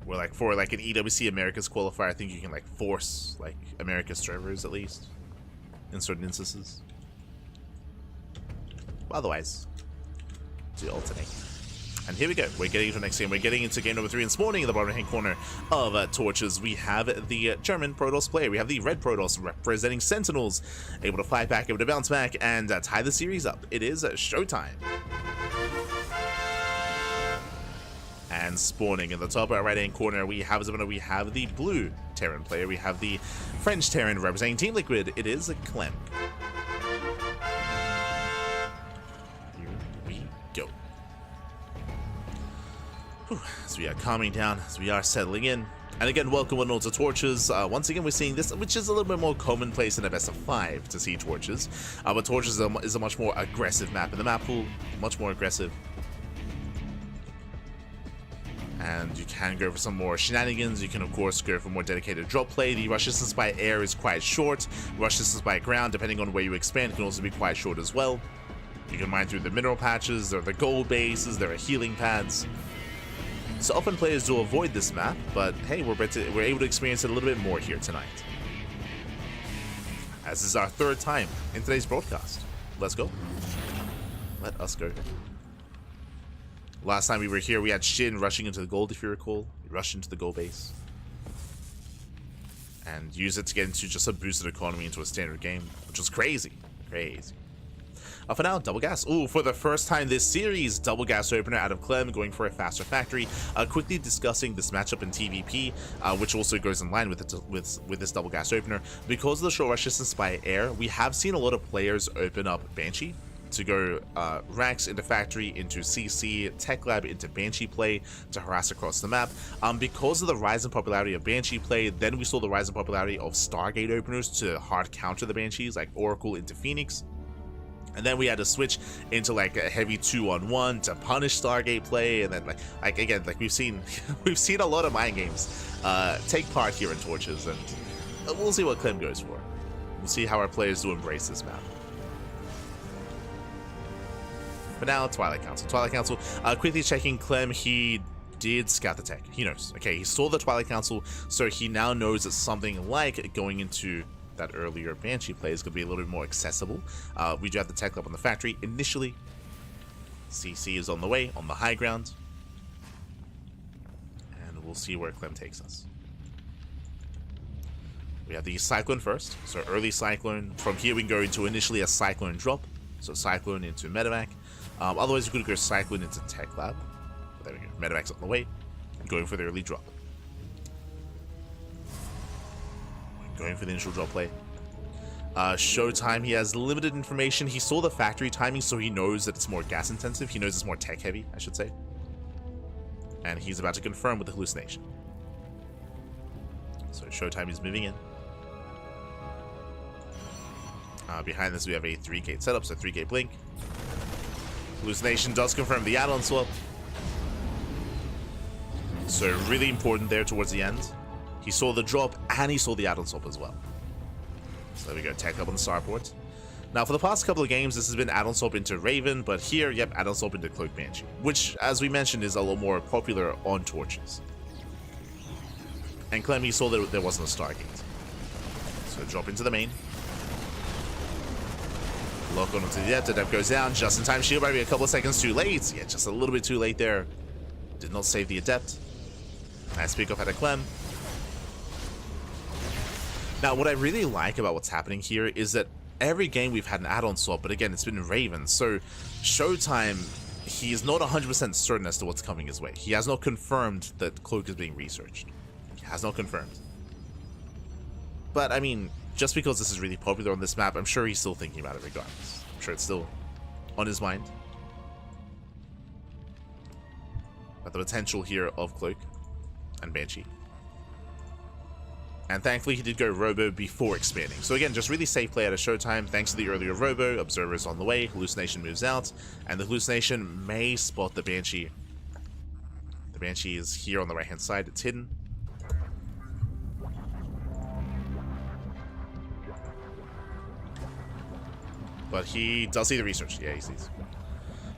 Where like for like an EWC Americas qualifier, I think you can like force like America's servers at least in certain instances. But otherwise, do alternate. And here we go. We're getting into the next game. We're getting into game number 3. And spawning in the bottom right hand corner of Torches, we have the German Protoss player. We have the red Protoss representing Sentinels, able to fight back, able to bounce back, and tie the series up. It is Showtime. And spawning in the top right hand corner, we have the blue Terran player. We have the French Terran representing Team Liquid. It is Clem. Here we go. Whew. As we are calming down, as we are settling in. And again, welcome one all to Torches. Once again, we're seeing this, which is a little bit more commonplace in a best of 5 to see Torches. But Torches is a much more aggressive map in the map pool, much more aggressive. And you can go for some more shenanigans. You can, of course, go for more dedicated drop play. The rush distance by air is quite short. Rush distance by ground, depending on where you expand, can also be quite short as well. You can mine through the mineral patches. There are the gold bases. There are healing pads. So often players do avoid this map, but hey, we're able to experience it a little bit more here tonight. as this is our third time in today's broadcast. Let's go. Let us go. Last time we were here, we had Shin rushing into the gold, if you recall. He rushed into the gold base. And used it to get into just a boosted economy into a standard game, which was crazy. Crazy. For now, double gas. Ooh, for the first time this series, double gas opener out of Clem, going for a faster factory. Quickly discussing this matchup in TVP, which also goes in line with this double gas opener. Because of the short rush distance by air, we have seen a lot of players open up Banshee to go Rax into factory, into CC, Tech Lab into Banshee play to harass across the map. Because of the rise in popularity of Banshee play, then we saw the rise in popularity of Stargate openers to hard counter the Banshees, like Oracle into Phoenix. And then we had to switch into like a heavy 2-on-1 to punish Stargate play, and then like again, like we've seen a lot of mind games take part here in Torches, and we'll see what Clem goes for. We'll see how our players do embrace this map. But now, Twilight Council. Twilight Council, quickly checking Clem, he did scout the tech. He knows. Okay, he saw the Twilight Council, so he now knows that something like going into that earlier Banshee play is going to be a little bit more accessible. We do have the tech lab on the factory initially. CC is on the way, on the high ground. And we'll see where Clem takes us. We have the Cyclone first, so early Cyclone. From here we can go into initially a Cyclone drop. So Cyclone into Medevac. Otherwise we could go Cyclone into Tech Lab. But there we go, Medevac's on the way. Going for the early drop. Going for the initial drop play. Showtime, he has limited information. He saw the factory timing, so he knows that it's more gas intensive. He knows it's more tech heavy, I should say. And he's about to confirm with the hallucination. So Showtime is moving in. Behind this we have a 3-gate setup, so 3-gate blink. Hallucination does confirm the add-on swap. So really important there towards the end. He saw the drop and he saw the add-on swap as well. So there we go, tech up on the starport. Now for the past couple of games, this has been add-on swap into Raven, but here, yep, add-on swap into Cloak Banshee, which, as we mentioned, is a lot more popular on Torches. And Clem, he saw that there wasn't a Stargate. So drop into the main. Lock on onto the Adept. Adept goes down. Just in time shield, maybe a couple of seconds too late. Yeah, just a little bit too late there. Did not save the Adept. Nice pick off at a Clem. Now, what I really like about what's happening here is that every game we've had an add-on swap, but again, it's been Raven. So Showtime, he is not 100% certain as to what's coming his way. He has not confirmed that Cloak is being researched. He has not confirmed. But, I mean, just because this is really popular on this map, I'm sure he's still thinking about it regardless. I'm sure it's still on his mind. But the potential here of Cloak and Banshee. And thankfully he did go Robo before expanding. So again, just really safe play out of Showtime. Thanks to the earlier Robo, Observer is on the way, Hallucination moves out, and the Hallucination may spot the Banshee. The Banshee is here on the right hand side, it's hidden. But he does see the research. Yeah, he sees.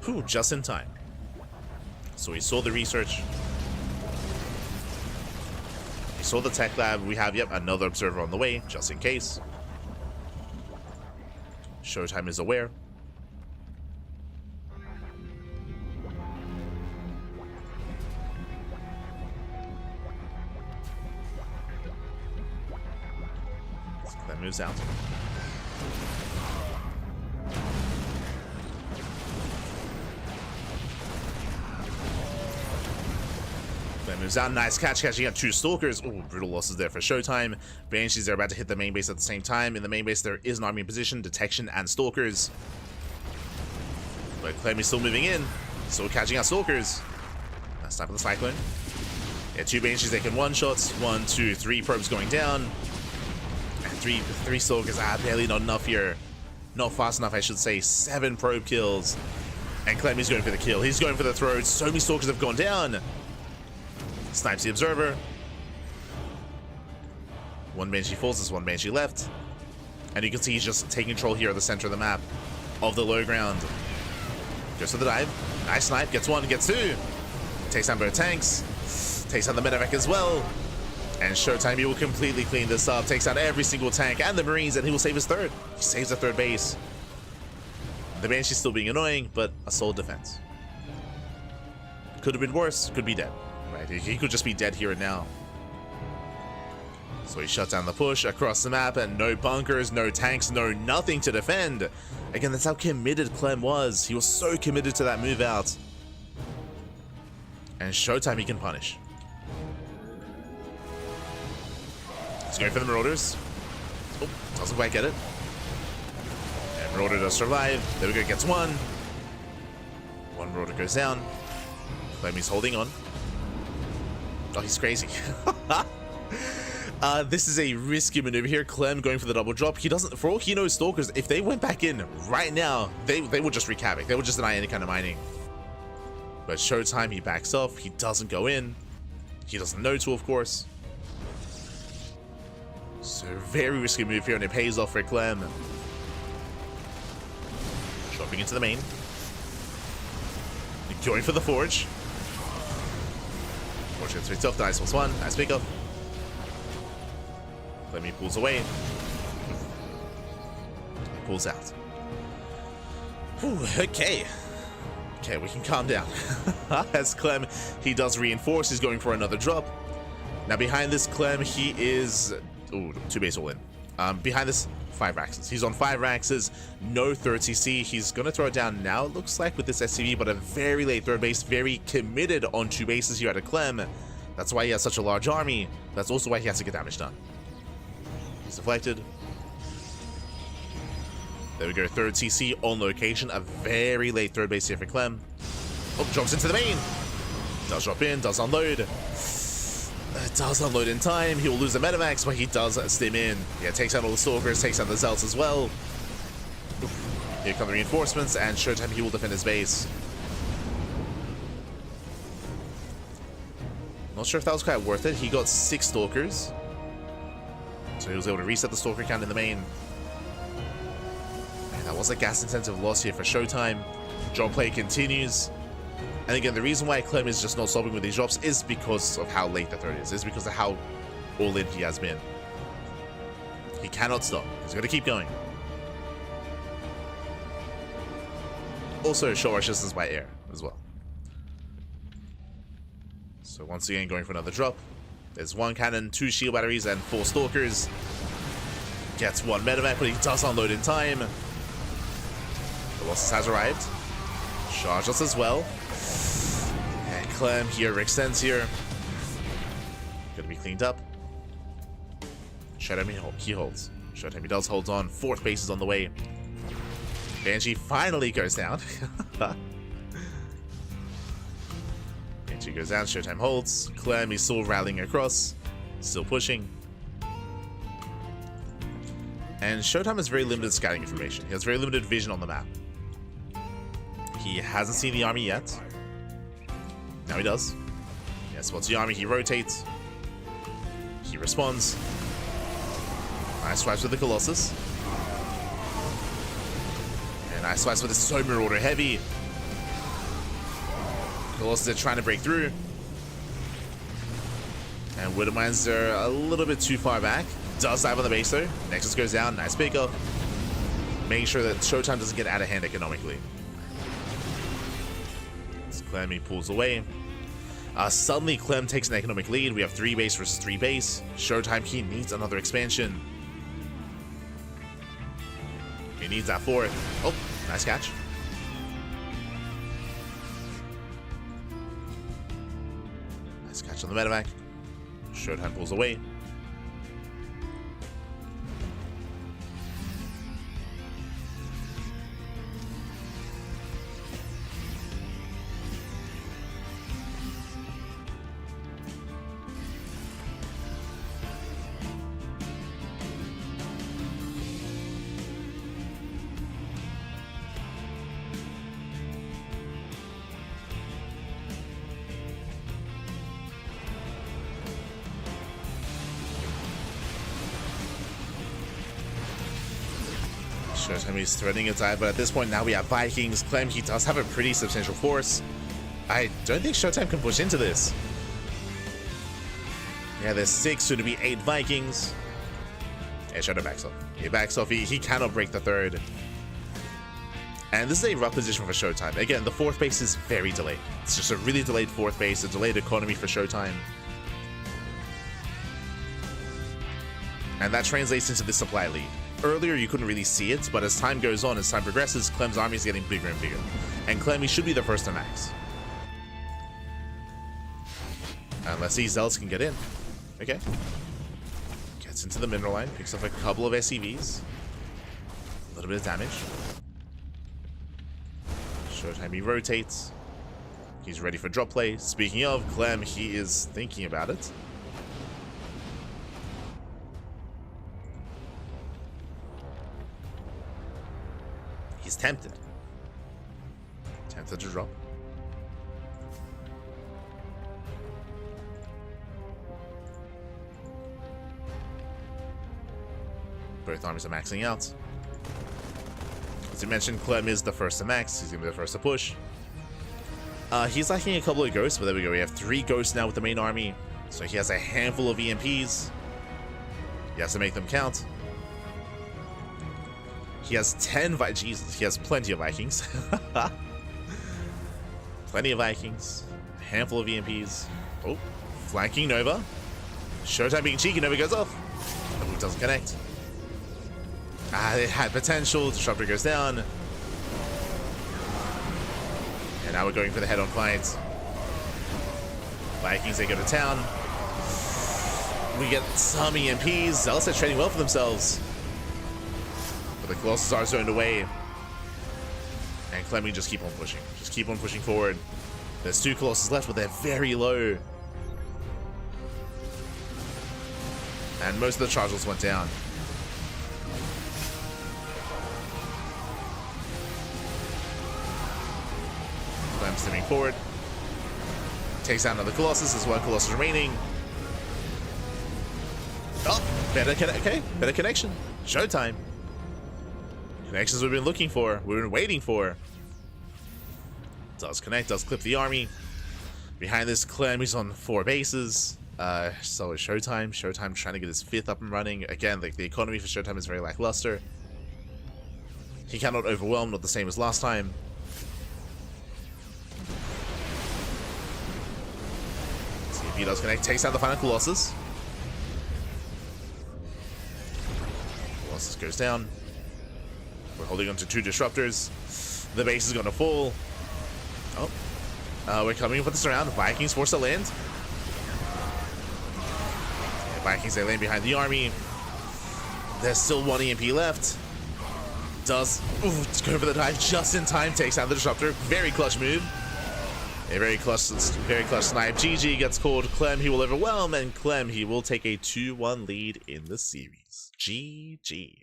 Whew, just in time. So he saw the research. He saw the tech lab. We have, yep, another observer on the way, just in case. Showtime is aware. So that moves out. Moves out, nice catch, catching up 2 Stalkers. Oh, brutal losses there for Showtime. Banshees are about to hit the main base at the same time. In the main base, there is an army in position, detection, and Stalkers. But Clem is still moving in, still catching out Stalkers. That's time for the Cyclone. Yeah, 2 Banshees, they can one-shot. 1, 2, 3 probes going down. And three Stalkers, barely not enough here. Not fast enough, I should say. 7 probe kills. And Clem is going for the kill. He's going for the throw. So many Stalkers have gone down. Snipes the Observer. 1 Banshee falls, there's 1 Banshee left. And you can see he's just taking control here at the center of the map of the low ground. Goes for the dive. Nice snipe. Gets 1, gets 2. Takes down both tanks. Takes down the medevac as well. And Showtime, he will completely clean this up, takes out every single tank and the Marines, and he will save his third. He saves the third base. The Banshee's still being annoying, but a solid defense. Could have been worse, could be dead. Right, he could just be dead here and now. So he shuts down the push across the map, and no bunkers, no tanks, no nothing to defend. Again, that's how committed Clem was. He was so committed to that move out. And Showtime, he can punish. He's going for the Marauders. Oh, doesn't quite get it. And Marauder does survive. There we go, gets one. One Marauder goes down. Clem is holding on. Oh, he's crazy. This is a risky maneuver here. Clem going for the double drop. He doesn't, for all he knows, Stalkers, if they went back in right now, they would just wreak havoc. They would just deny any kind of mining. But Showtime, he backs off. He doesn't go in. He doesn't know to, of course. So very risky move here, and it pays off for Clem. Dropping into the main. Going for the Forge. Forge gets picked off. Nice +1. Nice pick up. Clem, he pulls away. He pulls out. Whew, okay. Okay, we can calm down. As Clem, he does reinforce. He's going for another drop. Now behind this Clem, he is... Ooh, 2 base all in. Behind this, 5 Raxes. He's on 5 Raxes, no third CC. He's going to throw it down now, it looks like, with this SCV, but a very late third base, very committed on 2 bases here at a Clem. That's why he has such a large army. That's also why he has to get damage done. He's deflected. There we go, third CC on location. A very late third base here for Clem. Oh, drops into the main. Does drop in, does unload. Does unload in time. He will lose the Metamax, but he does stim in. Yeah, takes out all the Stalkers, takes out the Zealots as well. Here come the reinforcements, and Showtime, he will defend his base. Not sure if that was quite worth it. He got 6 Stalkers. So he was able to reset the Stalker count in the main. Man, that was a gas intensive loss here for Showtime. Drop play continues. And again, the reason why Clem is just not stopping with these drops is because of how late the third is because of how all-in he has been. He cannot stop. He's going to keep going. Also, short rush distance by air as well. So once again, going for another drop. There's 1 cannon, 2 shield batteries, and 4 Stalkers. Gets 1 medevac, but he does unload in time. Colossus has arrived. Charge us as well. And Clem here extends here. Gonna be cleaned up. Showtime, he holds. Showtime, he does hold on. 4th base is on the way. Banshee finally goes down. Banshee goes down, Showtime holds. Clem, he's still rallying across. Still pushing. And Showtime has very limited scouting information. He has very limited vision on the map. He hasn't seen the army yet. Now he does. Yeah, spots the army, he rotates. He responds. Nice swipes with the Colossus. And nice swipes with the so Marauder heavy. Colossus are trying to break through. And Widowmines are a little bit too far back. Does dive on the base though. Nexus goes down, nice pickup. Making sure that Showtime doesn't get out of hand economically. Clem, he pulls away. Suddenly Clem takes an economic lead. We have 3 base versus 3 base. Showtime, he needs another expansion. He needs that 4th. Oh, nice catch. Nice catch on the medevac. Showtime pulls away. Showtime, he's threatening a dive, but at this point now we have Vikings. Clem, he does have a pretty substantial force. I don't think Showtime can push into this. Yeah, there's 6, soon to be 8 Vikings. Yeah, Shadow backs off. He backs off. He cannot break the 3rd. And this is a rough position for Showtime. Again, the 4th base is very delayed. It's just a really delayed 4th base, a delayed economy for Showtime. And that translates into the supply lead. Earlier, you couldn't really see it, but as time goes on, as time progresses, Clem's army is getting bigger and bigger. And Clem, he should be the first to max. Unless these Zealots can get in. Okay. Gets into the mineral line, picks up a couple of SCVs. A little bit of damage. Showtime, he rotates. He's ready for drop play. Speaking of Clem, he is thinking about it. He's tempted. Tempted to drop. Both armies are maxing out. As you mentioned, Clem is the first to max. He's going to be the first to push. He's lacking a couple of ghosts, but there we go. We have 3 ghosts now with the main army. So he has a handful of EMPs. He has to make them count. He has 10 Jesus, he has plenty of Vikings. Plenty of Vikings. A handful of EMPs. Oh, flanking Nova. Showtime being cheeky, Nova goes off. The move doesn't connect. It had potential. Disruptor goes down. And now we're going for the head-on fight. Vikings, they go to town. We get some EMPs. Zealots are trading well for themselves. But the Colossus are zoned away. And Clem can just keep on pushing. Just keep on pushing forward. There's 2 Colossus left, but they're very low. And most of the charges went down. Clem stepping forward. Takes out another Colossus. There's 1 Colossus remaining. Oh, better connection. Showtime. Connections we've been looking for, we've been waiting for. Does connect, does clip the army. Behind this, Clem, he's on 4 bases. So is Showtime. Showtime trying to get his 5th up and running. Again, like the economy for Showtime is very lackluster. He cannot overwhelm, not the same as last time. Let's see if he does connect, takes out the final Colossus. Colossus goes down. We're holding on to 2 disruptors. The base is going to fall. Oh. We're coming in for the surround. Vikings force to land. Yeah, Vikings, they land behind the army. There's still 1 EMP left. Does go for the dive just in time. Takes out the disruptor. Very clutch move. A very clutch snipe. GG gets called. Clem, he will overwhelm. And Clem, he will take a 2-1 lead in the series. GG.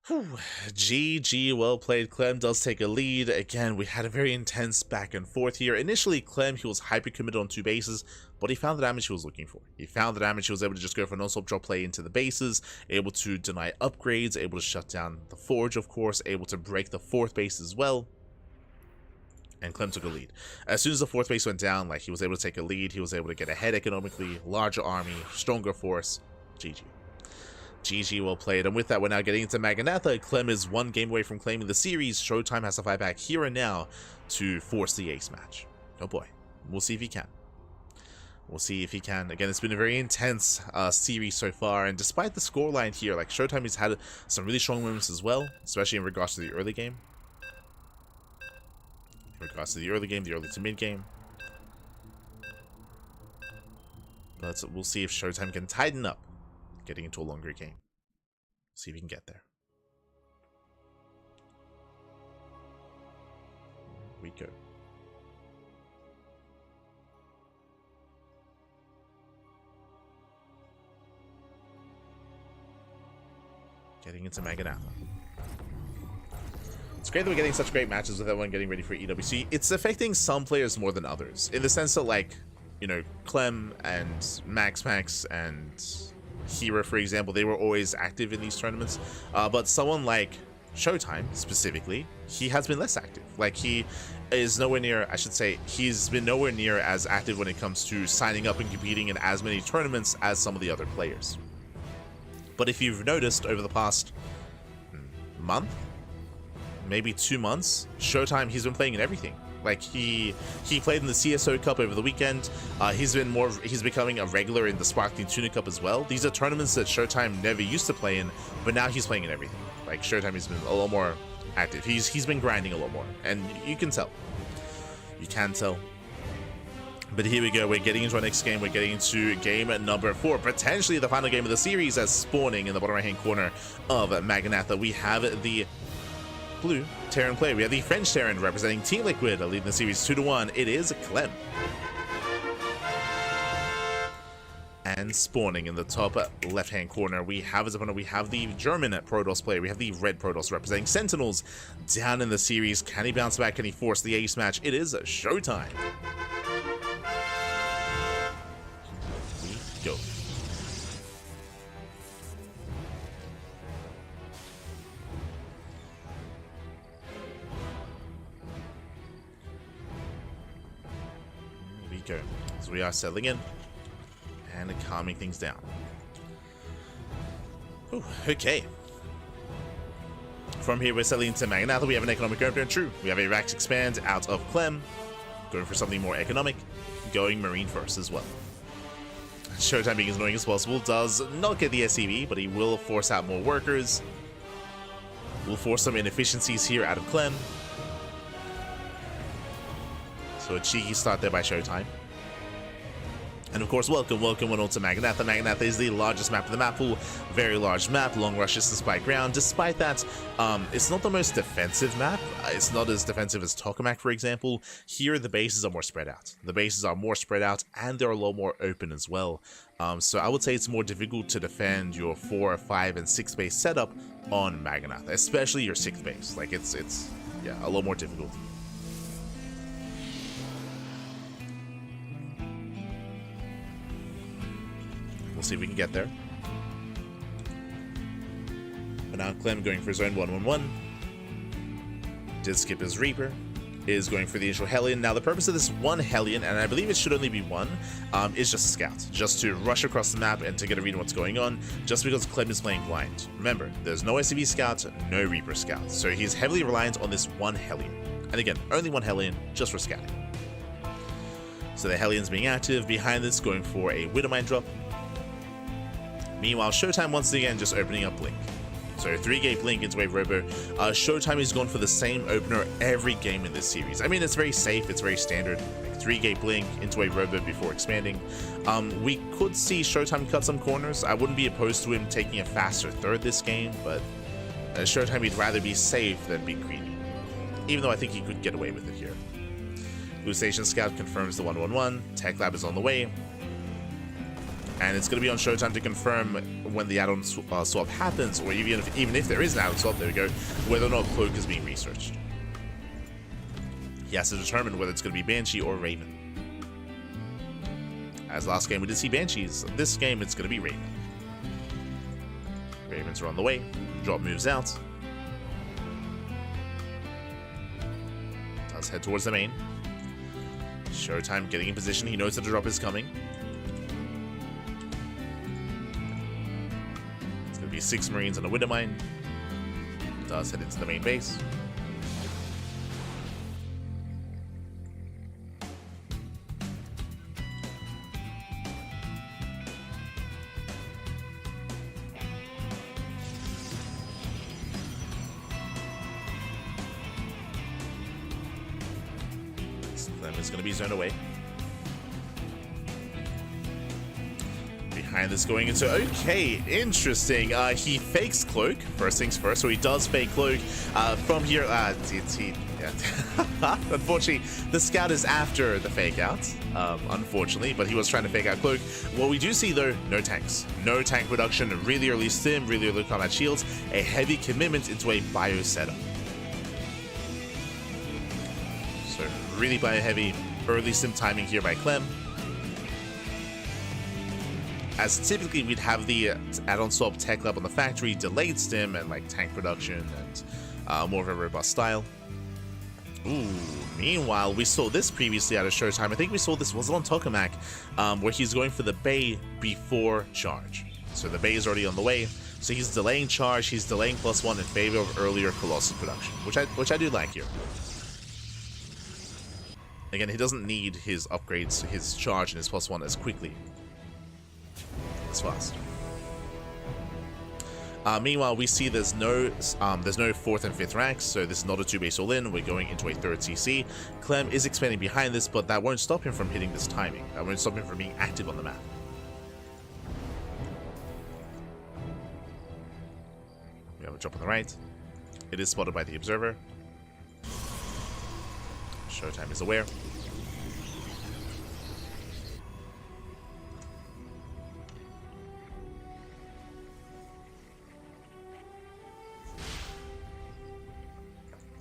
Whew. GG, well played. Clem does take a lead. Again, we had a very intense back and forth here. Initially, Clem, he was hyper committed on 2 bases, but he found the damage he was looking for. He found the damage. He was able to just go for non-stop drop play into the bases, able to deny upgrades, able to shut down the forge, of course, able to break the 4th base as well. And Clem took a lead. As soon as the 4th base went down, like, he was able to take a lead. He was able to get ahead economically, larger army, stronger force. GG. GG, well played. And with that, we're now getting into Maganatha. Clem is 1 game away from claiming the series. Showtime has to fight back here and now to force the ace match. Oh boy. We'll see if he can. We'll see if he can. Again, it's been a very intense series so far. And despite the scoreline here, like, Showtime has had some really strong moments as well, especially in regards to the early game. In regards to the early game, the early to mid game. But we'll see if Showtime can tighten up getting into a longer game. See if we can get there. Here we go. Getting into Maganatha. It's great that we're getting such great matches with everyone getting ready for EWC. It's affecting some players more than others, in the sense that, like, you know, Clem and MaxPax and Hero, for example, they were always active in these tournaments, but someone like Showtime specifically, he has been less active. Like, he is nowhere near, I should say, he's been nowhere near as active when it comes to signing up and competing in as many tournaments as some of the other players. But if you've noticed over the past month, maybe 2 months, Showtime, he's been playing in everything. Like he played in the CSO Cup over the weekend. He's becoming a regular in the Sparkling Tuna Cup as well. These are tournaments that Showtime never used to play in, but now he's playing in everything. Like Showtime has been a lot more active. He's been grinding a lot more, and you can tell. You can tell. But here we go. We're getting into our next game. We're getting into game number 4, potentially the final game of the series, as spawning in the bottom right-hand corner of Magnatha. We have the blue Terran player. We have the French Terran representing Team Liquid, leading the series 2-1. It is Clem. And spawning in the top left-hand corner, we have as opponent, we have the German Protoss player. We have the red Protoss representing Sentinels. Down in the series, can he bounce back? Can he force the ace match? It is showtime. Here we go. Here we go. So we are settling in and calming things down. Ooh, okay. From here, we're settling into Magnatha. We have an economic opener. True. We have a Rax expand out of Clem. Going for something more economic. Going Marine first as well. Showtime, being as annoying as possible, does not get the SCV, but he will force out more workers. We'll force some inefficiencies here out of Clem. So a cheeky start there by Showtime. And of course, welcome one all to Magnatha. Magnatha is the largest map of the map pool. Very large map, long rush distance by ground. Despite that, it's not the most defensive map. It's not as defensive as Tokamak, for example. Here, the bases are more spread out. The bases are more spread out, and they're a lot more open as well. So I would say it's more difficult to defend your 4, 5, and 6 base setup on Magnatha, especially your 6th base. Like it's yeah, a lot more difficult. We'll see if we can get there. But now Clem going for his own 1-1-1. Did skip his Reaper. Is going for the initial Hellion. Now the purpose of this one Hellion, and I believe it should only be one, is just a scout. Just to rush across the map and to get a read on what's going on, just because Clem is playing blind. Remember, there's no SCV scout, no Reaper scout. So he's heavily reliant on this one Hellion. And again, only one Hellion, just for scouting. So the Hellion's being active. Behind this, going for a Widowmine drop. Meanwhile, Showtime once again just opening up Blink. So 3-gate Blink into a Robo. Showtime is going for the same opener every game in this series. I mean, it's very safe, it's very standard. Like 3-gate Blink into a Robo before expanding. We could see Showtime cut some corners. I wouldn't be opposed to him taking a faster third this game, but Showtime, he'd rather be safe than be greedy. Even though I think he could get away with it here. Blue Station Scout confirms the 1-1-1. Tech Lab is on the way. And it's going to be on Showtime to confirm when the add-on swap happens, or even if there is an add-on swap, there we go, whether or not Cloak is being researched. He has to determine whether it's going to be Banshee or Raven. As last game we did see Banshees, this game it's going to be Raven. Ravens are on the way, drop moves out. Let's head towards the main. Showtime getting in position, he knows that the drop is coming. 6 Marines and a Widowmine. Does head into the main base. Clem is going to be zoned away. Behind this going into, okay, interesting. He fakes Cloak, first things first, so he does fake Cloak. From here, unfortunately, the scout is after the fake out, unfortunately, but he was trying to fake out Cloak. What we do see though, no tanks. No tank production, really early stim, really early combat shields, a heavy commitment into a bio setup. So really bio heavy, early stim timing here by Clem. As typically we'd have the add-on swap Tech Lab on the factory, delayed stim, and like tank production and more of a robust style. Ooh, meanwhile, we saw this previously out of Showtime. I think we saw this, was it on Tokamak, where he's going for the Bay before charge. So the Bay is already on the way. So he's delaying charge, he's delaying +1 in favor of earlier Colossus production, which I do like here. Again, he doesn't need his upgrades, his charge and his +1 as quickly, as fast. Meanwhile, we see there's no 4th and 5th ranks, so this is not a 2-base all-in. We're going into a 3rd CC. Clem is expanding behind this, but that won't stop him from hitting this timing. That won't stop him from being active on the map. We have a drop on the right. It is spotted by the observer. Showtime is aware.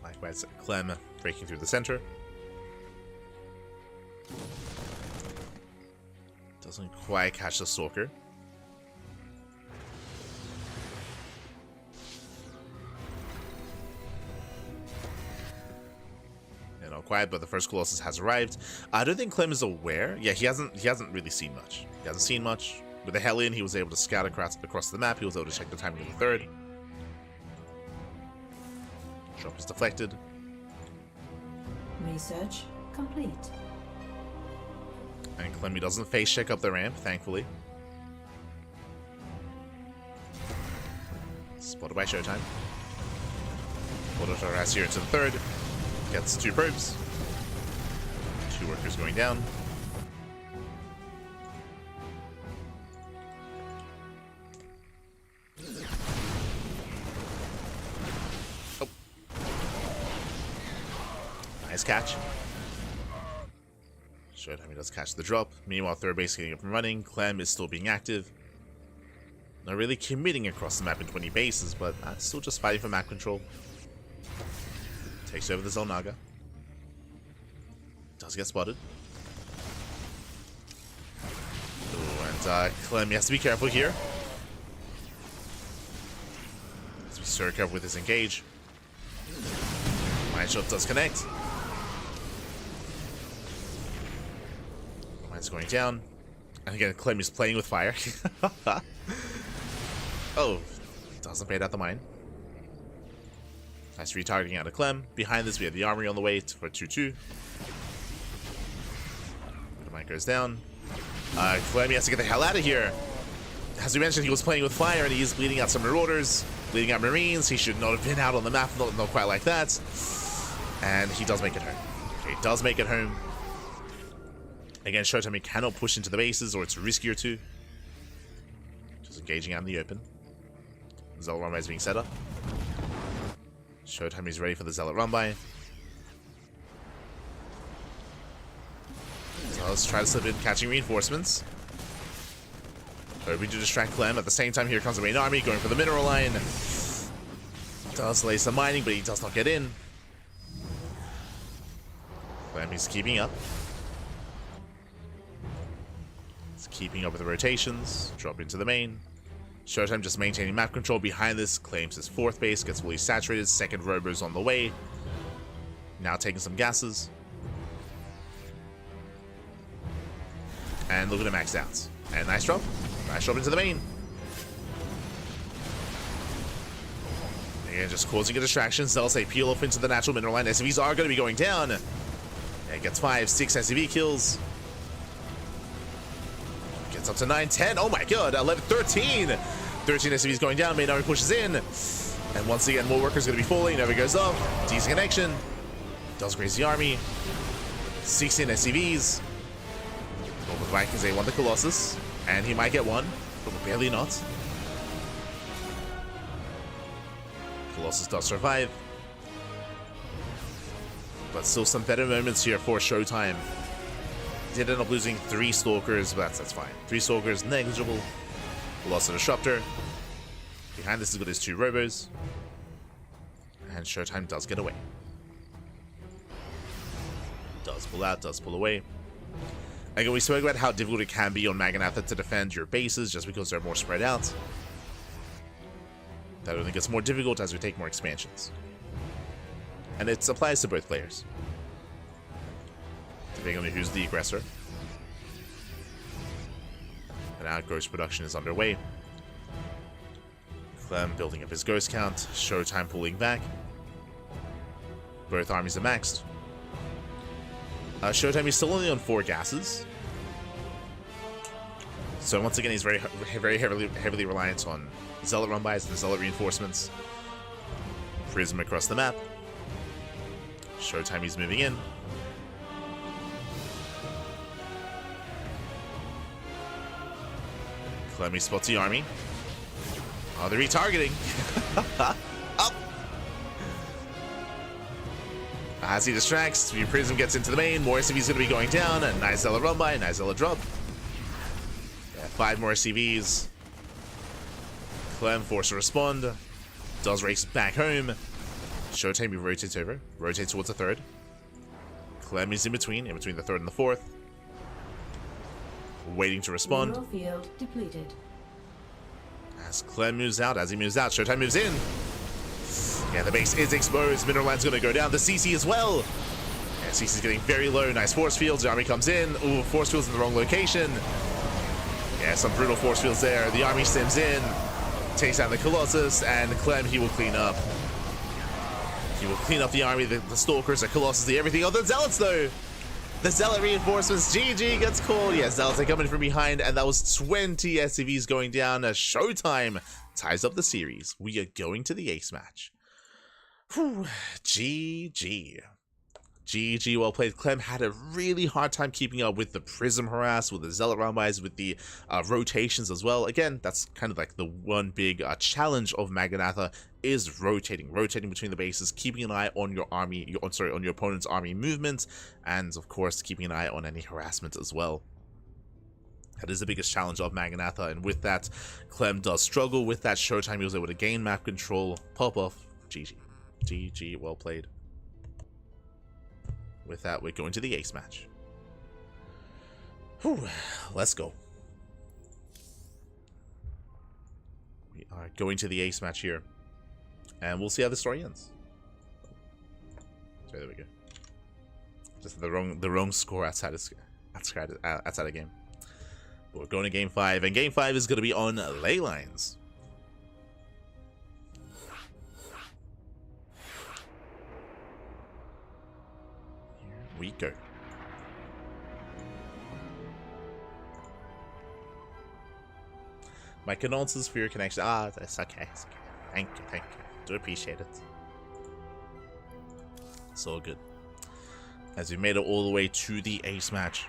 Likewise, Clem breaking through the center. Doesn't quite catch the Stalker. Quiet, but the first Colossus has arrived. I don't think Clem is aware. Yeah, he hasn't really seen much. He hasn't seen much. With the Hellion, he was able to scout across the map. He was able to check the timing of the 3rd. Drop is deflected.
Research complete.
And Clemmy doesn't face check up the ramp, thankfully. Spotted by Showtime. Auto has here into the 3rd. Gets 2 probes. 2 workers going down. Oh. Nice catch. Showtime does catch the drop. Meanwhile, 3rd base getting up and running. Clem is still being active. Not really committing across the map in 20 bases, but still just fighting for map control. Takes over the Zelnaga. Does get spotted. Ooh, and Clem has to be careful here. Has to be so careful with his engage. Mine shot does connect. Mine's going down. And again, Clem is playing with fire. Oh, doesn't bait out the mine. Nice retargeting out of Clem. Behind this, we have the armory on the way for 2-2. The mine goes down. Clem has to get the hell out of here. As we mentioned, he was playing with fire and he's bleeding out some marauders, bleeding out marines. He should not have been out on the map, not quite like that. And he does make it home. Okay, he does make it home. Again, Showtime cannot push into the bases, or it's riskier to. Just engaging out in the open. Zealot runway is being set up. Showtime is ready for the Zealot run by. So let's try to slip in catching reinforcements. Hoping to distract Clem. At the same time, here comes the main army going for the mineral line. Does delay some mining, but he does not get in. Clem is keeping up. He's keeping up with the rotations. Drop into the main. Showtime just maintaining map control. Behind this, claims his 4th base, gets fully saturated. 2nd robo's on the way. Now taking some gases. And look at him maxed out. And nice drop. Nice drop into the main. Again, just causing a distraction. Zealots a peel off into the natural mineral line. SCVs are going to be going down. And gets 5, 6 SCV kills. Gets up to 9, 10. Oh my god, 11, 13. 13 SCVs going down. Main army pushes in. And once again, more workers going to be falling. Never goes up. Decent connection. Does graze the army. 16 SCVs. Over the Vikings, they won the Colossus. And he might get one, but barely not. Colossus does survive. But still some better moments here for Showtime. Did end up losing 3 Stalkers, but that's fine. 3 Stalkers, negligible. Lost a Disruptor. Behind this is got his 2 Robos. And Showtime does get away. Does pull out, does pull away. Again, we spoke about how difficult it can be on Maganatha to defend your bases just because they're more spread out. That only gets more difficult as we take more expansions. And it applies to both players, depending on who's the aggressor. And now ghost production is underway. Clem building up his ghost count, Showtime pulling back. Both armies are maxed. Showtime is still only on 4 gases. So once again, he's very heavily reliant on Zealot run-bys and Zealot reinforcements. Prism across the map. Showtime, he's moving in. Clemmy spots the army. Oh, they're retargeting. Up. As he distracts, Prism gets into the main. More SCVs going to be going down. A nice Zealot run by, nice Zealot drop. Yeah, 5 more SCVs. Clem forced to respond. Does race back home. Showtime, he rotates over. Rotates towards the 3rd. Clem is in between the 3rd and the 4th. Waiting to respond.
Mineral field depleted.
As Clem moves out, Showtime moves in. Yeah, the base is exposed. Mineral line's gonna go down. The CC as well. Yeah, CC's getting very low. Nice force fields. The army comes in. Ooh, force fields in the wrong location. Yeah, some brutal force fields there. The army sims in. Takes out the Colossus, and Clem, he will clean up. He will clean up the army, the Stalkers, the Colossus, the everything. Oh, the Zealots, though! The Zealot reinforcements, GG gets called. Yeah, Zealots are coming from behind, and that was 20 SCVs going down as Showtime ties up the series. We are going to the ace match. Whew, GG. GG, well played. Clem had a really hard time keeping up with the Prism harass, with the Zealot roundbys, with the rotations as well. Again, that's kind of like the one big challenge of Maganatha is rotating between the bases, keeping an eye on your army, on your opponent's army movement, and of course keeping an eye on any harassment as well. That is the biggest challenge of Maganatha, and with that, Clem does struggle. With that, Showtime, he was able to gain map control, pop off. GG. GG, well played. With that, we're going to the ace match. Whew, let's go. We are going to the ace match here. And we'll see how the story ends. So there we go. Just the wrong score outside of game. But we're going to game 5, and game 5 is going to be on ley lines. We go. My condolences for your connection. Ah, that's okay. It's okay. Thank you. Do appreciate it. It's all good. As we made it all the way to the ace match.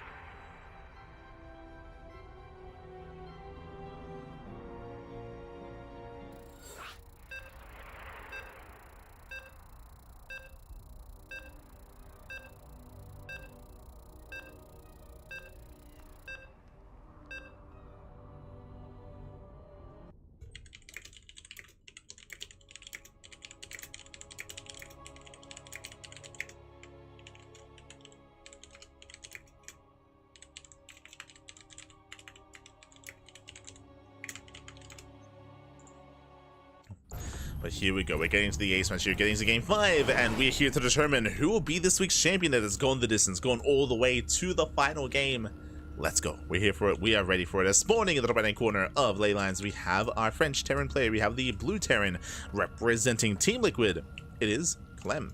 But here we go, we're getting to the ace match here, getting to game 5, and we're here to determine who will be this week's champion that has gone the distance, gone all the way to the final game. Let's go. We're here for it. We are ready for it. As spawning in the top right-hand corner of ley lines, we have our French Terran player. We have the blue Terran representing Team Liquid. It is Clem.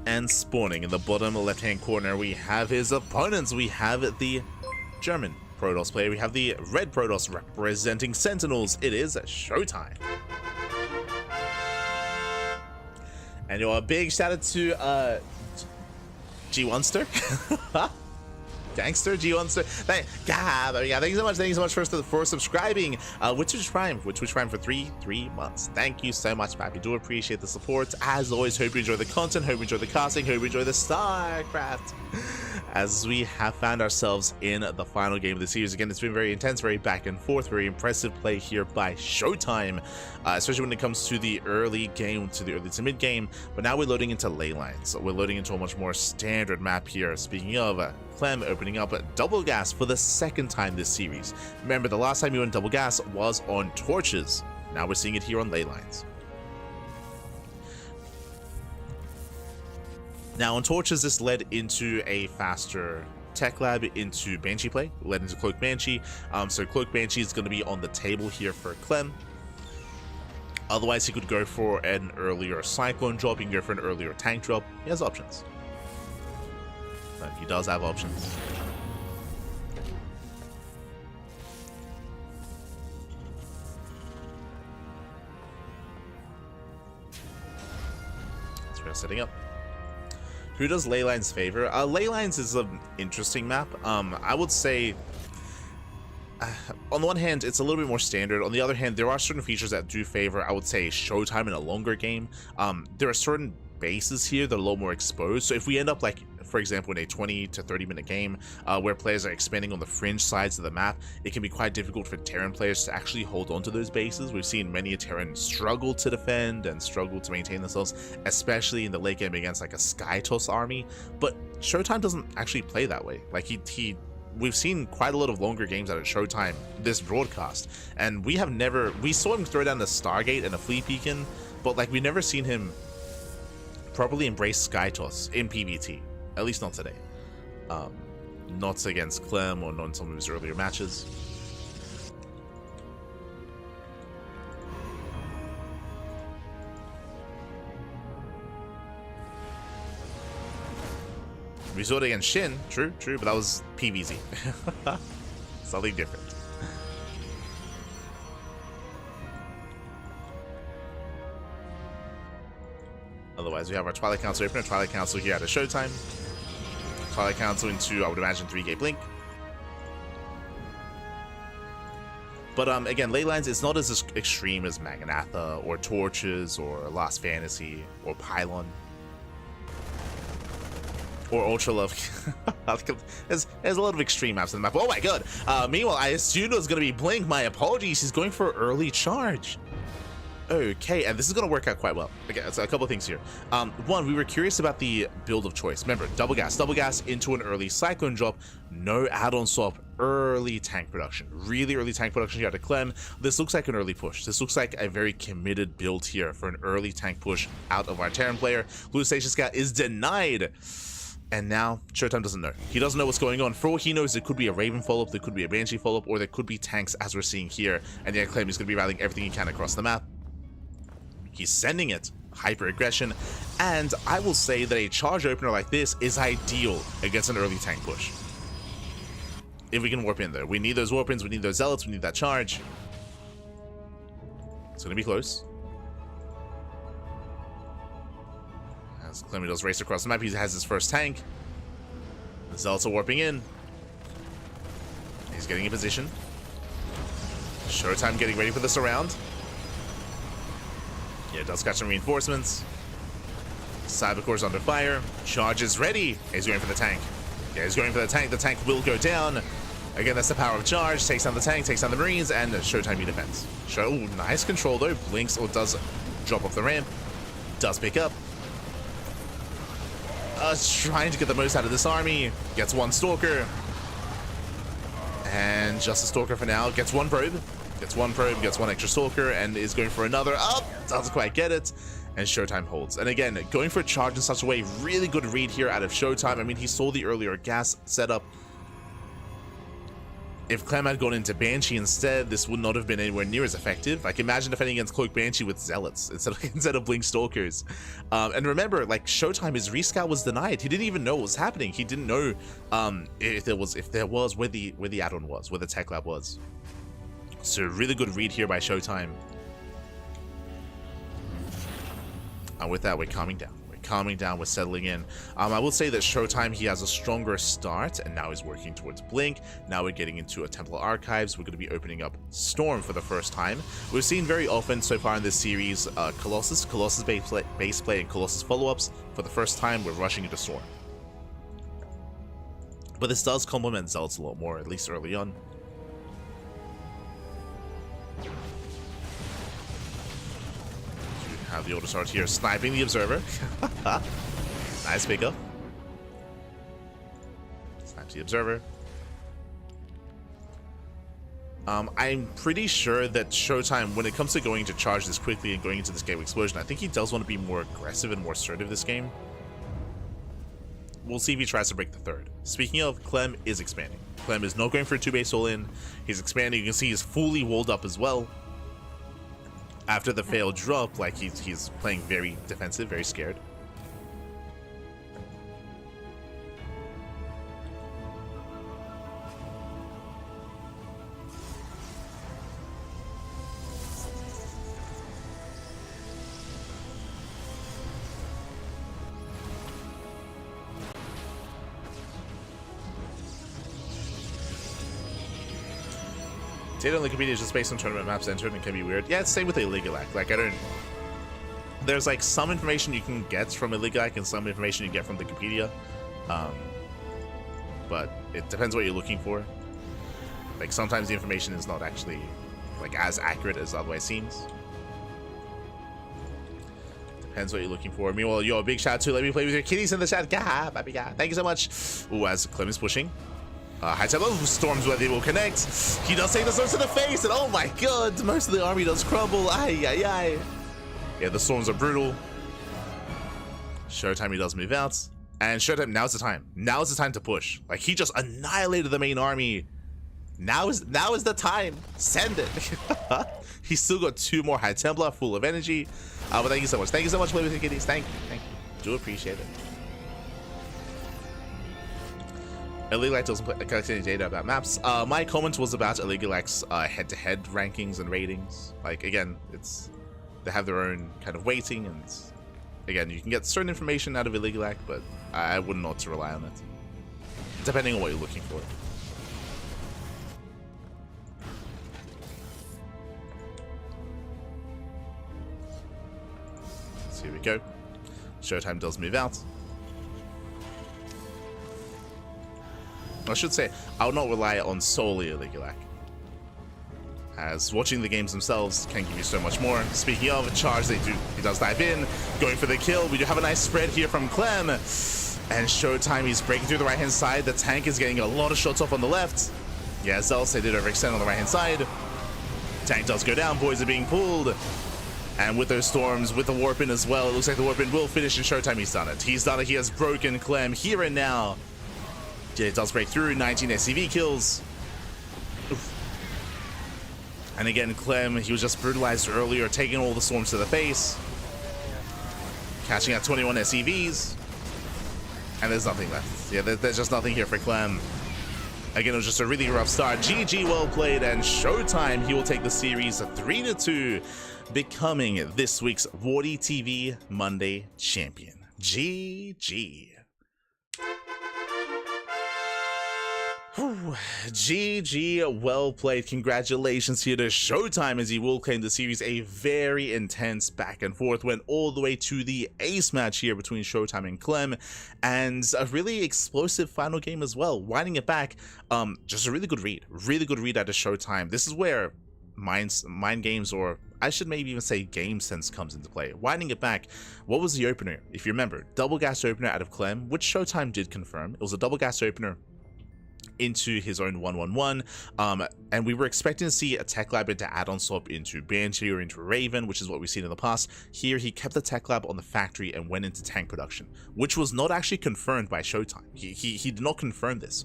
And spawning in the bottom left-hand corner, we have his opponents. We have the German Protoss player. We have the red Protoss representing Sentinels. It is Showtime. And a big shout out to GUNster. Gangster GUNster. Thank you so much. Thank you so much for subscribing. Twitch Prime for three months. Thank you so much, Pappy. Do appreciate the support. As always, hope you enjoy the content, hope you enjoy the casting, hope you enjoy the StarCraft. As we have found ourselves in the final game of the series. Again, it's been very intense, very back and forth, very impressive play here by Showtime, especially when it comes to the early game, to the early to mid game. But now we're loading into ley lines. So we're loading into a much more standard map here. Speaking of, Clem opening up double gas for the second time this series. Remember, the last time you went double gas was on torches. Now we're seeing it here on ley lines. Now on Torches, this led into a faster Tech Lab into Banshee play, led into Cloak Banshee. So Cloak Banshee is going to be on the table here for Clem. Otherwise, he could go for an earlier Cyclone drop, he can go for an earlier tank drop. He has options. He does have options. So we're setting up. Who does Leylines favor? Leylines is an interesting map. I would say, on the one hand, it's a little bit more standard. On the other hand, there are certain features that do favor, I would say, Showtime in a longer game. There are certain bases here that are a little more exposed. So if we end up like, for example, in a 20 to 30 minute game where players are expanding on the fringe sides of the map, it can be quite difficult for Terran players to actually hold on to those bases. We've seen many a Terran struggle to defend and struggle to maintain themselves, especially in the late game against like a Skytoss army. But Showtime doesn't actually play that way. Like we've seen quite a lot of longer games out of Showtime this broadcast, and we saw him throw down the Stargate and a Flea Beacon, but like we've never seen him properly embrace Skytoss in PvT, at least not today. Not against Clem or not in some of his earlier matches. We saw it against Shin, true, but that was PvZ. Something different. Otherwise, we have our Twilight Council opener, Twilight Council here at a Showtime. Twilight Council into, I would imagine, 3K Blink. But again, Leylines is not as extreme as Magnatha or Torches or Lost Fantasy or Pylon. Or Ultra Love. There's a lot of extreme maps in the map. Oh my god! Meanwhile, I assumed it was going to be Blink. My apologies. He's going for early charge. Okay, and this is going to work out quite well. Okay, so a couple of things here. One, we were curious about the build of choice. Remember, double gas into an early Cyclone drop, no add-on swap, early tank production. Really early tank production here to Clem. This looks like an early push. This looks like a very committed build here for an early tank push out of our Terran player. Blue Station Scout is denied. And now, Showtime doesn't know. He doesn't know what's going on. For all he knows, it could be a Raven follow-up, there could be a Banshee follow-up, or there could be tanks as we're seeing here. And yet Clem is going to be rallying everything he can across the map. He's sending it. Hyper aggression. And I will say that a charge opener like this is ideal against an early tank push. If we can warp in there. We need those warp-ins, we need those zealots, we need that charge. It's going to be close. As Clem does race across the map, he has his first tank. The zealots are warping in. He's getting in position. Showtime getting ready for this round. Yeah, does catch some reinforcements. Cybercore's under fire. Charge is ready. He's going for the tank. Yeah, he's going for the tank. The tank will go down. Again, that's the power of charge. Takes down the tank, takes down the Marines, and Showtime he defends. Ooh, nice control though. Blinks or does drop off the ramp. Does pick up. Trying to get the most out of this army. Gets one Stalker. And just a Stalker for now. Gets one probe. Gets one probe, gets one extra Stalker, and is going for another. Oh, doesn't quite get it. And Showtime holds. And again, going for a charge in such a way, really good read here out of Showtime. I mean, he saw the earlier gas setup. If Clem had gone into Banshee instead, this would not have been anywhere near as effective. Like, imagine defending against Cloak Banshee with Zealots instead of Blink Stalkers. And remember, like, Showtime, his rescout was denied. He didn't even know what was happening. He didn't know if there was where the add-on was, where the tech lab was. So really good read here by Showtime. And with that, we're calming down. We're settling in. I will say that Showtime, he has a stronger start, and now he's working towards Blink. Now we're getting into a Templar Archives. We're going to be opening up Storm for the first time. We've seen very often so far in this series Colossus base play, and Colossus follow-ups. For the first time, we're rushing into Storm. But this does complement Zealots a lot more, at least early on. Have the Autosart here sniping the Observer. Nice pickup. Snipes the Observer. I'm pretty sure that Showtime, when it comes to going to charge this quickly and going into this Gateway Explosion, I think he does want to be more aggressive and more assertive this game. we'll see if he tries to break the third. Speaking of, Clem is expanding. Clem is not going for a 2-base all-in. He's expanding. You can see he's fully walled up as well. After the failed drop, like he's playing very defensive, very scared. Data on Wikipedia is just based on tournament maps, and tournament can be weird. Yeah, it's same with Illegalac. Like, I don't... There's, like, some information you can get from Illegalac and some information you get from Wikipedia. But it depends what you're looking for. Like, sometimes the information is not actually, like, as accurate as otherwise seems. Depends what you're looking for. Meanwhile, yo, big shout out to Let Me Play With Your Kitties in the chat. Gah, baby, gah. Thank you so much. Ooh, as Clem is pushing. High tempo storms where they will connect. He does take the storms to the face, and oh my god, most of the army does crumble. Ay, ay, ay. Yeah, the storms are brutal. Showtime, he does move out. And Showtime, now's the time. Now's the time to push. Like, he just annihilated the main army. Now is the time. Send it. He's still got 2 more High Templar full of energy. But thank you so much. Thank you so much, Living Kitties. Thank you. Do appreciate it. Illegalac doesn't collect any data about maps. My comment was about Illegalac's head-to-head rankings and ratings. Like, again, they have their own kind of weighting, and again, you can get certain information out of Illegalac, but I wouldn't ought to rely on it, depending on what you're looking for. So here we go. Showtime does move out. I should say, I would not rely on solely Illegalac, as watching the games themselves can give you so much more. Speaking of charge, he does dive in, going for the kill. We do have a nice spread here from Clem, and Showtime, he's breaking through the right-hand side. The tank is getting a lot of shots off on the left. Yeah, Zealous, they did overextend on the right-hand side. Tank does go down, boys are being pulled. And with those storms, with the warp in as well, it looks like the warp in will finish in Showtime. He's done it. He's done it. He has broken Clem here and now. Yeah, it does break through. 19 SCV kills. Oof. And again, Clem, he was just brutalized earlier, taking all the storms to the face. Catching out 21 SCVs. And there's nothing left. Yeah, there's just nothing here for Clem. Again, it was just a really rough start. GG, well played, and Showtime, he will take the series 3-2, becoming this week's WardiTV Monday champion. GG. GG, well played. Congratulations here to Showtime, as he will claim the series. A very intense back and forth, went all the way to the ace match here between Showtime and Clem, and a really explosive final game as well, winding it back. Just a really good read out of Showtime. This is where mind games, or I should maybe even say game sense, comes into play. Winding it back, what was the opener? If you remember, double gas opener out of Clem, which Showtime did confirm. It was a double gas opener into his own 1-1-1, and we were expecting to see a tech lab into add-on swap into Banshee or into Raven, which is what we've seen in the past. Here he kept the tech lab on the factory and went into tank production, which was not actually confirmed by Showtime. He did not confirm this.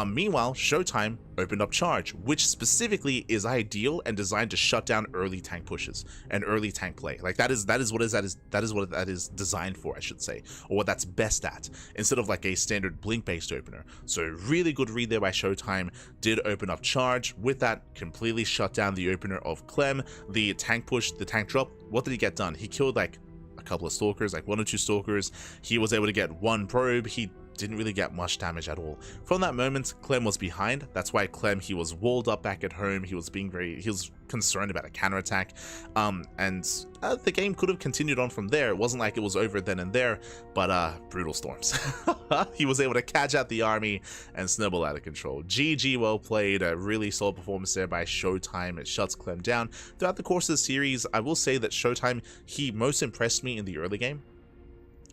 Meanwhile, Showtime opened up charge, which specifically is ideal and designed to shut down early tank pushes and early tank play. Like that is what that is designed for, I should say, or what that's best at, instead of like a standard blink based opener. So really good read there by Showtime. Did open up charge. With that, completely shut down the opener of Clem. The tank push, the tank drop, what did he get done? He killed like a couple of stalkers, like 1 or 2 stalkers. He was able to get 1 probe. He didn't really get much damage at all. From that moment, Clem was behind. That's why Clem, he was walled up back at home. He was concerned about a counterattack. And the game could have continued on from there. It wasn't like it was over then and there, but brutal storms. He was able to catch out the army and snowball out of control. GG, well played. A really solid performance there by Showtime. It shuts Clem down. Throughout the course of the series, I will say that Showtime, he most impressed me in the early game,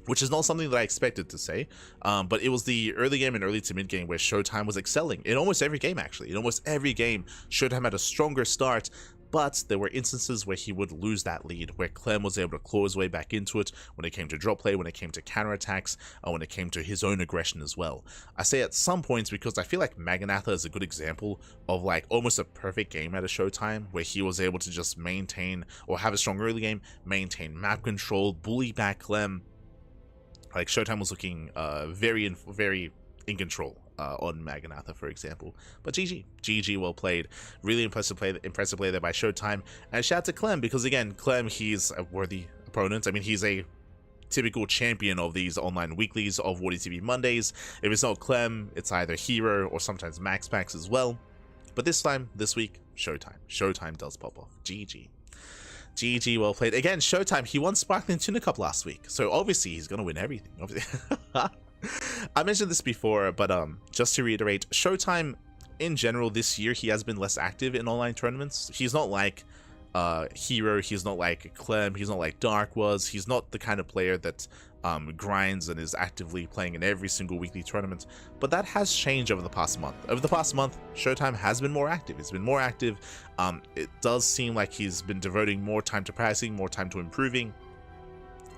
which is not something that I expected to say, but it was the early game and early to mid game where Showtime was excelling in almost every game. Actually, in almost every game, Showtime had a stronger start, but there were instances where he would lose that lead, where Clem was able to claw his way back into it when it came to drop play, when it came to counterattacks, when it came to his own aggression as well. I say at some points because I feel like Maganatha is a good example of like almost a perfect game at a Showtime, where he was able to just maintain or have a strong early game, maintain map control, bully back Clem. Like Showtime was looking very in control on Maganatha, for example. But GG, well played. Really impressive play there by Showtime. And shout out to Clem, because again, Clem, he's a worthy opponent. I mean, he's a typical champion of these online weeklies of WardiTV Mondays. If it's not Clem, it's either Hero or sometimes MaxPax as well. But this week, Showtime. Showtime does pop off. GG, well played. Again, Showtime, he won Sparkling Tuna Cup last week, so obviously he's gonna win everything. I mentioned this before, but just to reiterate, Showtime in general this year, he has been less active in online tournaments. He's not like Hero, he's not like Clem, he's not like Dark was. He's not the kind of player that grinds and is actively playing in every single weekly tournament, but that has changed over the past month. Over the past month, Showtime has been more active. It's been more active. It does seem like he's been devoting more time to practicing, more time to improving.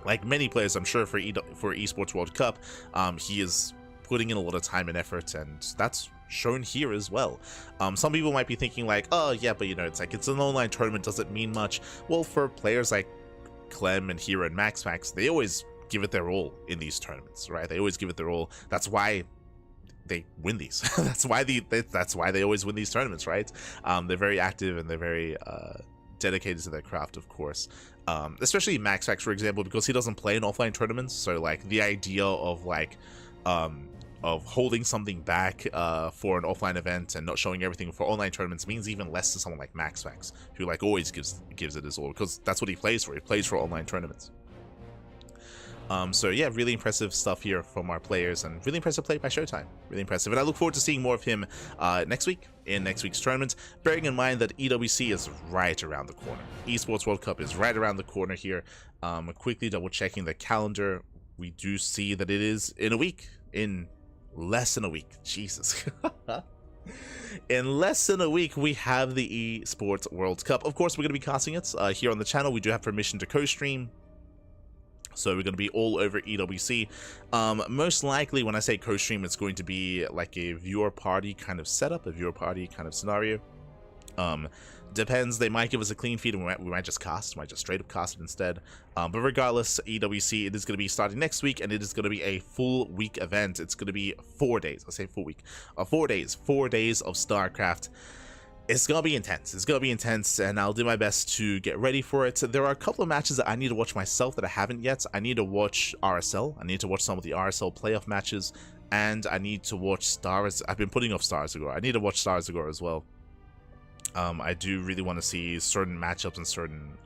Like many players, I'm sure, for Esports World Cup, he is putting in a lot of time and effort, and that's shown here as well. Some people might be thinking like, oh yeah, but you know, it's like it's an online tournament, doesn't mean much. Well, for players like Clem and Hero and MaxPax, they always give it their all in these tournaments, right? They always give it their all. That's why they win these. that's why they always win these tournaments, right? They're very active and they're very dedicated to their craft, of course. Especially MaxPax, for example, because he doesn't play in offline tournaments. So like the idea of like of holding something back for an offline event and not showing everything for online tournaments means even less to someone like MaxPax, who like always gives it his all, because that's what he plays for. He plays for online tournaments. So yeah, really impressive stuff here from our players, and really impressive play by Showtime. Really impressive, and I look forward to seeing more of him next week in next week's tournament, bearing in mind that EWC is right around the corner. Esports World Cup is right around the corner here. Quickly double checking the calendar, we do see that it is in a week, in less than a week. Jesus. In less than a week, we have the Esports World Cup. Of course, we're going to be casting it here on the channel. We do have permission to co-stream, so we're going to be all over EWC. Most likely, when I say co-stream, it's going to be like a viewer party kind of setup, a viewer party kind of scenario. Depends, they might give us a clean feed and we might just cast, might just straight up cast it instead. But regardless, EWC, it is going to be starting next week, and it is going to be a full week event. It's going to be 4 days. I say full week. 4 days of StarCraft. It's going to be intense. It's going to be intense, and I'll do my best to get ready for it. There are a couple of matches that I need to watch myself that I haven't yet. I need to watch RSL. I need to watch some of the RSL playoff matches, and I need to watch Stars. I've been putting off Stars Agora. I need to watch Stars Agora as well. I do really want to see certain matchups and certain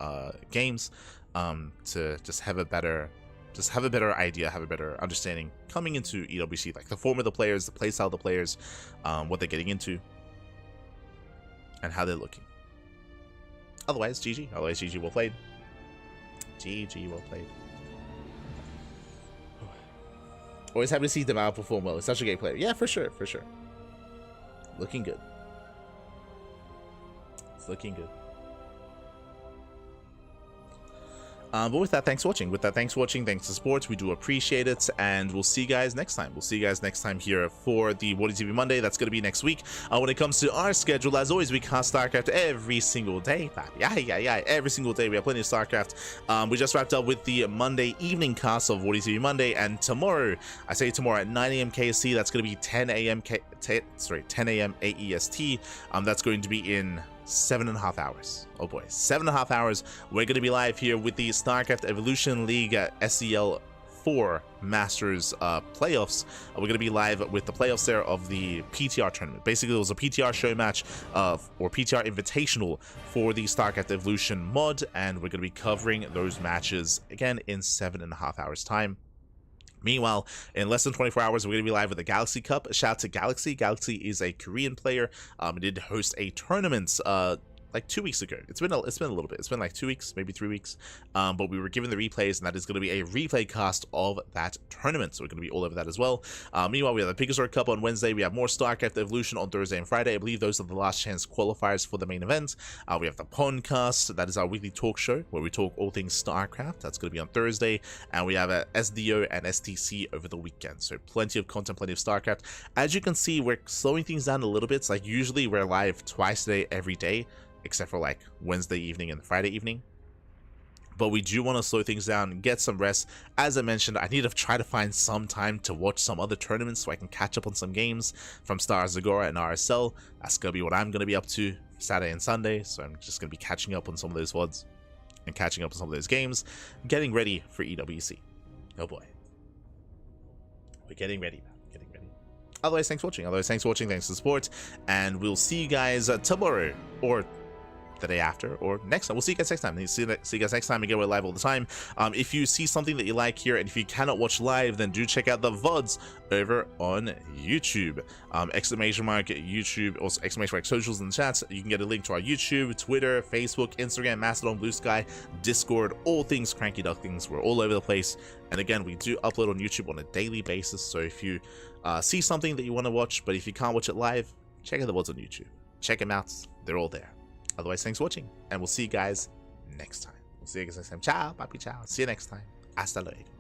games to just have a better idea, have a better understanding coming into EWC, like the form of the players, the playstyle of the players, what they're getting into, and how they're looking. Otherwise, GG. Otherwise, GG, well played. GG, well played. Always happy to see Demao perform well. He's such a great player. Yeah, for sure, for sure. Looking good. It's looking good. But with that, thanks for watching. Thanks for support. We do appreciate it, and we'll see you guys next time. We'll see you guys next time here for the WardiTV Monday. That's going to be next week. When it comes to our schedule, as always, we cast StarCraft every single day. Yeah, every single day. We have plenty of StarCraft. We just wrapped up with the Monday evening cast of WardiTV Monday, and tomorrow, I say tomorrow at 9 AM KST, that's going to be 10 AM 10 AM AEST. That's going to be in 7.5 hours. Oh boy, 7.5 hours. We're going to be live here with the StarCraft Evolution League SEL 4 Masters playoffs. We're going to be live with the playoffs there of the PTR tournament. Basically, it was a PTR show match or PTR invitational for the StarCraft Evolution mod, and we're going to be covering those matches again in 7.5 hours time. Meanwhile, in less than 24 hours, we're going to be live with the Galaxy Cup. Shout out to Galaxy. Galaxy is a Korean player. It did host a tournament like 2 weeks ago. It's been a little bit. It's been like 2 weeks, maybe 3 weeks. But we were given the replays, and that is going to be a replay cast of that tournament. So we're going to be all over that as well. Meanwhile, we have the Pikasaur Cup on Wednesday. We have more StarCraft Evolution on Thursday and Friday. I believe those are the last chance qualifiers for the main event. We have the Podcast. That is our weekly talk show where we talk all things StarCraft. That's going to be on Thursday. And we have a SDO and STC over the weekend. So plenty of content, plenty of StarCraft. As you can see, we're slowing things down a little bit. It's like usually we're live twice a day every day, except for like Wednesday evening and Friday evening. But we do want to slow things down, get some rest. As I mentioned, I need to try to find some time to watch some other tournaments so I can catch up on some games from Star Zagora and RSL. That's going to be what I'm going to be up to Saturday and Sunday. So I'm just going to be catching up on some of those VODs and catching up on some of those games, getting ready for EWC. Oh boy. We're getting ready, man. Getting ready. Otherwise, thanks for watching. Thanks for the support. And we'll see you guys tomorrow or the day after or next time. We'll see you guys next time. See you guys next time. Again, we're live all the time. If you see something that you like here, and if you cannot watch live, then do check out the VODs over on YouTube. Exclamation mark YouTube, also exclamation mark socials in the chats. You can get a link to our YouTube, Twitter, Facebook, Instagram, Mastodon, Blue Sky, Discord, all things CranKy Ducklings. We're all over the place. And again, we do upload on YouTube on a daily basis. So if you see something that you want to watch, but if you can't watch it live, check out the VODs on YouTube. Check them out. They're all there. Otherwise, thanks for watching, and we'll see you guys next time. Ciao, papi, ciao. See you next time. Hasta luego.